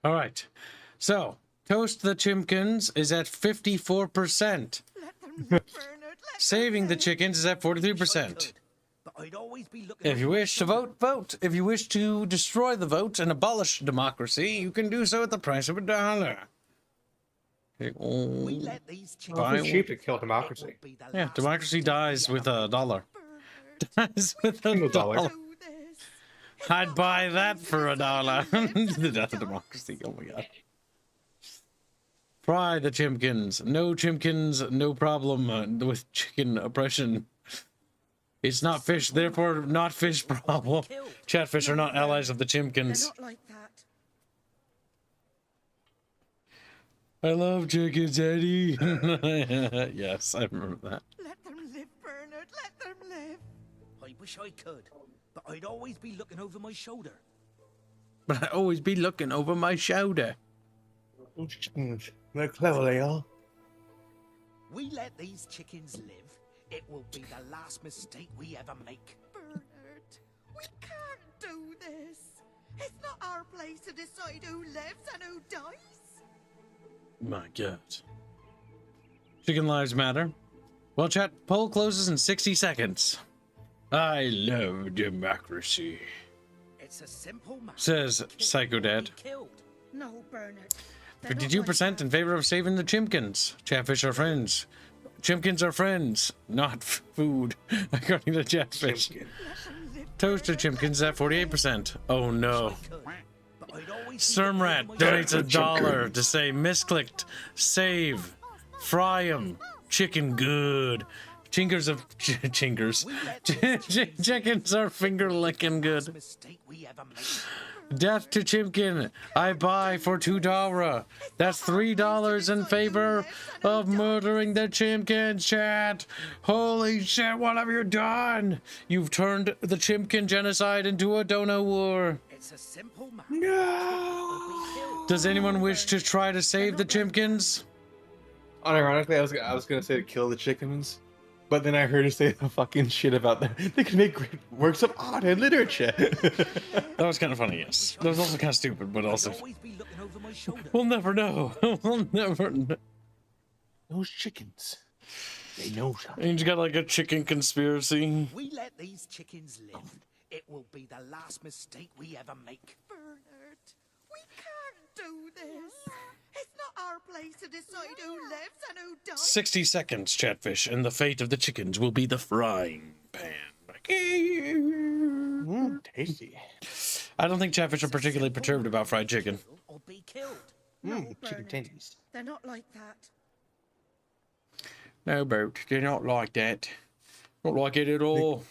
All right. So, Toast the Chimkins is at 54%. Let them live, Bernard. Saving the chickens is at 43%. But I'd always be looking. If you wish to vote, vote. If you wish to destroy the vote and abolish democracy, you can do so at the price of $1. We let these it's cheap to kill democracy. Yeah, democracy dies with $1. Dies with $1. I'd buy that for $1. The death of democracy. Oh my god. Fry the chimkins. No chimkins, no problem with chicken oppression. It's not fish, therefore not fish problem. Chatfish are not allies of the chimkins. They're not like that. I love chickens, Eddie. Yes, I remember that. Let them live, Bernard. Let them live. I wish I could, but I'd always be looking over my shoulder. But I always be looking over my shoulder. Those chickens, they're clever, they are. We let these chickens live, it will be the last mistake we ever make. Bernard, we can't do this. It's not our place to decide who lives and who dies. My God. Chicken lives matter. Well, chat, poll closes in 60 seconds. I love democracy. It's a simple matter. Says Psycho Dad. No, Bernard. 52% in favor of saving the chimkins. Chatfish are friends. Chimkins are friends, not food, according to Chatfish. Toasted chimkins at 48%. Oh no. Sturmrat donates $1 to say misclicked, save, fry 'em, chicken good. Chinkers of chinkers. Chickens are finger licking good. Death to Chimkin. I buy for $2. That's $3 in favor of murdering the Chimkin, chat. Holy shit, what have you done? You've turned the Chimkin genocide into a dono war. It's a simple matter. No. Does anyone wish to try to save the Chimkins? Unironically, I was gonna say to kill the chickens, but then I heard her say the fucking shit about that. They can make great works of art and literature. That was kind of funny, yes. That was also kind of stupid, but also... We'll never know. We'll never know. Those chickens, they know something. And you got like a chicken conspiracy. We let these chickens live, it will be the last mistake we ever make. Bernard, we can't do this. It's not our place to decide who lives and who dies. 60 seconds, Chatfish, and the fate of the chickens will be the frying pan. Tasty. I don't think Chatfish are particularly perturbed about fried chicken. Or be killed. Chicken tendies. They're not like that. No, Bert, they're not like that. Not like it at all.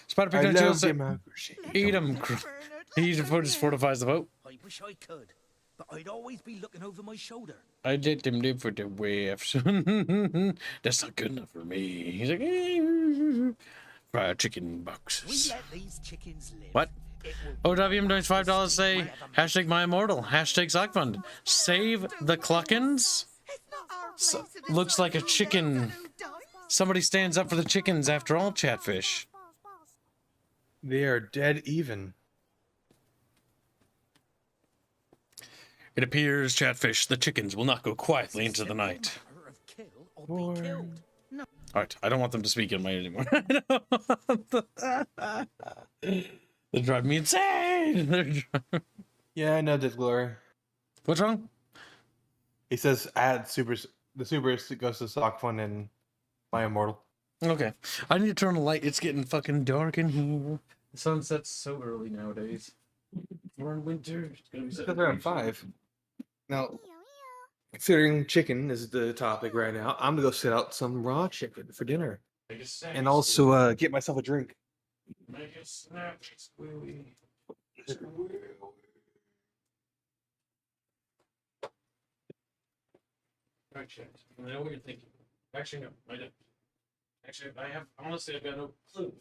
Spider I Pig love democracy. Eat them. He just fortifies the vote. I wish I could, but I'd always be looking over my shoulder. I let them live for the waifs. That's not good enough for me. He's like, fried chicken boxes. We let these chickens live. What? OWM donates $5 say hashtag my immortal, hashtag Sockfund. Save the Cluckins? Looks like a chicken. Somebody stands up for the chickens after all, Chatfish. They are dead even. It appears, Chatfish, the chickens will not go quietly into the night. Alright, I don't want them to speak in my anymore. They drive me insane! Yeah, I know that, Glory. What's wrong? He says add the super goes to Sock Fun and My Immortal. Okay. I need to turn the light. It's getting fucking dark in here. The sun sets so early nowadays. We're in winter. It's gonna be It's around 5. Now, considering chicken is the topic right now, I'm gonna go sit out some raw chicken for dinner. And also get myself a drink. Make a snap, squealy. Alright, chat. I know what you're thinking. Actually, no, I don't. Actually, I have, honestly, I've got no clue.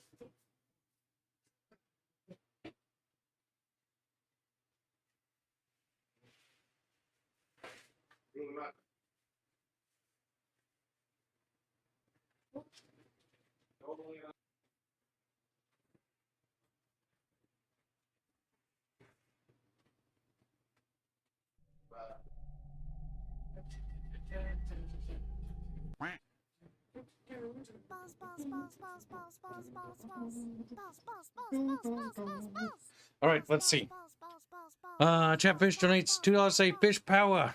All right, let's see. Chatfish donates $2 say fish power.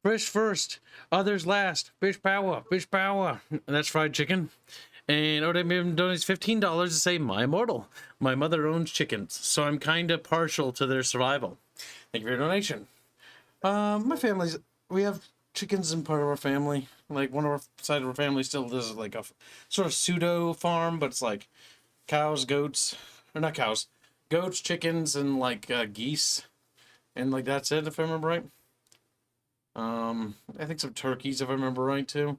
Fish first, others last. Fish power, fish power. And that's fried chicken. And ODM donates $15 to say my immortal. My mother owns chickens, so I'm kind of partial to their survival. Thank you for your donation. My family's, we have chickens in part of our family. Like one of our side of our family still does like a sort of pseudo farm, but it's like cows, goats, or not cows, goats, chickens, and like geese, and like that's it if I remember right. I think some turkeys, if I remember right, too.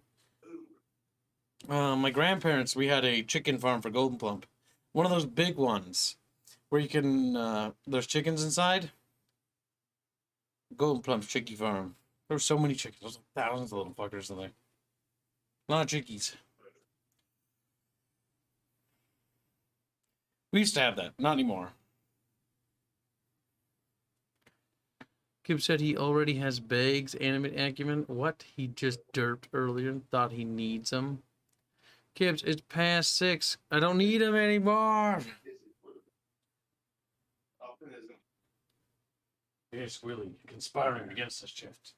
My grandparents, we had a chicken farm for Golden Plump. One of those big ones where you can, there's chickens inside. Golden Plump's Chicky Farm. There were so many chickens. There was like thousands of little fuckers in there. A lot of chickies. We used to have that. Not anymore. Kib said he already has bags, animate acumen. What? He just derped earlier and thought he needs them. Kibbs, it's past 6. I don't need them anymore. Here's Squilly, conspiring against us, Chift.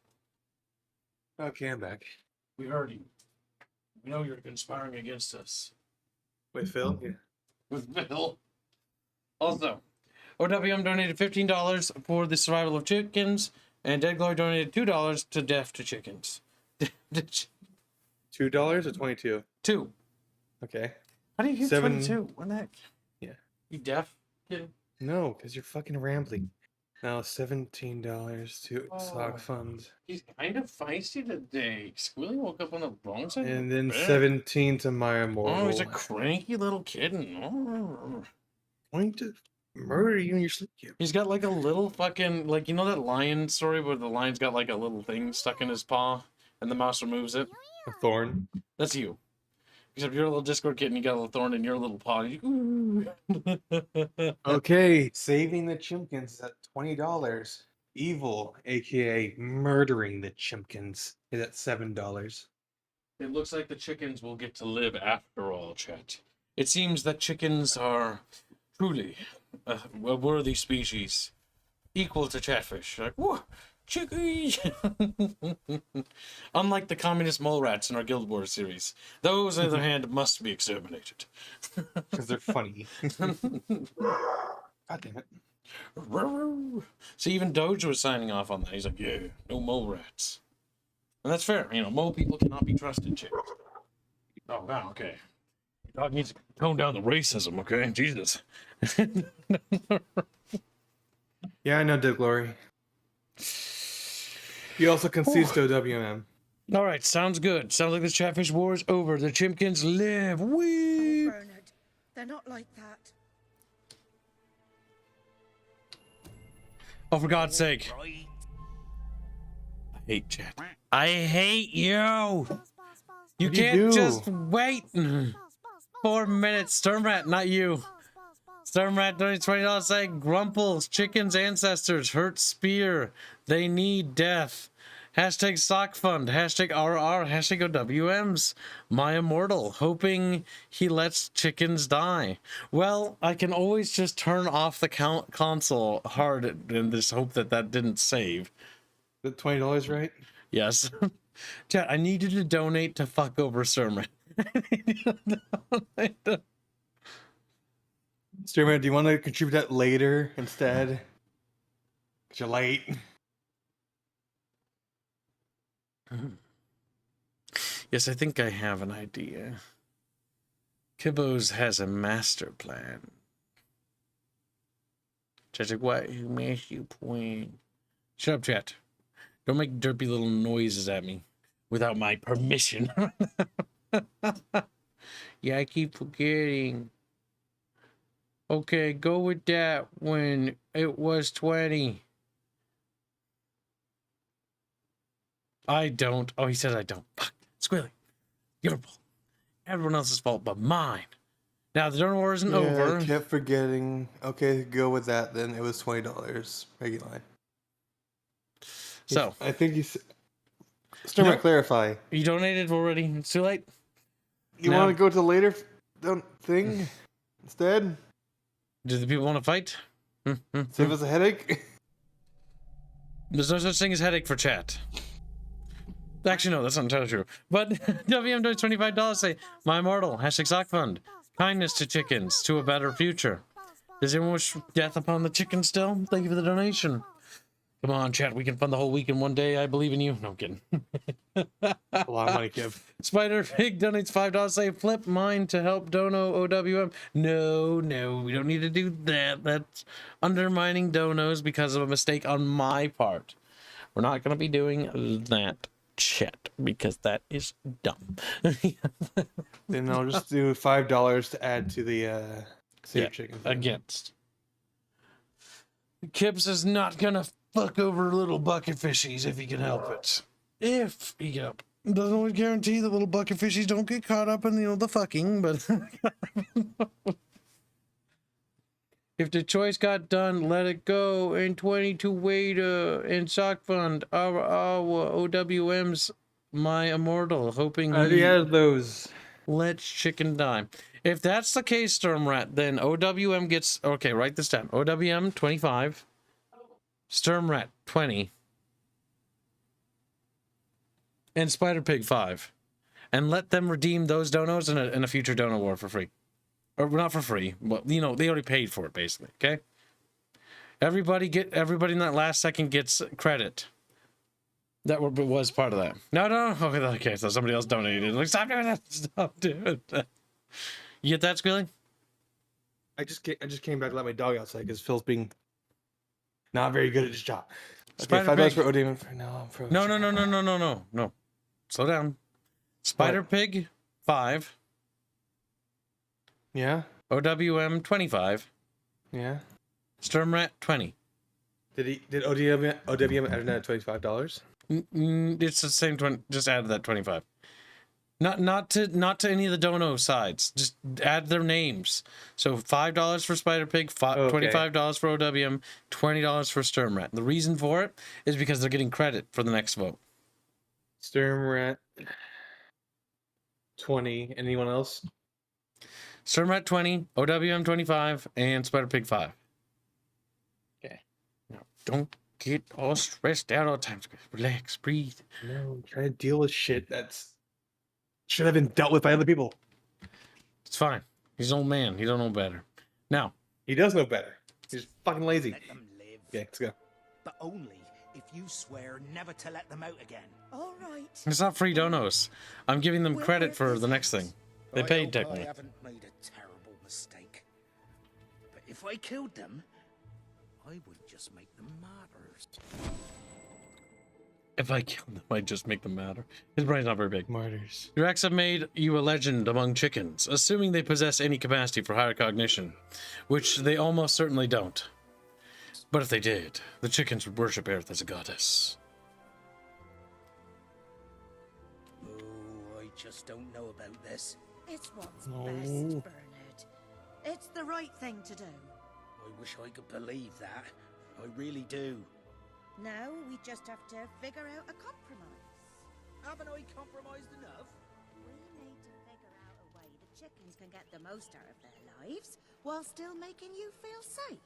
Okay, I'm back. We heard you. We know you're conspiring against us. With Phil? Yeah. With Phil. Also, OWM donated $15 for the survival of chickens, and Dead Glory donated $2 to Deaf to Chickens. $2 or 22? 2. Okay. How do you get 22? What the heck? Yeah. You deaf? Kid? No, because you're fucking rambling. Now $17 to sock fund. He's kind of feisty today. Squilly woke up on the wrong side. And then 17 to Maya Mortal. Oh, he's a cranky little kitten. Going to murder you in your sleep, Kib. He's got like a little fucking, like, you know that lion story where the lion's got like a little thing stuck in his paw and the mouse removes it? A thorn? That's you. Except you're a little Discord kitten, you got a little thorn in your little paw. Okay, saving the chimkins is at $20. Evil, aka murdering the chimkins, is at $7. It looks like the chickens will get to live after all, chat. It seems that chickens are truly a worthy species, equal to chatfish. Like, whoa, chickies! Unlike the communist mole rats in our Guild Wars series, those, on the other hand, must be exterminated. Because they're funny. God damn it. See, even Doge was signing off on that. He's like, yeah, no mole rats. And that's fair. You know, mole people cannot be trusted, chicks. Oh, wow, okay. Dog needs to tone down the racism, okay? Jesus. Yeah, I know, Dead Glory. He also concedes to WM. All right, sounds good. Sounds like this Chatfish war is over. The Chimkins live. Whee! Oh, Bernard, they're not like that. Oh, for God's sake. I hate chat. I hate you. You can't just wait 4 minutes. Stormrat, not you. Stormrat donates $20 saying Grumples, chickens, ancestors, hurt spear. They need death. Hashtag sock fund. Hashtag RR. Hashtag OWMs. My immortal. Hoping he lets chickens die. Well, I can always just turn off the console hard and just hope that that didn't save. The $20, right? Yes. Chat, I need you to donate to fuck over sermon. Stormrat, do you want to contribute that later instead? Because you're late. Yes, I think I have an idea. Kibbo's has a master plan. Chat's like, what? Who makes you point? Shut up, chat. Don't make derpy little noises at me without my permission. Yeah, I keep forgetting. Okay, go with that when it was 20. I don't. Oh, he said I don't. Fuck. Squilly. Your fault. Everyone else's fault but mine. Now, the donor war isn't over. I kept forgetting. Okay, go with that then. It was $20. Regular. So. I think you... Stormrat, clarify. You donated already? It's too late? You want to go to the later thing instead? Do the people want to fight? Save us a headache? There's no such thing as headache for chat. Actually, no, that's not entirely true. But WM does $25 say, my immortal, hashtag sock fund. Kindness to chickens, to a better future. Does anyone wish death upon the chicken still? Thank you for the donation. Come on, chat, we can fund the whole week in one day. I believe in you. No, I'm kidding. A lot of money, Kev. Spider Pig donates $5 say, flip mine to help Dono OWM. No, we don't need to do that. That's undermining donos because of a mistake on my part. We're not going to be doing that shit because that is dumb. Then I'll just do $5 to add to the chicken thing. Against. Kips is not going to fuck over little bucket fishies if he can help it. If he can help it. Doesn't always guarantee that little bucket fishies don't get caught up in the fucking, but if the choice got done, let it go. And 22 waiter and sock fund. Our OWM's my immortal, hoping he has those. Let's chicken die. If that's the case, Sturmrat, then OWM gets okay. Write this down. OWM 25, Sturmrat 20. And Spider Pig 5, and let them redeem those donos in a future dono war for free, or not for free. Well, you know they already paid for it basically. Okay. Everybody in that last second gets credit. That was part of that. No. Okay, so somebody else donated. Like, stop doing that. Stop doing that. You get that, Squealing? I just came back to let my dog outside because Phil's being not very good at his job. Okay, $5 for ODM. No. Slow down. Spider Pig 5. Yeah. OWM 25. Yeah. Sturmrat 20. Did OWM add another $25? It's the same 20. Just add that 25. Not to any of the dono sides. Just add their names. So $5 for Spider Pig, $25 for OWM, $20 for Sturmrat. The reason for it is because they're getting credit for the next vote. Sturmrat 20. Anyone else? Sturmrat 20, OWM 25, and Spider Pig 5. Okay. Now, don't get all stressed out all the time. Relax, breathe. No, try to deal with shit that's should have been dealt with by other people. It's fine. He's an old man. He don't know better. Now. He does know better. He's fucking lazy. Let them live. Okay, let's go. But only if you swear never to let them out again. All right. It's not free donos. I'm giving them credit for the next thing. They paid technically. I haven't made a terrible mistake. But if I killed them, I would just make them martyrs. If I kill them, I just make them matter. His brain's not very big. Martyrs. Your acts have made you a legend among chickens, assuming they possess any capacity for higher cognition, which they almost certainly don't. But if they did, the chickens would worship Arith as a goddess. Oh, I just don't know about this. It's what's best, Bernard. It's the right thing to do. I wish I could believe that. I really do. Now we just have to figure out a compromise. Haven't I compromised enough? We need to figure out a way the chickens can get the most out of their lives while still making you feel safe.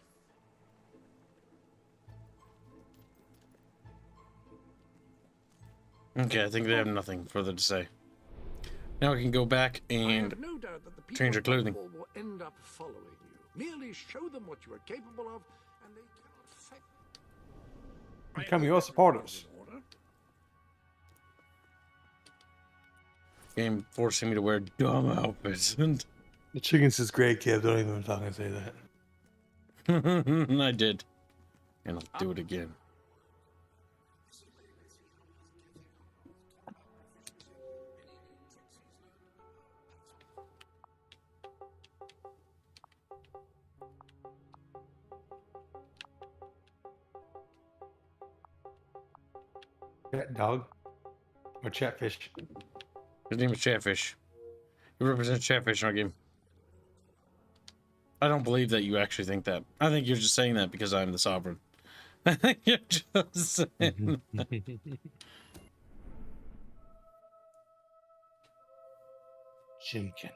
Okay, I think they have nothing further to say. Now we can go back and no doubt that the people change our clothing. will end up following you. Merely show them what you are capable of, and they cannot fail. Become your supporters. Game forcing me to wear dumb outfits. The chickens is great, kid. Don't even fucking say that. I did. And I'll do it again. Cat dog or Chatfish? His name is Chatfish. He represents Chatfish in our game. I don't believe that you actually think that. I think you're just saying that because I'm the sovereign. I think you're just saying that. Chimkin.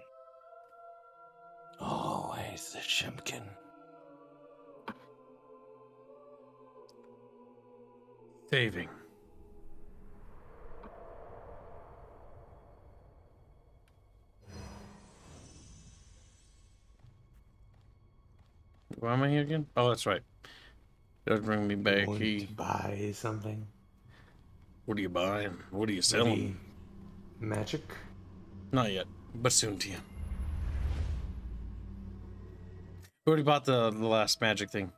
Always the Chimkin. Saving. Why am I here again? Oh, that's right. Does bring me back. To buy something. What are you buying? What are you selling? Magic? Not yet, but soon to you. We already bought the last magic thing.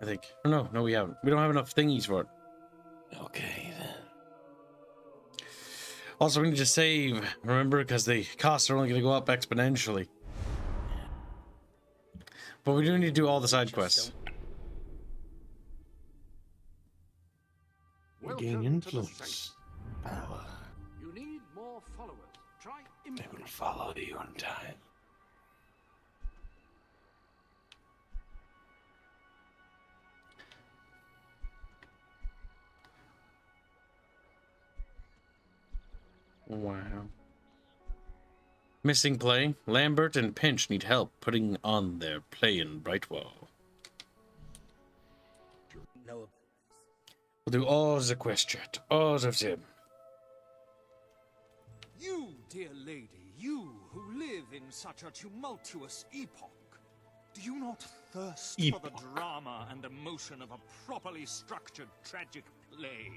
I think. Oh, no, we haven't. We don't have enough thingies for it. Okay, then. Also, we need to save, remember, because the costs are only going to go up exponentially. But we do need to do all the side quests. Gain influence. Power. You need more followers. Try They will follow you in time. Wow. Missing play. Lambert and Pinch need help putting on their play in Brightwall. No. We'll do all the quest chat. All of them. You, dear lady, you who live in such a tumultuous epoch, do you not thirst for the drama and emotion of a properly structured tragic play?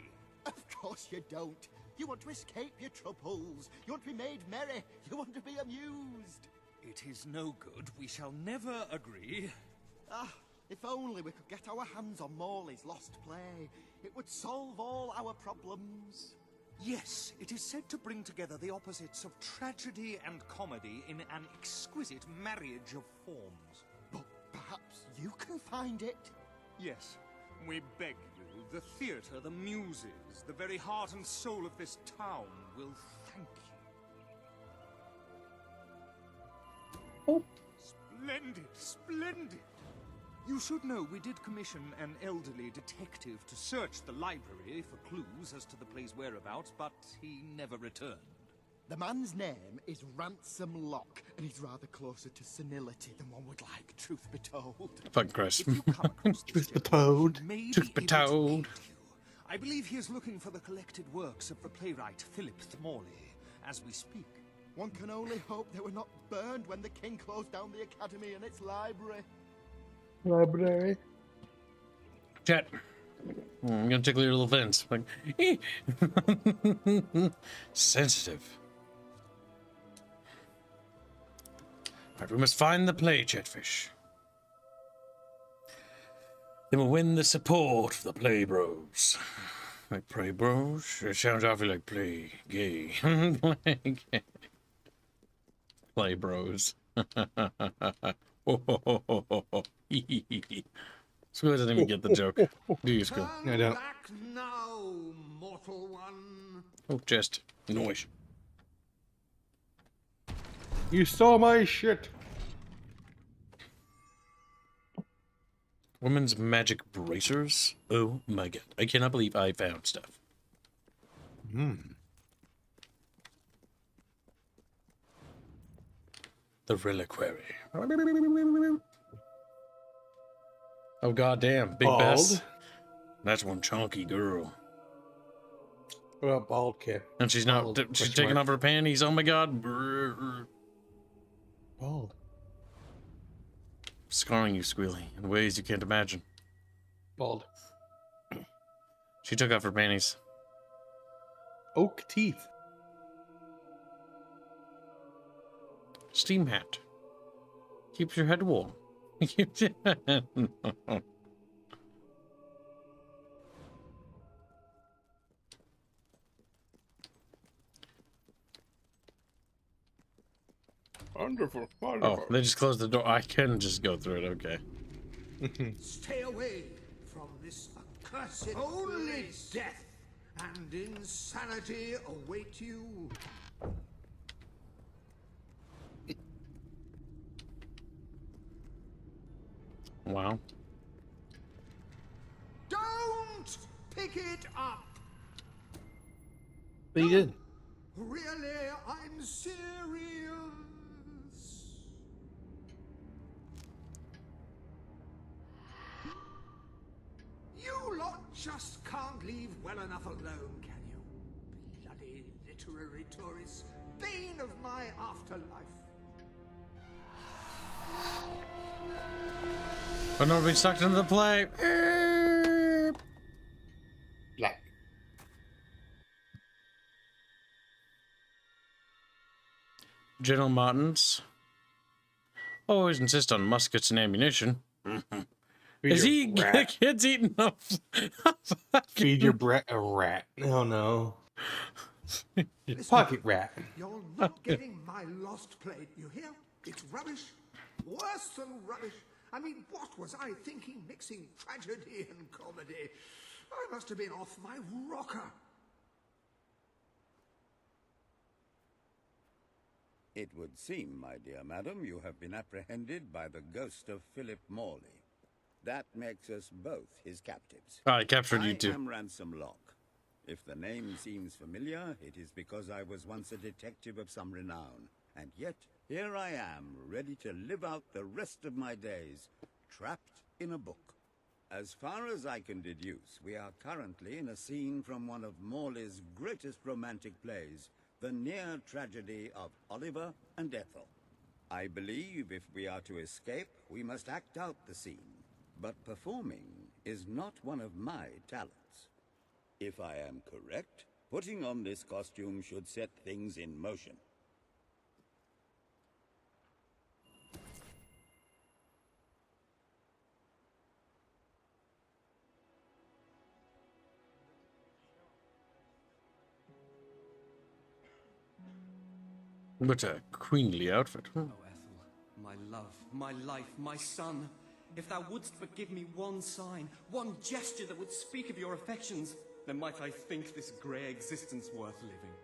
Of course you don't. You want to escape your troubles. You want to be made merry. You want to be amused. It is no good. We shall never agree. Ah, if only we could get our hands on Morley's lost play. It would solve all our problems. Yes, it is said to bring together the opposites of tragedy and comedy in an exquisite marriage of forms. But perhaps you can find it? Yes, we beg you. The theatre, the muses, the very heart and soul of this town will thank you. Oh. Splendid, splendid! You should know we did commission an elderly detective to search the library for clues as to the play's whereabouts, but he never returned. The man's name is Ransom Locke, and he's rather closer to senility than one would like, truth be told. Fuck Chris. Truth be told. Truth be told. I believe he is looking for the collected works of the playwright Philip Morley as we speak. One can only hope they were not burned when the king closed down the academy and its library. Library. Chat. I'm gonna tickle your little fins. Like, sensitive. Alright, we must find the play, Chatfish. Then we'll win the support of the play bros. Like play bros? It sounds awfully like play gay. Play gay. Play bros. School doesn't even get the joke. Do you, School? No, I don't. back now, mortal one. Oh, just noise. You stole my shit. Women's magic bracers? Oh my god. I cannot believe I found stuff. The reliquary. Oh goddamn, Big Bald. Bess. That's one chunky girl. What about bald kid? And she's not. Bald, She's question taking mark. off her panties. Oh my god. Bald. Scarring you, Squealy, in ways you can't imagine. Bald. She took off her panties. Oak teeth. Steam hat. Keeps your head warm. Wonderful. Oh, they just closed the door. I can just go through it. Okay. Stay away from this accursed only death and insanity await you. Wow. Don't pick it up. But you did. Really, I'm serious. You lot just can't leave well enough alone, can you? Bloody literary tourists, bane of my afterlife. But not be sucked into the play. Black. General Martins. Always insist on muskets and ammunition. Is he rat. kids eating up? Feed your brat a rat. Oh no. Pocket rat. You're not getting my lost plate, you hear? It's rubbish. Worse than rubbish. I mean, what was I thinking mixing tragedy and comedy? I must have been off my rocker. It would seem, my dear madam, you have been apprehended by the ghost of Philip Morley. That makes us both his captives. I captured you too. I am Ransom Locke. If the name seems familiar, it is because I was once a detective of some renown. And yet, here I am, ready to live out the rest of my days, trapped in a book. As far as I can deduce, we are currently in a scene from one of Morley's greatest romantic plays, The Near Tragedy of Oliver and Ethel. I believe if we are to escape, we must act out the scene. But performing is not one of my talents. If I am correct, putting on this costume should set things in motion. What a queenly outfit. Oh, Ethel, my love, my life, my son. If thou wouldst but give me one sign, one gesture that would speak of your affections, then might I think this grey existence worth living.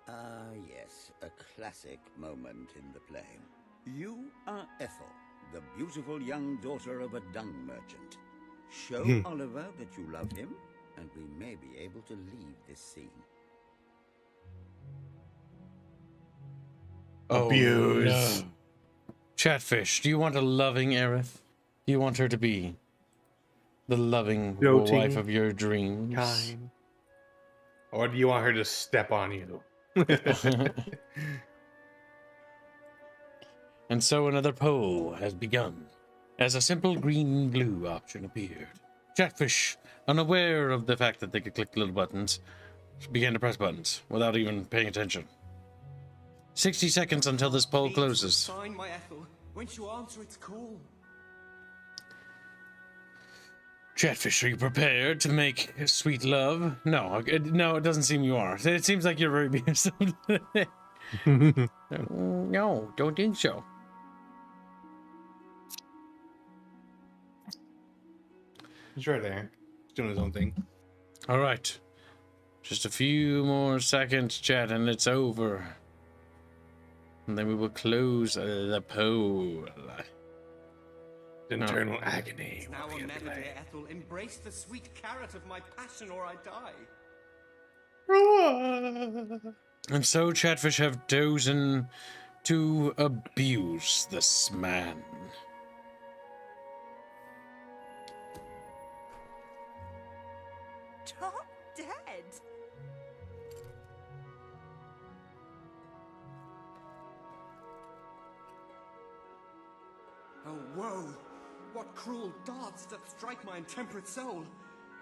Ah, yes, a classic moment in the play. You are Ethel, the beautiful young daughter of a dung merchant. Show Oliver that you love him, and we may be able to leave this scene. Abuse. No. Chatfish, do you want a loving Arith? Do you want her to be the loving Doting, wife of your dreams? kind. Or do you want her to step on you? And so another poll has begun, as a simple green-blue option appeared. Chatfish, unaware of the fact that they could click little buttons, began to press buttons without even paying attention. 60 seconds until this poll closes. Sign, my Ethel. Won't you answer its call? Chatfish, are you prepared to make sweet love? No, no, it doesn't seem you are. It seems like you're very abusive. No, don't think so. He's right there. He's doing his own thing. All right. Just a few more seconds, chat, and it's over. And then we will close the poll. Internal agony. It's now or never, dear Ethel. Embrace the sweet carrot of my passion, or I die. And so Chatfish have chosen to abuse this man. Top dead. Oh, woe! What cruel darts that strike my intemperate soul!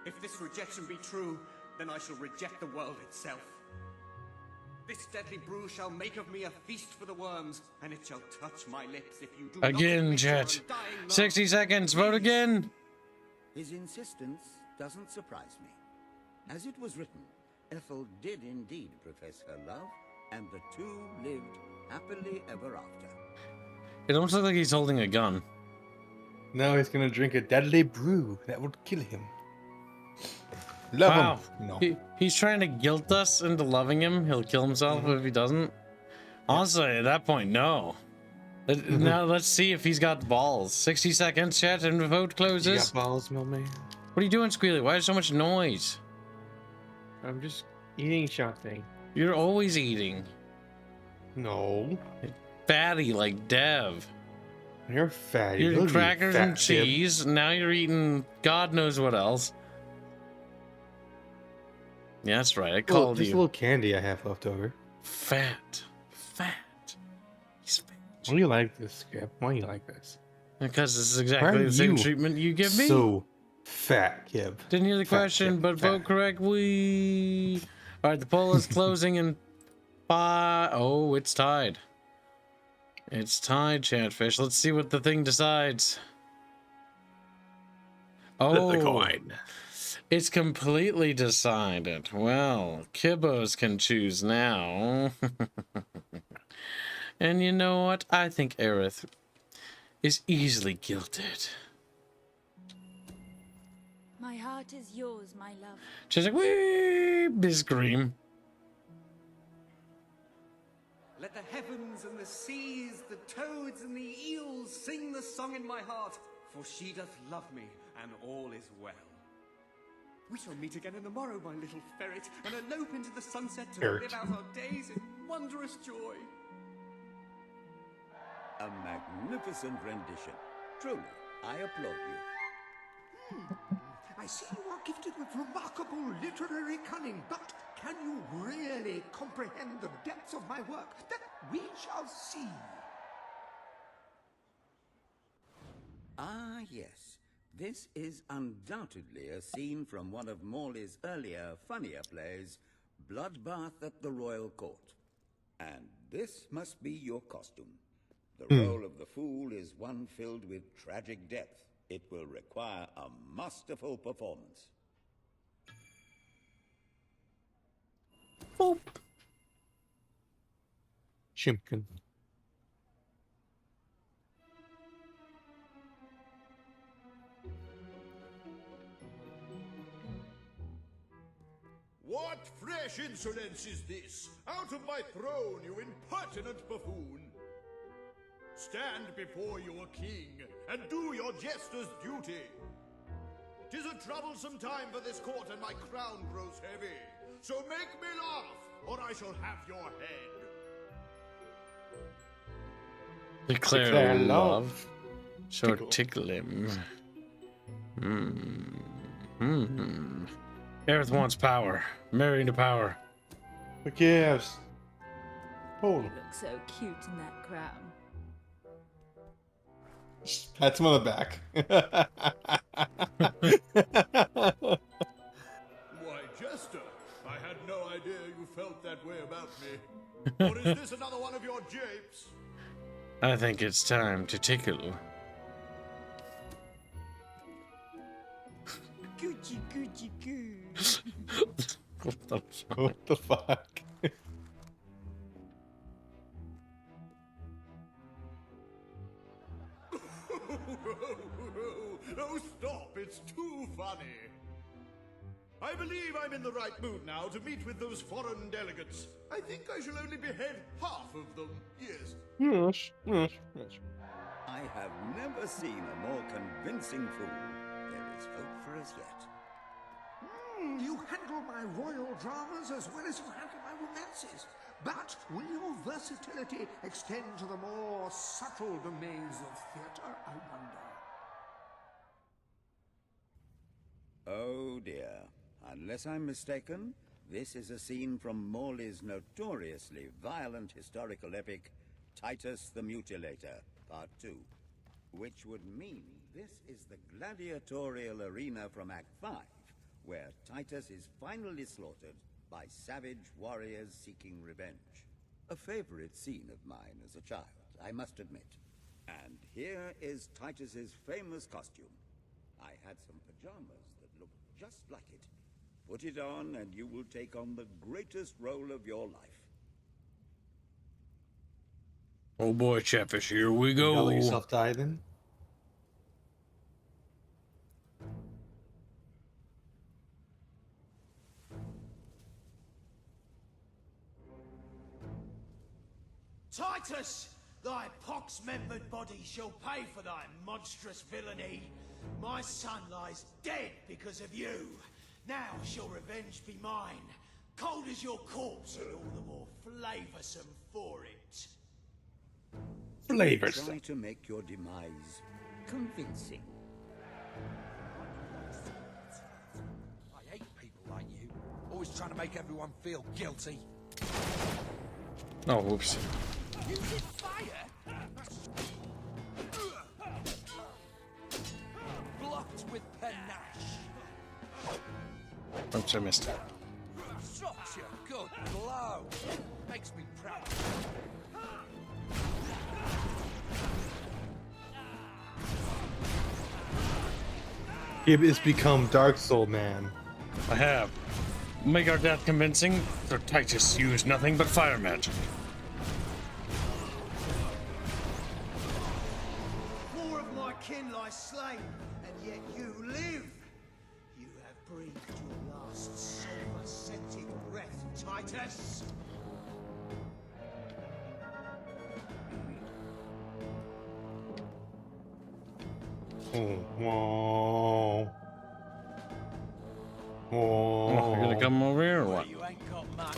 If this rejection be true, then I shall reject the world itself. This deadly brew shall make of me a feast for the worms, and it shall touch my lips if you do again, not chat. 60 seconds, vote again! His insistence doesn't surprise me. As it was written, Ethel did indeed profess her love, and the two lived happily ever after. It almost looks like he's holding a gun. Now he's gonna drink a deadly brew that would kill him. Love Wow. him. No. He's trying to guilt us into loving him. He'll kill himself if he doesn't. Honestly, at that point, no. Now let's see if he's got balls. 60 seconds, chat, and the vote closes. You got balls, mailman? What are you doing, Squealy? Why is so much noise? I'm just eating something. You're always eating. No. Fatty like Dev. You're fatty. You're Look eating at crackers you, and fat kid. cheese. Now you're eating God knows what else. Yeah, that's right. I called Just you. a little candy I have left over. Fat. Fat. He's fat. Why do you like this, Skip? Why do you like this? Because this is Why exactly are the same you treatment you give me. So fat, Kib. Didn't hear the Fat question, Kib, but fat. vote correctly. All right, the poll is closing in 5. Oh, it's tied. It's tied, Chatfish. Let's see what the thing decides. Oh, the coin. It's completely decided. Well, Kibbos can choose now. And you know what? I think Arith is easily guilted. My heart is yours, my love. She's like, wee, Bickering. Let the heavens and the seas, the toads and the eels sing the song in my heart, for she doth love me, and all is well. We shall meet again in the morrow, my little ferret, and elope into the sunset to live out our days in wondrous joy. A magnificent rendition. Truly, I applaud you. I see you are gifted with remarkable literary cunning, but can you really comprehend the depths of my work? That we shall see. Ah, yes. This is undoubtedly a scene from one of Morley's earlier, funnier plays, Bloodbath at the Royal Court. And this must be your costume. The role of the fool is one filled with tragic depth. It will require a masterful performance. Boop. Chimkin. What fresh insolence is this? Out of my throne, you impertinent buffoon! Stand before your king, and do your jester's duty. 'Tis a troublesome time for this court, and my crown grows heavy. So make me laugh, or I shall have your head. Declare love. So tickle him. Arith wants power. Marrying to power. Who cares? Oh. You look so cute in that crown. Pats him on the back. Why, Jester, I had no idea you felt that way about me. Or is this another one of your japes? I think it's time to tickle. Gucci, Gucci, Goo. What the fuck? Oh, stop! It's too funny. I believe I'm in the right mood now to meet with those foreign delegates. I think I shall only behead half of them. Yes. Yes, yes, yes. I have never seen a more convincing fool. There is hope for us yet. You handle my royal dramas as well as you handle my romances. But will your versatility extend to the more subtle domains of theatre, I wonder? Oh dear. Unless I'm mistaken, this is a scene from Morley's notoriously violent historical epic, Titus the Mutilator, Part 2. Which would mean this is the gladiatorial arena from Act 5, where Titus is finally slaughtered by savage warriors seeking revenge. A favorite scene of mine as a child, I must admit. And here is Titus's famous costume. I had some pajamas that looked just like it. Put it on and you will take on the greatest role of your life. Oh boy, Chatfish, here we go. Don't let yourself die then. Titus, thy pox-membered body shall pay for thy monstrous villainy. My son lies dead because of you. Now shall revenge be mine. Cold as your corpse and all the more flavoursome for it. Flavors. Try to make your demise convincing. I hate people like you. Always trying to make everyone feel guilty. Oh, whoops. Using fire? Blocked with panache. Oops, I missed it. Such a good blow. Makes me proud. He has become Dark Soul Man. I have. Make our death convincing. The Titus use nothing but fire magic. Four of my kin lie slain, and yet you live. You have breathed your last sulfur-scented breath, Titus. Oh, whoa. Whoa. Oh, you gonna come over here or what? You ain't got much.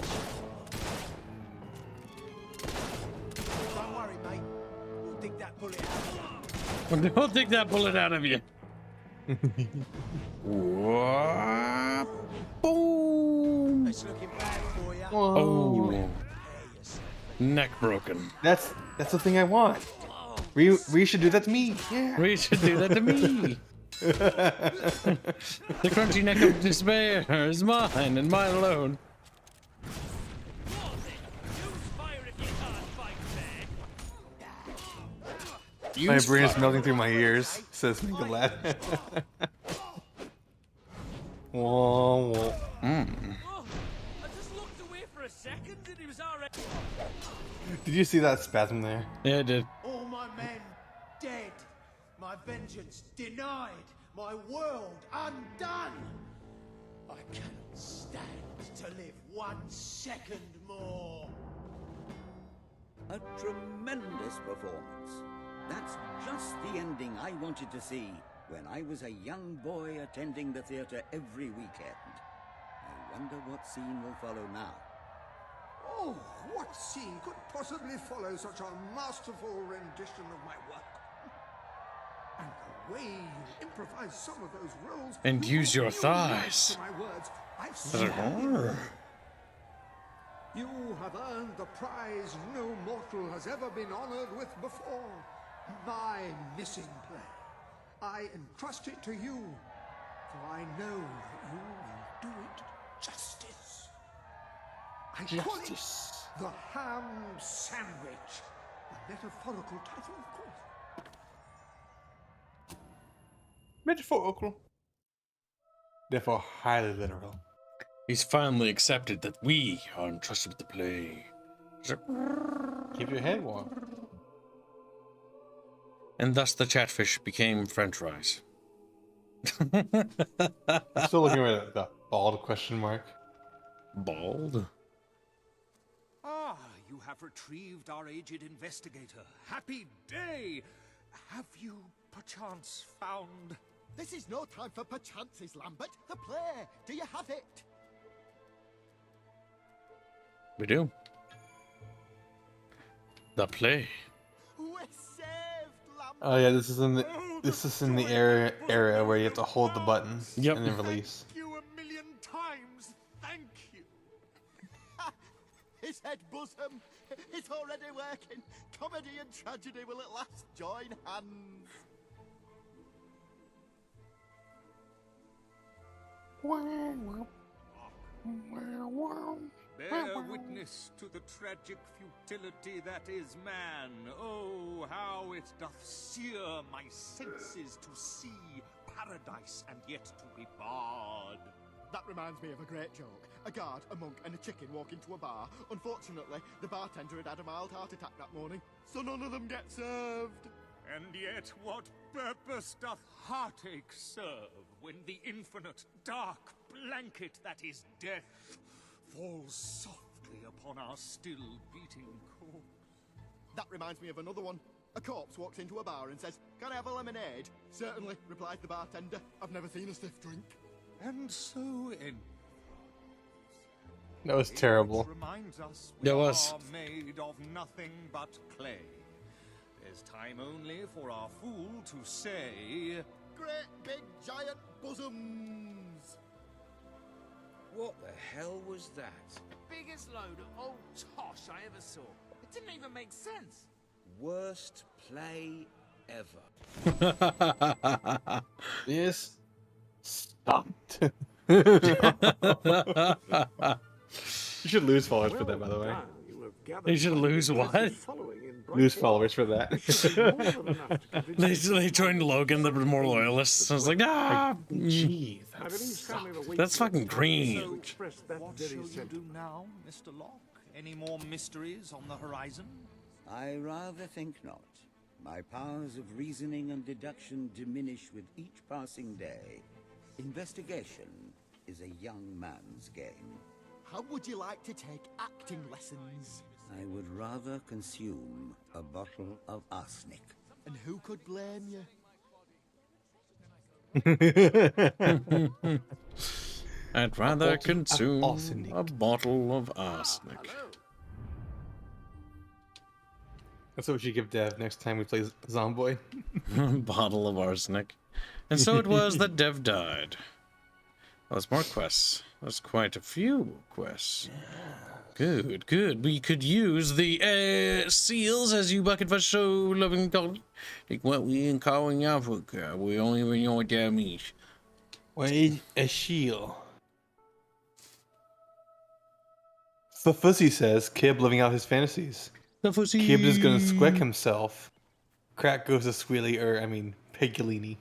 Don't worry, mate. We'll dig that bullet out. We'll take that bullet out of you. Whoa. Boom. It's looking bad for you. Oh. Neck broken. That's the thing I want. We should do that to me. Yeah. We should do that to me. The crunchy neck of despair is mine and mine alone. My brain is melting through my ears, says Nicolette. Whoa, whoa. I just looked away for a second and he was already. Did you see that spasm there? Yeah, I did. All my men dead. My vengeance denied. My world undone. I cannot stand to live 1 second more. A tremendous performance. That's just the ending I wanted to see when I was a young boy attending the theatre every weekend. I wonder what scene will follow now. Oh, what scene could possibly follow such a masterful rendition of my work? And the way you improvise some of those roles And use your new thighs. to my words. I've I was seen like, "Arr." You have earned the prize no mortal has ever been honored with before. My missing play. I entrust it to you, for I know that you will do it justice. I call it the ham sandwich. A metaphorical title, of course. Metaphorical. Therefore, highly literal. He's finally accepted that we are entrusted with the play. Keep your head warm. And thus the Chatfish became French fries. I'm still looking at the bald question mark. Bald? Ah, you have retrieved our aged investigator. Happy day! Have you perchance found... This is no time for perchances, Lambert. The play. Do you have it? We do. The play. We're saved, Lambert. Oh yeah, this is in the area where you have to hold the button and then release. Thank you a million times. Thank you. His head bosom. It's already working. Comedy and tragedy will at last join hands. Bear witness to the tragic futility that is man. Oh, how it doth sear my senses to see paradise and yet to be barred. That reminds me of a great joke. A guard, a monk, and a chicken walk into a bar. Unfortunately, the bartender had had a mild heart attack that morning, so none of them get served. And yet what purpose doth heartache serve when the infinite dark blanket that is death falls softly upon our still beating corpse? That reminds me of another one. A corpse walks into a bar and says, "Can I have a lemonade?" "Certainly," replies the bartender. "I've never seen a stiff drink." And so That was terrible. reminds us That was. are made of nothing but clay. There's time only for our fool to say, Great big giant bosoms. What the hell was that? Biggest load of old tosh I ever saw. It didn't even make sense. Worst play ever. This stopped. You should lose followers for that, by the way. You were have gathered They should quite an lose impressive what? following in Lose Brightwater. followers for that. It should be more than enough to convince They joined Logan, the more loyalists. I was like, ah, Jeez, I believe Stanley the that's fucking green. So expressed that What very shall you sentiment. do now, Mr. Locke? Any more mysteries on the horizon? I rather think not. My powers of reasoning and deduction diminish with each passing day. Investigation is a young man's game. How would you like to take acting lessons? I would rather consume a bottle of arsenic. And who could blame you? I'd rather bottle of consume arsenic. a bottle of arsenic. That's what we should give Dev next time we play Zomboid. Bottle of arsenic. And so it was that Dev died. Well, there's more quests. There's quite a few quests. Good, good. We could use the seals, as you bucket for so loving call. Like what we in calling Africa. We don't even know what that means. What is a shield? The Fussy says, Kib living out his fantasies. The Fussy. Kib is gonna squick himself. Crack goes to Squealy, Pegulini.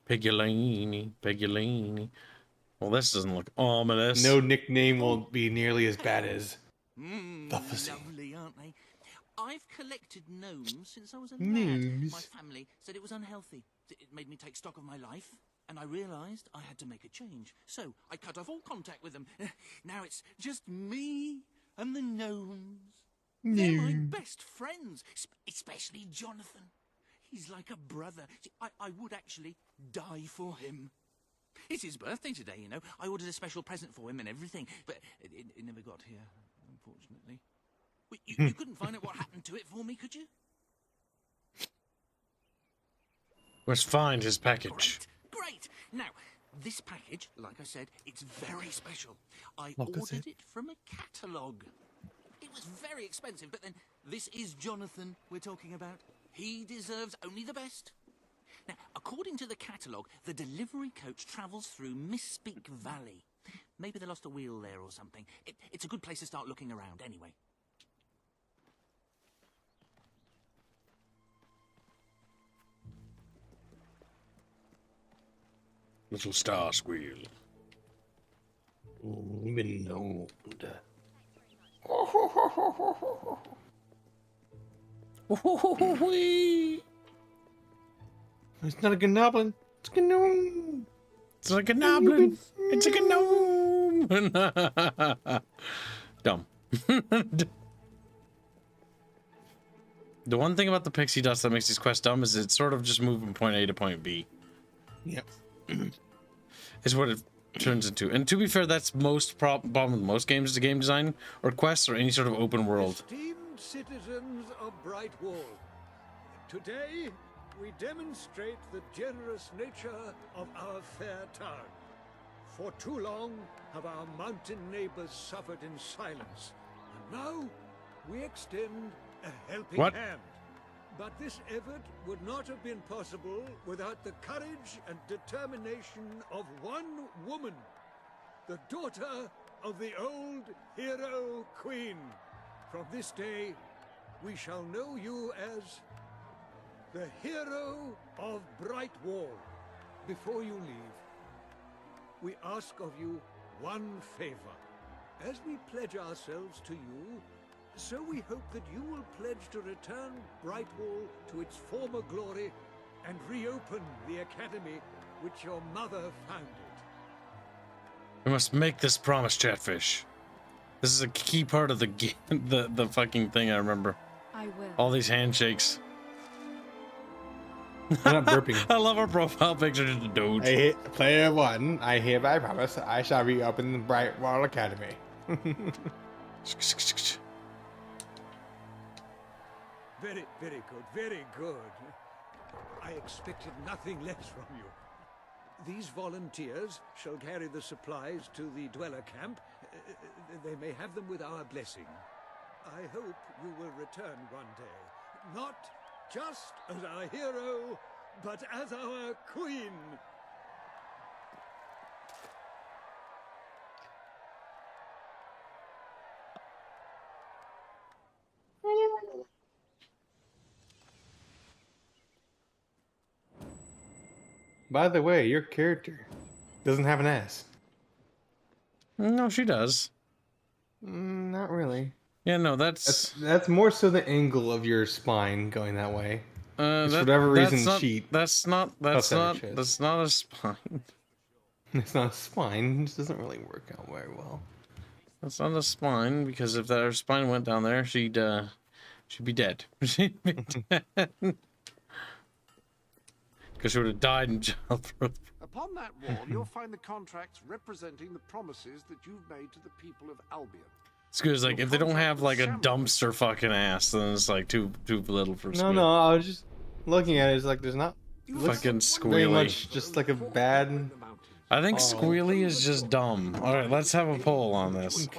Pegulini. Well, this doesn't look ominous. No nickname will be nearly as bad as the Fussy. Lovely, aren't they? I've collected gnomes since I was a lad. Gnomes? My family said it was unhealthy. It made me take stock of my life, and I realised I had to make a change. So I cut off all contact with them. Now it's just me and the gnomes. They're my best friends, especially Jonathan. He's like a brother. See, I would actually die for him. It's his birthday today, you know. I ordered a special present for him and everything, but it never got here, unfortunately. You couldn't find out what happened to it for me, could you? Let's find his package. Great! Now, this package, like I said, it's very special. I Like I ordered said. it from a catalogue. It was very expensive, but then this is Jonathan we're talking about. He deserves only the best. Now, according to the catalogue, the delivery coach travels through Misspeak Valley. Maybe they lost a wheel there or something. It's a good place to start looking around anyway. Little star squeal. Even though. It's not a goblin. It's a gnome. It's like a goblin. It's like a gnome. Dumb. The one thing about the pixie dust that makes these quests dumb is it's sort of just moving from point A to point B. Yep. Is what it turns into. And to be fair, that's most problem with most games is game design or quests or any sort of open world. Esteemed citizens of Brightwall, today we demonstrate the generous nature of our fair town. For too long have our mountain neighbors suffered in silence, and now we extend a helping What? hand. But this effort would not have been possible without the courage and determination of one woman, the daughter of the old hero queen. From this day, we shall know you as the hero of Brightwall. Before you leave, we ask of you one favor. As we pledge ourselves to you, so we hope that you will pledge to return Brightwall to its former glory and reopen the academy which your mother founded. We must make this promise, Chatfish. This is a key part of the game, the fucking thing I remember. I will. All these handshakes. I'm not burping. I love our profile picture, just a doge. Player 1, I hereby promise I shall reopen the Brightwall Academy. Very, very good, very good. I expected nothing less from you. These volunteers shall carry the supplies to the dweller camp. They may have them with our blessing. I hope you will return one day, not just as our hero, but as our queen. By the way, your character doesn't have an ass. No, she does. Not really. Yeah, no, that's more so the angle of your spine going that way. For whatever reason, that's not a spine. It's not a spine. It doesn't really work out very well. That's not a spine, because if her spine went down there, she'd be dead. She'd be dead. Because she would have died in childbirth. Upon that wall, you'll find the contracts representing the promises that you've made to the people of Albion. It's good. Like if they don't have like a dumpster fucking ass, then it's like too little for. No, I was just looking at it. It's like there's not fucking Squealy. very much just like a bad. I think Squealy is just dumb. All right, let's have a poll on this.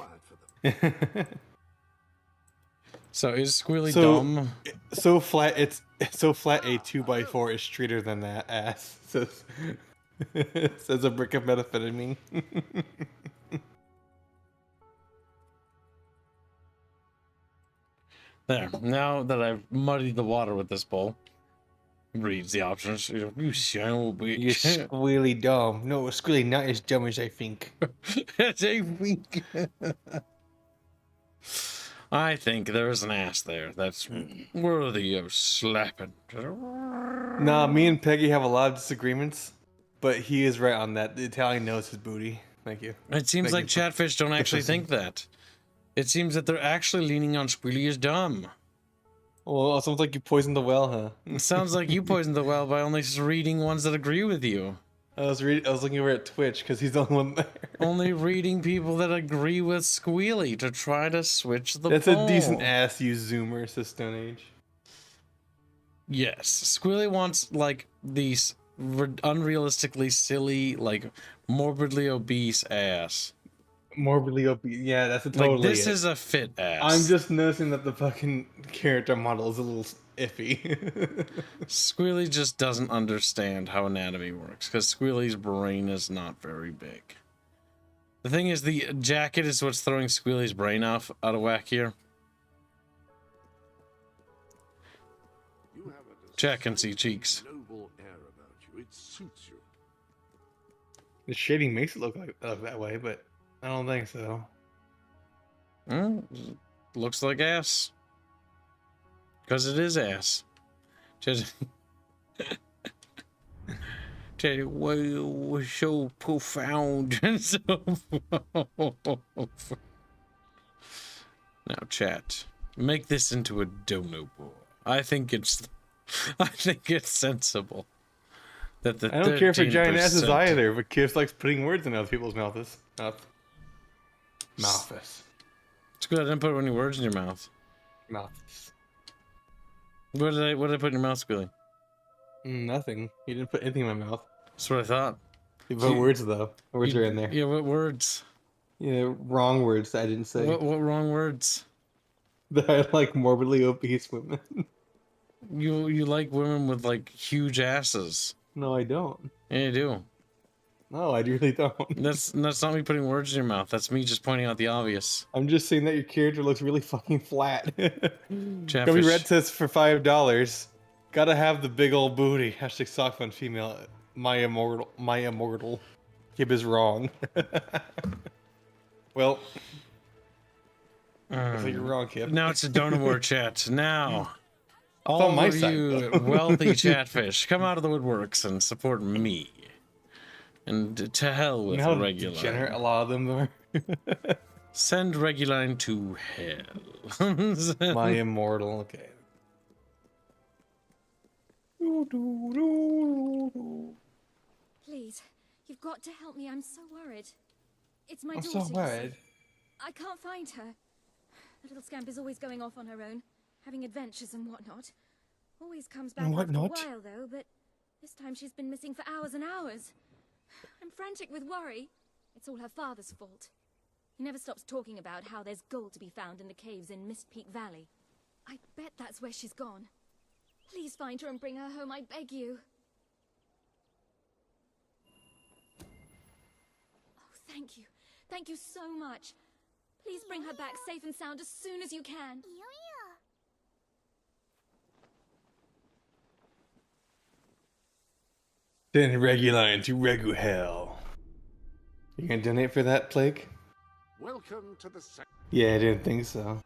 So is Squealy dumb? So flat. It's so flat. A 2x4 is straighter than that ass. Says a brick of methamphetamine. There. Now that I've muddied the water with this bowl, reads the options. You son of a bitch. You're squealy dumb. No, squealy not as dumb as I think. As I think. I think there's an ass there that's worthy of slapping. Nah, me and Peggy have a lot of disagreements, but he is right on that. The Italian knows his booty. Thank you. It seems like Chatfish don't actually think that. It seems that they're actually leaning on Squealy as dumb. Well, it sounds like you poisoned the well, huh? It sounds like you poisoned the well by only reading ones that agree with you. I was looking over at Twitch because he's the only one there. Only reading people that agree with Squealy to try to switch the That's poll. a decent ass, you zoomer, says Stone Age. Yes, Squealy wants like these unrealistically silly, like morbidly obese ass. Morbidly obese. Yeah, that's totally. Like this is a fit ass. I'm just noticing that the fucking character model is a little iffy. Squealy just doesn't understand how anatomy works because Squealy's brain is not very big. The thing is, the jacket is what's throwing Squealy's brain out of whack here. Check and see cheeks. Noble air about you. It suits you. The shading makes it look like that way, but I don't think so. Looks like ass. Because it is ass. Just Teddy, well, was so profound and so. Now, chat, make this into a dono bowl. I think it's sensible that the I don't care for giant asses 13%. either, but Kiss likes putting words in other people's mouths. Mouths. It's good. I didn't put any words in your mouth. Mouths. What did I put in your mouth, Squealy? Nothing. You didn't put anything in my mouth. That's what I thought. You put words though. Words are in there. Yeah, what words? Yeah, wrong words that I didn't say. What wrong words? That I like morbidly obese women. You like women with like huge asses. No, I don't. Yeah, you do. No, I really don't. That's not me putting words in your mouth. That's me just pointing out the obvious. I'm just saying that your character looks really fucking flat. Chatfish. Gummy Red says for $5, gotta have the big old booty. Hashtag sock fun female. My immortal. Kib is wrong. Well, so you're wrong, Kib. Now it's a Donor chat. Now, on all my of side, you though. wealthy Chatfish, come out of the woodworks and support me. And to hell with How Reguline. degenerate a lot of them are. Send Reguline to hell. My immortal, okay. Please, you've got to help me. I'm so worried. It's my I'm daughter. so worried. I can't find her. The little scamp is always going off on her own, having adventures and whatnot. Always comes back And after a whatnot? while, though, but this time she's been missing for hours and hours. I'm frantic with worry. It's all her father's fault. He never stops talking about how there's gold to be found in the caves in Mist Peak Valley. I bet that's where she's gone. Please find her and bring her home, I beg you. Oh, thank you. Thank you so much. Please bring her back safe and sound as soon as you can. Then Reguline to Regu Hell. You gonna donate for that, Plague? Welcome to the Yeah, I didn't think so.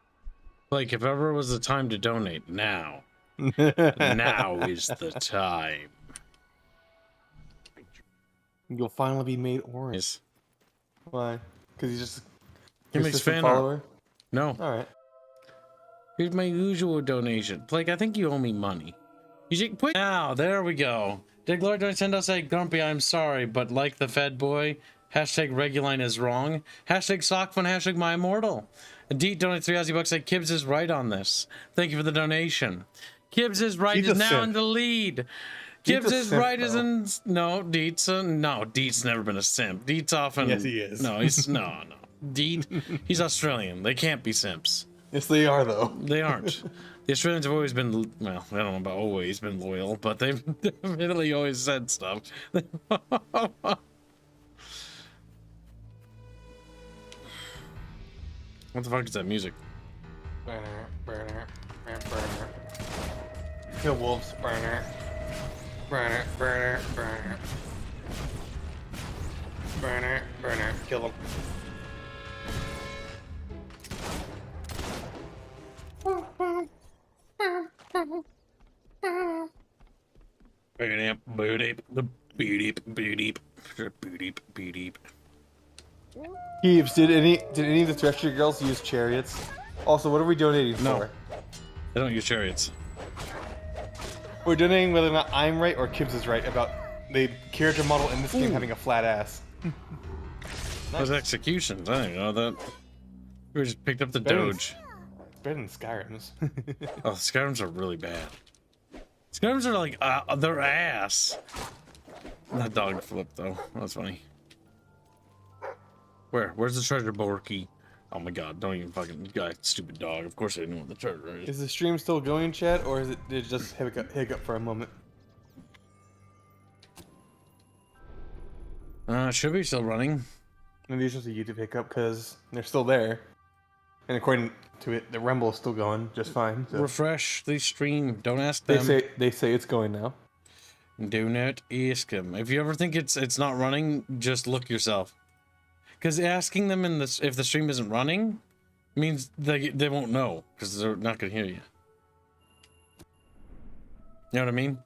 Like, if ever was the time to donate, now. Now is the time. You'll finally be made orange. Yes. Why? Because he's just He makes consistent fan follower? art. No. Alright. Here's my usual donation. Blake, I think you owe me money. You should put now. There we go. Did Glory Nintendo say, Grumpy, I'm sorry, but like the Fed boy, hashtag Reguline is wrong. Hashtag Sockfun, hashtag my immortal. Deet donated 3 Aussie bucks. Say Kibbs is right on this. Thank you for the donation. Kibbs is right is now in the lead. Kibbs is right is in no Deet's no Deet's never been a simp. Deet's often Yes, he is. No, he's no. Deet, he's Australian. They can't be simps. Yes, they are though. They aren't. The Australians have always been, well, I don't know about always been loyal, but they've definitely always said stuff. What the fuck is that music? Kill wolves. Burner. Burner. Burner. Burner. Burner. Burner. Kill them. Heaves, did any of the Treachery girls use chariots? Also, what are we donating for? They don't use chariots. We're donating whether or not I'm right or Kibbs is right about the character model in this game having a flat ass. Those executions, I didn't know that. We just picked up the Better than- Doge. Better than Skyrim's. Oh, Skyrims are really bad. Skyrims are like, their ass. That dog flip, though. That's funny. Where's the treasure key? Oh my god, don't even fucking stupid dog. Of course I didn't know what the treasure is. Is the stream still going, chat, or did it just hiccup for a moment? Should be still running. Maybe it's just a YouTube hiccup because they're still there. And according to it, the Rumble is still going just fine. So. Refresh the stream. Don't ask them. They say it's going now. Do not ask them. If you ever think it's not running, just look yourself. Because asking them if the stream isn't running means they won't know because they're not gonna hear you. You know what I mean?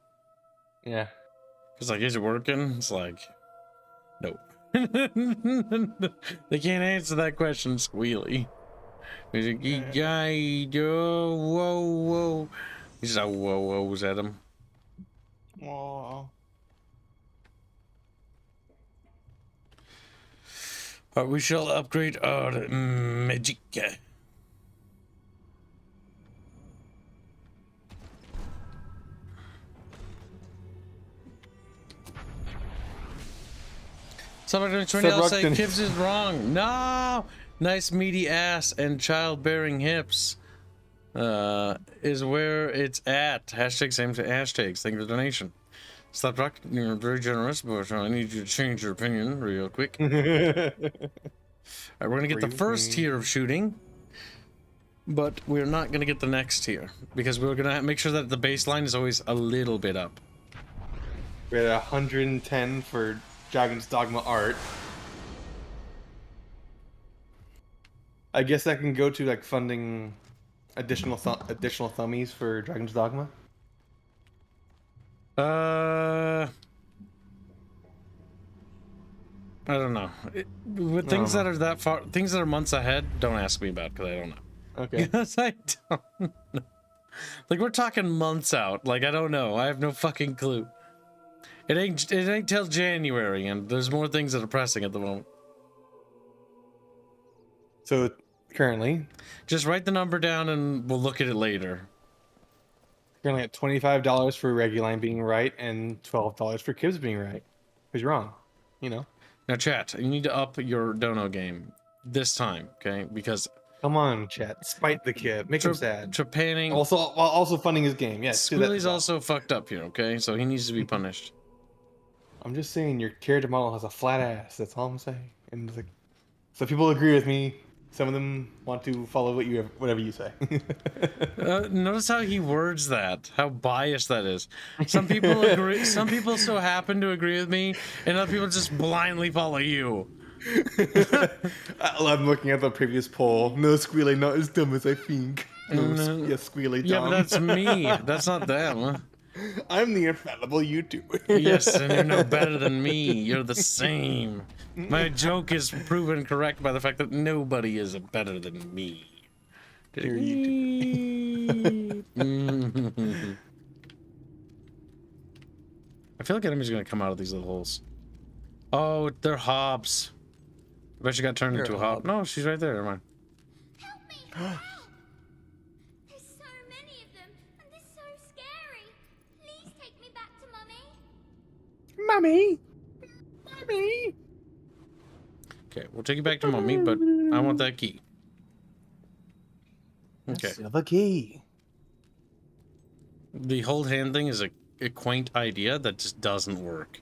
Yeah. Because like, is it working? It's like, nope. They can't answer that question squealy. He's a geek guy. Whoa. He's like, whoa at him. Aww. We shall upgrade our magic. Somebody in 20 else say Kibbs is wrong. No! Nice meaty ass and childbearing hips is where it's at. Hashtag same hashtags. Thank you for the donation. Stop talking. You're very generous, but I need you to change your opinion real quick. All right, we're going to get the first tier of shooting, but we're not going to get the next tier because we're going to make sure that the baseline is always a little bit up. We're at 110 for Dragon's Dogma art. I guess that can go to like funding additional thummies for Dragon's Dogma. I don't know. With things that are that far, things that are months ahead, don't ask me about because I don't know. Okay. Because I don't know. Like we're talking months out. Like I don't know. I have no fucking clue. It ain't till January, and there's more things that are pressing at the moment. So currently, just write the number down, and we'll look at it later. Currently at $25 for Reguline being right and $12 for Kibbs being right. Who's wrong? You know. Now, chat, you need to up your dono game this time, okay? Because come on, chat, spite the kid, make him sad. Trepanning also funding his game. Yes, Squilly's also fucked up here, okay? So he needs to be punished. I'm just saying your character model has a flat ass. That's all I'm saying. And like, so people agree with me. Some of them want to follow whatever you say. Notice how he words that, how biased that is. Some people agree, some people so happen to agree with me, and other people just blindly follow you. I'm looking at the previous poll. No, Squealy, not as dumb as I think. No, yes, Squealy, Yeah, dumb. but that's me. That's not them. I'm the infallible YouTuber. Yes, and you're no better than me. You're the same. My joke is proven correct by the fact that nobody is better than me. You're a YouTuber. I feel like enemies are gonna come out of these little holes. Oh, they're hobs. I bet she got turned into a hob. No, she's right there. Never mind. There's so many of them, and they're so scary. Please take me back to Mummy. Mummy! Okay, we'll take you back to Mummy, but I want that key. Okay. The key. The hold hand thing is a quaint idea that just doesn't work.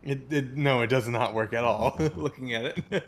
No, it does not work at all. Looking at it.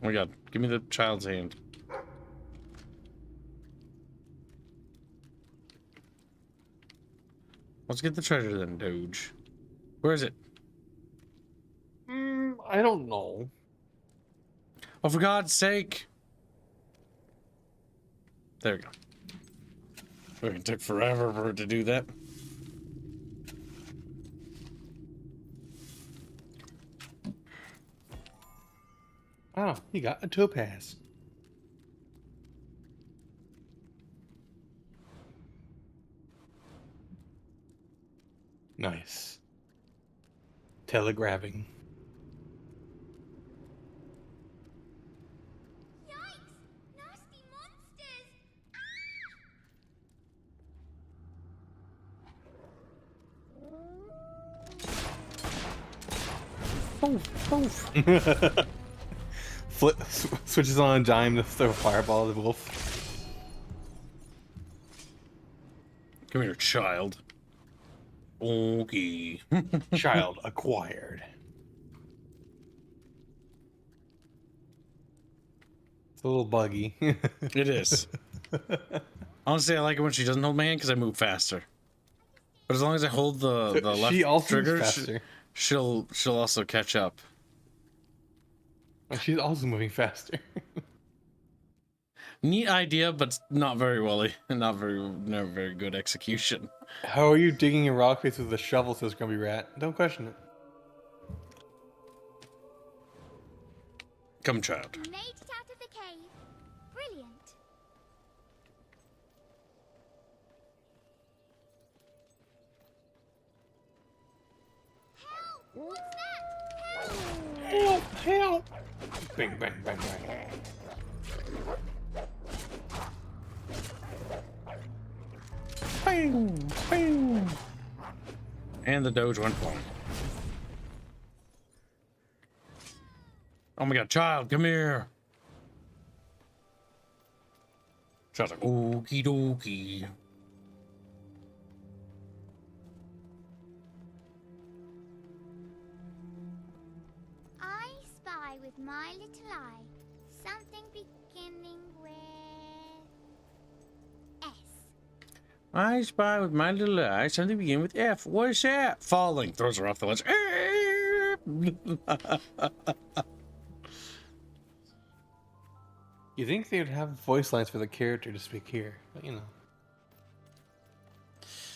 Oh my god, give me the child's hand. Let's get the treasure then, Doge. Where is it? I don't know. Oh, for God's sake! There we go. It took forever for it to do that. Oh, you got a topaz. Nice. Telegraphing. Yikes! Nasty monsters! Switches on a dime to throw a fireball at the wolf. Come here, child. Okay. Child acquired. It's a little buggy. It is. Honestly, I like it when she doesn't hold my hand because I move faster. But as long as I hold the left She also trigger, moves faster. she'll also catch up. She's also moving faster. Neat idea, but not very never very good execution. How are you digging a rock face with a shovel, says Grumpy Rat? Don't question it. Come, child. Made it out of the cave. Brilliant. Help! What's that? Help! Help! Help! Bang, bang, bang, bang. Bang! Bang! And the Doge went flying. Oh my god, child, come here! Child's like, okie dokie. I spy with my little eye something beginning with S. I spy with my little eye something begin with F. What is that? Falling. Throws her off the ledge. You think they would have voice lines for the character to speak here, but you know.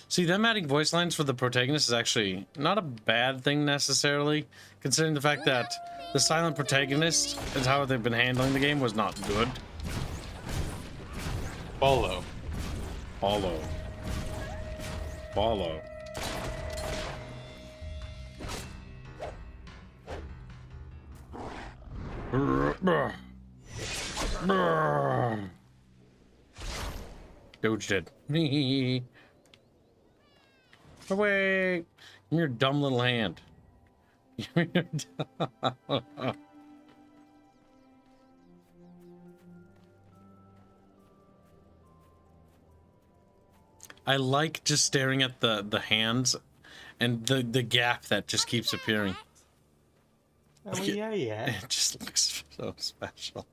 See, them adding voice lines for the protagonist is actually not a bad thing necessarily, considering the fact that the silent protagonist and how they've been handling the game was not good. Follow. Follow. Follow. Doge dead. Away! Give me your dumb little hand. Give me your I like just staring at the hands and the gap that just keeps appearing. Oh, yeah. It just looks so special.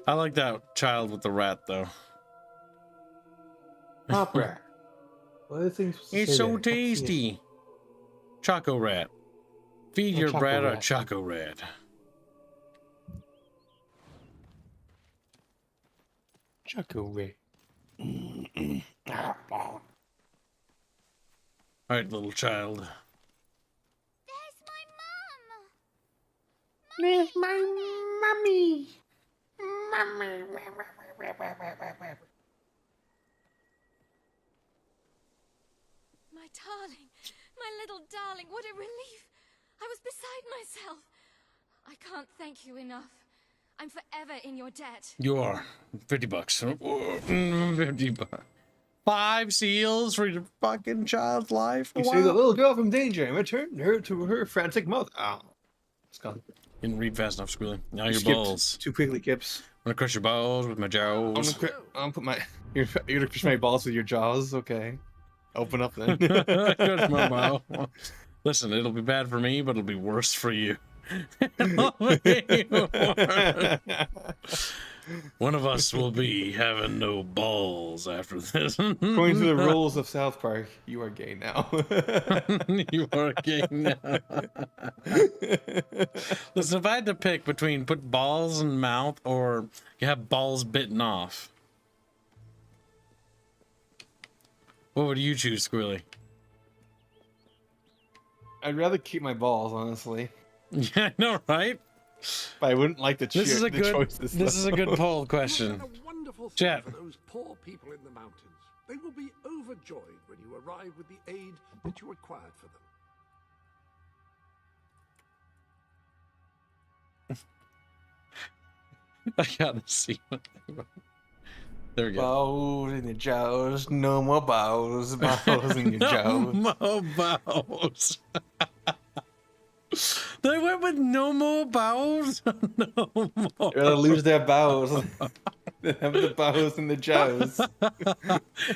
I like that child with the rat though. Pop rat. What are the things supposed to It's say so there? I can't see it. tasty. Choco rat. Feed Oh, your Choco brat a Rat. choco rat. Choco rat. Alright, little child. There's my mummy. Mummy. My darling, my little darling, what a relief. I was beside myself. I can't thank you enough. I'm forever in your debt. You are. $50. 50 bucks. 5 seals for your fucking child's life? You Wow. save the little girl from danger and return her to her frantic mother. Oh, it's gone. Didn't read fast enough, Squealy. Now You your skipped balls. too quickly, Kips. I'm gonna crush your balls with my jaws. I'm gonna put my. You're gonna crush my balls with your jaws. Okay. Open up then. Crush my mouth. Listen, it'll be bad for me, but it'll be worse for you. One of us will be having no balls after this. According to the rules of South Park, you are gay now. You are gay now. Listen, if I had to pick between put balls in mouth or you have balls bitten off, what would you choose, Squealy? I'd rather keep my balls, honestly. Yeah, I know, right? But I wouldn't like the This is a good. choices. This is a good poll question. And a wonderful thing Chat. for those poor people in the mountains. They will be overjoyed when you arrive with the aid that you required for them. I gotta see what they wrote. There we go. Balls in your jaws, no more balls. Balls in your jaws. No more bows. They went with no more bows. No more. They'll lose their bows. They have the bows in the jaws.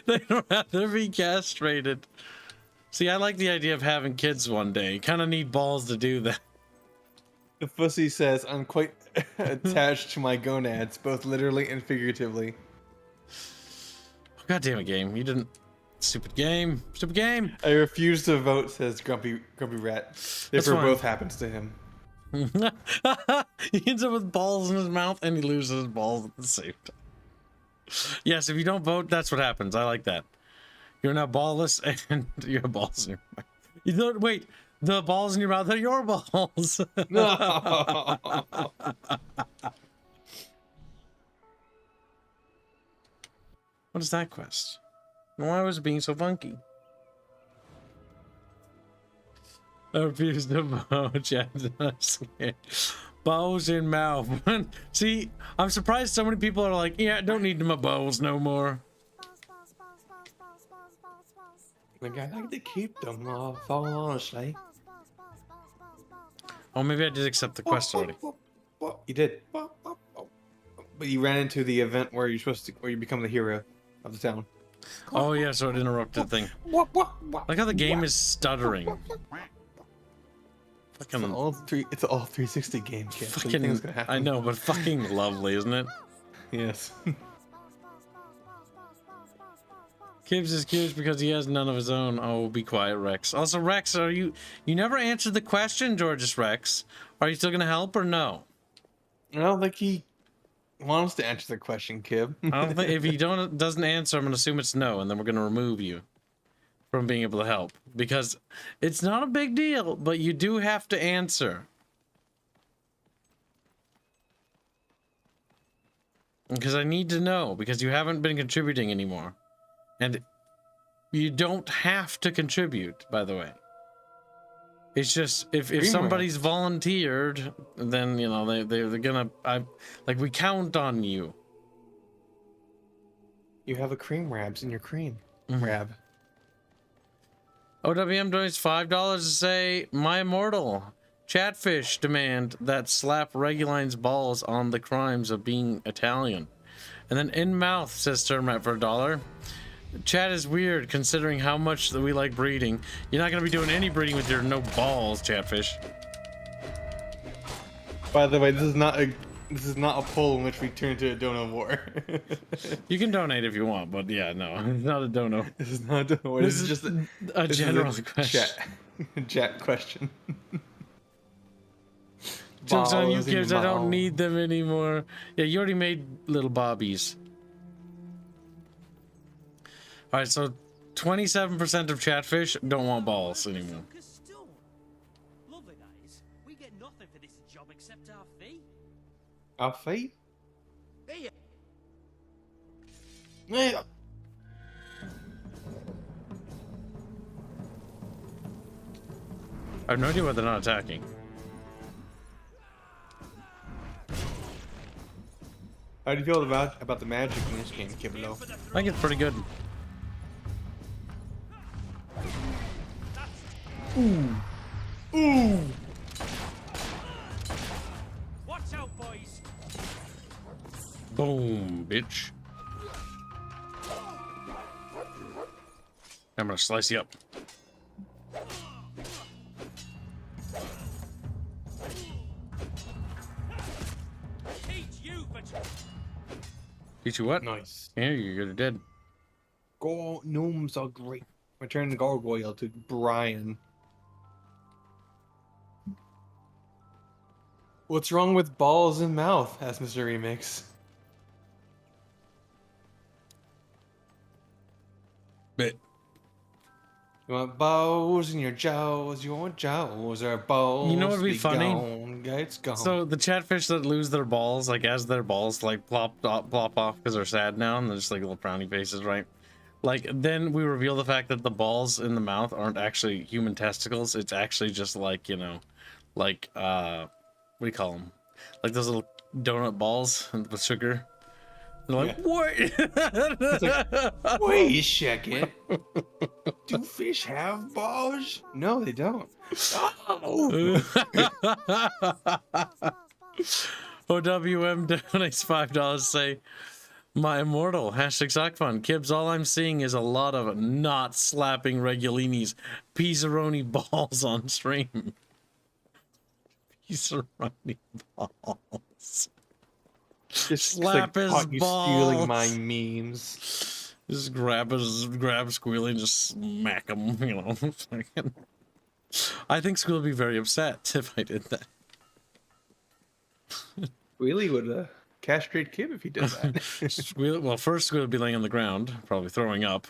They'd rather be castrated. See, I like the idea of having kids one day. You kind of need balls to do that. The pussy says, I'm quite attached to my gonads, both literally and figuratively. God damn it, game. You didn't. Stupid game. Stupid game. I refuse to vote, says Grumpy Rat. Therefore, fine. both happens to him. He ends up with balls in his mouth and he loses his balls at the same time. Yes, if you don't vote, that's what happens. I like that. You're now ballless and you have balls in your mouth. You don't wait. The balls in your mouth are your balls. What is that quest? Why was it being so funky? I refuse to vote, Chad. Bows in mouth. See, I'm surprised so many people are like, yeah, I don't need my bows no more. Like, I like to keep them, honestly. Oh, maybe I did accept the quest already. You did. But you ran into the event where you're supposed to, where you become the hero of the town. Oh yeah, so it interrupted the thing. Like how the game is stuttering. Fucking, It's all 360 game, kid. fucking, Gonna happen. I know, but fucking lovely, isn't it? Yes. Kibbs is curious because he has none of his own. Oh, be quiet, Rex. Also, Rex, are you never answered the question, George's Rex. Are you still gonna help or no? I don't think he wants to answer the question, Kib. I don't think if he doesn't answer, I'm gonna assume it's no, and then we're gonna remove you from being able to help because it's not a big deal, but you do have to answer. Because I need to know because you haven't been contributing anymore, and You don't have to contribute, by the way. It's just if somebody's volunteered, then you know they're gonna like we count on you. You have a cream rabs in your cream Mm-hmm. rab. OWM donates $5 to say, "My immortal Chatfish demand that slap Reguline's balls on the crimes of being Italian." And then In Mouth says Termite for $1. Chat is weird considering how much that we like breeding. You're not gonna be doing any breeding with your no balls, Chatfish. By the way, this is not a poll in which we turn to a dono war. You can donate if you want, but yeah, no, it's not a dono. This is not a dono war. This is just a general question. Chat question. Jokes on you, Balls in kids. your I don't mouth. need them anymore. Yeah, you already made little bobbies. All right, so 27% of Chatfish don't want balls anymore. Lovely guys. We get nothing for this job except our fee. Our fee? Here. Yeah. I have no idea why they're not attacking. How do you feel about the magic in this game, Kibolo? I think it's pretty good. Ooh. Ooh. Watch out, boys. Boom, bitch. I'm gonna slice you up. Teach you what? Nice. Yeah, you're dead. Gnomes are great. Return the gargoyle to Brian. What's wrong with balls in mouth? Asked Mr. Remix. Bit. You want balls in your jaws? You want jaws or balls? You know what would be funny? Gone. It's gone. So the Chatfish that lose their balls, like as their balls like plop off because they're sad now and they're just like little frowny faces, right? Like then we reveal the fact that the balls in the mouth aren't actually human testicles. It's actually just like, you know, like what do you call them? Like those little donut balls with sugar. They're like, what? It's like, wait a second. Do fish have balls? No, they don't. Oh. OWM donates $5 say, "My immortal #SockFun. Kibbs, all I'm seeing is a lot of not slapping Regulini's Pizzaroni balls on stream." Pizzaroni balls. Just slap his you balls. stealing my memes. Just grab Squealy and just smack him, you know. I think Squealy would be very upset if I did that. Squealy would castrate Kib if he did that. Squealy, well, first Squealy would be laying on the ground, probably throwing up.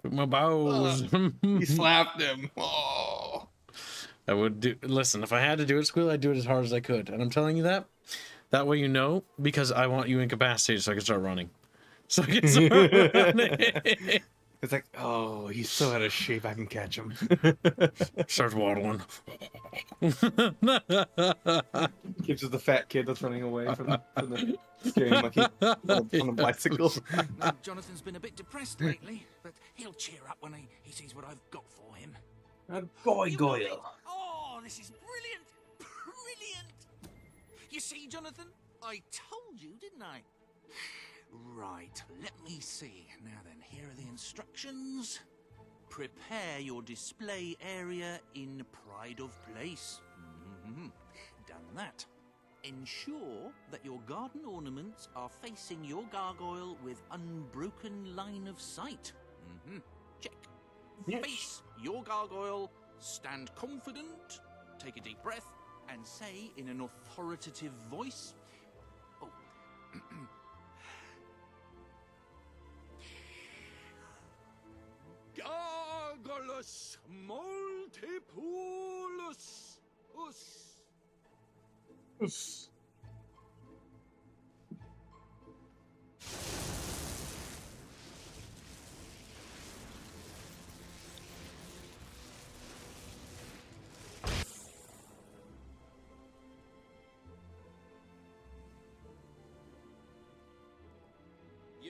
My balls. He slapped him. Oh. I would do. Listen, if I had to do it, Squealy, I'd do it as hard as I could. And I'm telling you that. That way you know, because I want you incapacitated so I can start running. So I can start running. It's like, oh, he's so out of shape, I can catch him. Starts waddling. Gives us the fat kid that's running away from the scary monkey on a bicycle. Jonathan's been a bit depressed lately, but he'll cheer up when he sees what I've got for him. A gargoyle. Oh, this is brilliant! Brilliant! You see, Jonathan? I told you, didn't I? Right, let me see. Now then, here are the instructions. Prepare your display area in pride of place. Done that. Ensure that your garden ornaments are facing your gargoyle with unbroken line of sight. Check. Yes. Face your gargoyle, stand confident, take a deep breath, and say in an authoritative voice, oh, Gargulus multipolus us.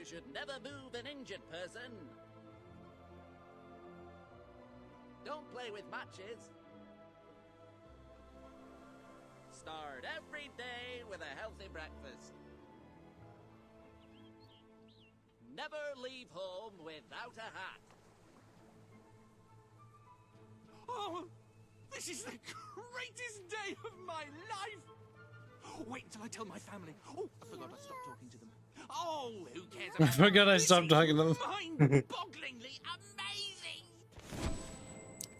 should never move an injured person. Don't play with matches. Start every day with a healthy breakfast. Never leave home without a hat. Oh, this is the greatest day of my life! Wait until I tell my family. Oh, I forgot I stopped talking to them. Oh, who cares I about forgot I stopped talking to them. mind-bogglingly amazing!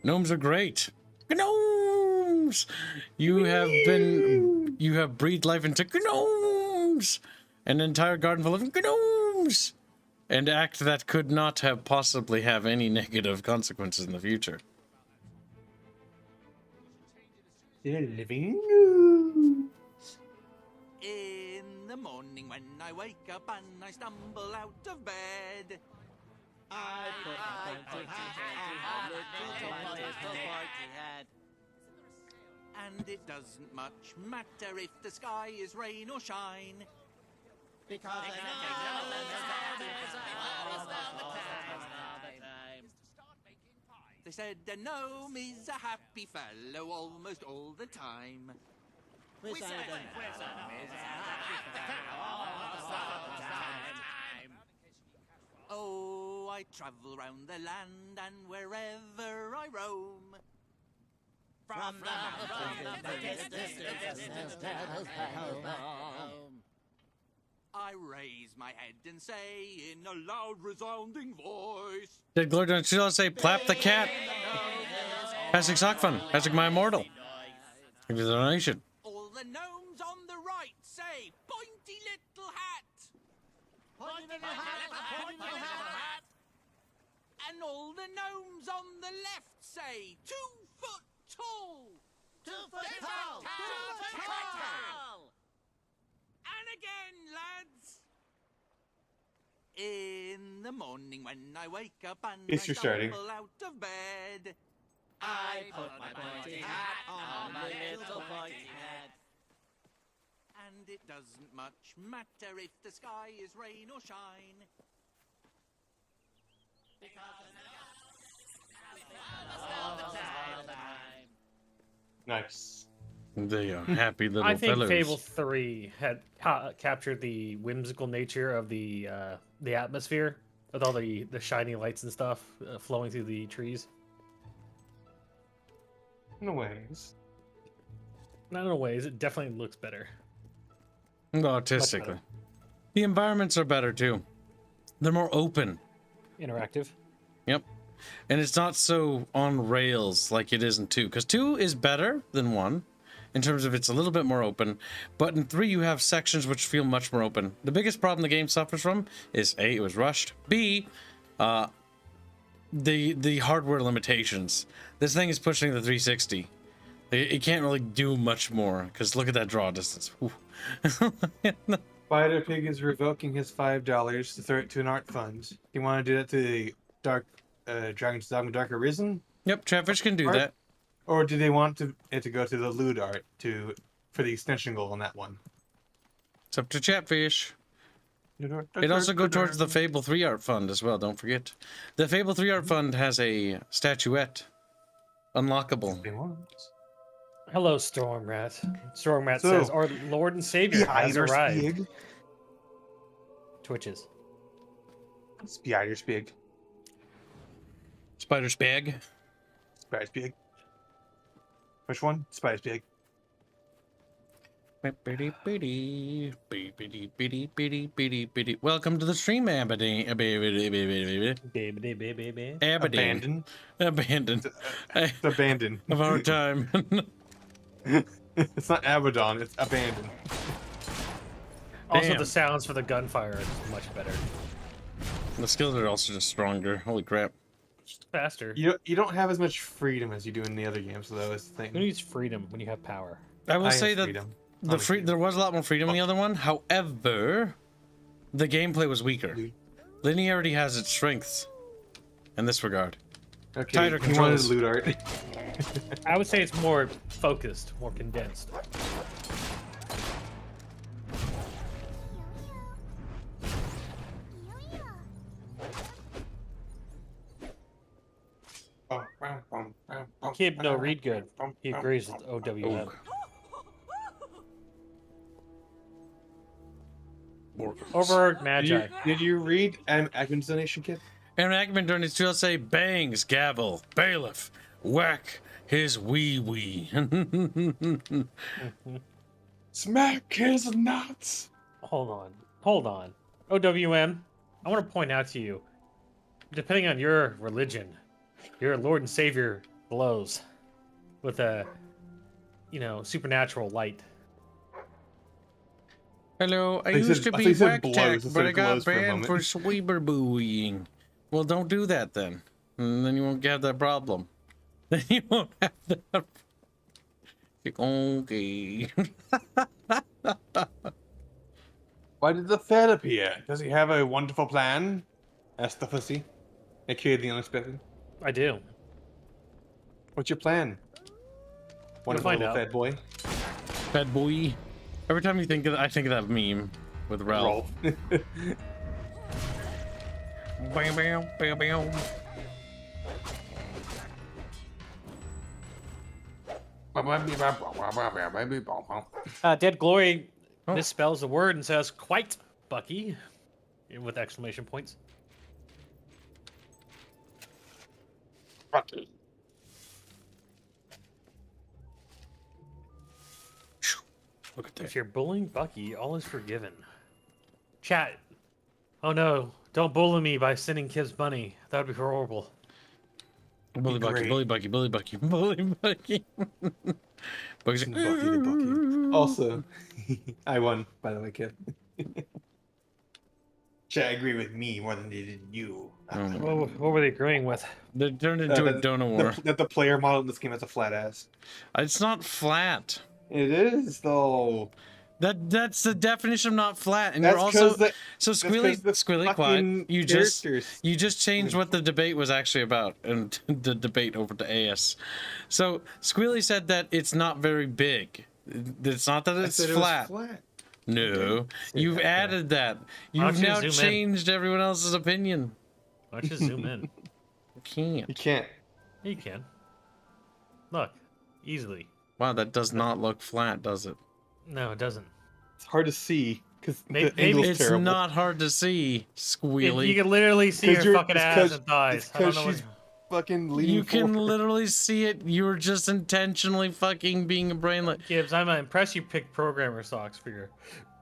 Gnomes are great. Gnomes! You have breathed life into gnomes! An entire garden full of gnomes! An act that could not have possibly have any negative consequences in the future. They're living. In the morning when I wake up and I stumble out of bed, I put my pointy hat on my little pointy head. And it doesn't much matter if the sky is rain or shine, because I know the time. They said a gnome is a happy fellow almost all the time. We said a gnome is a happy fellow almost all the time. Oh, I travel round the land and wherever I roam, from the distance home, I raise my head and say in a loud resounding voice, Did Glory don't you say clap the cat? Hashtag sock fun. Hashtag my immortal. Give you the donation. all the gnomes on the right say pointy little hat. Pointy little hat, pointy little hat. And all the gnomes on the left say 2 foot tall. 2 foot tall. 2 foot tall. And again, lads. In the morning when I wake up and I stumble out of bed, I put my pointy hat on my little pointy head. And it doesn't much matter if the sky is rain or shine, Nice. They are happy little I think fellows. Fable 3 had captured the whimsical nature of the atmosphere with all the shiny lights and stuff flowing through the trees. In a ways. Not in a ways, it definitely looks better. Artistically. The environments are better too. They're more open. Interactive. Yep. And it's not so on rails like it is in 2. Because 2 is better than 1 in terms of it's a little bit more open. But in 3 you have sections which feel much more open. The biggest problem the game suffers from is A, it was rushed. B, the hardware limitations. This thing is pushing the 360. It can't really do much more because look at that draw distance. Spider Pig is revoking his $5 to throw it to an art fund. You want to do that to the Dragon's Dogma Dark Arisen? Yep, Chatfish can do that. Or do they want it to go to the lewd art for the extension goal on that one? It's up to Chatfish. It also go towards the Fable 3 art fund as well, don't forget. The Fable 3 art fund has a statuette. Unlockable. Hello, Stormrat. Stormrat says, our Lord and Savior has arrived. Twitches. Spider-Spig. Spider-Spag. Spider-Spig. Which one? Spider-Spig. Welcome to the stream, Aberdeen. Abandon. Abandon. It's abandon. Of our time. It's not Abaddon, it's abandon. Also, Damn. the sounds for the gunfire is much better. The skills are also just stronger. Holy crap. Faster. You don't have as much freedom as you do in the other games, though, is the thing. Who needs freedom when you have power? I will say that freedom. there was a lot more freedom in the other one. However, the gameplay was weaker. Linearity has its strengths in this regard. Okay, Tighter you controls. wanted loot art. I would say it's more focused, more condensed. Kib, no, read good. He agrees with OWM. Over Magi. Did you read Agman's donation, Kid? And Agman donates to us say bangs, gavel, bailiff, whack his wee wee. Smack his nuts. Hold on. OWM, I want to point out to you, depending on your religion, your Lord and Savior glows with a, supernatural light. Hello, I used to be whack tack, but I got banned for sweeber-booing. Well, don't do that then. And then you won't have that problem. Then you won't have that. Okay. Why did the Fed appear? Does he have a wonderful plan? Asked the pussy. aka the unexpected. I do. What's your plan? Wonderful little Fed boy. Fed boy. Every time you think of, I think of that meme with Ralph. Bam, bam, bam, bam. Dead Glory misspells the word and says, "Quite, Bucky," with exclamation points. Bucky. Look at that. If you're bullying Bucky, all is forgiven. Chat. Oh no, don't bully me by sending kids money. That would be horrible. Bully Bucky, bully Bucky, bully Bucky, bully Bucky. Bucky's like, Bucky the Bucky. Also, I won, by the way, kid. Chat agree with me more than they did you. What were they agreeing with? They turned into a donut war. That the player model in this game has a flat ass. It's not flat. It is though. That's the definition of not flat, and That's you're also so that's Squilly quiet. You characters. just changed what the debate was actually about, and the debate over to AS. So Squilly said that it's not very big. It's not that it's flat. No, you've added that. You've now changed everyone else's opinion. Why don't you zoom in? You can't. You can't. You can. Look, easily. Wow, that does not look flat, does it? No, it doesn't. It's hard to see because maybe it's terrible. Not hard to see, Squealy. You can literally see her fucking ass and thighs. Because she's fucking leaning You can forward. literally see it. You're just intentionally fucking being a brainlet. Gibbs, I'm impressed you picked programmer socks for your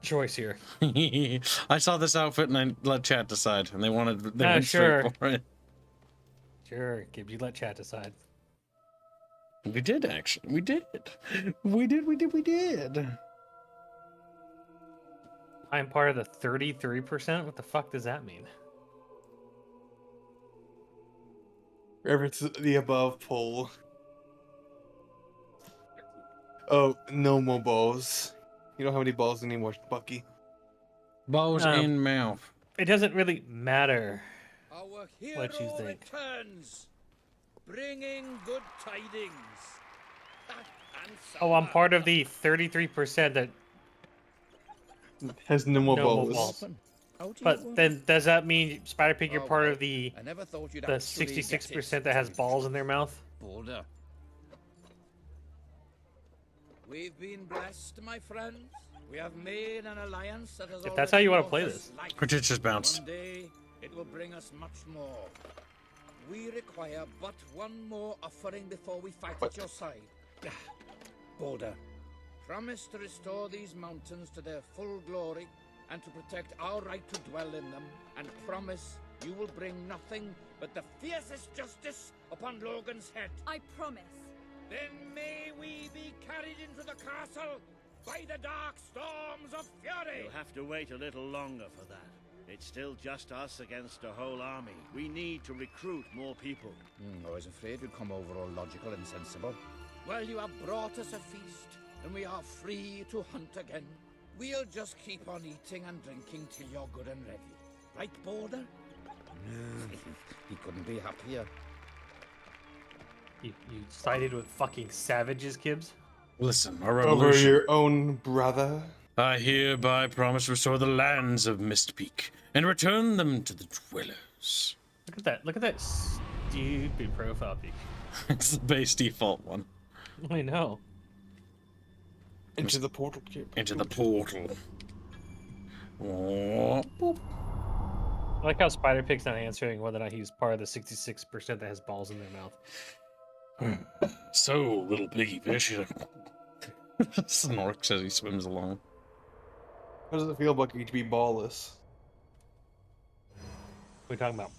choice here. I saw this outfit and I let chat decide, and they went sure. straight for it. Sure, Gibbs, you let chat decide. We did actually. We did. We did. I'm part of the 33%? What the fuck does that mean? Reference the above poll. Oh, no more balls. You don't have any balls anymore, Bucky. Balls in mouth. It doesn't really matter Our hero what you think. returns, bringing good tidings. Oh, I'm part of the 33% that has no more balls. But then, does that mean, Spider Pig, you're part of the 66% that has balls in their mouth? Boulder. We've been blessed, my friends. We have made an alliance that has If that's how you want to play this. Cricket just bounced. One day, it will bring us much more. We require but one more offering before we fight at your side. Boulder, promise to restore these mountains to their full glory and to protect our right to dwell in them, and promise you will bring nothing but the fiercest justice upon Logan's head. I promise. Then may we be carried into the castle by the dark storms of fury. You'll have to wait a little longer for that. It's still just us against a whole army. We need to recruit more people. I was afraid you'd come over all logical and sensible. Well, you have brought us a feast, and we are free to hunt again. We'll just keep on eating and drinking till you're good and ready. Right, Boulder? He couldn't be happier. You sided with fucking savages, Gibbs? Listen, our revolution. Over your own brother? I hereby promise to restore the lands of Mist Peak and return them to the dwellers. Look at that stupid profile pic. It's the base default one. I know. Into the portal, kid. Into the portal. Oh, boop. I like how Spider Pig's not answering whether or not he's part of the 66% that has balls in their mouth. So, little piggy fish. Snorks as he swims along. How does it feel, Bucky, to be ballless? What are you talking about?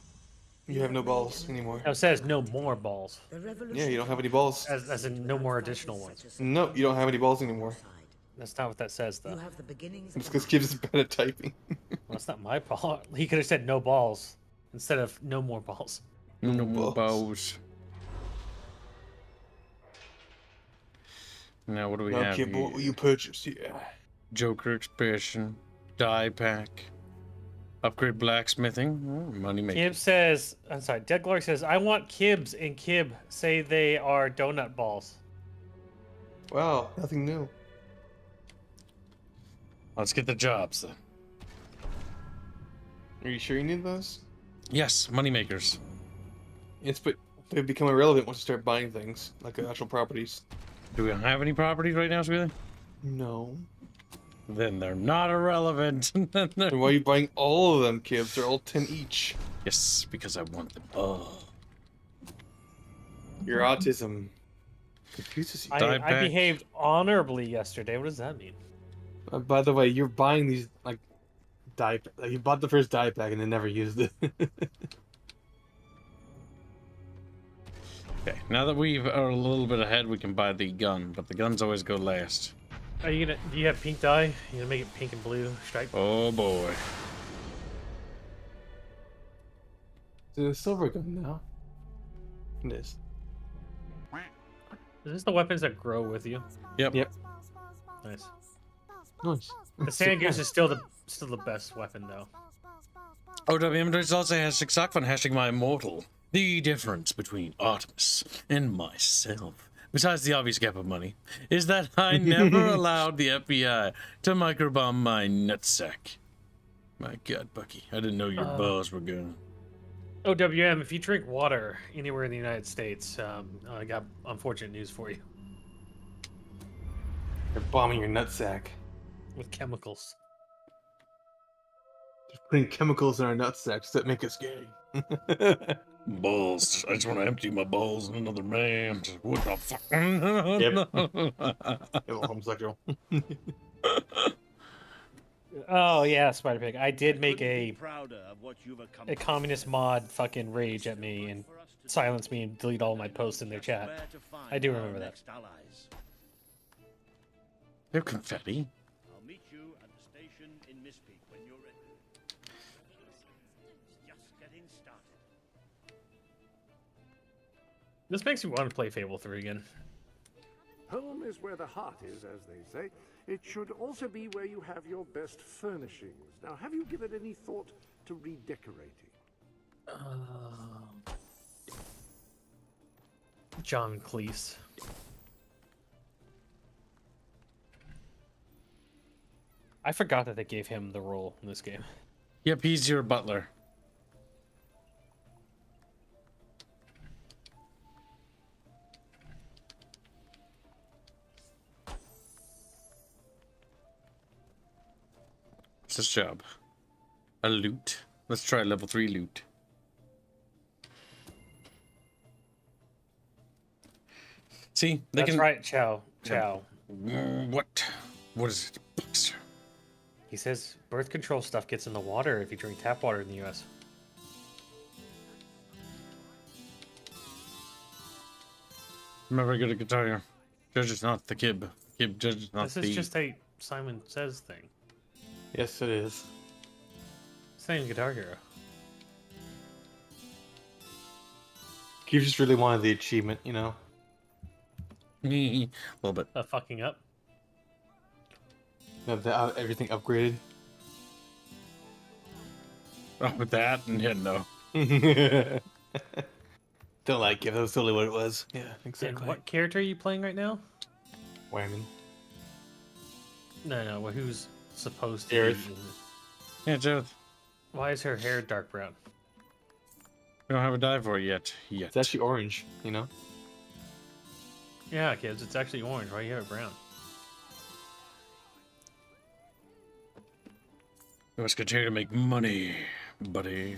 You have no balls anymore. No, it says no more balls. Yeah, you don't have any balls. As in no more additional ones. No, you don't have any balls anymore. That's not what that says, though. It's because Kid is bad at typing. Well, that's not my fault. He could have said no balls instead of no more balls. No more balls. Now, what do we have Kid, here? what will you purchase? Yeah. Joker expansion, die pack, upgrade blacksmithing, money making. Kib says, I'm sorry, Dead Glory says, I want Kibs, and Kib say they are donut balls. Wow, nothing new. Let's get the jobs then. Are you sure you need those? Yes, money makers. Yes, but they become irrelevant once you start buying things, like actual properties. Do we have any properties right now, Sweetie? No. Then they're not irrelevant. Then why are you buying all of them, Kibs? They're all 10 each. Yes, because I want them all. Your autism confuses you. I behaved honorably yesterday. What does that mean? By the way, you're buying these, like, you bought the first die pack and then never used it. Okay, now that we are a little bit ahead, we can buy the gun, but the guns always go last. Are you gonna? Do you have pink dye? You gonna make it pink and blue stripe? Oh boy. It's a silver gun now. It is. Is this the weapons that grow with you? Yep. Yep. Nice. Nice. The Sand Goose is still the best weapon though. OWM results I has Sixakfan hashing my immortal. The difference between Artemis and myself, besides the obvious gap of money, is that I never allowed the FBI to microbomb my nutsack. My God, Bucky, I didn't know your balls were going. OWM, if you drink water anywhere in the United States, I got unfortunate news for you. They're bombing your nutsack. With chemicals. They're putting chemicals in our nutsacks that make us gay. Balls. I just want to empty my balls in another man. What the fuck? Yep. Little homosexual. Oh yeah, Spider Pig. I did make a communist mod fucking rage at me and silence me and delete all my posts in their chat. I do remember that. They're confetti. I'll meet you at the station in Mispeak when you're ready. Just getting started. This makes me want to play Fable 3 again. Home is where the heart is, as they say. It should also be where you have your best furnishings. Now, have you given any thought to redecorating? John Cleese. I forgot that they gave him the role in this game. Yep, he's your butler. What's this job? A loot. Let's try level 3 loot. See, they That's can... right, Chow. What? What is it? Boxer. He says birth control stuff gets in the water if you drink tap water in the U.S. Remember, I got a guitar here. Judge is not the kib. Kib judge is not This the... is just a Simon Says thing. Yes, it is. It's not even Guitar Hero. Keith just really wanted the achievement, you know? A little bit. Fucking up. Have everything upgraded. Oh, with that? Yeah, no. Don't like it. That was totally what it was. Yeah, exactly. And what character are you playing right now? Wyman. No, well, who's supposed to Arith. be? Yeah, Jareth. Why is her hair dark brown? We don't have a dye for it yet. It's actually orange, you know? Yeah, kids, it's actually orange. Why you have it brown? We must continue to make money, buddy.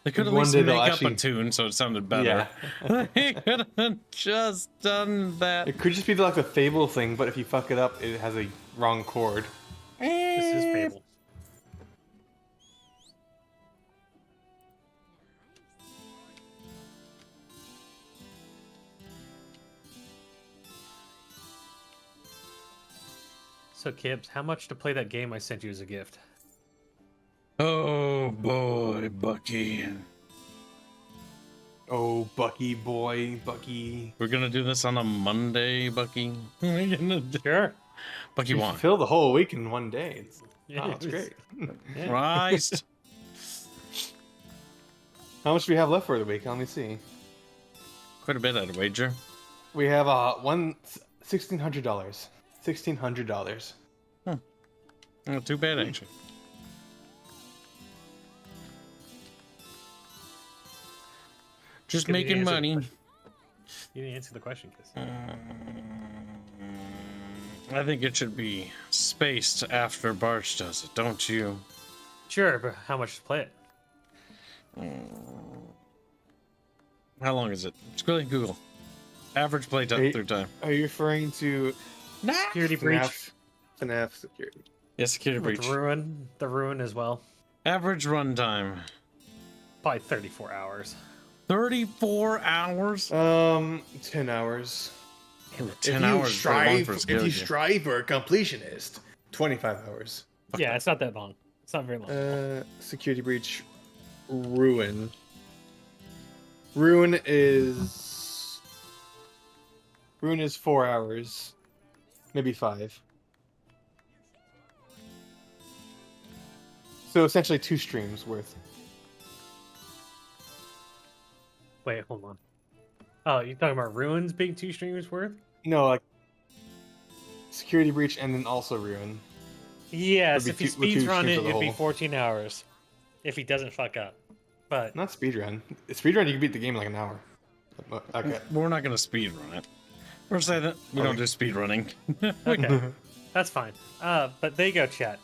They could at least make up a tune so it sounded better. Yeah. They could have just done that. It could just be like the Fable thing, but if you fuck it up, it has a wrong chord. This is Fable. So, Kibbs, how much to play that game I sent you as a gift? Oh boy, Bucky. Oh, Bucky boy, Bucky. We're gonna do this on a Monday, Bucky. We're gonna do... Sure. Bucky won. Fill the whole week in one day. It's great. Christ. How much do we have left for the week? Let me see. Quite a bit, I'd wager. We have $1,600. $1,600. Not too bad, actually. Just making money. You didn't answer the question, Kiss. I think it should be spaced after Barch does it, don't you? Sure, but how much to play it? How long is it? Squilly Google. Average play time through time. Are you referring to Security breach? FNAF security. Yeah, security breach. The ruin as well. Average run time. Probably 34 hours. 34 hours? 10 hours. Damn it, 10 hours. If you strive for a completionist, 25 hours. Yeah, it's not that long. It's not very long. Security breach, ruin. Ruin is 4 hours, maybe 5. So essentially 2 streams worth. Wait, hold on. Oh, you're talking about ruins being 2 streams worth? No, like security breach and then also ruin. Yes, if he speeds run it, it'd be whole. 14 hours. If he doesn't fuck up. But not speedrun. Speedrun, you can beat the game in like an hour. Okay. We're not going to speedrun it. We're saying that we don't do speedrunning. Okay, that's fine. But there you go, chat.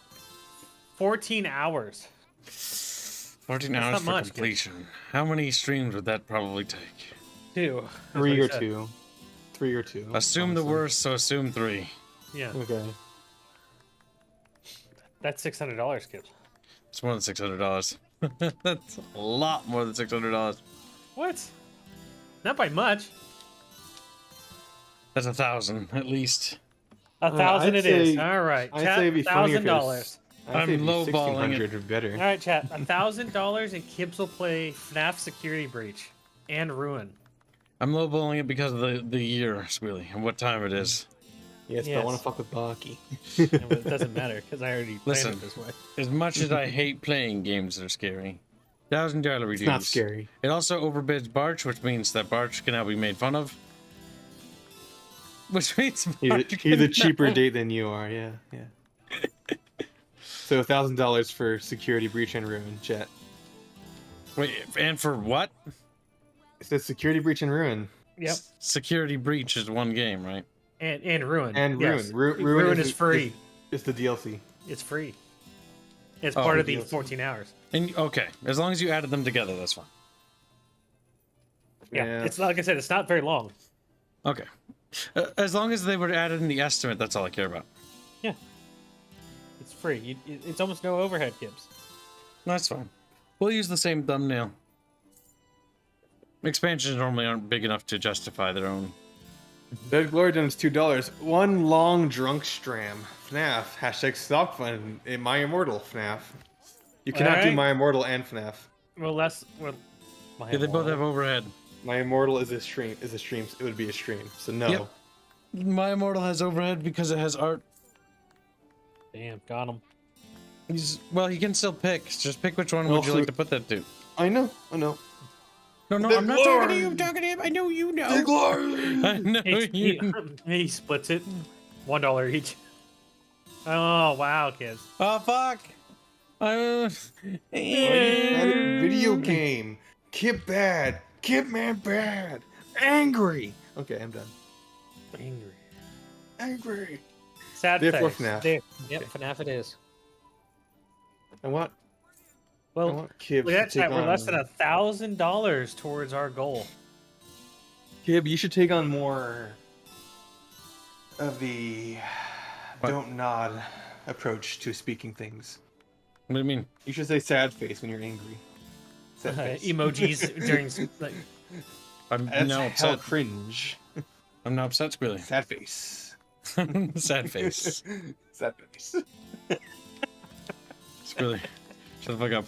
14 hours. 14 hours for completion. How many streams would that probably take? 2. 3 or 2. 3 or 2. Assume the worst, so assume 3. Yeah. Okay. That's $600, Kips. It's more than $600. That's a lot more than $600. What? Not by much. That's 1,000 at least. 1,000 it is. All right, chat. $1,000. I'm lowballing it. Better. All right, chat. $1,000 and Kibbs will play FNAF Security Breach and Ruin. I'm lowballing it because of the year, Squealy, and what time it is. Yes, but I want to fuck with Bucky. Yeah, but it doesn't matter because I already planned it this way. As much as I hate playing games that are scary, $1,000 reduce. It's not scary. It also overbids Barch, which means that Barch can now be made fun of. Which means he's a cheaper date than you are. Yeah. So $1,000 for security breach and ruin, chat. Wait, and for what? It says security breach and ruin. Yep. Security breach is one game, right? And ruin. And yes. ruin. Ruin is free. It's the DLC. It's free. It's part of the 14 hours. And okay, as long as you added them together, that's fine. Yeah, it's like I said, it's not very long. Okay, as long as they were added in the estimate, that's all I care about. Yeah, it's free. It's almost no overhead, Gibbs. That's fine. We'll use the same thumbnail. Expansions normally aren't big enough to justify their own. Dead Glory donates $2. One long drunk stram. FNAF. Hashtag stock fund. My Immortal FNAF. You cannot do My Immortal and FNAF. Well, that's yeah, they both have overhead. My Immortal is a stream. It would be a stream. So no. Yep. My Immortal has overhead because it has art. Damn, got him. Well, he can still pick. Just pick which one would you like to put that to. I know. No, I'm not talking to you. I'm talking to him. I know you know. The glory. I know he splits it. $1 each. Oh, wow, kids. Oh, fuck. Video game. Kip bad. Kip man bad. Angry. Okay, I'm done. Angry. Sad Therefore, face. FNAF. Yep, FNAF it is. I want. Well, I want Kib look to at take that. We're on. less than $1,000 towards our goal. Kib, you should take on more of the don't nod approach to speaking things. What do you mean? You should say sad face when you're angry. Sad face. Emojis during like. I'm That's now hell upset. cringe. I'm now upset, Squealy. Sad face. Sad face. Sad face. Squealy, shut the fuck up.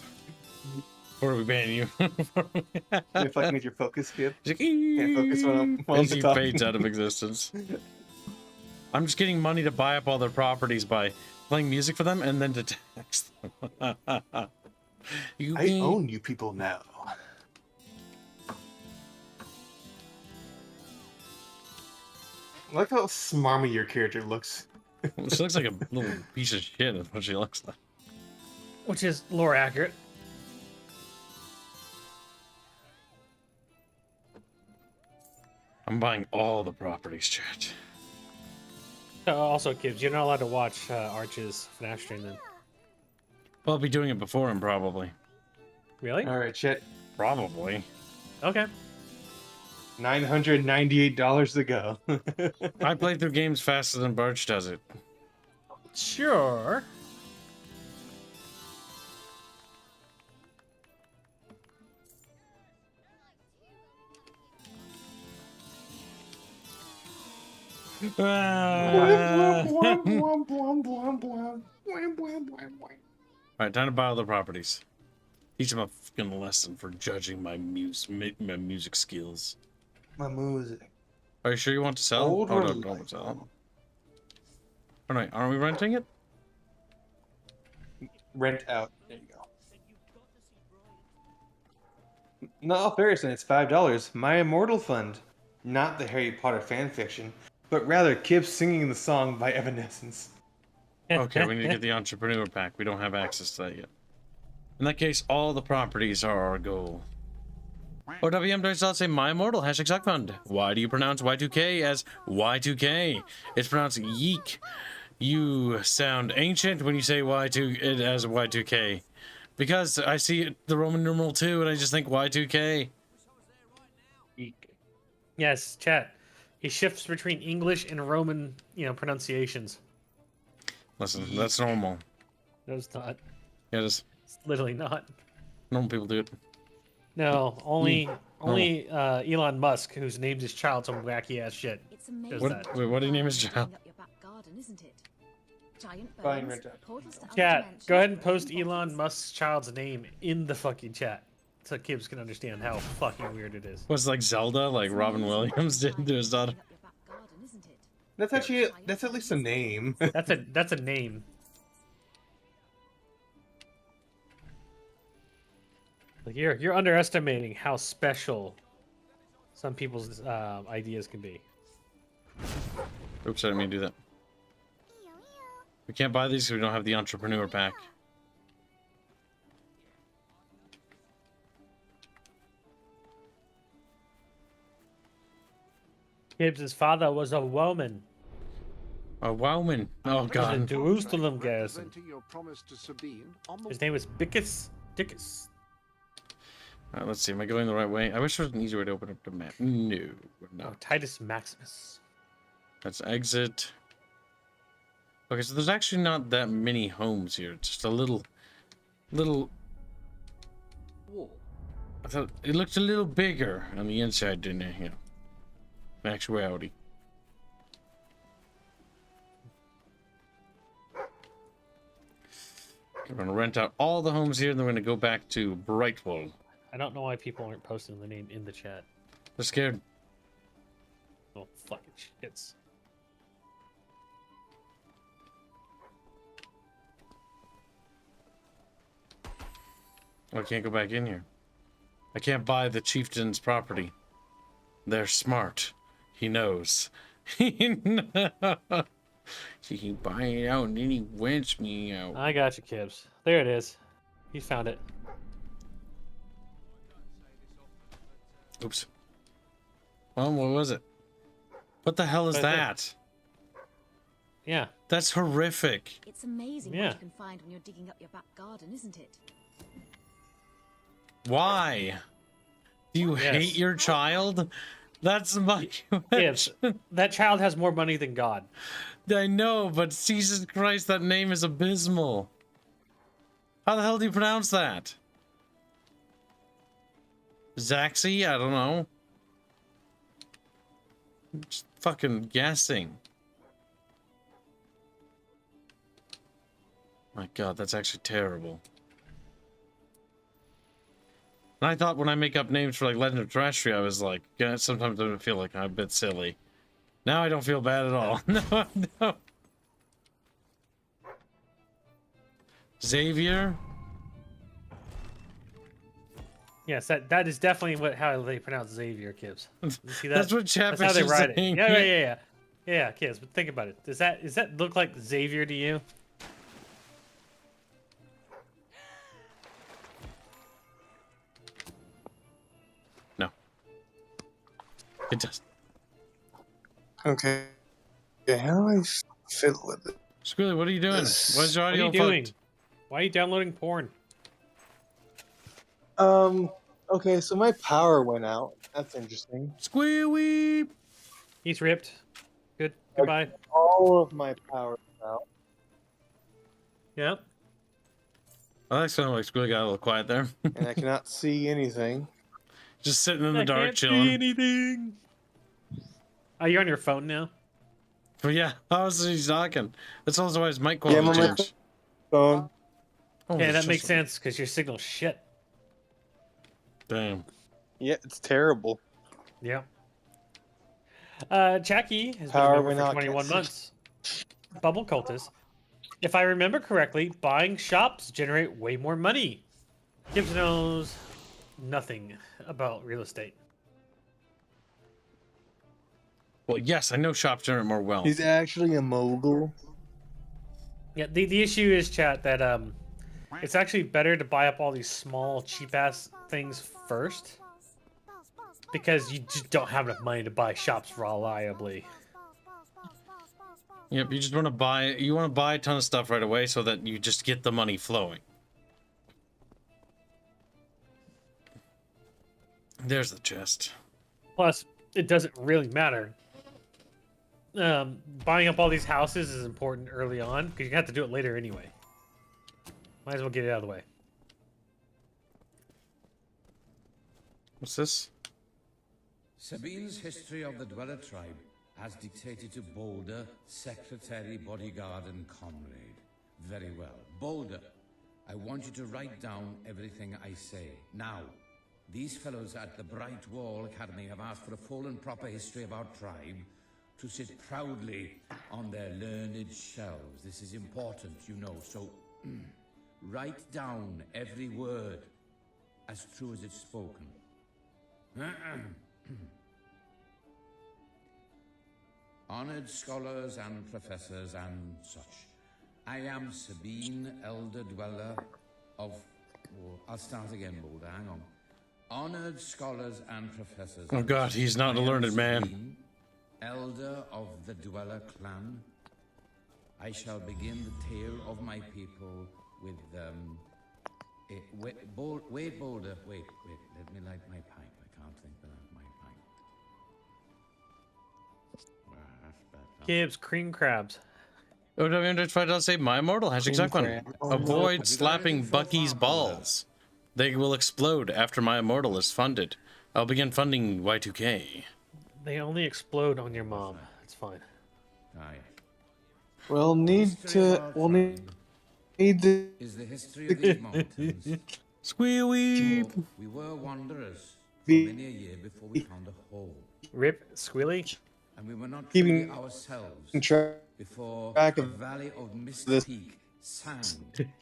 Or are we banning you? You're fucking with your focus, Kib. He's like, Can't focus when I'm he fades out of existence. I'm just getting money to buy up all their properties by playing music for them and then to tax them. I own you people now. I like how smarmy your character looks. She looks like a little piece of shit is what she looks like. Which is lore accurate. I'm buying all the properties, chat. Also, kids, you're not allowed to watch Arch's FNAF stream then. Well, I'll be doing it before him, probably. Really? Alright, chat. Probably. Okay. $998 to go. I play through games faster than Barch does it. Sure. Alright, time to buy all the properties. Teach him a fucking lesson for judging my music skills. My music. Are you sure you want to sell? Old Oh, or don't sell. Oh, no, aren't we renting it? Rent out. There you go. No, all fairness, it's $5. My Immortal Fund. Not the Harry Potter fanfiction, but rather Kib singing the song by Evanescence. Okay, we need to get the entrepreneur pack. We don't have access to that yet. In that case, all the properties are our goal. OWM does not say My Immortal, #SuckFund. Why do you pronounce Y2K as Y2K? It's pronounced Yeek. You sound ancient when you say it as Y2K. Because I see the Roman numeral 2 and I just think Y2K. Yeek. Yes, chat. He shifts between English and Roman, pronunciations. Listen, that's normal. No, it's not. Yeah, it is. It's literally not. Normal people do it. No, only Elon Musk, who's named his child some wacky ass shit. It's amazing. Does that. Wait, what did he name his child? Up your back garden, isn't it? Giant Fine, bones, rent out. portals to other Chat, dimensions, go ahead and broken post Elon Musk's child's name in the fucking chat. So kids can understand how fucking weird it is. Was like Zelda, like Robin Williams did to his daughter? That's actually that's at least a name. That's a name. Like you're underestimating how special some people's ideas can be. Oops, I didn't mean to do that. We can't buy these because we don't have the entrepreneur pack. Gibbs' father was a woman. A woman. Oh The god. Jerusalem garrison. Representing your promise to Sabine on the His name was Dickus. Alright, let's see. Am I going the right way? I wish there was an easier way to open up the map. No, we're Oh, not. Titus Maximus. Let's exit. Okay, so there's actually not that many homes here. It's just a little. I thought it looked a little bigger on the inside, didn't it? You know, in actuality. We're gonna rent out all the homes here, and then we're gonna go back to Brightwell. I don't know why people aren't posting the name in the chat. They're scared. Oh, fucking shits. Oh, I can't go back in here. I can't buy the chieftain's property. They're smart. He knows. He knows. She can buy it out and then he wins me out. I got you, Kibbs. There it is. He found it. Oops. Well, what was it? What the hell is Right there. that? Yeah. That's horrific. It's amazing Yeah. what you can find when you're digging up your back garden, isn't it? Why? Do you Yes. hate your child? That's my Kibbs, that child has more money than God. I know, but Jesus Christ, that name is abysmal. How the hell do you pronounce that? Zaxi? I don't know. I'm just fucking guessing. My God, that's actually terrible. And I thought when I make up names for like Legend of Terrestrial, I was like, yeah, sometimes I feel like I'm a bit silly. Now I don't feel bad at all. No, no. Xavier? Yes, that is definitely how they pronounce Xavier, Kibbs. You see that? That's what That's how Chatfish they is write saying. it. Yeah, yeah, Kibbs. But think about it. Does that look like Xavier to you? No. It does. Okay. Yeah, how do I fiddle with it? Squilly, what are you doing? Why's your What are audio you doing? fucked? Why are you downloading porn? Okay, so my power went out. That's interesting. Squealy! He's ripped. Good. Goodbye. All of my power is out. Yep. I like sounding like Squilly got a little quiet there. And I cannot see anything. Just sitting in the I dark can't chilling. see anything. Oh, you're on your phone now? But yeah, how is he talking? That's also why his mic Yeah, quality I'm on my changed. phone. Oh, Yeah, it's that just- makes sense because your signal's shit. Damn. Yeah, it's terrible. Yeah. Jackie has Power been a member went for out, 21 can't months. Bubble cultist. If I remember correctly, buying shops generate way more money. Gibbs knows nothing about real estate. Well, yes, I know shops generate more wealth. He's actually a mogul. Yeah, the issue is, chat, that it's actually better to buy up all these small, cheap-ass things first. Because you just don't have enough money to buy shops reliably. Yep, you just want to buy a ton of stuff right away so that you just get the money flowing. There's the chest. Plus, it doesn't really matter. Buying up all these houses is important early on because you have to do it later anyway. Might as well get it out of the way. What's this? Sabine's history of the Dweller tribe has dictated to Boulder, secretary, bodyguard, and comrade. Very well. Boulder, I want you to write down everything I say. Now, these fellows at the Bright Wall Academy have asked for a full and proper history of our tribe to sit proudly on their learned shelves. This is important, you know, so write down every word as true as it's spoken. Honored scholars and professors and such. I am Sabine, elder dweller of... Oh, I'll start again, Boulder, hang on. Honored scholars and professors. Oh god, he's not a learned man. Elder of the Dweller clan. I shall begin the tale of my people with, wait, Boulder, wait, let me light my pipe. I can't think without my pipe. That's better. Gibbs, cream crabs. OWM.5 say my immortal has exact one. Avoid slapping Bucky's balls. They will explode after my immortal is funded. I'll begin funding Y2K. They only explode on your mom. It's fine. We'll need the Is the history of these mountains. Squealy. We were wanderers for many a year before we found a hole. Rip, Squilly. And we were not Keeping truly ourselves before track the of valley of Mist this. Peak sang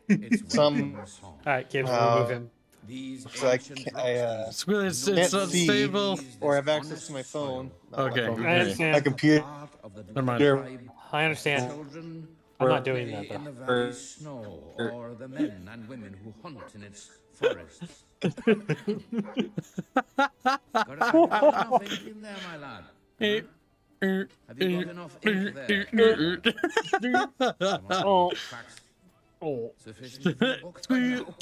its Some- welcome song. Alright, Gibbs, remove him. These So ancient Squilly, it's can't see unstable. or have access to my phone. Not my Okay, phone. okay. My computer. Never mind. I understand. Children I'm who not doing play that, in the though. valley's snow, or the men and women who hunt in its forests. Have you got enough ink in there, my lad? Huh? Have you got enough ink there? Oh. Oh. Sufficient for the book by now.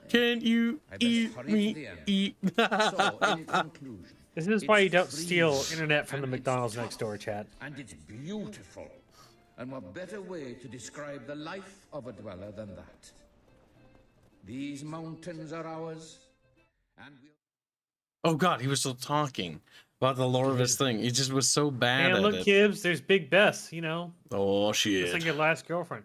Can you eat me? Eat. So, in conclusion, This is why you don't it's steal freezing, internet from the and it's McDonald's tough, next door, chat. And it's beautiful. And what better way to describe the life of a dweller than that? These mountains are ours, and we'll... Oh god, he was still talking about the lore of his thing. He just was so bad And at look, it. Kibbs, there's Big Bess, you know. Oh Just shit. like your last girlfriend.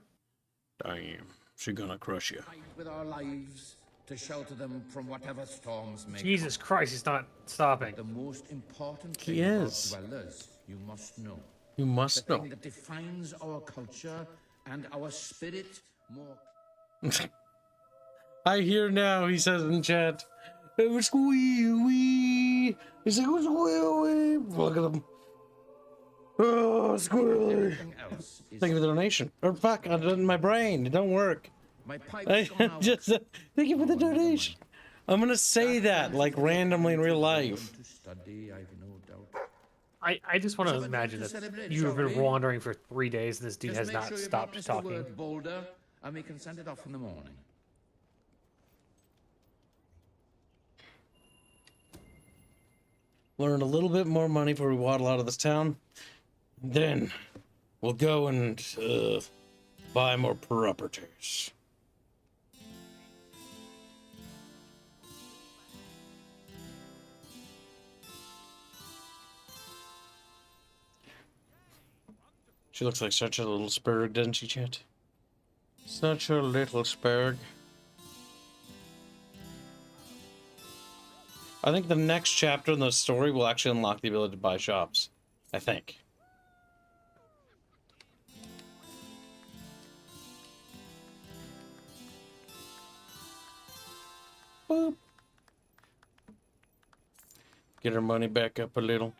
Damn, she gonna crush you. with our lives to shelter them from whatever storms may Jesus come. Christ, he's not stopping. The most important He thing about is. dwellers, you must know. You must the know. thing that defines our culture and our spirit more. I hear now, he says in chat. It was squealy. He's like, it was squealy. Look at him. Oh, squealy. Thank you for the donation. Or fuck, I did my brain. It don't work. My I just thank you for the donation. I'm gonna say that like randomly in real life. I just want to imagine that you have been wandering for 3 days and this dude has not stopped talking. Boulder, and we can send it off in the morning. Learn a little bit more money before we waddle out of this town. Then we'll go and buy more properties. She looks like such a little spurg, doesn't she, Chet? Such a little spurg. I think the next chapter in the story will actually unlock the ability to buy shops. I think. Boop. Get her money back up a little.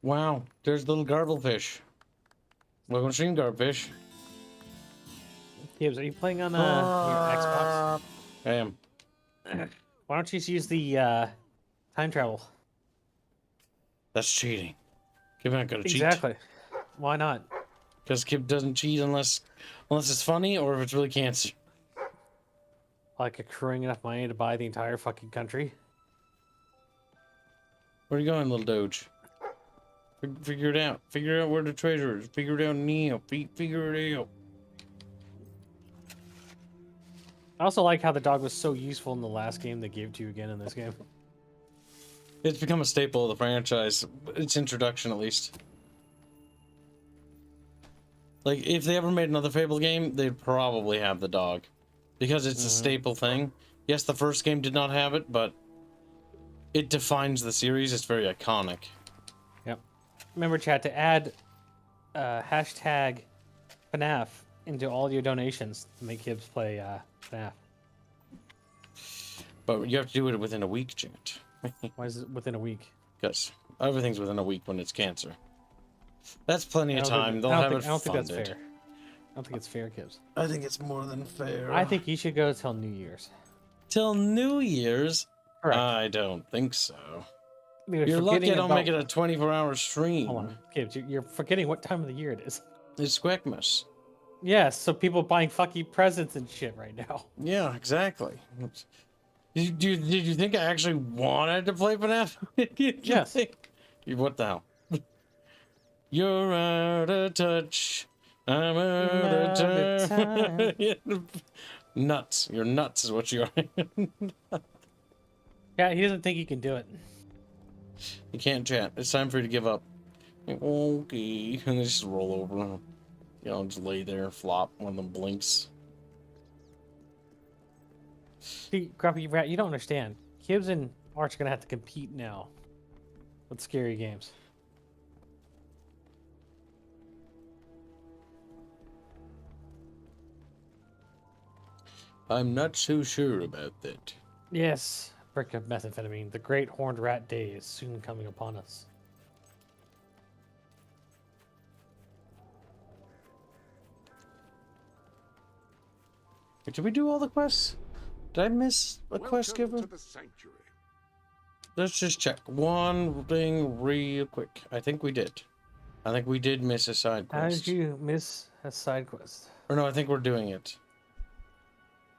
Wow, there's little garblefish. Welcome to stream, garblefish. Gibbs, are you playing on your Xbox? I am. Why don't you just use the time travel? That's cheating. Kib not gonna cheat. Exactly. Why not? Because Kib doesn't cheat unless it's funny or if it's really cancer. Like accruing enough money to buy the entire fucking country. Where are you going, little doge? Figure it out. Figure out where the treasure is. Figure it out, Neo. Figure it out. I also like how the dog was so useful in the last game they gave it to you again in this game. It's become a staple of the franchise. Its introduction, at least. Like, if they ever made another Fable game, they'd probably have the dog. Because it's a staple thing. Yes, the first game did not have it, but it defines the series. It's very iconic. Yep. Remember, chat, to add hashtag FNAF into all your donations to make kids play FNAF. But you have to do it within a week, chat. Why is it within a week? Because everything's within a week when it's cancer. That's plenty of time. They'll have it funded. I don't think that's fair. I don't think it's fair, Kibbs. I think it's more than fair. I think you should go till New Year's. Till New Year's? Correct. I don't think so. You're lucky I don't make it a 24-hour stream. Hold on, Kibbs, you're forgetting what time of the year it is. It's Squackmas. Yes, so people buying fucking presents and shit right now. Yeah, exactly. Did you think I actually wanted to play FNAF? Yes. What the hell? You're out of touch. I'm out of time. Nuts. You're nuts is what you are. Yeah, he doesn't think he can do it. You can't chat. It's time for you to give up. Okay. And they just roll over. You know, just lay there, flop. One of them blinks. See, Grumpy Rat, you don't understand. Kibbs and Arch are gonna have to compete now with scary games. I'm not so sure about that. Yes, brick of methamphetamine. The great horned rat day is soon coming upon us. Did we do all the quests? Did I miss a quest Welcome giver? to the sanctuary. Let's just check one thing real quick. I think we did. I think we did miss a side How quest. did you miss a side quest? Or no, I think we're doing it.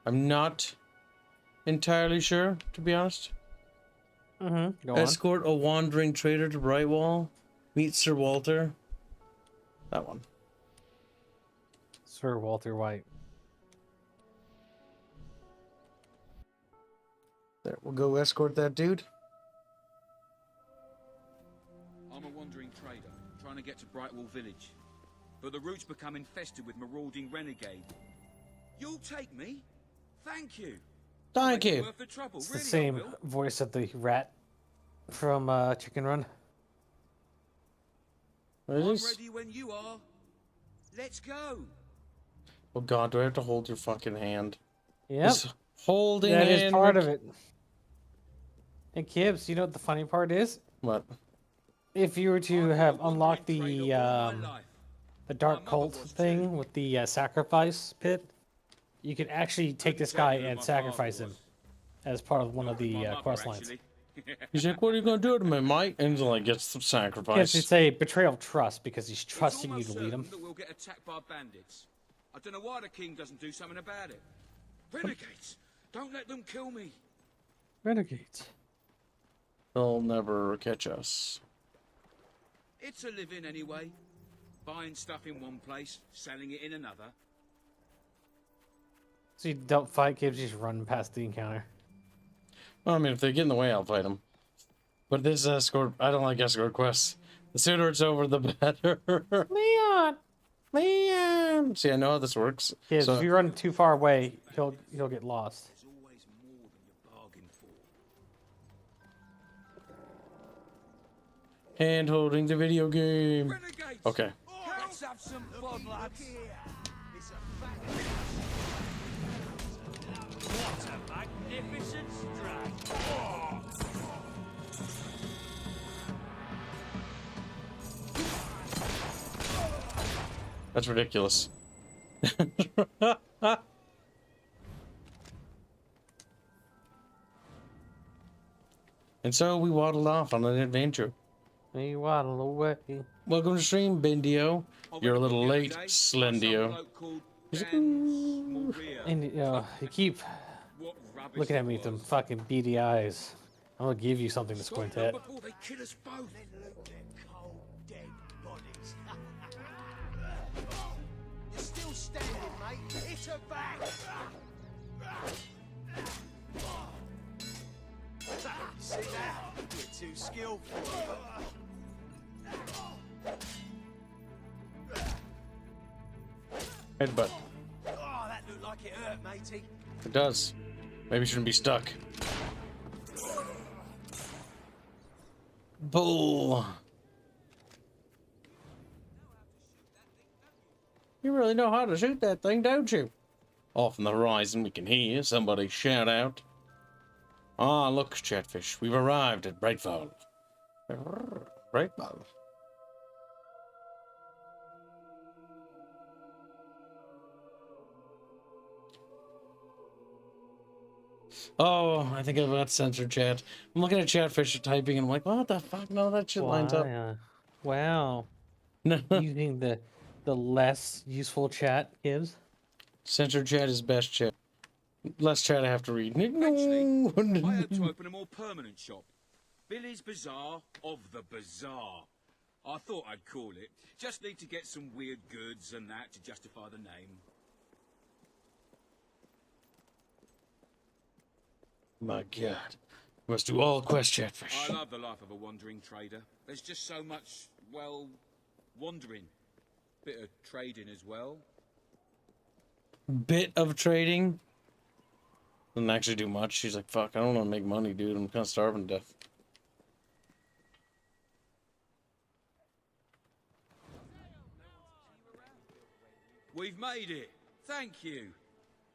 I'm not entirely sure, to be honest. Mm-hmm. Go on. Escort a wandering trader to Brightwall. Meet Sir Walter. That one. Sir Walter White. There, we'll go escort that dude. I'm a wandering trader, trying to get to Brightwall village. But the route's become infested with marauding renegades. You'll take me? Thank you. Thank you. Worth the trouble, It's really, the I same will. voice of the rat from Chicken Run. What is I'm this? ready when you are. Let's go. Oh god, do I have to hold your fucking hand? Yep. This holding That is hand part of it. And Kibbs, you know what the funny part is? What? If you were to have unlocked the dark cult thing with the sacrifice pit, you could actually take this guy and sacrifice him as part of one of the quest lines. He's like, what are you gonna do to me, mate? And he's like, gets some Yes, sacrifice. it's a betrayal of trust because he's trusting you to lead him. That we'll get attacked by bandits. I don't know why the king doesn't do something about it. Renegades! Don't let them kill me. Renegades. They'll never catch us. It's a living anyway. Buying stuff in one place, selling it in another. So you don't fight Kibbs, you just run past the encounter. Well, I mean, if they get in the way, I'll fight them. But this escort, I don't like escort quests. The sooner it's over, the better. Leon! Leon! See, I know how this works. Kibbs, So, if you run too far away, he'll get lost. hand holding the video game. Okay. Let's have some fun, lads. What a magnificent strike! That's ridiculous. And so we waddled off on an adventure. We waddle away. Welcome to stream, Bendio. You're a little late, Slendio. And you keep looking at me with them fucking beady eyes. I'm gonna give you something to squint at. Before they kill us both. You're still standing, mate. Hit her back. See that? You're too skillful. Headbutt. Oh, that looked like it hurt, matey. It does. Maybe shouldn't be stuck. Bull. You really know how to shoot that thing, don't you? Off on the horizon, we can hear somebody shout out. Ah, look, Chatfish, we've arrived at Brightfall. Brightfall. Oh, I think I've got censored chat. I'm looking at Chatfish typing and I'm like, what the fuck? No, that shit lines up. Wow. Using the less useful chat gives. Censored chat is best chat. Less chat I have to read. Actually, I hope to open a more permanent shop. Billy's Bazaar of the Bazaar. I thought I'd call it. Just need to get some weird goods and that to justify the name. My God. Must do all quest Chatfish. I love the life of a wandering trader. There's just so much, well, wandering. Bit of trading as well. Bit of trading. Doesn't actually do much. She's like, fuck, I don't want to make money, dude. I'm kind of starving to death. We've made it. Thank you.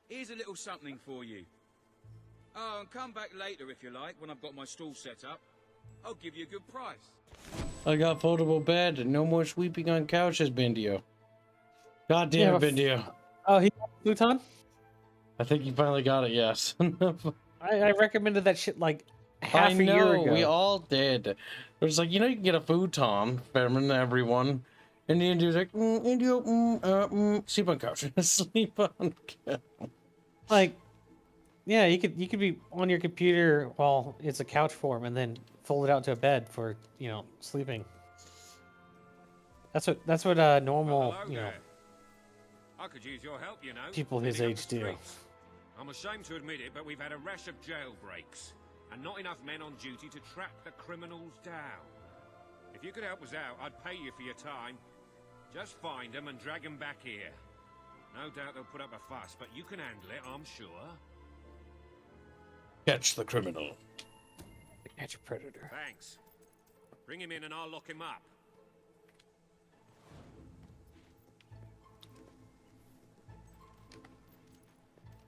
Here's a little something for you. Oh, and come back later if you like, when I've got my stall set up. I'll give you a good price. I got foldable bed and no more sweeping on couches, Bendio. God damn it, Bendio. Oh, he got a futon? I think you finally got it, yes. I recommended that shit like half a year ago. We all did. It was like, you know, you can get a futon for everyone. And the India's like, Indio, sleep on couch. Sleep on couch. Like, yeah, you could be on your computer while it's a couch form and then fold it out to a bed for, you know, sleeping. That's what normal, Hello you know, there. I could use your help, you know. people his cleaning up age the do. streets. I'm ashamed to admit it, but we've had a rash of jailbreaks, and not enough men on duty to track the criminals down. If you could help us out, I'd pay you for your time. Just find them and drag them back here. No doubt they'll put up a fuss, but you can handle it, I'm sure. Catch the criminal. Catch a predator. Thanks. Bring him in and I'll lock him up.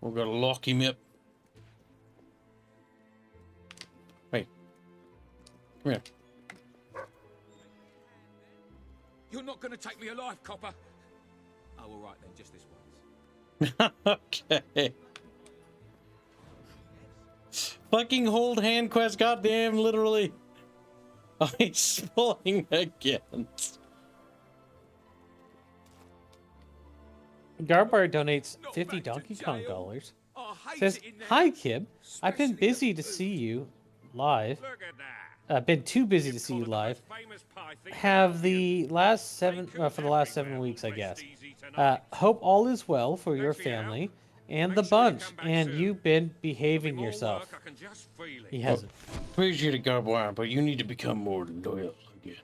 We're gonna lock him up. Wait. Come here. You're not going to take me alive, copper. Oh, all right then, just this once. Okay. Fucking hold hand quest, goddamn, literally. Oh, he's pulling again. Garbar donates 50 Donkey Kong dollars. Says, "Hi Kib, I've been busy to see you live. Been too busy to see you live. Have the last for the last 7 weeks, I guess. Hope all is well for your family and the bunch, and you've been behaving yourself." He hasn't. Appreciate it, Garbwire, but you need to become more loyal again.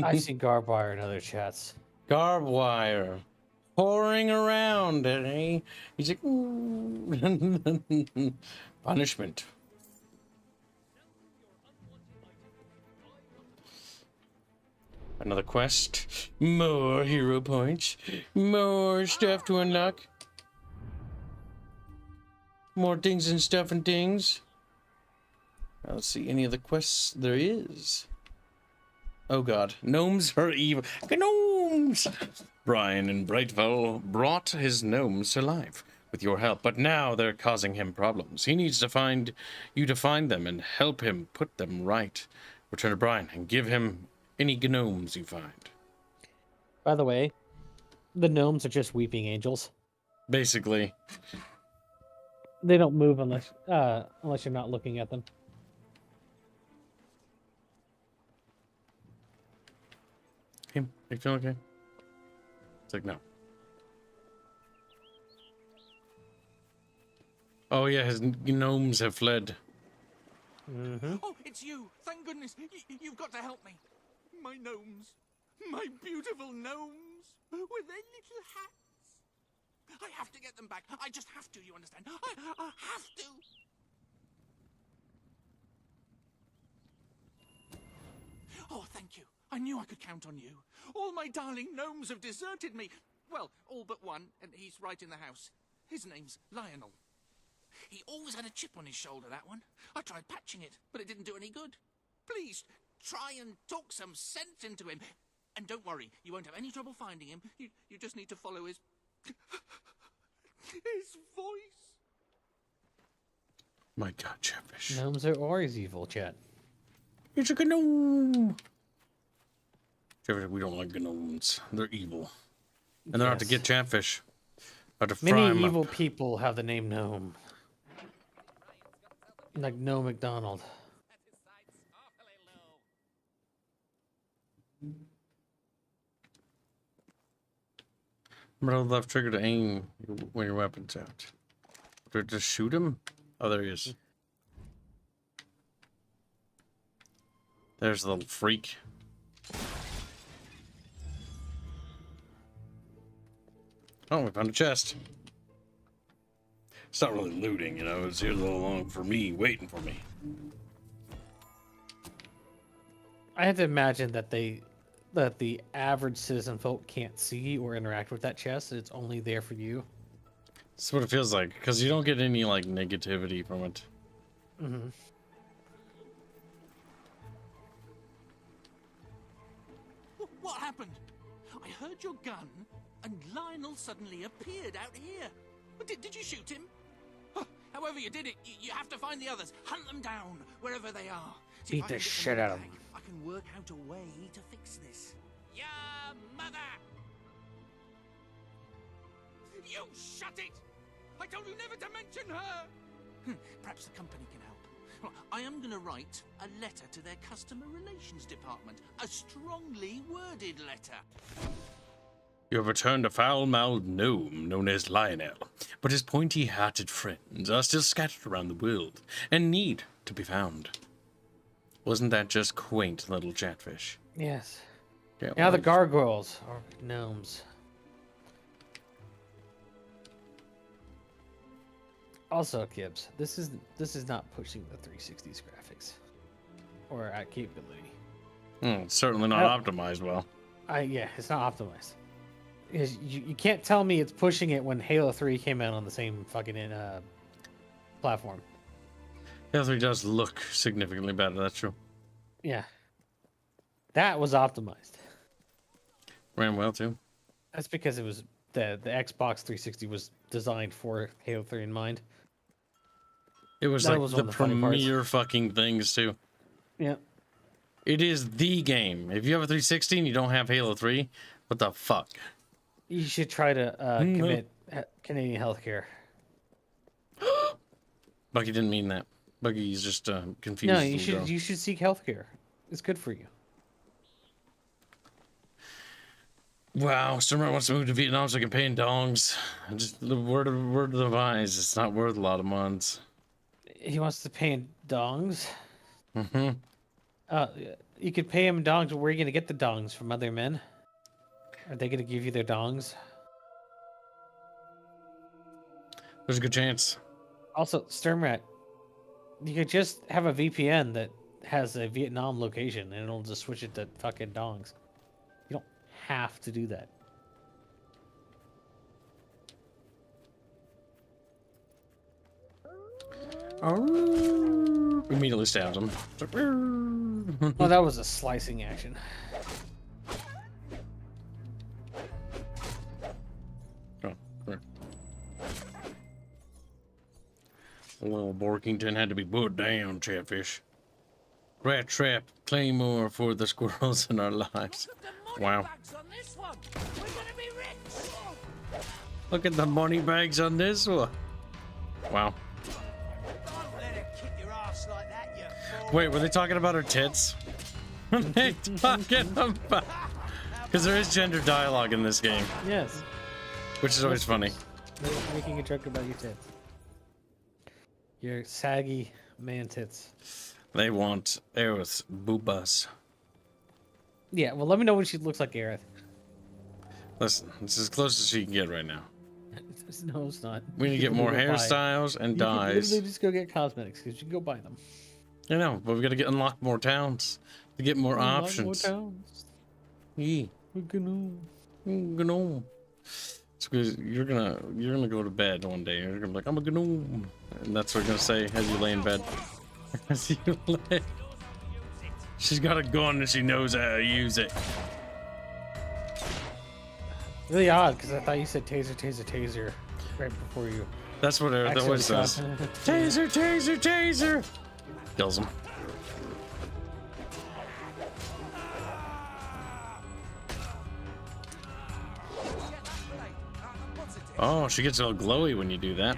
I've seen Garbwire in other chats. Garbwire. Pouring around, eh? He's like, punishment. Another quest. More hero points. More stuff to unlock. More things and stuff and things. Let's see any of the quests there is. Oh god, gnomes are evil. Gnomes! Brian in Brightville brought his gnomes to life with your help, but now they're causing him problems. He needs to find you to find them and help him put them right. Return to Brian and give him any gnomes you find. By the way, the gnomes are just weeping angels. Basically. They don't move unless you're not looking at them. Him? You feel okay? It's like, no. Oh yeah, his gnomes have fled. Oh, it's you! Thank goodness! You've got to help me! My gnomes! My beautiful gnomes! With their little hats! I have to get them back! I just have to, you understand? I have to! Oh, thank you. I knew I could count on you. All my darling gnomes have deserted me. Well, all but one, and he's right in the house. His name's Lionel. He always had a chip on his shoulder, that one. I tried patching it, but it didn't do any good. Please, try and talk some sense into him. And don't worry, you won't have any trouble finding him. You just need to follow his voice. My god, Chatfish. Gnomes are always evil, chat. It's a gnome. Chatfish, we don't like gnomes. They're evil. And they're out to get Chatfish. Out to fry Many 'em evil up. people have the name Gnome. Like No McDonald. Remember the left trigger to aim when your weapon's out. Do I just shoot him? Oh, there he is. There's the little freak. Oh, we found a chest. It's not really looting, you know. It's here a little long for me, waiting for me. I have to imagine that the average citizen folk can't see or interact with that chest. It's only there for you. That's what it feels like, because you don't get any like negativity from it. Mm-hmm. What happened? I heard your gun, and Lionel suddenly appeared out here. Did you shoot him? However you did it, you have to find the others. Hunt them down, wherever they are. See if Beat I the can get shit them out of back. them. I can work out a way to fix this. Your mother! You shut it! I told you never to mention her! Perhaps the company can help. Well, I am going to write a letter to their customer relations department. A strongly worded letter. You have returned a foul-mouthed gnome known as Lionel, but his pointy-hatted friends are still scattered around the world and need to be found. Wasn't that just quaint little chatfish? Yes. Yeah, Now the well, gargoyles are gnomes. Also, Gibbs, this is not pushing the 360's graphics or at capability. it's certainly not optimized well. Yeah, it's not optimized. Because you can't tell me it's pushing it when Halo 3 came out on the same fucking platform. Halo 3 does look significantly better, that's true. Yeah. That was optimized. Ran well, too. That's because it was the Xbox 360 was designed for Halo 3 in mind. It was That like one the of funny parts. premier fucking things, too. Yeah. It is the game. If you have a 360 and you don't have Halo 3, what the fuck? You should try to commit Canadian healthcare. Bucky didn't mean that. Bucky's just confused. No, little girl. you should seek healthcare. It's good for you. Wow, Stormrat wants to move to Vietnam so he can pay in dongs. Just the word of the wise. It's not worth a lot of months. He wants to pay in dongs. Mm-hmm. You could pay him dongs, but where are you going to get the dongs? From other men? Are they going to give you their dongs? There's a good chance. Also, Sturmrat, you could just have a VPN that has a Vietnam location, and it'll just switch it to fucking dongs. You don't have to do that. Immediately stabs him. Oh, that was a slicing action. Oh, right. Little Borkington had to be put down, Chatfish. Rat trap, claymore for the squirrels in our lives. Wow. Look at the money bags on this one. Wow. Wait, were they talking about her tits? Were they talking about... Because there is gender dialogue in this game. Yes. Which is always funny. They're making a joke about your tits. Your saggy man tits. They want Arith boobas. Yeah, well, let me know when she looks like Arith. Listen, it's as close as she can get right now. No, it's not. We need to get more hairstyles and you can dyes. literally just go get cosmetics because you can go buy them. I know, but we got to unlock more towns to get more Unlock options. more towns. Yeah. Gnome. Gnome. It's because you're gonna go to bed one day. You're gonna be like, I'm a gnome, and that's what you're gonna say as you lay in bed. As you lay. She's got a gun and she knows how to use it. Really odd because I thought you said taser, taser, taser right before you. That's what it always says. Taser, taser, taser. Kills him. Oh, she gets all glowy when you do that.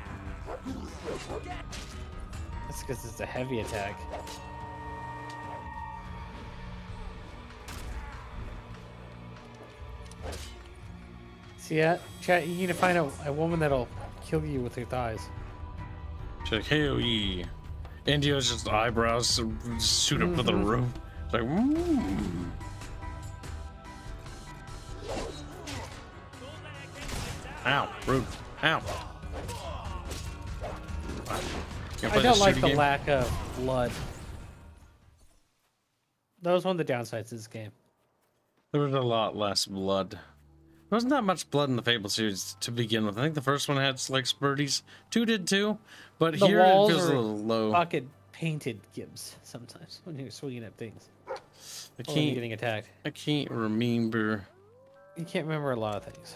That's because it's a heavy attack. See that? Chat, you need to find a woman that'll kill you with her thighs. She's like, hell yeah. Indio's just eyebrows shoot up to the roof. It's like, Ow, rude. Ow. I don't like the lack of blood. That was one of the downsides of this game. There was a lot less blood. Wasn't that much blood in the Fable series to begin with. I think the first one had like spurties. 2 did too, but The here it walls feels a are little low. fucking painted Gibbs sometimes when you're swinging at things. I Or when you're can't. getting attacked. I can't remember. You can't remember a lot of things.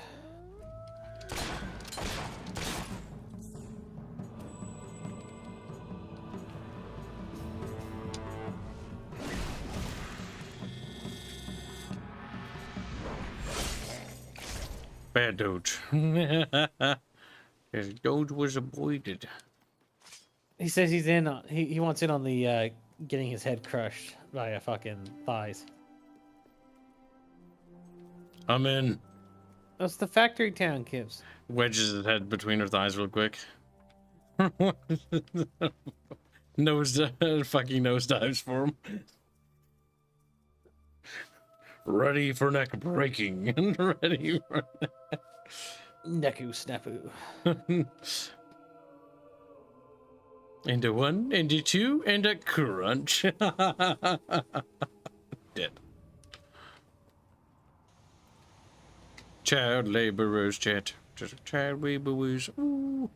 Bad Doge. His Doge was avoided. He says he's in. He wants in on the getting his head crushed by a fucking thighs. I'm in. That's the factory town, Gibbs. Wedges his head between her thighs real quick. Fucking nosedives for him. Ready for neck breaking. Ready for Neku snapu. Into 1, into 2, and a crunch. Dead. Child laborers, chat. Just child laborers. Ooh.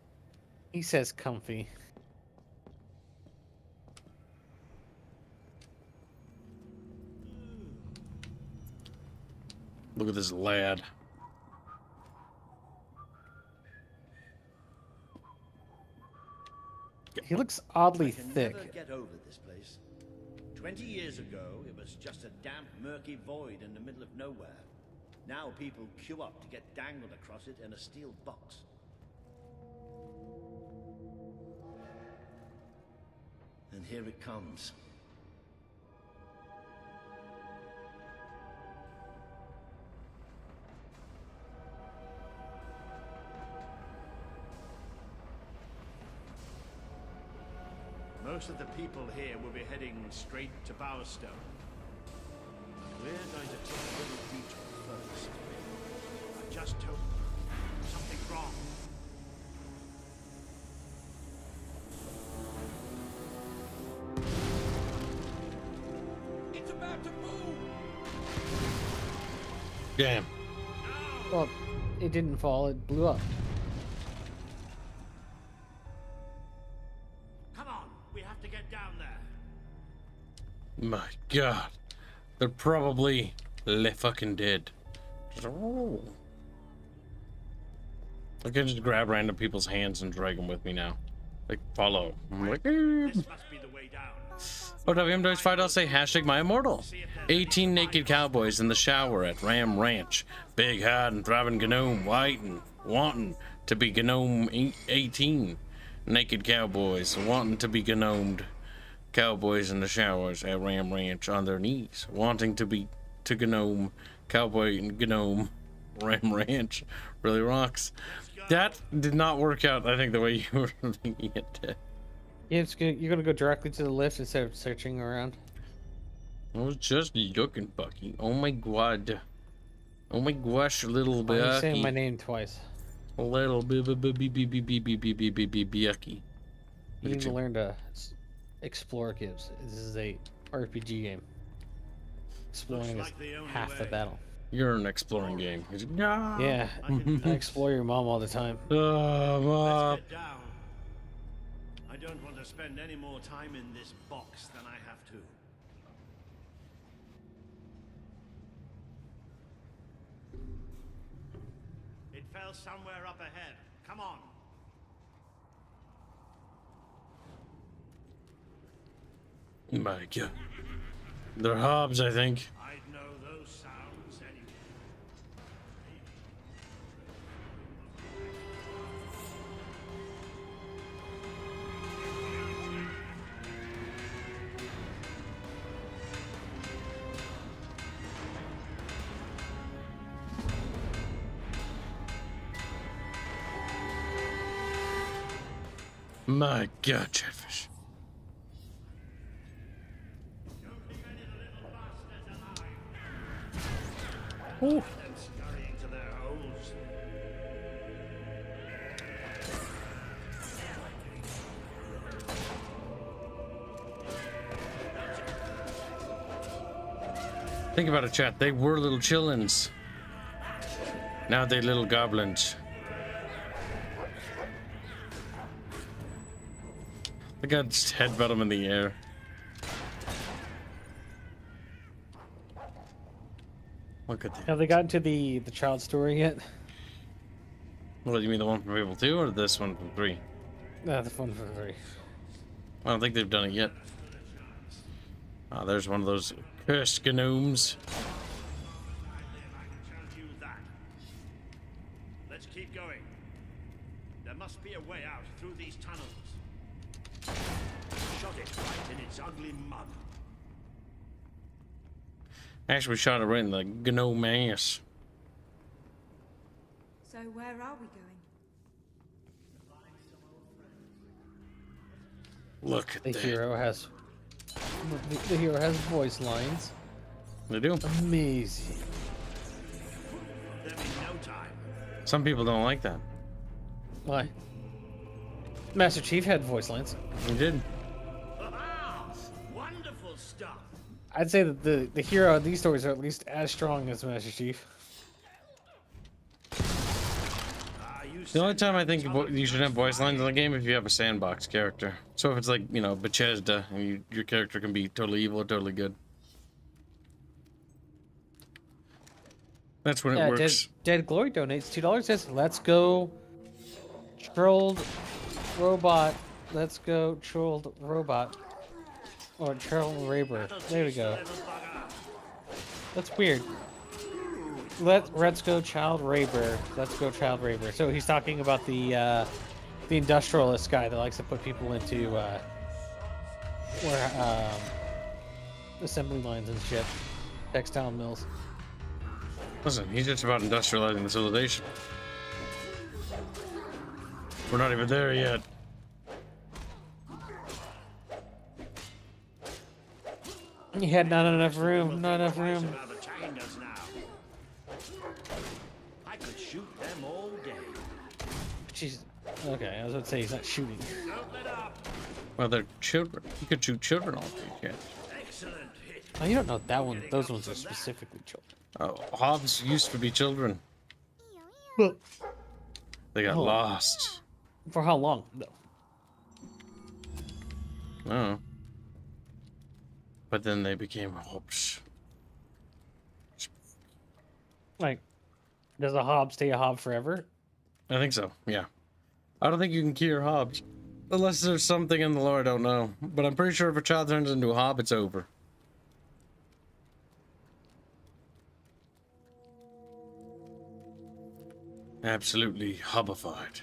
He says comfy. Look at this lad. He looks oddly I can thick. never get over this place. 20 years ago, it was just a damp, murky void in the middle of nowhere. Now people queue up to get dangled across it in a steel box. And here it comes. Most of the people here will be heading straight to Bowerstone. We're going to take a little detour first. I just hope something's wrong. It's about to move! Damn. Well, it didn't fall, it blew up. Come on, we have to get down there. My God. They're probably fucking dead. Oh. I can just grab random people's hands and drag them with me now. Like, follow. I'm like, This must be the way down. oh, WM Fight, I'll say hashtag my immortal. 18 naked cowboys in the shower at Ram Ranch. Big, hot, and thriving gnome, white and wanting to be gnome 18. Naked cowboys wanting to be gnomed. Cowboys in the showers at Ram Ranch on their knees, wanting to gnome. Cowboy and gnome. Ram Ranch really rocks. That did not work out, I think, the way you were thinking it did. Yeah, you're gonna go directly to the lift instead of searching around. I was just looking, Bucky. Oh my God. Oh my gosh, little Why are you Bucky. saying my name twice? Little Bucky. You need to learn to explore, Gibbs. This is a RPG game. Exploring is half the battle. You're an exploring game. No. Yeah, I explore your mom all the time. Mom. Let's get down. I don't want to spend any more time in this box than I have to. It fell somewhere up ahead. Come on. My God. They're hobs, I think. I'd know those sounds anyway. My God, Chatfish. Ooh. Scurrying to their holes. Think about it, chat. They were little chillins. Now they little goblins. I got just headbutt them in the air. Look at that. Have they gotten to the child story yet? What do you mean, the one from Fable 2 or this one from 3? The one from 3. I don't think they've done it yet. Ah, there's one of those cursed gnomes. Let's keep going. There must be a way out through these tunnels. Shot it right in its ugly mud. Actually, we shot it right in the gnome ass. So where are we going? Look at the that. hero has the hero has voice lines. They do. Amazing. There'll be no time. Some people don't like that. Why? Master Chief had voice lines. He did. Wonderful stuff. I'd say that the hero of these stories are at least as strong as Master Chief. The only time I think you should have voice lines in the game if you have a sandbox character. So if it's like, you know, Bethesda, and your character can be totally evil or totally good. That's when it works. Dead Glory donates $2. Says, "Let's go, trolled robot. Let's go, trolled robot." Or Charles Raber. There we go. That's weird. Let's go, Child Raber. Let's go, Child Raber. So he's talking about the industrialist guy that likes to put people into assembly lines and shit, textile mills. Listen, he's just about industrializing the civilization. We're not even there yet. He had not enough room. Not enough room. I could shoot them all day. Jeez. Okay, I was about to say he's not shooting. Well, they're children. You could shoot children all day, yeah. Excellent hit. Oh, you don't know that one. Those ones are specifically children. Oh, Hobbs used to be children. They got lost. For how long, though? Oh. But then they became Hobbs. Like, does a Hobbs stay a Hobbs forever? I think so, yeah. I don't think you can cure Hobbs. Unless there's something in the lore I don't know. But I'm pretty sure if a child turns into a Hobb, it's over. Absolutely hobbified.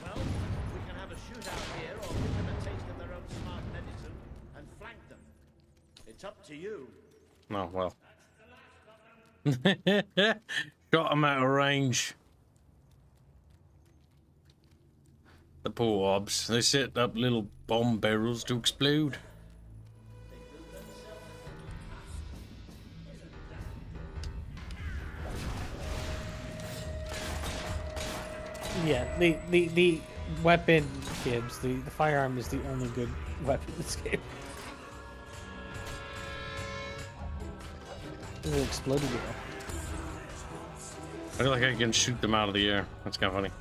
Well, we can have a shootout here, or give them a taste of their own smart medicine and flank them. It's up to you. Oh, well. Shot him out of range. The poor Hobbs. They set up little bomb barrels to explode. Yeah, the weapon, Gibbs, the firearm is the only good weapon in this game. It exploded it. I feel like I can shoot them out of the air. That's kind of funny.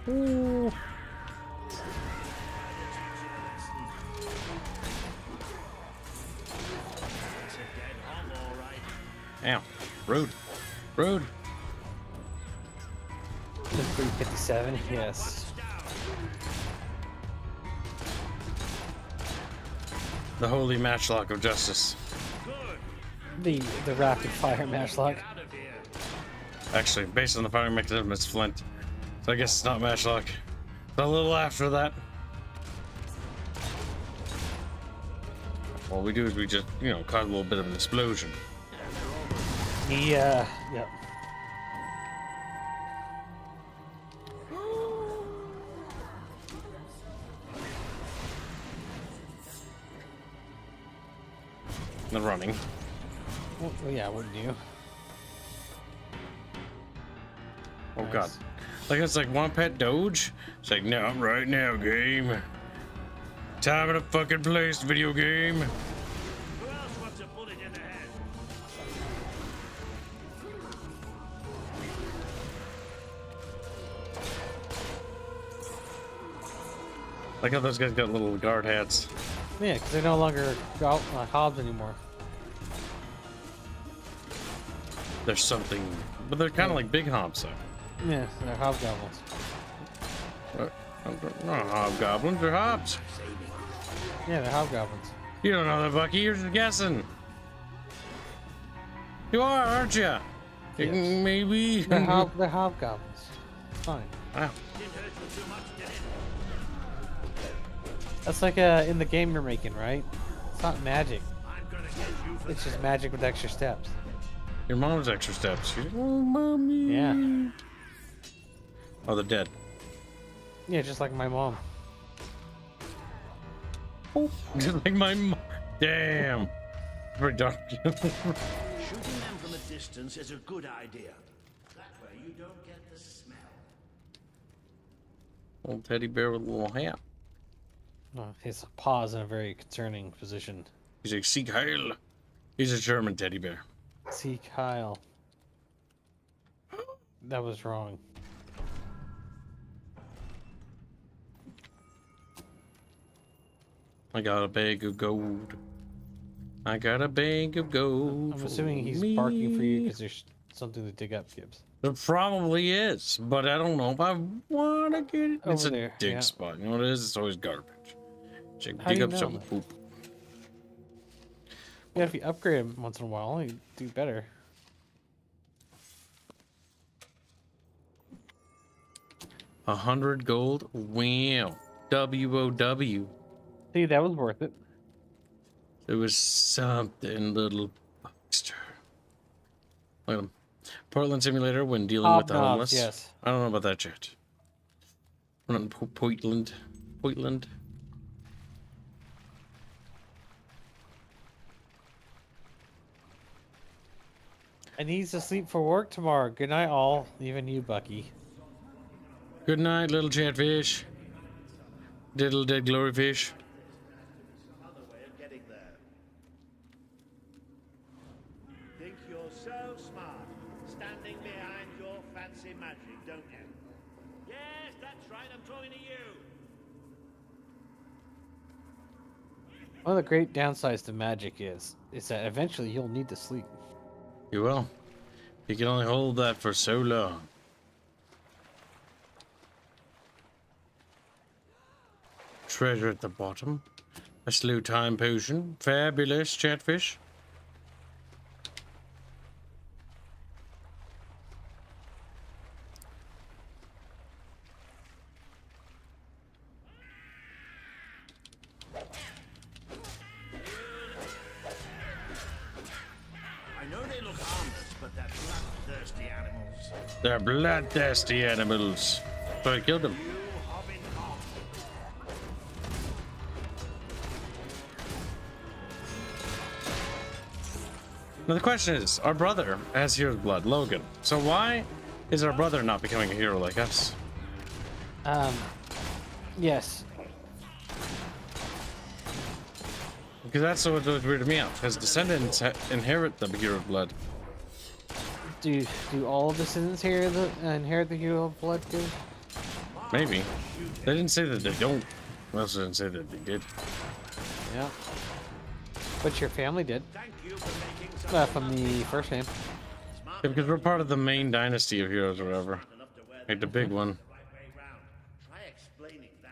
Ooh. Ow. Rude. Rude. 357, yes. The holy matchlock of justice. The rapid fire matchlock. Actually, based on the firing mechanism, it's flint. So I guess it's not matchlock. It's a little after that. What we do is we just, you know, cause a little bit of an explosion. Yeah, yep. The running. Well, yeah, wouldn't you? Oh god. Like it's like one pet doge. It's like no, right now, game. Time and a fucking place, video game. Who else wants a bullet in the head? Like how those guys got little guard hats. Yeah, because they're no longer hobs anymore. There's something, but they're kind of like big hobs, though. Yeah, they're hobgoblins. Not hobgoblins, they're hobs. Yeah, they're hobgoblins. You don't know that, Bucky. You're just guessing. You are, aren't you? Yes. Maybe. They're hobgoblins. It's fine. Wow. That's like in the game you're making, right? It's not magic. It's just magic with extra steps. Your mom's extra steps. She's like, oh, mommy. Yeah. Oh, they're dead. Yeah, just like my mom. Oh, just like my mom. Damn. Pretty dark. Shooting them from a distance is a good idea. That way you don't get the smell. Old teddy bear with a little hat. Oh, his paw's in a very concerning position. He's like, Sieg Heil. He's a German teddy bear. Sieg Heil. That was wrong. I got a bag of gold. I got a bag of gold. I'm assuming he's barking for you because there's something to dig up, Gibbs. There probably is, but I don't know if I want to get it. It's Over a there, dig yeah. spot. You know what it is? It's always garbage. Check, How dig do up you know some that? poop. Yeah, if you upgrade him once in a while, you do better. $100 gold? Wow. WOW. See, that was worth it. It was something, little Buckster. Look at him. Portland Simulator when dealing with the Hobnobs, homeless. yes. I don't know about that yet. We're not in Portland. Portland. I need to sleep for work tomorrow. Good night, all. Even you, Bucky. Good night, little chatfish. Diddle dead glory fish. Another way of getting there. Think you're so smart, standing behind your fancy magic, don't you? Yes, that's right, I'm talking to you. One of the great downsides to magic is that eventually you'll need to sleep. You will. You can only hold that for so long. Treasure at the bottom. A slow time potion. Fabulous, chatfish. I know they look harmless, but they're bloodthirsty animals. They're bloodthirsty animals. So I killed them. Now the question is, our brother has hero's blood, Logan. So why is our brother not becoming a hero like us? Yes. Because that's what weirded me out. His descendants inherit the hero blood. Do all descendants inherit the hero of blood too? Maybe. They didn't say that they don't. They also didn't say that they did. Yeah. But your family did. From the first name. Yeah, because we're part of the main dynasty of heroes or whatever. Like the big one. Try explaining that.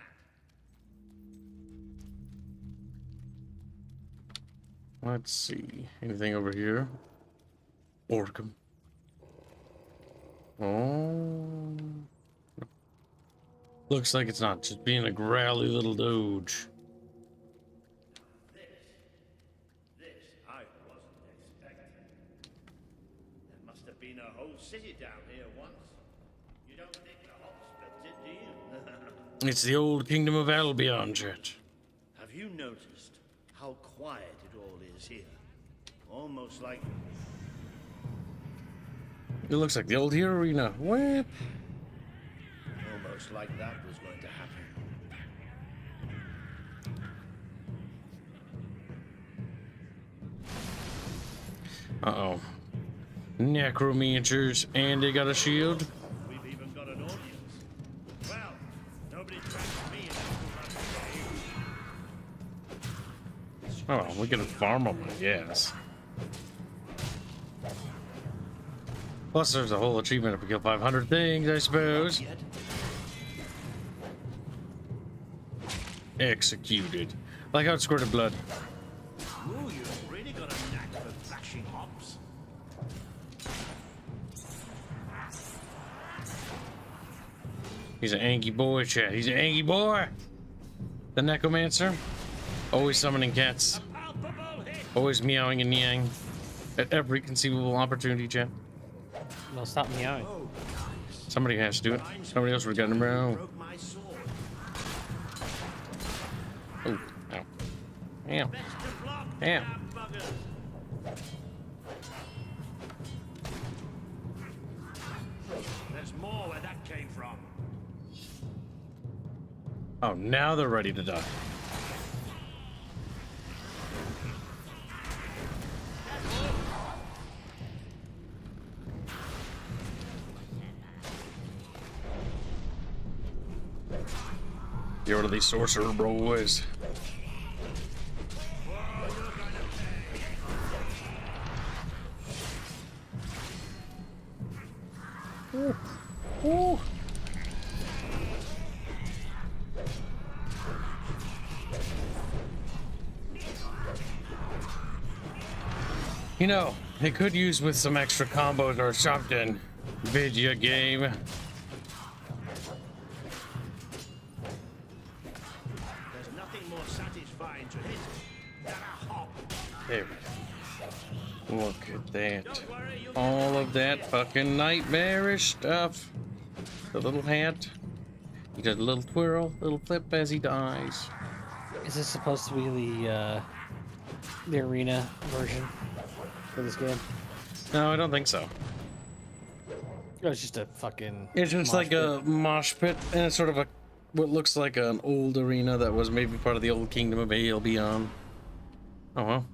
Let's see. Anything over here? Orcum. Oh. Looks like it's not just being a growly little doge. This I wasn't expecting. There must have been a whole city down here once. You don't think the hops split it, do you? It's the old kingdom of Albion, chat. Have you noticed how quiet it all is here? Almost like It looks like the old hero arena. What? Almost like that was going to happen. Uh-oh. Necromancers, and they got a shield. We've even got an audience. Well, nobody tracks me in Oh, we can farm them, I guess. Plus, there's a whole achievement if we kill 500 things, I suppose. Executed. Like how it squirted blood. Ooh, you've really got a knack for flashing hops. He's an angry boy, chat. He's an angry boy. The necromancer. Always summoning cats. Always meowing and yang. At every conceivable opportunity, chat. No, stop meowing. Somebody has to do it. Somebody else would have gotten him wrong. Oh, ow. Ow. Ow. There's more where that came from. Oh, now they're ready to die. Get rid of these sorcerer boys. Ooh. Ooh. You know, they could use with some extra combos or something. Video game. There's nothing more satisfying to hit than a hop. There we go. Look at that. All of that fucking nightmarish stuff. The little hat. He does a little twirl, little flip as he dies. Is this supposed to be the arena version for this game? No, I don't think so. Oh, it's just a fucking. It's just like a mosh pit, and it's sort of a what looks like an old arena that was maybe part of the old Kingdom of Ale Beyond. Oh well.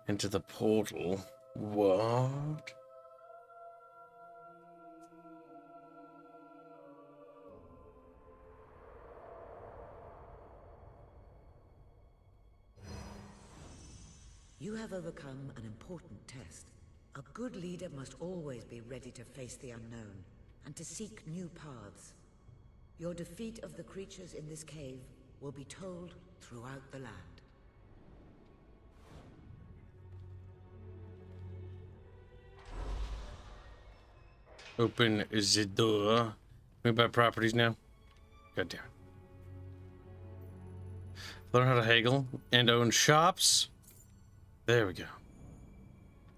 Into the portal. What? You have overcome an important test. A good leader must always be ready to face the unknown, and to seek new paths. Your defeat of the creatures in this cave will be told throughout the land. Open the door. We buy properties now. God damn it. Learn how to haggle and own shops. There we go.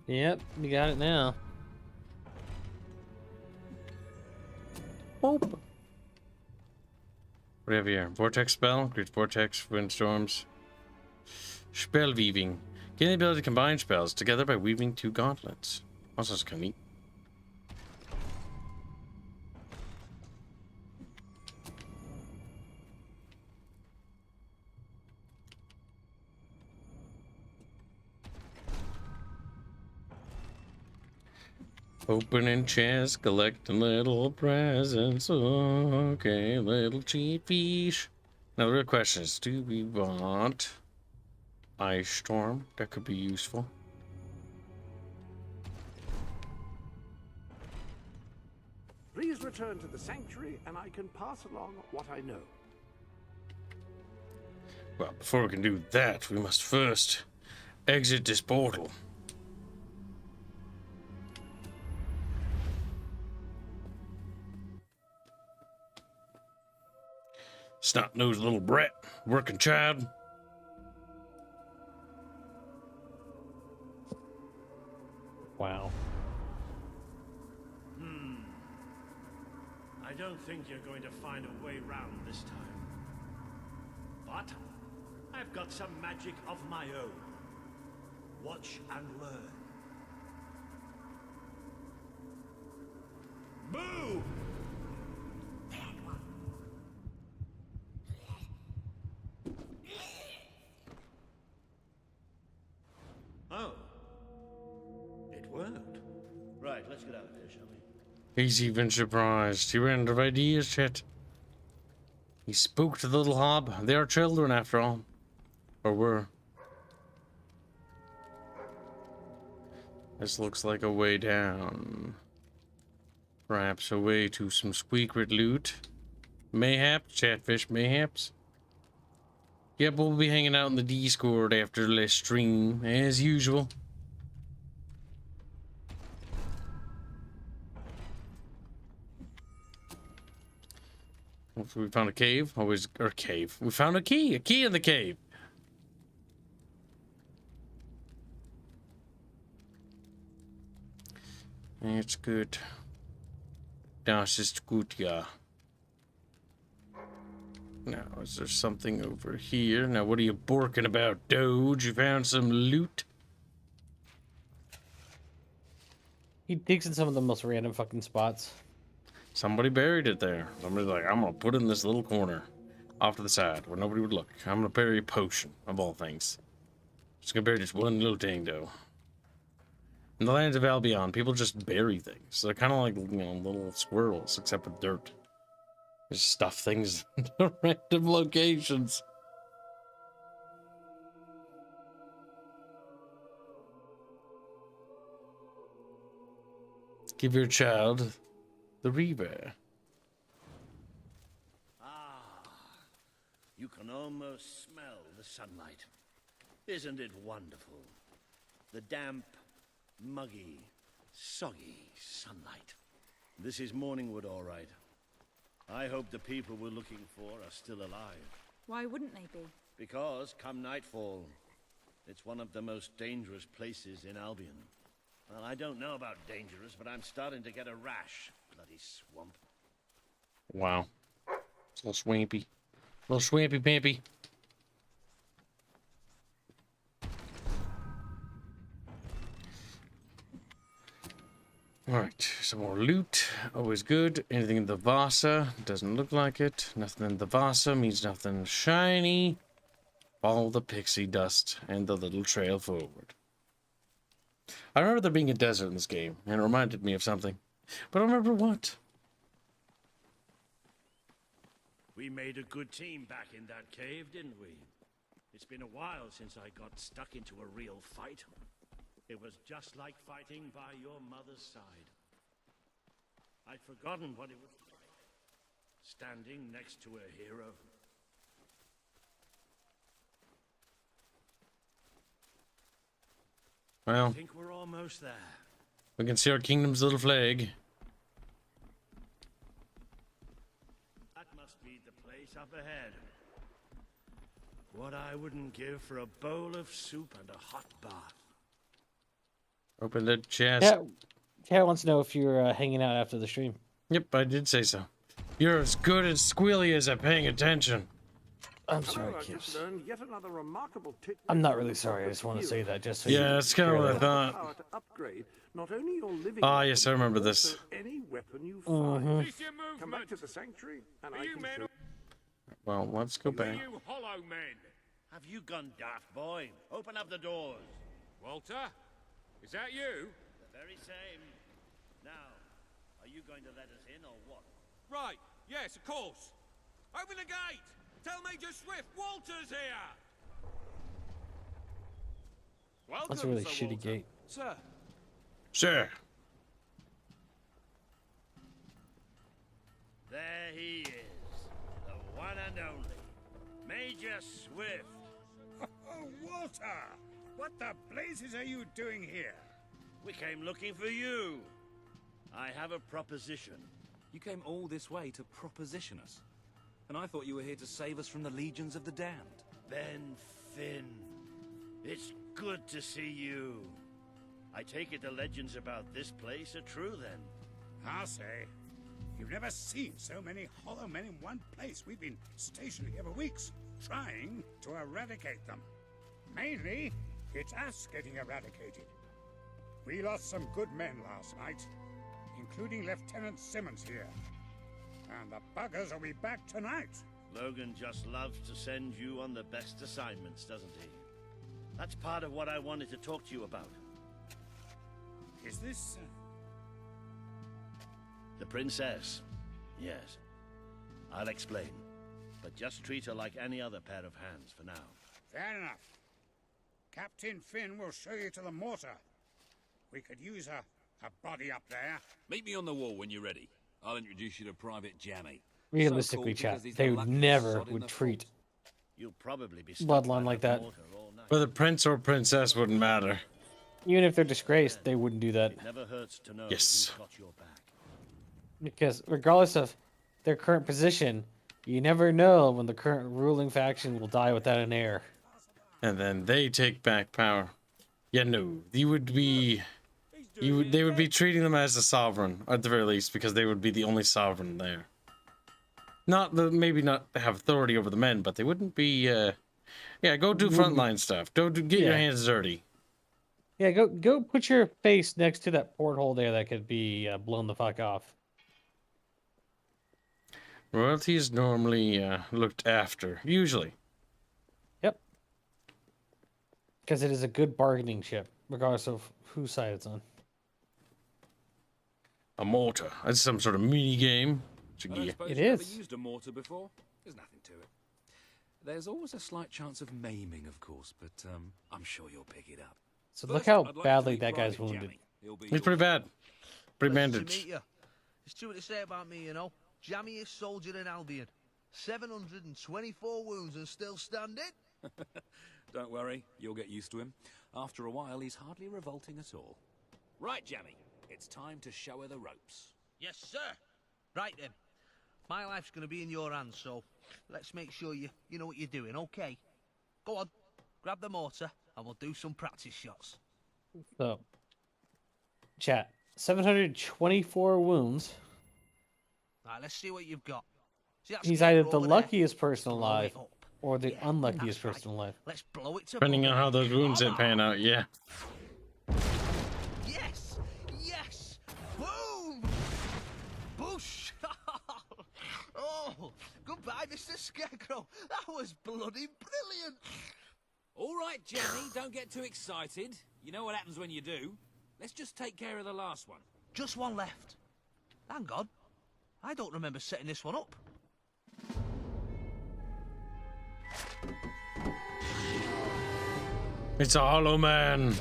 Yep, you got it now. Boop. What do we have here? Vortex spell. Creates vortex, windstorms. Spell weaving. Gain the ability to combine spells together by weaving two gauntlets. Also, it's kind of neat. Opening chests, collecting little presents. Okay, little cheap fish. Now the real question is, do we want Ice Storm? That could be useful. Please return to the sanctuary and I can pass along what I know. Well, before we can do that, we must first exit this portal. Snot-nosed little brat, working child. Wow. I don't think you're going to find a way round this time. But I've got some magic of my own. Watch and learn. Boo! Oh. It worked. Right, let's get out of here, shall we? He's even surprised. He ran out of ideas, chat. He spooked the little hob. They are children, after all. Or were. This looks like a way down. Perhaps a way to some secret loot. Mayhaps, Chatfish, mayhaps. Yep, we'll be hanging out in the Discord after the stream, as usual. Hopefully we found a cave. Always, or cave. We found a key in the cave. It's good. Das ist gut, ja. Now, is there something over here? Now, what are you borking about, Doge? You found some loot? He digs in some of the most random fucking spots. Somebody buried it there. Somebody's like, I'm gonna put it in this little corner off to the side where nobody would look. I'm gonna bury a potion, of all things. Just gonna bury just one little thing, though. In the lands of Albion, people just bury things. They're kind of like, you know, little squirrels, except with dirt. They just stuff things into random locations. Give your child the river. Ah, you can almost smell the sunlight. Isn't it wonderful? The damp, muggy, soggy sunlight. This is Morningwood, all right. I hope the people we're looking for are still alive. Why wouldn't they be? Because, come nightfall, it's one of the most dangerous places in Albion. Well, I don't know about dangerous, but I'm starting to get a rash. Bloody swamp. Wow. It's a little swampy. A little swampy pampy. Alright, some more loot. Always good. Anything in the Vasa? Doesn't look like it. Nothing in the Vasa means nothing shiny. Follow the pixie dust and the little trail forward. I remember there being a desert in this game, and it reminded me of something. But I don't remember what. We made a good team back in that cave, didn't we? It's been a while since I got stuck into a real fight. It was just like fighting by your mother's side. I'd forgotten what it was like, standing next to a hero. Well, I think we're almost there. We can see our kingdom's little flag. That must be the place up ahead. What I wouldn't give for a bowl of soup and a hot bath. Open the chest. Cat wants to know if you're hanging out after the stream. Yep, I did say so. You're as good as squealy as at paying attention. I'm sorry, I've Kips. just learned yet another remarkable tidbit. I'm not really sorry. I just want to say that just so Yeah, you that's kind of what I thought. Power to upgrade not only your living Ah, yes, I remember this. any weapon you find. Mhm. Come back to the sanctuary and I can show Well, let's go back. You hollow men! Have you gone daft, boy? Open up the doors. Walter? Is that you? The very same. Now, are you going to let us in or what? Right, yes, of course. Open the gate! Tell Major Swift Walter's here! Welcome, That's a really Sir shitty Walter. gate. Sir. Sure. There he is. The one and only. Major Swift. Oh, Walter! What the blazes are you doing here? We came looking for you. I have a proposition. You came all this way to proposition us. And I thought you were here to save us from the legions of the damned. Ben Finn. It's good to see you. I take it the legends about this place are true, then? I'll say. You've never seen so many hollow men in one place. We've been stationed here for weeks. trying to eradicate them. Mainly, it's us getting eradicated. We lost some good men last night, including Lieutenant Simmons here. And the buggers will be back tonight. Logan just loves to send you on the best assignments, doesn't he? That's part of what I wanted to talk to you about. Is this... The princess. Yes. I'll explain. But just treat her like any other pair of hands for now. Fair enough. Captain Finn will show you to the mortar. We could use a body up there. Meet me on the wall when you're ready. I'll introduce you to Private Jammy. Realistically, chat, they would never treat You'll probably be bloodline like that. But the prince or princess wouldn't matter. Even if they're disgraced, they wouldn't do that. It never hurts to know Yes. who's got your back. Because regardless of their current position, you never know when the current ruling faction will die without an heir. And then they take back power. Yeah, no, they would be treating them as a sovereign at the very least, because they would be the only sovereign there. Maybe not have authority over the men, but they wouldn't be. Yeah, go do frontline stuff. Get your hands dirty. Yeah, go put your face next to that porthole there that could be blown the fuck off. Royalty is normally looked after, usually. Yep. Because it is a good bargaining chip, regardless of whose side it's on. A mortar. That's some sort of mini game. It is. Ever used a mortar before? There's nothing to it. There's always a slight chance of maiming, of course, but I'm sure you'll pick it up. So look how badly that guy's wounded. He's pretty bad. Pretty Pleasure to bandaged. meet you. There's true to say about me, you know. Jammiest soldier in Albion. 724 wounds and still standing. Don't worry, you'll get used to him. After a while, he's hardly revolting at all. Right, Jammy, it's time to show her the ropes. Yes, sir. Right then. My life's going to be in your hands, so let's make sure you know what you're doing, okay? Go on, grab the mortar, and we'll do some practice shots. So, chat, 724 wounds. Right, let's see what you've got. See that He's either scarecrow the over there? luckiest person Blow alive it up. or the unluckiest person alive. Let's blow it to Depending on how those wounds pan out, yeah. Yes! Yes! Boom! Boosh! Oh, goodbye, Mr. Scarecrow. That was bloody brilliant. All right, Jammy, don't get too excited. You know what happens when you do. Let's just take care of the last one. Just one left. Hang on. I don't remember setting this one up. It's a hollow man.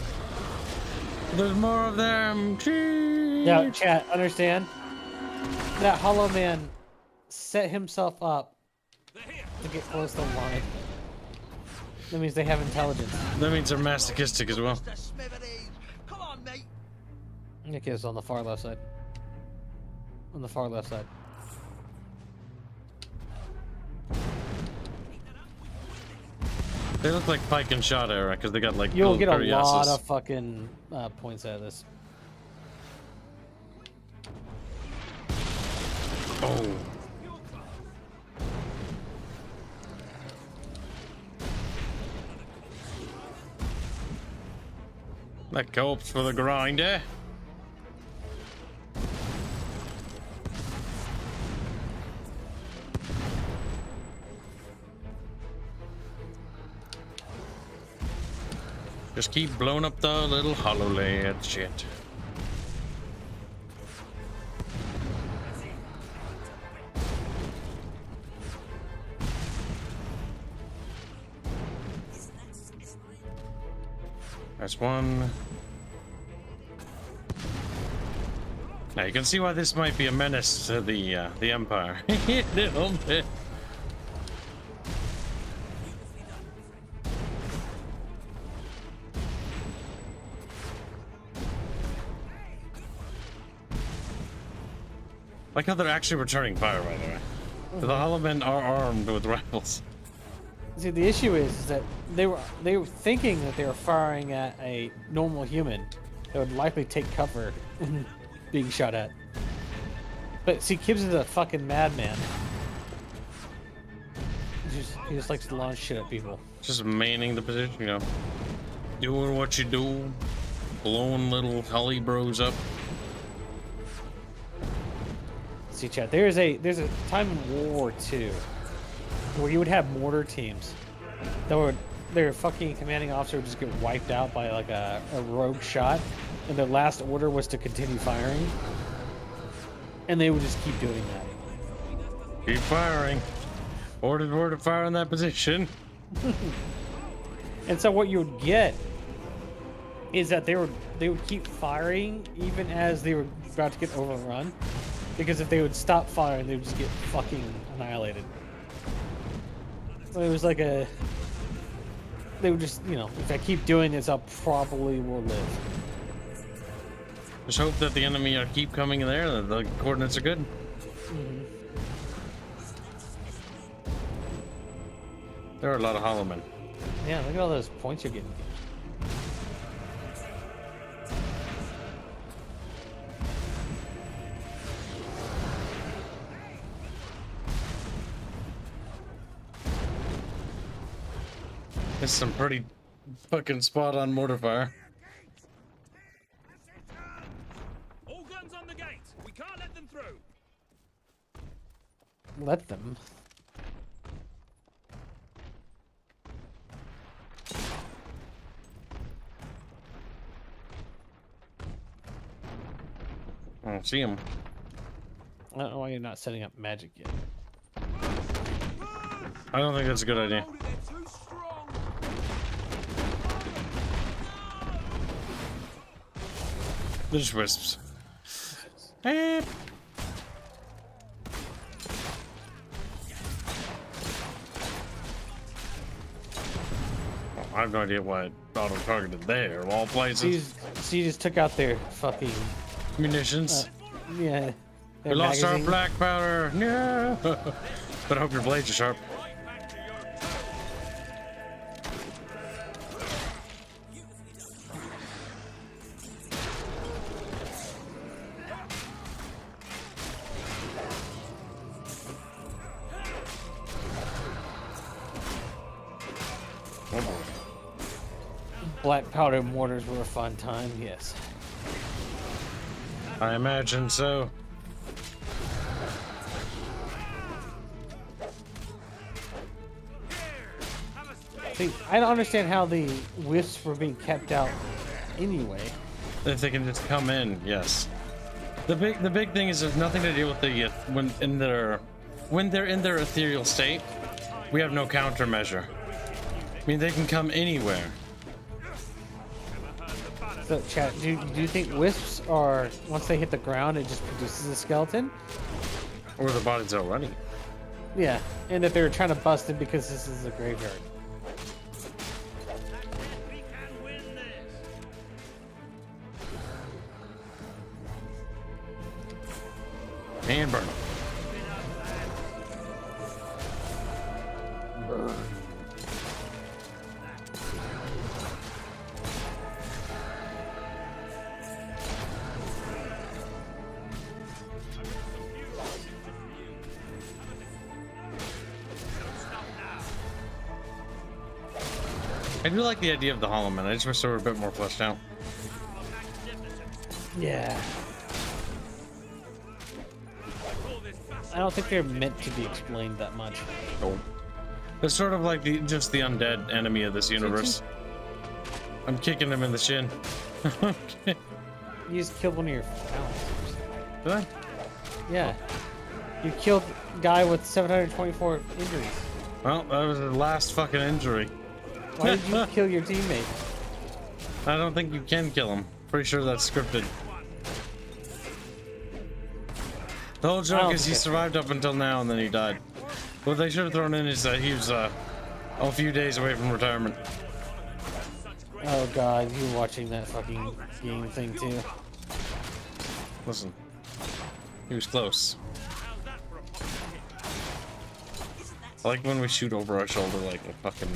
There's more of them. Now, chat, understand? That hollow man set himself up to get close to the line. That means they have intelligence. That means they're masochistic as well. Come on, mate. Nick is on the far left side. On the far left side. They look like Pike and Shot era because they got like. You'll get a little lot cuirasses. of fucking points out of this. Oh. That corpse for the grinder. Just keep blowing up the little hollow layer shit. That's one. Now you can see why this might be a menace to the Empire. A little bit. Like how they're actually returning fire, by the way. The hollow men are armed with rifles. See, the issue is that they were thinking that they were firing at a normal human that would likely take cover when being shot at. But see, Gibbs is a fucking madman. He just likes to launch shit at people. Just manning the position, you know. Doing what you do. Blowing little Holly bros up. See, chat. There's a time in World War II where you would have mortar teams that would their fucking commanding officer would just get wiped out by like a rogue shot, and their last order was to continue firing, and they would just keep doing that. Keep firing. Order to fire in that position. And so what you would get is that they would keep firing even as they were about to get overrun, because if they would stop firing, they would just get fucking annihilated. So it was like they would just, you know, if I keep doing this, I'll probably will live. Just hope that the enemy keep coming in there, that the coordinates are good. Mm-hmm. There are a lot of hollow men. Yeah, look at all those points you're getting. It's some pretty fucking spot on mortar fire. All guns on the gate. We can't let them through. Let them. I don't see him. I don't know why you're not setting up magic yet. I don't think that's a good idea. There's wisps. Eh. I have no idea what auto targeted there. Of all places. She just took out their fucking munitions. Yeah. We lost our black powder. Yeah. But I hope your blades are sharp. Black powder mortars were a fun time, yes. I imagine so. See, I don't understand how the wisps were being kept out anyway. If they can just come in, yes. The big thing is there's nothing to deal with the when they're in their ethereal state. We have no countermeasure. I mean, they can come anywhere. So, chat, do you think wisps are, once they hit the ground, it just produces a skeleton? Or the body's already. Yeah, and that they were trying to bust it because this is a graveyard. And burn. Burn. I do like the idea of the Hollow Men. I just wish they were a bit more fleshed out. Yeah. I don't think they're meant to be explained that much. Oh. It's sort of like just the undead enemy of this universe. I'm kicking him in the shin. Okay. You just killed one of your allies. Did I? Yeah. You killed a guy with 724 injuries. Well, that was the last fucking injury. Why did you kill your teammate? I don't think you can kill him. Pretty sure that's scripted. The whole joke is he survived up until now and then he died. What they should have thrown in is that he was a few days away from retirement. Oh god, you watching that fucking game thing too. Listen, he was close. I like when we shoot over our shoulder like a fucking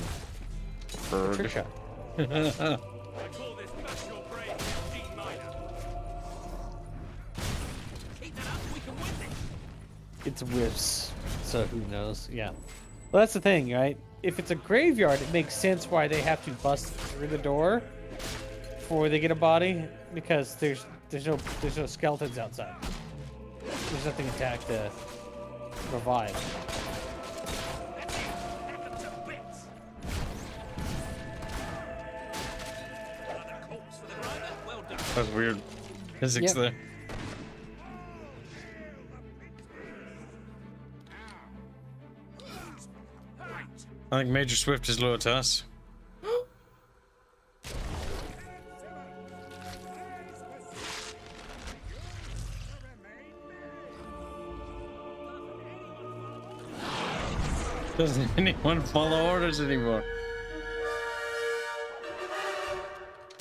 bird. Trick shot. It's whiffs, so who knows? Yeah. Well, that's the thing, right? If it's a graveyard, it makes sense why they have to bust through the door before they get a body, because there's no skeletons outside. There's nothing attack to revive. That's weird physics there. I think Major Swift is loyal to us. Doesn't anyone follow orders anymore?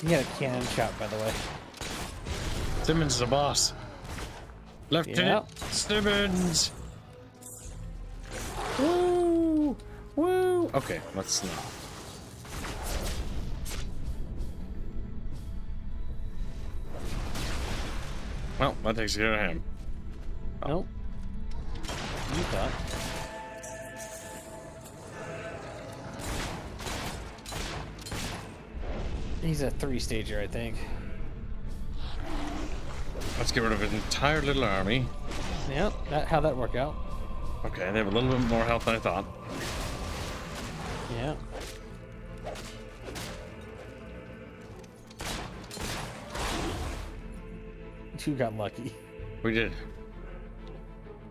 He had a cannon shot, by the way. Simmons is the boss. Lieutenant Simmons. Woo! Woo! Okay, let's not. Well, that takes care of him. Oh. Nope. You thought. He's a 3-stager, I think. Let's get rid of his entire little army. Yep, how'd that work out? Okay, they have a little bit more health than I thought. Yeah. You got lucky. We did.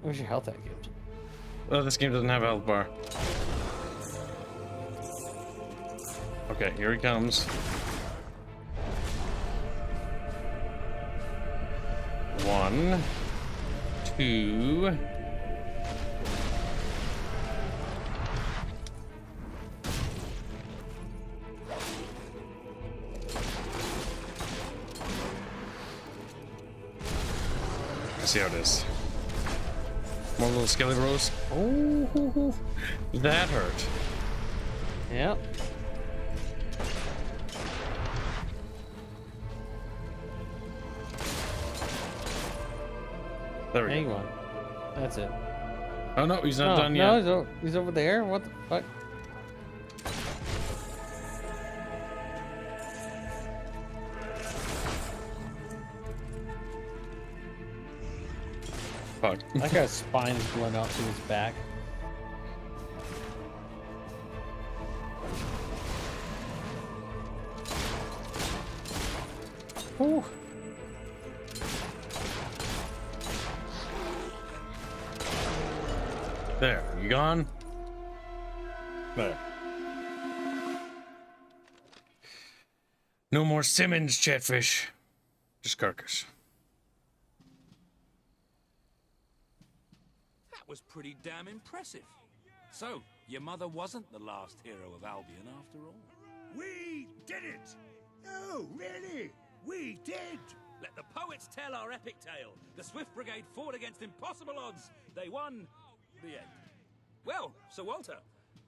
Where's your health at, Gibbs? Oh, this game doesn't have a health bar. Okay, here he comes. 1, 2. Let's see how it is. More little skelly bros. Oh, that hurt. Yep. There we Hang go. on. That's it. Oh no, he's not done no, yet. He's over there. What the fuck? Fuck. That guy's spine is blown out to his back. Ooh. There, you gone? There. No more Simmons Chatfish. Just carcass. That was pretty damn impressive. So, your mother wasn't the last hero of Albion after all. We did it! Oh, really? We did! Let the poets tell our epic tale. The Swift Brigade fought against impossible odds. They won. The end. Well, Sir Walter,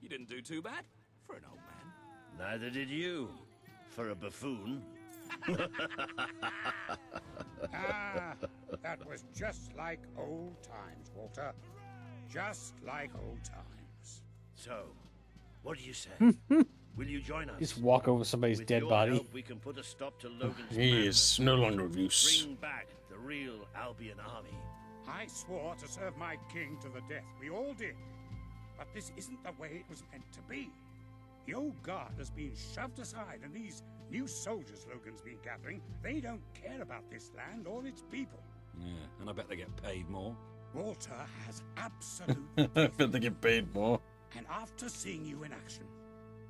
you didn't do too bad for an old man. Neither did you, for a buffoon. Ah, that was just like old times, Walter. Just like old times. So, what do you say? Will you join us? Just walk over somebody's With dead your body. help, we can put a stop to Logan's He is no longer of use. Bring back the real Albion army. I swore to serve my king to the death. We all did. But this isn't the way it was meant to be. The old guard has been shoved aside, and these new soldiers Logan's been gathering, they don't care about this land or its people. Yeah, and I bet they get paid more. Walter has absolute I bet they get paid more. And after seeing you in action,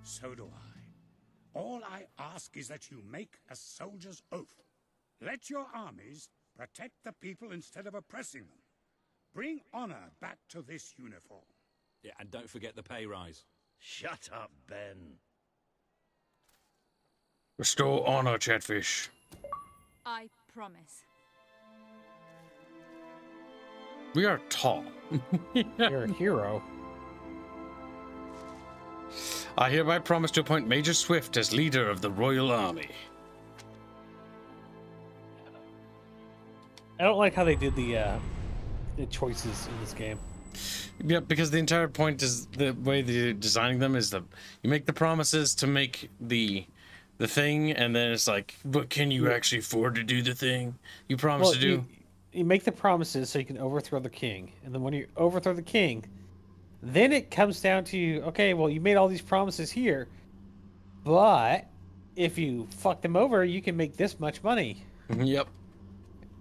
so do I. All I ask is that you make a soldier's oath. Let your armies protect the people instead of oppressing them. Bring honor back to this uniform. Yeah, and don't forget the pay rise. Shut up, Ben. Restore honor, Chatfish. I promise. We are tall. You're a hero. I hereby promise to appoint Major Swift as leader of the Royal Army. I don't like how they did the choices in this game. Yeah, because the entire point is the way they're designing them is that you make the promises to make the thing, and then it's like, but can you actually afford to do the thing you promised to do? You make the promises so you can overthrow the king, and then when you overthrow the king, then it comes down to, okay, well, you made all these promises here, but if you fuck them over, you can make this much money. Yep.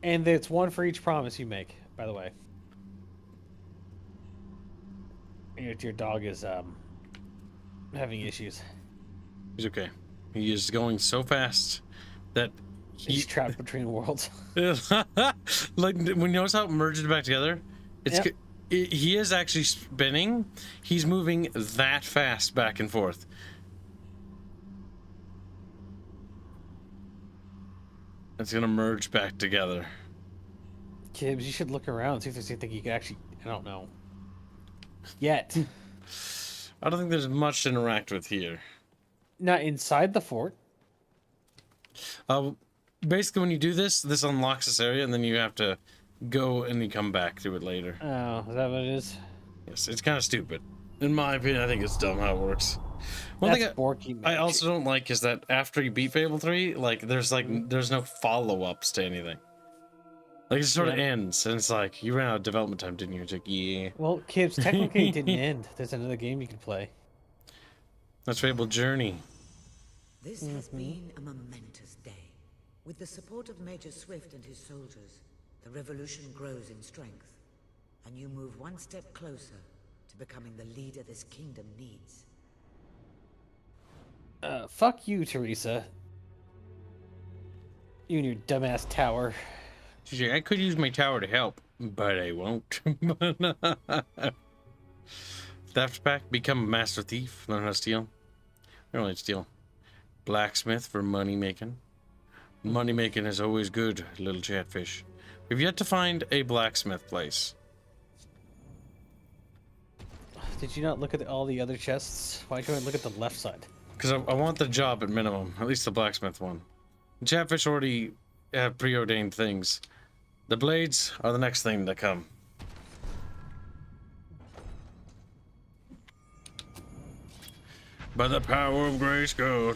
And it's one for each promise you make, by the way. Your dog is having issues. He's okay. He is going so fast that he's trapped between worlds. Like, when you notice how it merges back together, he is actually spinning. He's moving that fast back and forth. It's gonna merge back together. Kibbs, you should look around and see if there's anything you can actually. I don't know. Yet. I don't think there's much to interact with here. Not inside the fort. Basically, when you do this unlocks this area, and then you have to go and you come back to it later. Oh, is that what it is? Yes, it's kind of stupid. In my opinion, I think it's dumb how it works. One thing I also don't like is that after you beat Fable 3, like there's no follow-ups to anything. Like, it sort of ends, and it's like, you ran out of development time, didn't you? It's like, yeah. Well, Kibbs, technically it didn't end. There's another game you can play. That's Fable Journey. This has been a momentous day. With the support of Major Swift and his soldiers, the revolution grows in strength, and you move one step closer to becoming the leader this kingdom needs. Fuck you, Teresa. You and your dumbass tower. She's like, I could use my tower to help, but I won't. Theft pack, become a master thief, learn how to steal. I don't like to steal. Blacksmith for money making. Money making is always good, little chatfish. We've yet to find a blacksmith place. Did you not look at all the other chests? Why don't you look at the left side? Because I want the job at minimum, at least the blacksmith one. The chatfish already have preordained things. The blades are the next thing to come. By the power of Grayskull.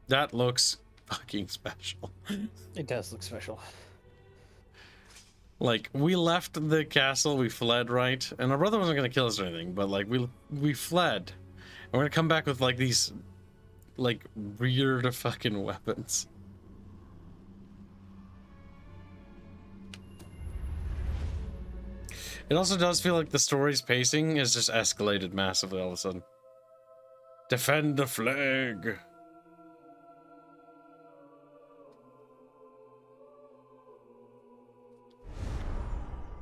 That looks fucking special. It does look special. Like, we left the castle, we fled, right? And our brother wasn't gonna kill us or anything, but like we fled. And we're gonna come back with like these like weird fucking weapons. It also does feel like the story's pacing is just escalated massively all of a sudden. Defend the flag.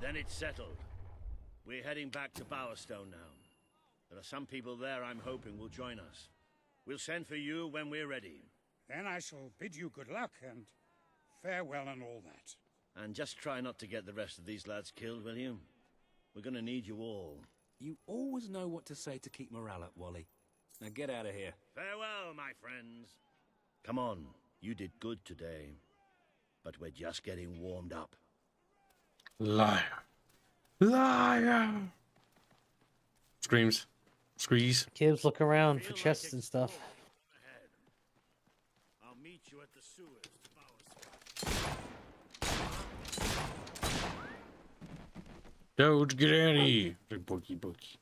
Then it's settled. We're heading back to Bowerstone now. There are some people there I'm hoping will join us. We'll send for you when we're ready. Then I shall bid you good luck and farewell and all that. And just try not to get the rest of these lads killed, will you? We're gonna need you all. You always know what to say to keep morale up, Wally. Now get out of here. Farewell, my friends. Come on, you did good today. But we're just getting warmed up. Liar. Liar. Screams. Screes. Kids look around for chests and stuff. I'll meet you at the sewers. Doge, get out of here. Boogie, boogie.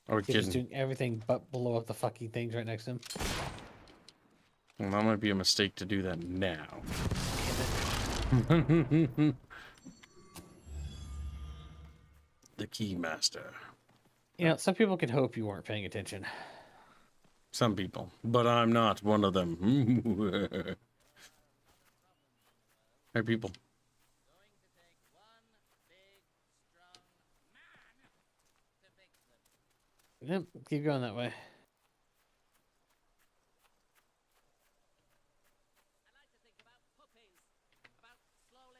Are we He's kidding? doing everything but blow up the fucking things right next to him. Well, that might be a mistake to do that now. The Keymaster. You know, some people can hope you weren't paying attention. Some people, but I'm not one of them. Hey, people. Yep, keep going that way.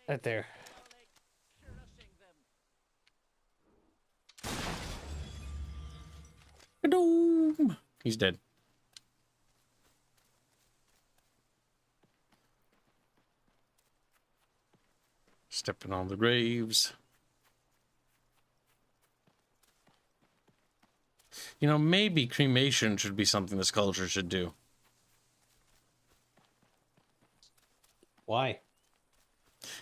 Right there. He's dead. Stepping on the graves. You know, maybe cremation should be something this culture should do. Why?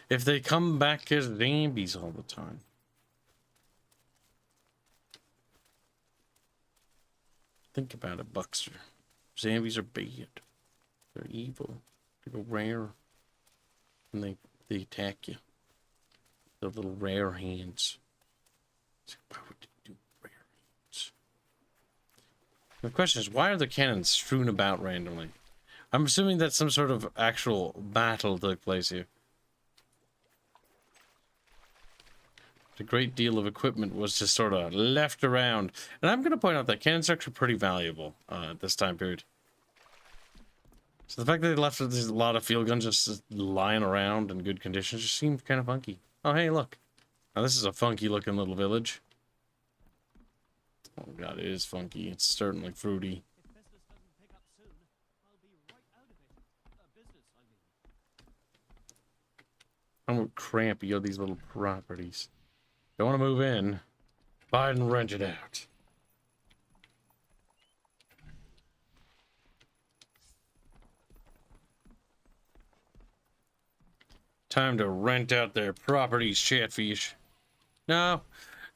If they come back as zombies all the time. Think about it, Buckster. Zombies are bad. They're evil. They're rare. And they attack you. The little rare hands. Why would they do rare hands? The question is, why are the cannons strewn about randomly? I'm assuming that some sort of actual battle took place here. A great deal of equipment was just sort of left around. And I'm going to point out that cannons are actually pretty valuable at this time period. So the fact that they left a lot of field guns just lying around in good condition just seemed kind of funky. Oh, hey, look. Now, this is a funky looking little village. Oh, God, it is funky. It's certainly fruity. I'm crampy of these little properties. Don't want to move in. Buy it and rent it out. Time to rent out their properties, Chatfish. No.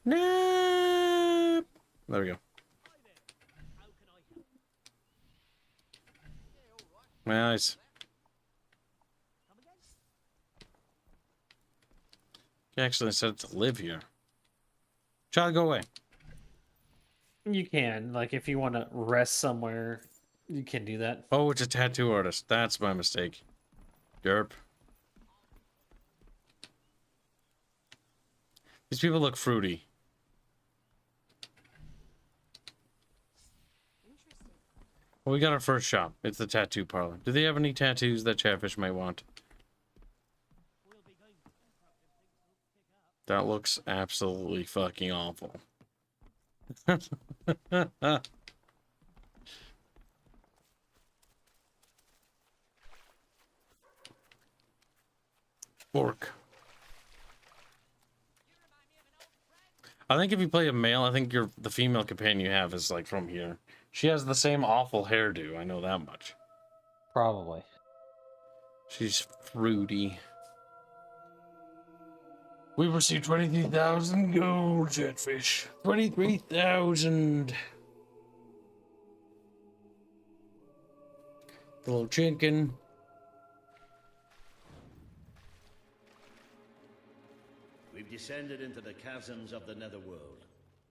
No. There we go. Nice. You actually said to live here. Child, go away. You can, like, if you want to rest somewhere, you can do that. Oh, it's a tattoo artist. That's my mistake. Derp. These people look fruity. Well, we got our first shop. It's the tattoo parlor. Do they have any tattoos that Chatfish might want? That looks absolutely fucking awful. Fork. I think if you play a male, I think the female companion you have is like from here. She has the same awful hairdo. I know that much. Probably. She's fruity. We received 23,000 gold, Chatfish. 23,000. The little chicken. We've descended into the chasms of the netherworld,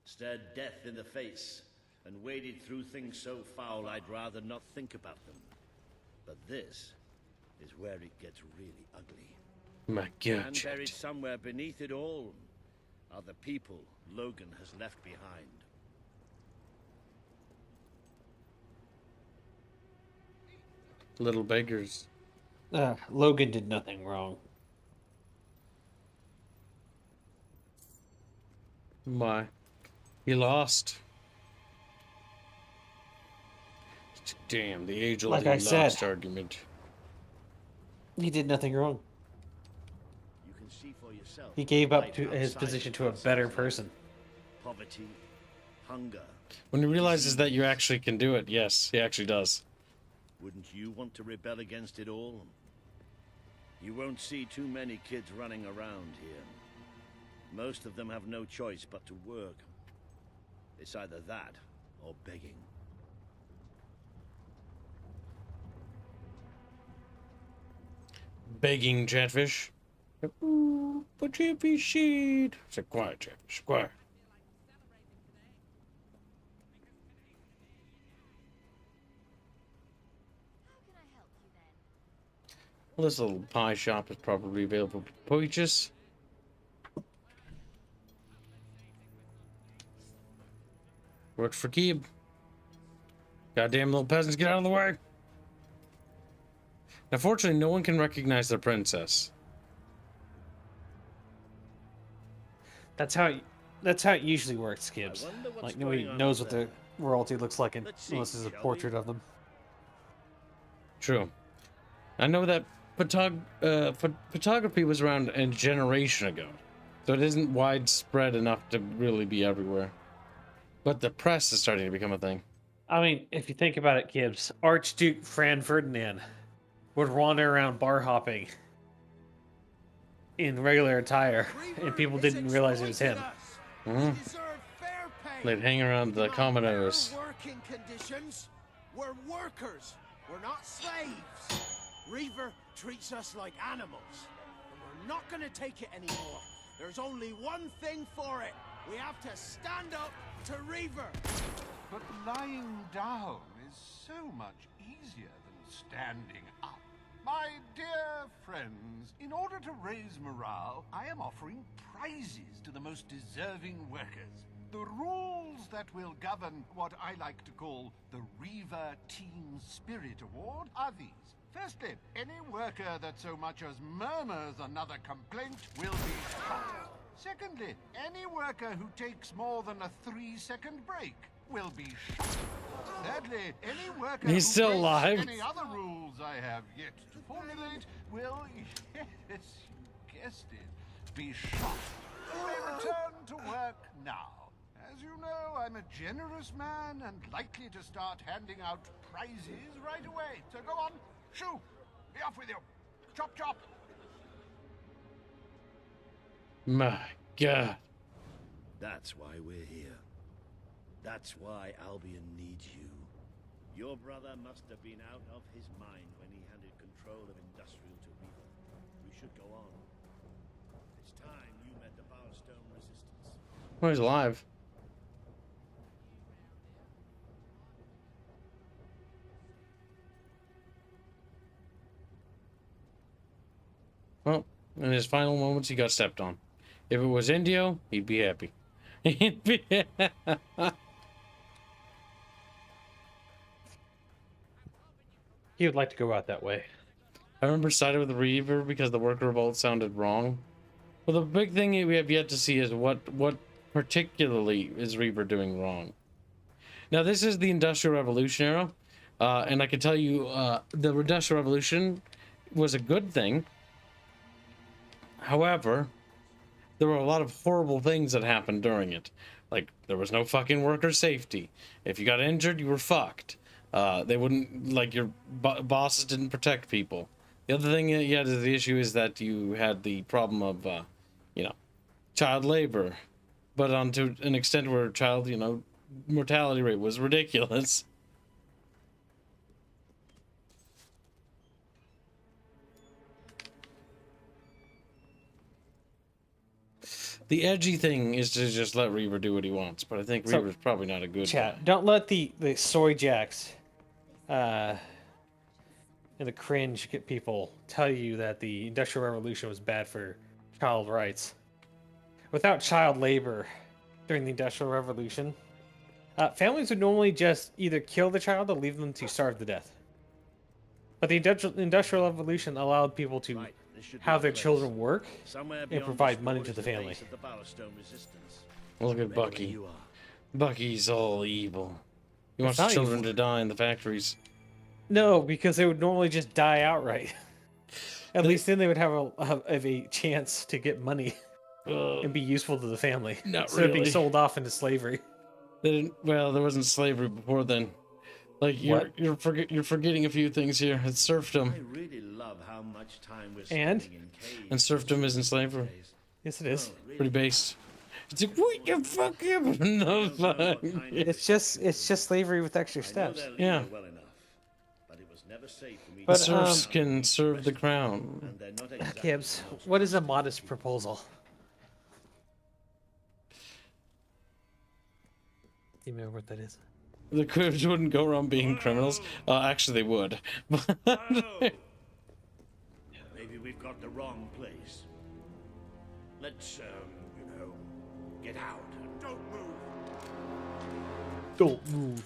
stared death in the face, and waded through things so foul I'd rather not think about them. But this is where it gets really ugly. My God, And buried somewhere beneath it all are the people Logan has left behind. Little beggars. Logan did nothing wrong. Why? He lost. Damn, the age-old Like I said, lost argument. He did nothing wrong. You can see for yourself. He gave up life to his outside position the to a castle's better life. person. Poverty, hunger. When he realizes that you actually can do it, yes, he actually does. Wouldn't you want to rebel against it all? You won't see too many kids running around here. Most of them have no choice but to work. It's either that or begging. Begging, Chatfish. Ooh, but Chatfish seed. Say quiet, Chatfish, quiet. Well, this little pie shop is probably available for purchase. Works for keep. Goddamn little peasants, get out of the way. Now, fortunately, no one can recognize their princess. That's how it usually works, Gibbs. Like nobody knows what the royalty looks like unless there's a portrait of them. True. I know that photography was around a generation ago, so it isn't widespread enough to really be everywhere. But the press is starting to become a thing. I mean, if you think about it, Gibbs, Archduke Fran Ferdinand would wander around bar hopping in regular attire, and people didn't realize it was him. Mhm. They'd hang around the commodos. Working conditions. We're workers. We're not slaves. Reaver treats us like animals, and we're not gonna take it anymore. There's only one thing for it. We have to stand up to Reaver. But lying down is so much easier than standing up. My dear friends, in order to raise morale, I am offering prizes to the most deserving workers. The rules that will govern what I like to call the Reaver Team Spirit Award are these. Firstly, any worker that so much as murmurs another complaint will be shot. Secondly, any worker who takes more than a 3-second break will be shot. Thirdly, any worker He's who still breaks alive. any other rules I have yet to formulate will, yes, you guessed it, be shot. You may return to work now. As you know, I'm a generous man and likely to start handing out prizes right away. So go on, shoo, be off with you. Chop, chop. My God. That's why we're here. That's why Albion needs you. Your brother must have been out of his mind when he handed control of Industrial to Reaver. We should go on. It's time you met the Bowerstone Resistance. Oh, he's alive. Well, in his final moments, he got stepped on. If it was Indio, he'd be happy. He'd be He would like to go out that way. I remember siding with the Reaver because the worker revolt sounded wrong. Well, the big thing we have yet to see is what particularly is Reaver doing wrong. Now, this is the Industrial Revolution era, and I can tell you the Industrial Revolution was a good thing. However, there were a lot of horrible things that happened during it. Like, there was no fucking worker safety. If you got injured, you were fucked. They wouldn't, like, your bosses didn't protect people. The other thing you had, the issue is that you had the problem of, you know, child labor. But on to an extent where child, you know, mortality rate was ridiculous. The edgy thing is to just let Reaver do what he wants, but I think Reaver's probably not a good guy. Don't let the soy jacks and the cringe people tell you that the Industrial Revolution was bad for child rights. Without child labor during the Industrial Revolution, families would normally just either kill the child or leave them to starve to death. But the Industrial Revolution allowed people to have their children work and provide money to the family. Look at Bucky. Bucky's all evil. He wants his children to die in the factories. No, because they would normally just die outright. At least then they would have a chance to get money and be useful to the family. Not instead of being really. sold off into slavery. They didn't, well, there wasn't slavery before then. Like, you're forgetting a few things here. It's serfdom. I really love how much time we're And? spending in caves. And serfdom isn't slavery. Yes, it is. Pretty based. It's like, what the fuck him? No fuck. It's just slavery with extra steps. Yeah. Well enough, but it was never safe for me The to serfs can serve the crown. and they're not exactly Gibbs, what is a modest proposal? Do you remember what that is? The criminals wouldn't go around being criminals. Actually, they would. Maybe we've got the wrong place. Let's, you know, get out and don't move. Don't move.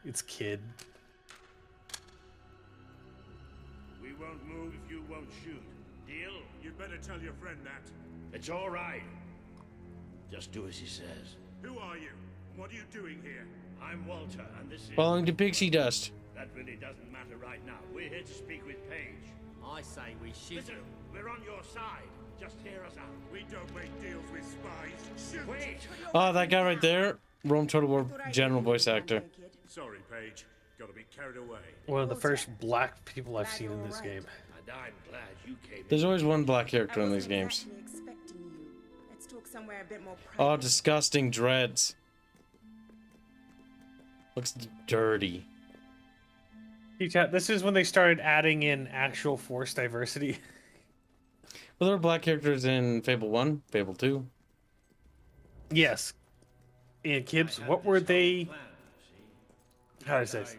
It's kid. We won't move if you won't shoot. Deal? You'd better tell your friend that. It's all right. Just do as he says. Who are you? What are you doing here? I'm Walter, and this is... Falling to pixie dust. That really doesn't matter right now. We're here to speak with Paige. I say we shoot. Listen, we're on your side. Just hear us out. We don't make deals with spies. Shoot! Wait! Oh, that guy right there, Rome Total War general voice actor. Sorry, Paige. Got a bit carried away. One of the first black people I've seen in this game. And I'm glad you came. There's always one black character in these games. Let's talk somewhere a bit more Oh, disgusting dreads. Looks dirty. Hey, chat, this is when they started adding in actual force diversity. Well, there were black characters in Fable 1, Fable 2. Yes. And Kibbs, what were they? How do I say this?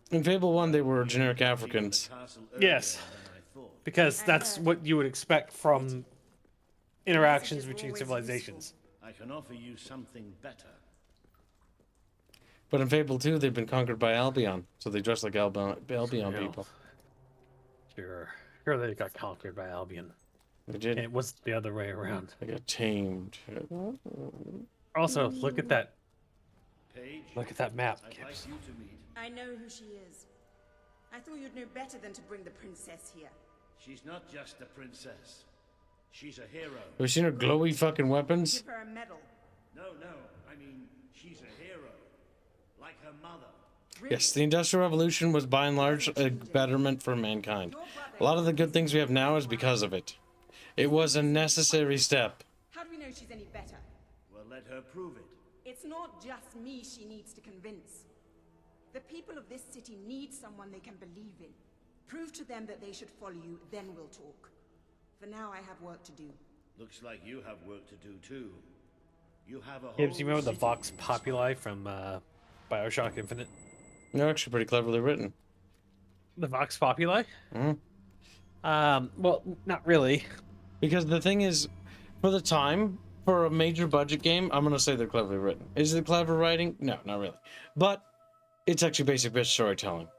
In Fable 1, they were generic Africans. Yes. Because that's what you would expect from interactions between civilizations. I can offer you something better. But in Fable 2, they've been conquered by Albion, so they dress like Albion people. Sure. Sure, they got conquered by Albion. They did. And it was the other way around. They got tamed. Also, look at that. Paige, Look at that map, I'd Kibbs. like you to meet. I know who she is. I thought you'd know better than to bring the princess here. She's not just a princess. She's a hero. Have you seen her glowy fucking weapons? Give her a medal. No, I mean, she's a hero. Like her mother. Yes, the Industrial Revolution was by and large a betterment for mankind. A lot of the good things we have now is because of it. It was a necessary step. How do we know she's any better? Well, let her prove it. It's not just me she needs to convince. The people of this city need someone they can believe in. Prove to them that they should follow you, then we'll talk. For now, I have work to do. Looks like you have work to do too. You have a whole Kibbs, you remember the city Vox in Populi from Bioshock Infinite? They're actually pretty cleverly written. The Vox Populi? Mm-hmm. Well, not really. Because the thing is, for the time, for a major budget game, I'm going to say they're cleverly written. Is it clever writing? No, not really. But it's actually basic bitch storytelling.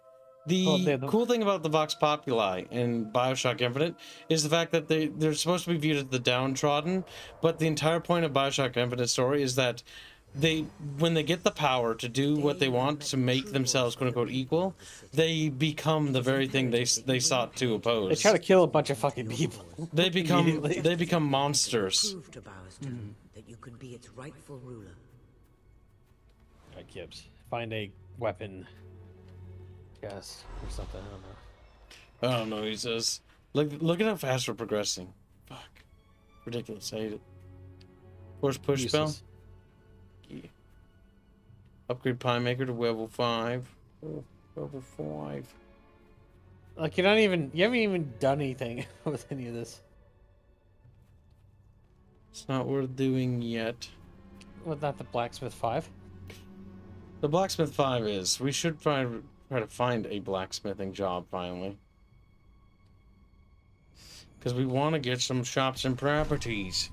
The cool thing about the Vox Populi in Bioshock Infinite is the fact that they're supposed to be viewed as the downtrodden, but the entire point of Bioshock Infinite story is that when they get the power to do what they want to make themselves quote unquote equal, they become the very thing they sought to oppose. They try to kill a bunch of fucking people. They become monsters. Prove to Bowerstone that you can be its rightful ruler. Alright, Kibbs. Find a weapon. Yes, or something. I don't know. I don't know, he says. Look at how fast we're progressing. Fuck. Ridiculous. I hate it. Force push spell. Yeah. Upgrade Pie Maker to level 5. Oh, level 5. Like you haven't even done anything with any of this. It's not worth doing yet. Was that the Blacksmith 5? The Blacksmith 5 is. We should try to find a blacksmithing job finally. Because we want to get some shops and properties.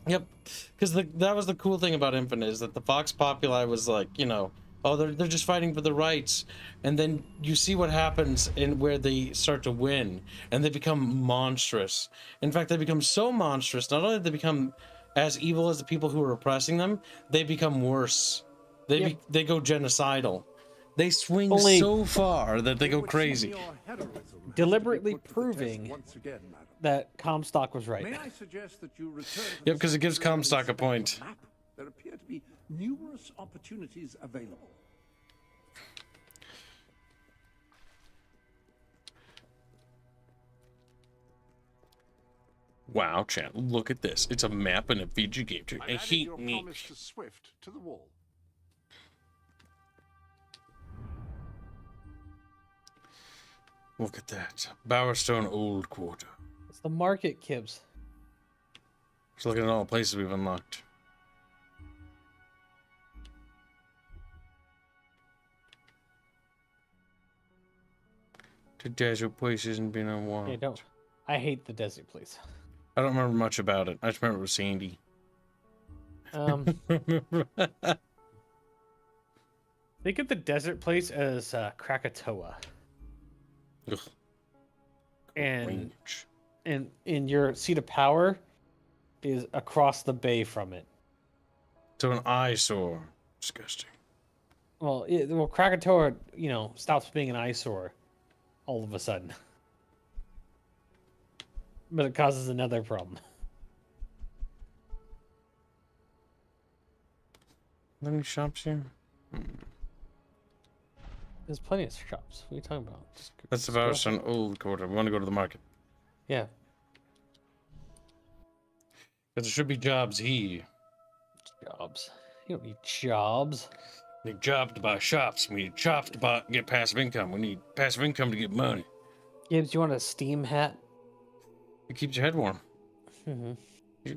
Yep. Because that was the cool thing about Infinite, is that the Vox Populi was like, you know, oh, they're just fighting for the rights. And then you see what happens in where they start to win. And they become monstrous. In fact, they become so monstrous, not only do they become as evil as the people who are oppressing them, they become worse. They go genocidal. They swing so far that they go crazy. Deliberately proving that Comstock was right. May I suggest that you return to Yep, because it gives Comstock a point. map? There appear to be numerous opportunities available. Wow, chat, look at this. It's a map in a Fiji game. I hate your me. promise to Swift to the wall. Look at that. Bowerstone Old Quarter. It's the market, Kibbs. Just looking at all the places we've unlocked. The desert place isn't been unlocked. Okay, don't. I hate the desert place. I don't remember much about it. I just remember it was sandy. Think of the desert place as Krakatoa. Ugh. And your seat of power is across the bay from it. So an eyesore. Disgusting. Well, Krakatoa, stops being an eyesore all of a sudden. But it causes another problem. Any shops here? There's plenty of shops. What are you talking about? That's about an old quarter. We want to go to the market. Yeah. Because there should be jobs here. Jobs. You don't need jobs. We need jobs to buy shops. We need shops to get passive income. We need passive income to get money. Gibbs, you want a steam hat? It keeps your head warm. Mm-hmm.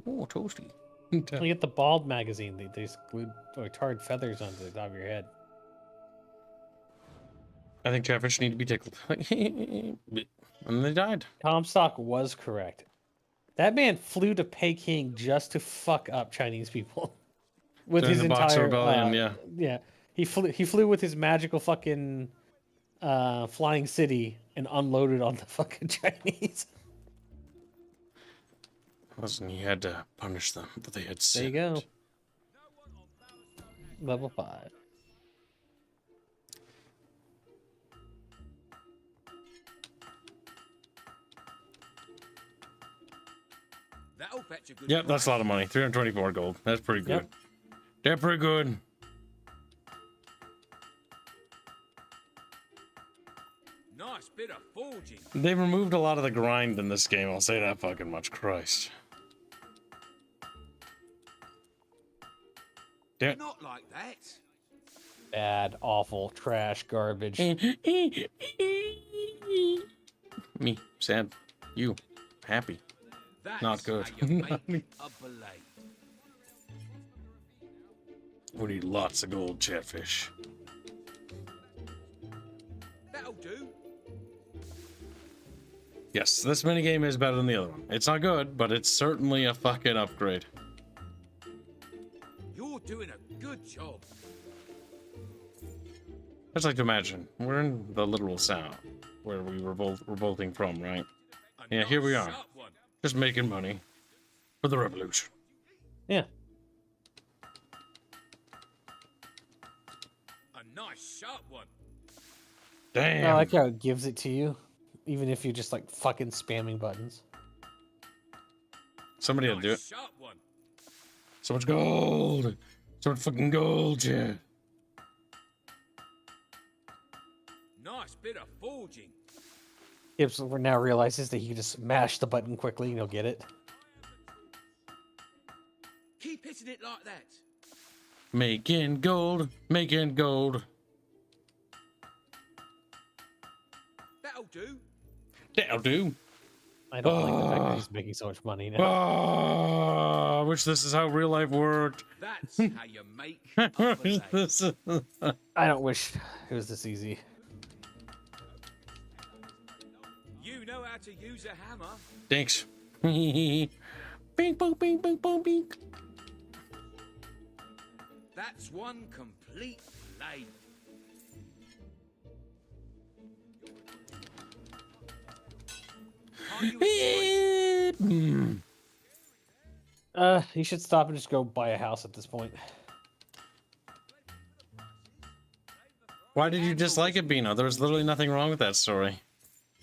Oh, toasty. You get the Bald magazine. They just glued tarred feathers onto the top of your head. I think Chatfish need to be tickled. And they died. Comstock was correct. That man flew to Peking just to fuck up Chinese people. With During his the Boxer entire Rebellion, yeah. Yeah. He flew with his magical fucking flying city and unloaded on the fucking Chinese. Listen, he had to punish them, but they had There you sinned. go. Level 5. That'll fetch a good Yep, that's a lot of money. 324 gold. That's pretty good. Yep. They're pretty good. Nice bit of forging. They removed a lot of the grind in this game. I'll say that fucking much. Christ. Damn. Not like that. Bad, awful, trash, garbage. Me, sad. You, happy. That's Not good. how you make a belay. We need lots of gold, Chatfish. That'll do. Yes, this minigame is better than the other one. It's not good, but it's certainly a fucking upgrade. You're doing a good job. I just like to imagine we're in the literal south where we were revolting from, right? Yeah, here we are, just making money for the revolution. Yeah. A nice sharp one. Damn. I like how it gives it to you, even if you're just like fucking spamming buttons. Somebody had to do it. Sharp one. So much gold. So much fucking gold, yeah. Nice bit of forging. Gibbs now realizes that he can just mash the button quickly and he'll get it. Keep hitting it like that. Making gold, making gold. That'll do. That'll do. I don't like the fact that he's making so much money now. I wish this is how real life worked. That's how you make a belay. I don't wish it was this easy. You know how to use a hammer. Thanks. Bing, bong, bing, bing, bong, bing. That's one complete lay. You should stop and just go buy a house at this point. Why did you dislike it, Bino? There was literally nothing wrong with that story.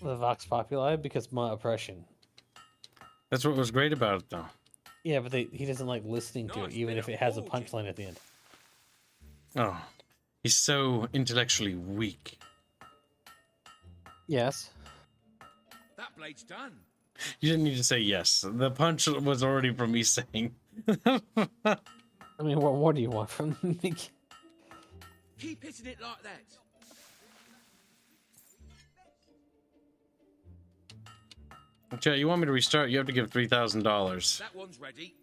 The Vox Populi, because my oppression. That's what was great about it, though. Yeah, but he doesn't like listening to it, even if it has a punchline at the end. Oh, he's so intellectually weak. Yes. That blade's done. You didn't need to say yes. The punch was already from me saying. I mean, what more do you want from me? Keep hitting it like that. Chat, you want me to restart? You have to give $3,000. That one's ready.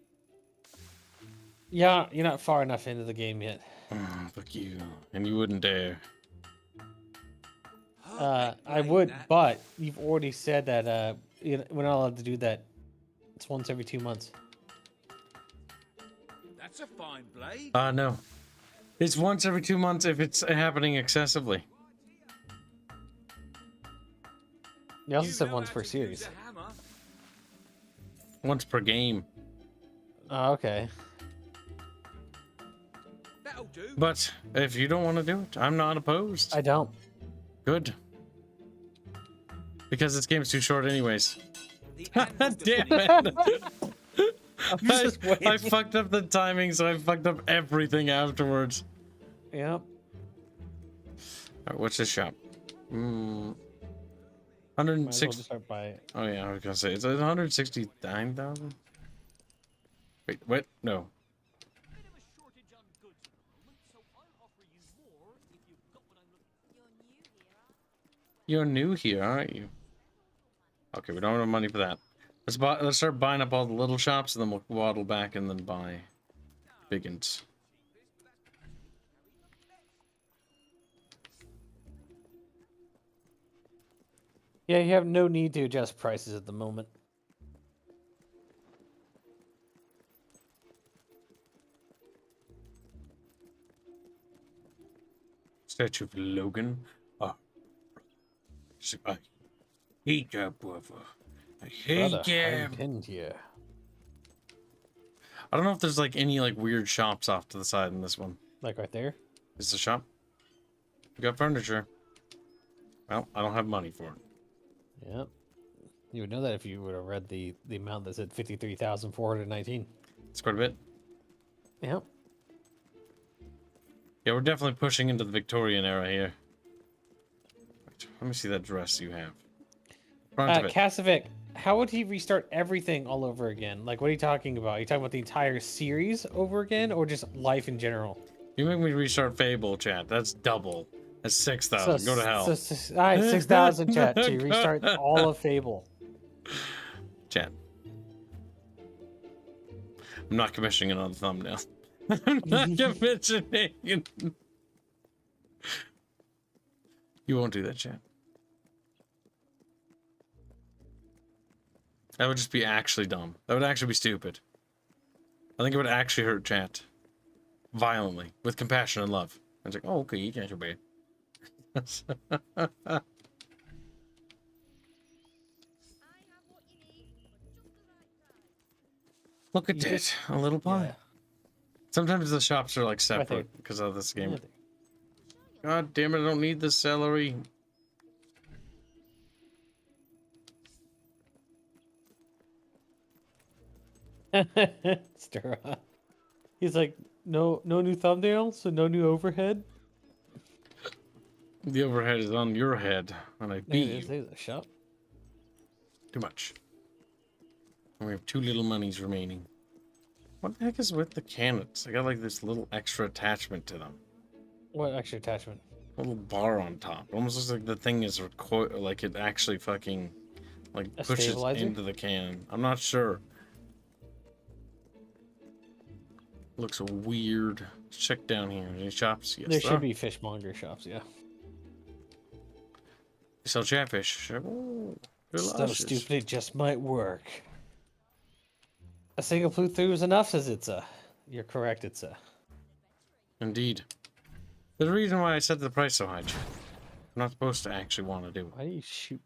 Yeah, you're not far enough into the game yet. Fuck you. And you wouldn't dare. I would, but you've already said that we're not allowed to do that. It's once every 2 months. That's a fine blade. No. It's once every 2 months if it's happening excessively. You also said once per series. Once per game. Oh, okay. But if you don't want to do it, I'm not opposed. I don't. Good. Because this game's too short anyways. Damn it. I fucked up the timing, so I fucked up everything afterwards. Yep. Alright, what's this shop? 106. Oh yeah, I was gonna say it's 169,000. Wait, what? No. You're new here, aren't you? Okay, we don't have money for that. Let's start buying up all the little shops, and then we'll waddle back and then buy big ones. Yeah, you have no need to adjust prices at the moment. Statue of Logan. Oh. I hate that brother. I hate him. I don't know if there's like any like weird shops off to the side in this one. Like right there? It's a shop. We got furniture. Well, I don't have money for it. Yep. You would know that if you would have read the amount that said 53,419. It's quite a bit. Yep. Yeah, we're definitely pushing into the Victorian era here. Let me see that dress you have. Kasovic, how would he restart everything all over again? Like, what are you talking about? Are you talking about the entire series over again, or just life in general? You make me restart Fable, chat. That's double. That's 6,000. Go to hell. All right, 6,000, chat, to restart all of Fable. Chat. I'm not commissioning another thumbnail. I'm not commissioning. You won't do that, chat. That would just be actually dumb. That would actually be stupid. I think it would actually hurt chat. Violently. With compassion and love. It's like, oh, okay, you can't obey. Look at it. A little pie. Yeah. Sometimes the shops are like separate because of this game. God damn it, I don't need the celery. Stir up. He's like, no new thumbnail, so no new overhead. The overhead is on your head, and I beat you. There's a shop. Too much. And we have 2 little monies remaining. What the heck is with the cannons? I got like this little extra attachment to them. What extra attachment? A little bar on top. It almost looks like the thing is like it actually fucking like pushes into the cannon. I'm not sure. Looks weird. Let's check down here. Any shops? Yes, there should be fishmonger shops, yeah. They sell chatfish. Oh, so stupid it just might work. A single playthrough is enough, says Itza. You're correct, Itza. Indeed. There's a reason why I set the price so high, chat. I'm not supposed to actually want to do it. Why do you shoot?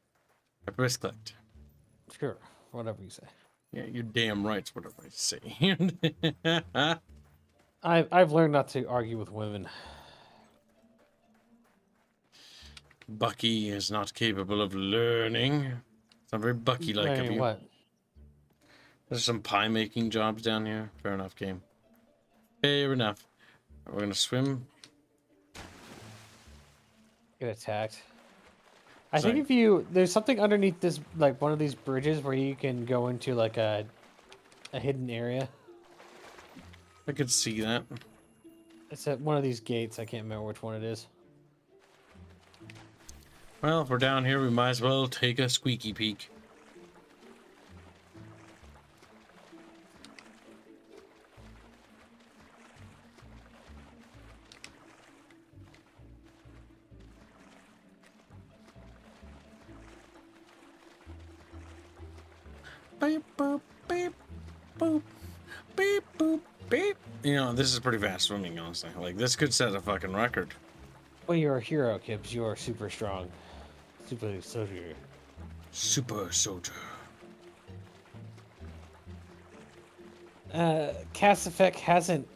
I misclicked. Sure, whatever you say. Yeah, you're damn right, whatever I say. I've learned not to argue with women. Bucky is not capable of learning. It's not very Bucky-like of you. What? There's some pie making jobs down here. Fair enough, game. Fair enough. We're gonna swim. Get attacked. I think if you there's something underneath this, like one of these bridges, where you can go into like a hidden area. I could see that. It's at one of these gates. I can't remember which one it is. Well, if we're down here, we might as well take a squeaky peek. Beep, boop, beep, boop, beep, boop, beep. You know, this is pretty fast swimming, honestly. Like, this could set a fucking record. Well, you're a hero, Kibbs. You're super strong. Super soldier. Super soldier. Cass Effect hasn't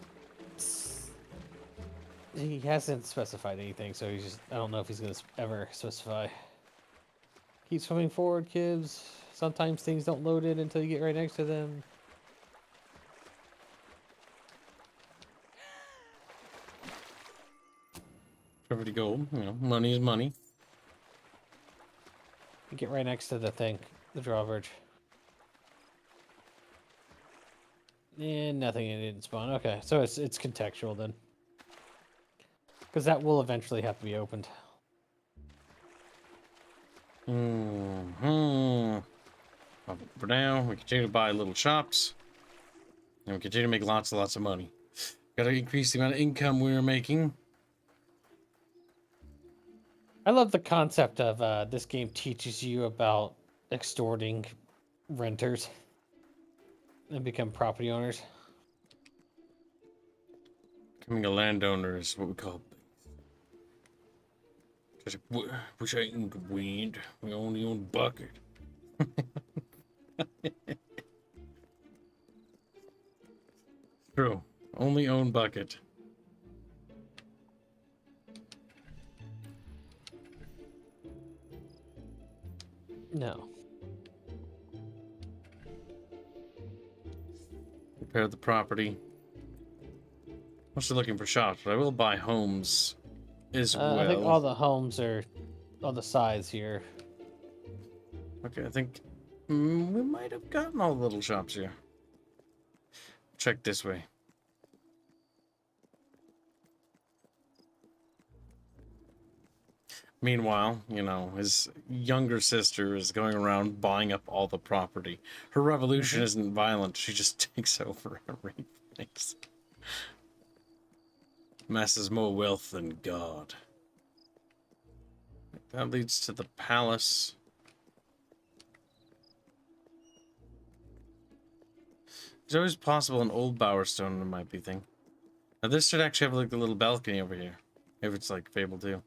He hasn't specified anything, so he's just, I don't know if he's going to ever specify. Keep swimming forward, kids. Sometimes things don't load in until you get right next to them. Pretty gold, you know, money is money. You get right next to the thing, the drawbridge. And nothing, it didn't spawn. Okay, so it's contextual then. Because that will eventually have to be opened. For now, we continue to buy little shops. And we continue to make lots and lots of money. Gotta increase the amount of income we're making. I love the concept of this game teaches you about extorting renters and become property owners. Becoming a landowner is what we call things. Wish I owned weed. We only own bucket. True. Only own bucket. No. Repair the property. Mostly looking for shops, but I will buy homes as well. I think all the homes are on the sides here. Okay, I think we might have gotten all the little shops here. Check this way. Meanwhile, you know, his younger sister is going around buying up all the property. Her revolution isn't violent. She just takes over everything. Masses more wealth than God. That leads to the palace. It's always possible an old Bowerstone might be thing. Now this should actually have like the little balcony over here. If it's like Fable 2.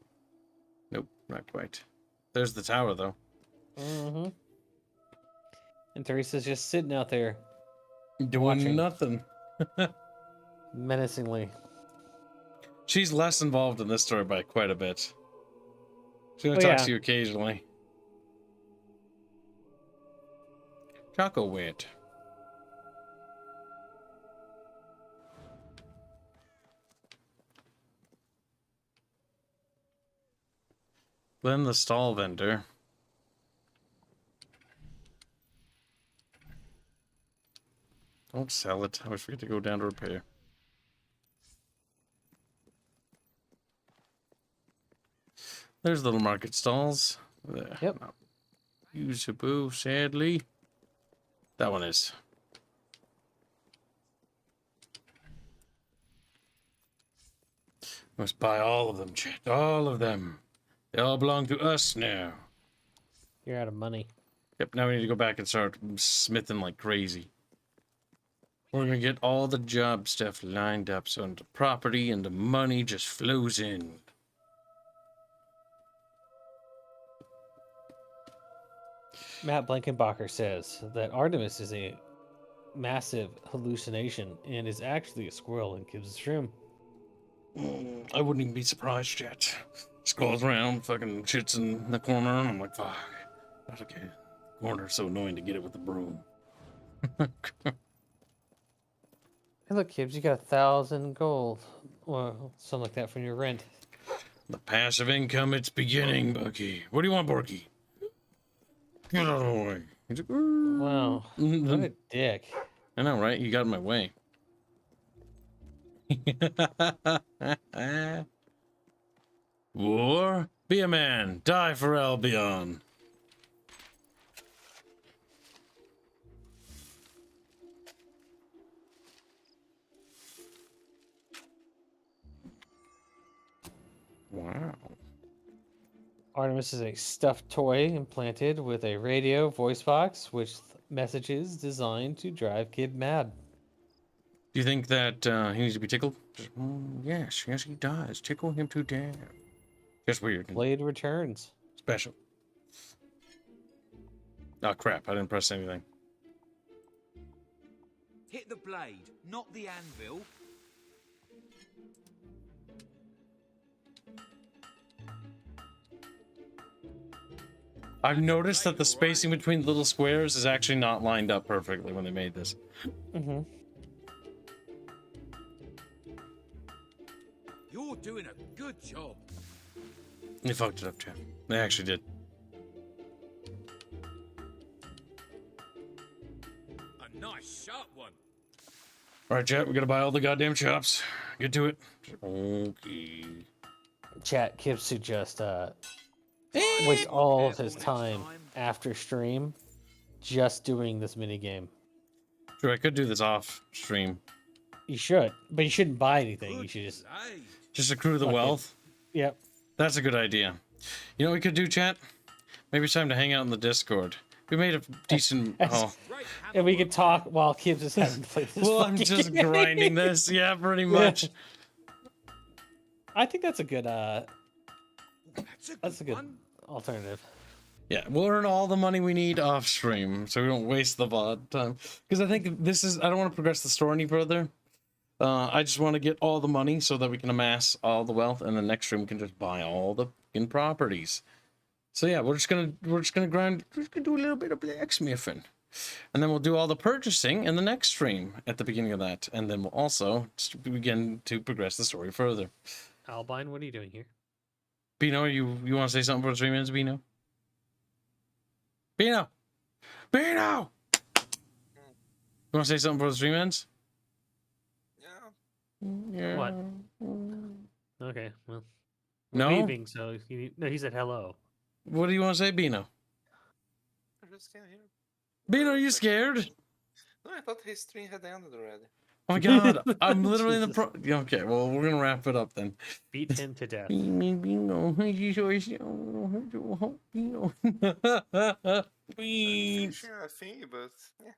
Nope, not quite. There's the tower though. And Teresa's just sitting out there. Doing watching. nothing. Menacingly. She's less involved in this story by quite a bit. She's gonna talk to you occasionally. Choco went. Then the stall vendor. Don't sell it. I always forget to go down to repair. There's little market stalls. There. Yep. Not usable, sadly. That one is. Must buy all of them, chat. All of them. They all belong to us now. You're out of money. Yep, now we need to go back and start smithing like crazy. We're gonna get all the job stuff lined up so the property and the money just flows in. Matt Blankenbacher says that Artemis is a massive hallucination and is actually a squirrel in Gibbs' room. I wouldn't even be surprised yet. Scrolls around, fucking shits in the corner, and I'm like, fuck. That's okay. The corner's so annoying to get it with the broom. Hey, look, Gibbs, you got 1,000 gold. Well, something like that from your rent. The passive income, it's beginning, Bucky. What do you want, Borky? Get out of the way. He's like, wow. What a dick. I know, right? You got in my way. War? Be a man. Die for Albion. Wow. Artemis is a stuffed toy implanted with a radio voice box with messages designed to drive Kid mad. Do you think that he needs to be tickled? Yes, yes he does. Tickle him to death. Just weird. Blade returns. Special. Oh crap, I didn't press anything. Hit the blade, not the anvil. I've noticed that the spacing between the little squares is actually not lined up perfectly when they made this. Mm-hmm. You're doing a good job. They fucked it up, Chad. They actually did. A nice sharp one. All right, chat. We gotta buy all the goddamn shops. Get to it. Okay. Chat Kips to just waste all of his time after stream just doing this mini game. Sure, I could do this off stream. You should, but you shouldn't buy anything. You should just accrue the wealth. Yep. That's a good idea. You know what we could do, chat? Maybe it's time to hang out in the Discord. We made a decent. And we could talk while Kips is having to play this. Well, I'm just grinding this. Yeah, pretty much. I think that's a good. That's a good alternative. Yeah, we'll earn all the money we need off stream, so we don't waste the VOD time. Because I think this is. I don't want to progress the store any further. I just want to get all the money so that we can amass all the wealth, and the next stream we can just buy all the fucking properties. So yeah, we're just gonna grind. We're just gonna do a little bit of blacksmithing, and then we'll do all the purchasing in the next stream at the beginning of that, and then we'll also begin to progress the story further. Albine, what are you doing here? Bino, you want to say something for 3 minutes, Bino? Bino! You want to say something for the 3 minutes? Yeah. What? Okay, well. No? Leaving, so no, he said hello. What do you want to say, Bino? I'm just kind of here. Bino, are you scared? No, I thought his stream had ended already. Oh my god, I'm literally in the Okay, well, we're gonna wrap it up then. Beat him to death. Sure, I think, but yeah.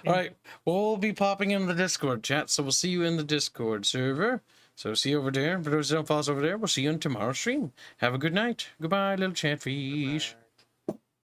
All right, we'll be popping in the Discord chat, so we'll see you in the Discord server. So see you over there. For those who don't follow us over there, we'll see you in tomorrow's stream. Have a good night. Goodbye, little chatfish.